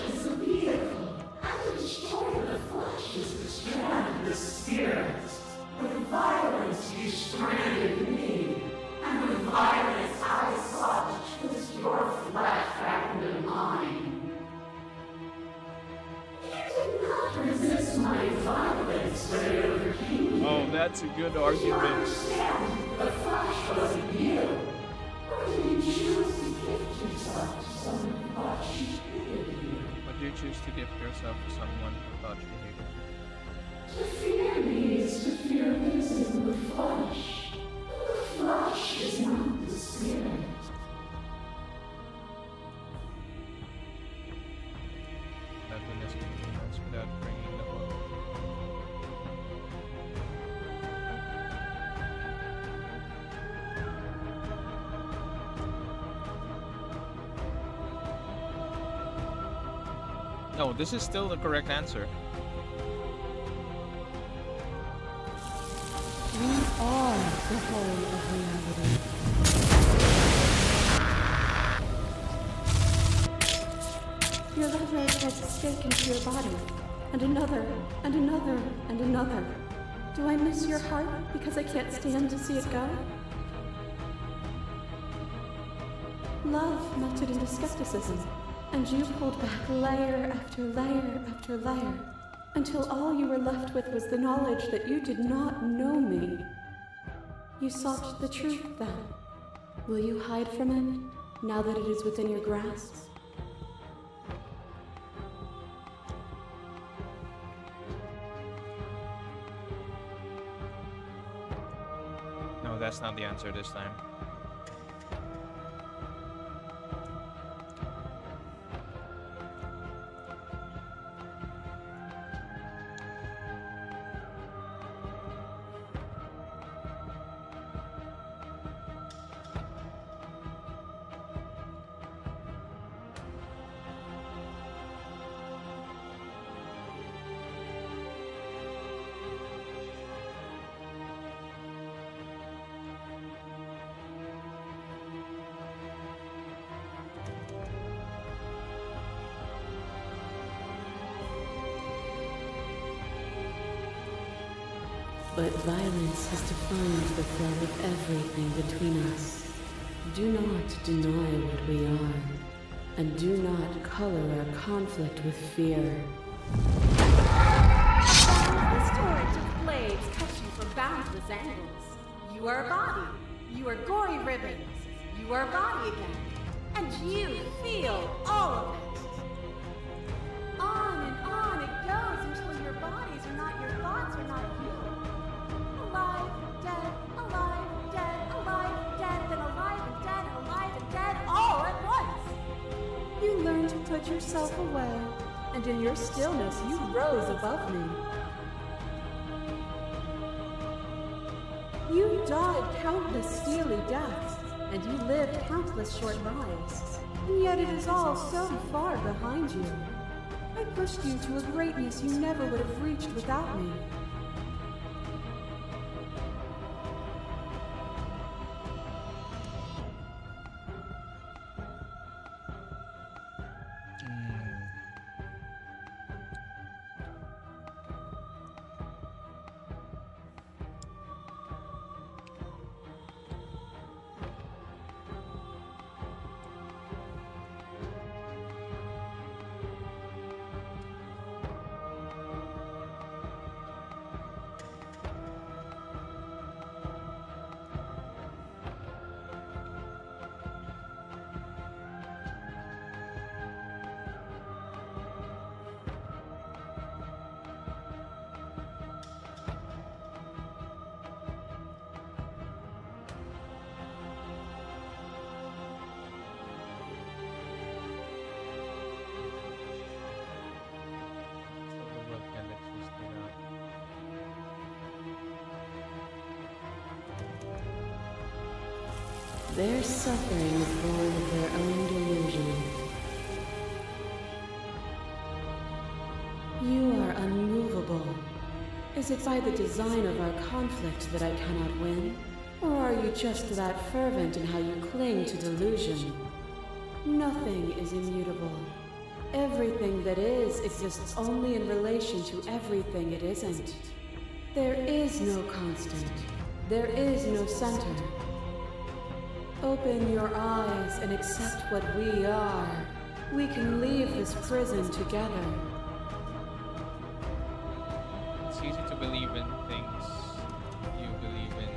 Is a vehicle, and the destroyer of the flesh is the strand of the spirit. With violence you stranded me, and with violence I sought to twist your flesh back into mine. Resist my violence, but it overcame you.
Oh, that's a good argument.
Understand, the flash wasn't you. Or did you choose to gift yourself to someone who thought she hated you?
But you choose to gift yourself to someone who thought you hated you.
To fear me is to fear losing the flesh. The flesh is not the spirit.
Happiness continues without bringing the hope. No, this is still the correct answer.
We are the whole of reality. Your lever gets a stake into your body, and another, and another, and another. Do I miss your heart because I can't stand to see it go? Love melted into skepticism, and you pulled back layer after layer after layer, until all you were left with was the knowledge that you did not know me. You sought the truth then. Will you hide from it, now that it is within your grasp?
that's not the answer this time.
But violence has defined the flow of everything between us. Do not deny what we are, and do not color our conflict with fear.
This torrent of blades cuts you from boundless angles. You are a body. You are gory ribbons. You are a body again. And you feel all of it. On and on it goes until your bodies are not your thoughts, are not you. Alive, dead, alive, dead, then alive and dead, all at once. You learn to put yourself away, and in your stillness you rose above me. You died countless steely deaths, and you lived countless short lives. And yet it is all so far behind you. I pushed you to a greatness you never would have reached without me.
Their suffering is born of their own delusion. You are unmovable. Is it by the design of our conflict that I cannot win? Or are you just that fervent in how you cling to delusion? Nothing is immutable. Everything that is exists only in relation to everything it isn't. There is no constant. There is no center. Open your eyes and accept what we are. We can leave this prison together.
It's easy to believe in things you believe in.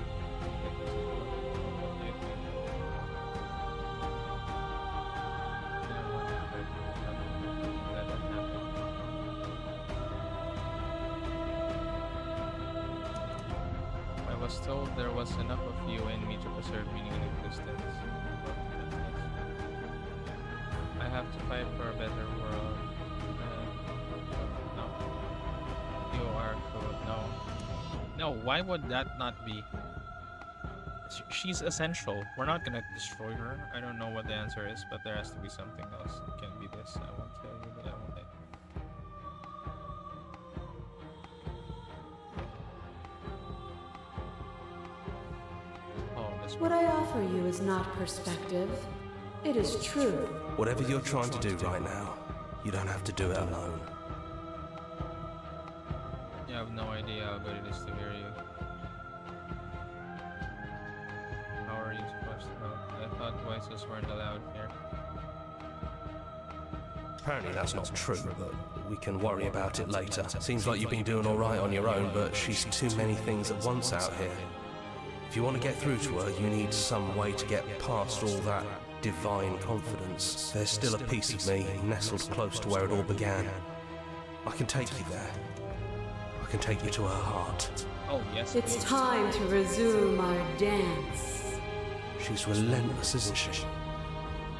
I was told there was enough of you in me to preserve meaning in existence. I have to fight for a better world. No. You are cool. No. No, why would that not be? She's essential. We're not gonna destroy her. I don't know what the answer is, but there has to be something else. It can't be this. I won't tell you, but I won't.
What I offer you is not perspective. It is truth.
Whatever you're trying to do right now, you don't have to do it alone.
You have no idea how good it is to hear you. How are you supposed to know? I thought voices weren't allowed here.
Apparently that's not true, but we can worry about it later. Seems like you've been doing alright on your own, but she's too many things at once out here. If you want to get through to her, you need some way to get past all that divine confidence. There's still a piece of me nestled close to where it all began. I can take you there. I
can take you to her heart.
Oh, yes.
It's
please.
time to resume our dance.
She's relentless, isn't she?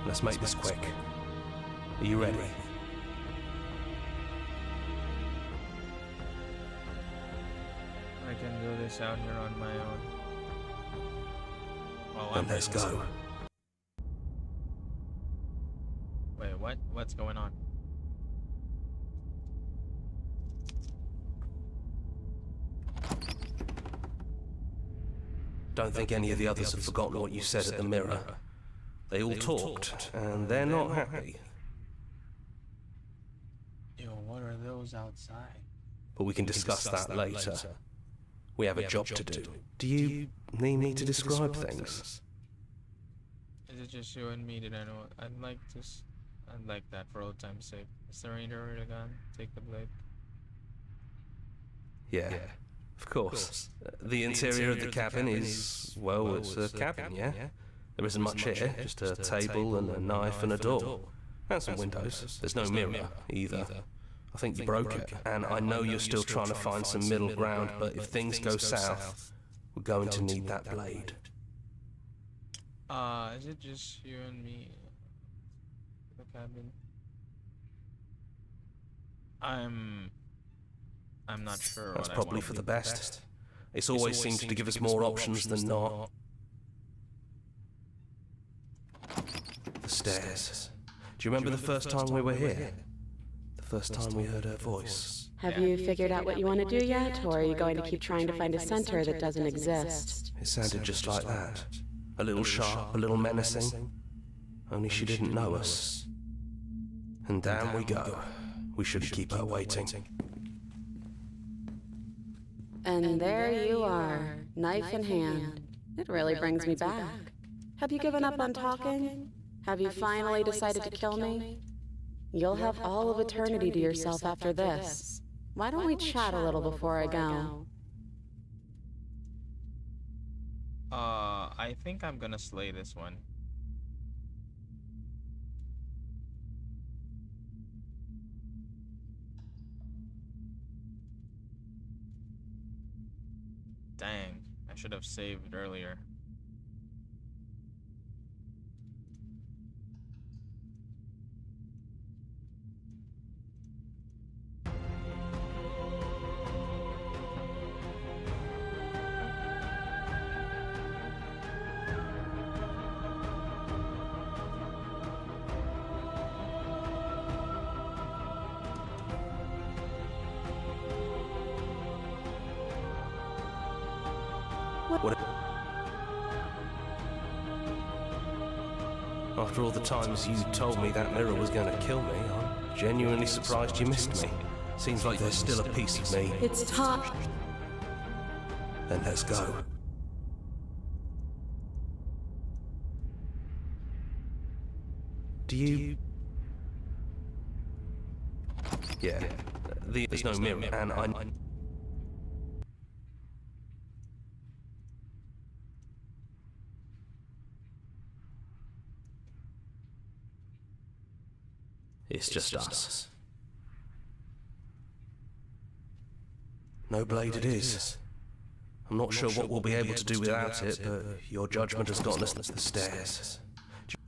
Let's make this quick. Are you ready?
I can do this out here on my own. Well,
Then let's go.
Wait, what? What's going on?
Don't think any of the others have forgotten what you said at the mirror. They all talked, and they're not happy.
Yo, what are those outside?
But we can discuss that later. We have a job to do. Do you need me to describe things?
Is it just you and me? Did I know? I'd like that for old time's sake. Is the ranger already gone? Take the blade.
Yeah, of course. The interior of the cabin is, well, it's a cabin, yeah? There isn't much here, just a table and a knife and a door. And some windows. There's no mirror, either. I think you broke it, and I know you're still trying to find some middle ground, but if things go south, we're going to need that blade.
Is it just you and me? The cabin. I'm not sure.
That's
what
probably for the best. It's always seems to give us more options than not. The stairs. Do you remember the first time we were here? The first time we heard her voice.
Have you figured out what you want to do yet, or are you going to keep trying to find a center that doesn't exist?
It sounded just like that. A little sharp, a little menacing. Only she didn't know us. And down we go. We shouldn't keep her waiting.
And there you are, knife in hand. It really brings me back. Have you given up on talking? Have you finally decided to kill me? You'll have all of eternity to yourself after this. Why don't we chat a little before I go?
I think I'm gonna slay this one. Dang, I should have saved earlier.
After all the times you told me that mirror was going to kill me, I'm genuinely surprised you missed me. Seems like there's still a piece of me.
It's time.
Then let's go. Do you... Yeah. There's no mirror, and I... It's just us. No blade it is. I'm not sure what we'll be able to do without it, but your judgment has gotten us to the stairs.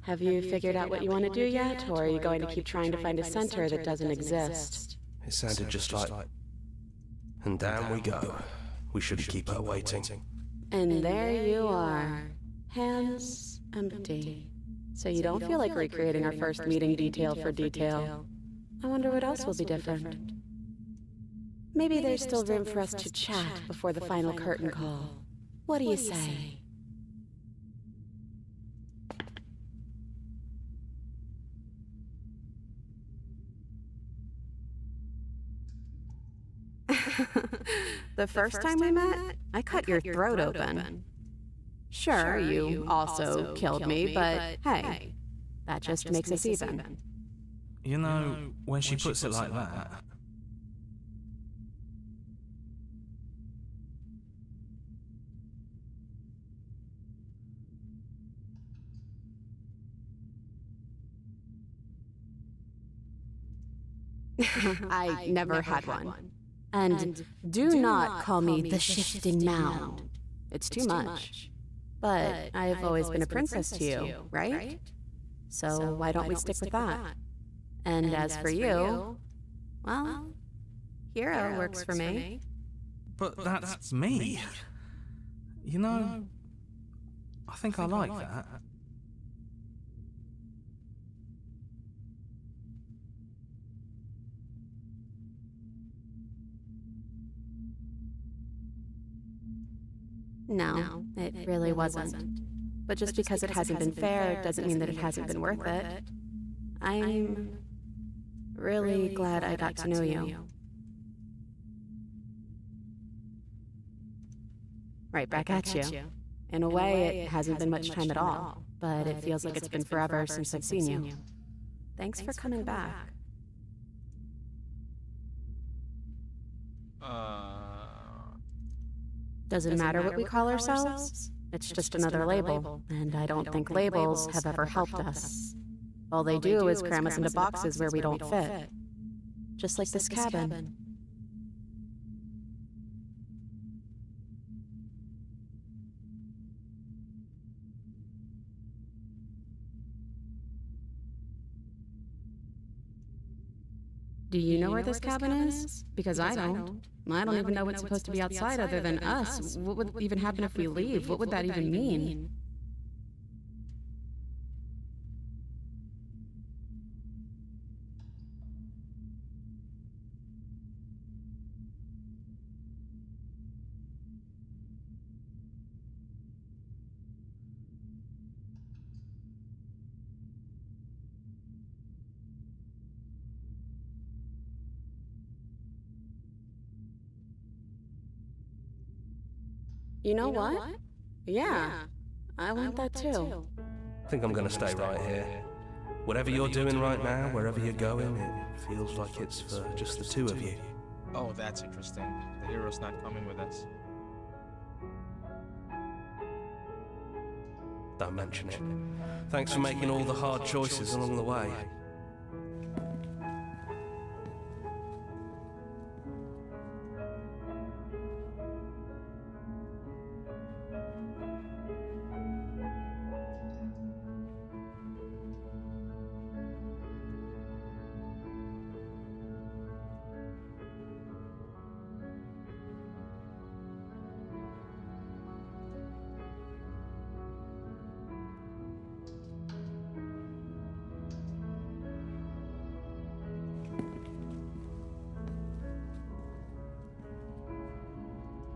Have you figured out what you want to do yet, or are you going to keep trying to find a center that doesn't exist?
It sounded just like... And down we go. We shouldn't keep her waiting.
And there you are, hands empty. So you don't feel like recreating our first meeting detail for detail. I wonder what else will be different. Maybe there's still room for us to chat before the final curtain call. What do you say? The first time we met, I cut your throat open. Sure, you also killed me, but hey, that just makes us even.
You know, when she puts it like that,
I never had one. And do not call me the shifting mound. It's too much. But I have always been a princess to you, right? So why don't we stick with that? And as for you, well, hero works for me.
But that's me. You know, I think I like that.
No, it really wasn't. But just because it hasn't been fair doesn't mean that it hasn't been worth it. I'm really glad I got to know you. Right back at you. In a way, it hasn't been much time at all, but it feels like it's been forever since I've seen you. Thanks for coming back. Doesn't matter what we call ourselves. It's just another label, and I don't think labels have ever helped us. All they do is cram us into boxes where we don't fit. Just like this cabin. Do you know where this cabin is? Because I don't. I don't even know what's supposed to be outside other than us. What would even happen if we leave? What would that even mean? You know what? Yeah, I want that too.
I think I'm gonna stay right here. Whatever you're doing right now, wherever you're going, it feels like it's for just the two of you.
Oh, that's interesting. The hero's not coming with us.
Don't mention it. Thanks for making all the hard choices along the way.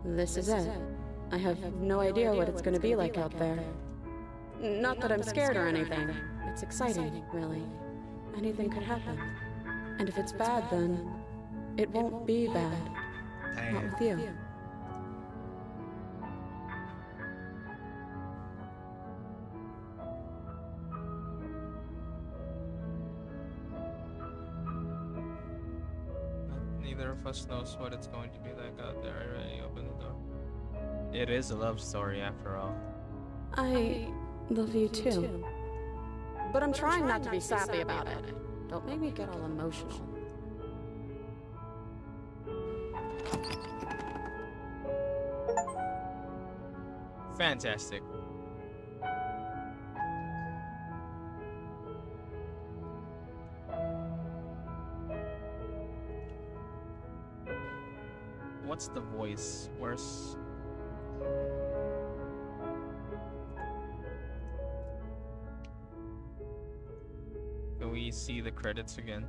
This is it. I have no idea what it's going to be like out there. Not that I'm scared or anything. It's exciting, really. Anything could happen. And if it's bad, then it won't be bad. Not with you.
Neither of us knows what it's going to be like out there. I already opened the door. It is a love story after all.
I love you too. But I'm trying not to be sappy about it. Don't make me get all emotional.
Fantastic. What's the voice? Where's... Can we see the credits again?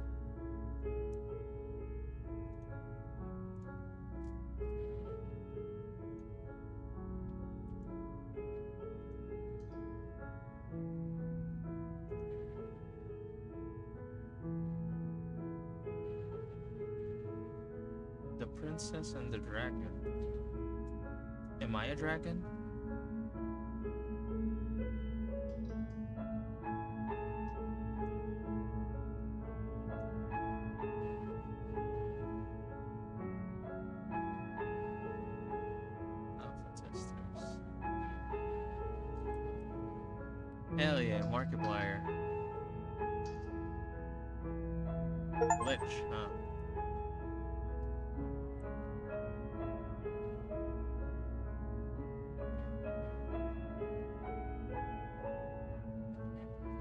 The Princess and the Dragon. Am I a dragon? Alpha testers. Hell yeah, Markiplier. Glitch, huh?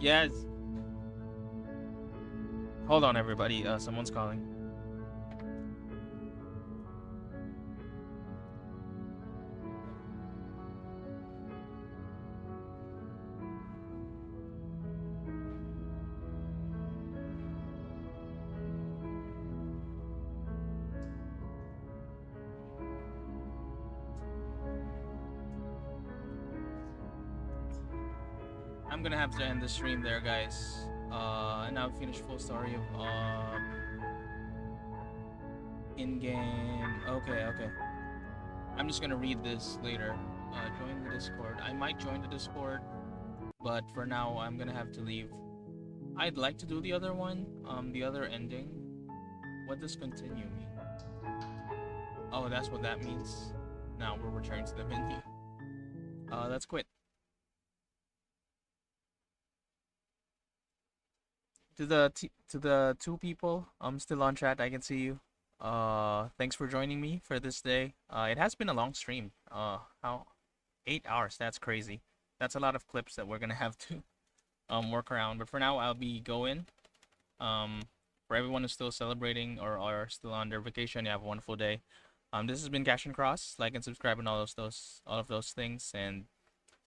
Yes. Hold on, everybody. Someone's calling. I'm gonna have to end the stream there, guys. And I'll finish full story of in-game. Okay. I'm just gonna read this later. Join the Discord. I might join the Discord, but for now I'm gonna have to leave. I'd like to do the other one, the other ending. What does continue mean? Oh, that's what that means. Now we're returning to the menu. Let's quit. To the two people still on chat, I can see you. Thanks for joining me for this day. It has been a long stream. How 8 hours? That's crazy. That's a lot of clips that we're gonna have to work around. But for now, I'll be going. For everyone who's still celebrating or are still on their vacation, you have a wonderful day. This has been Cash and Cross. Like and subscribe and all of those things. And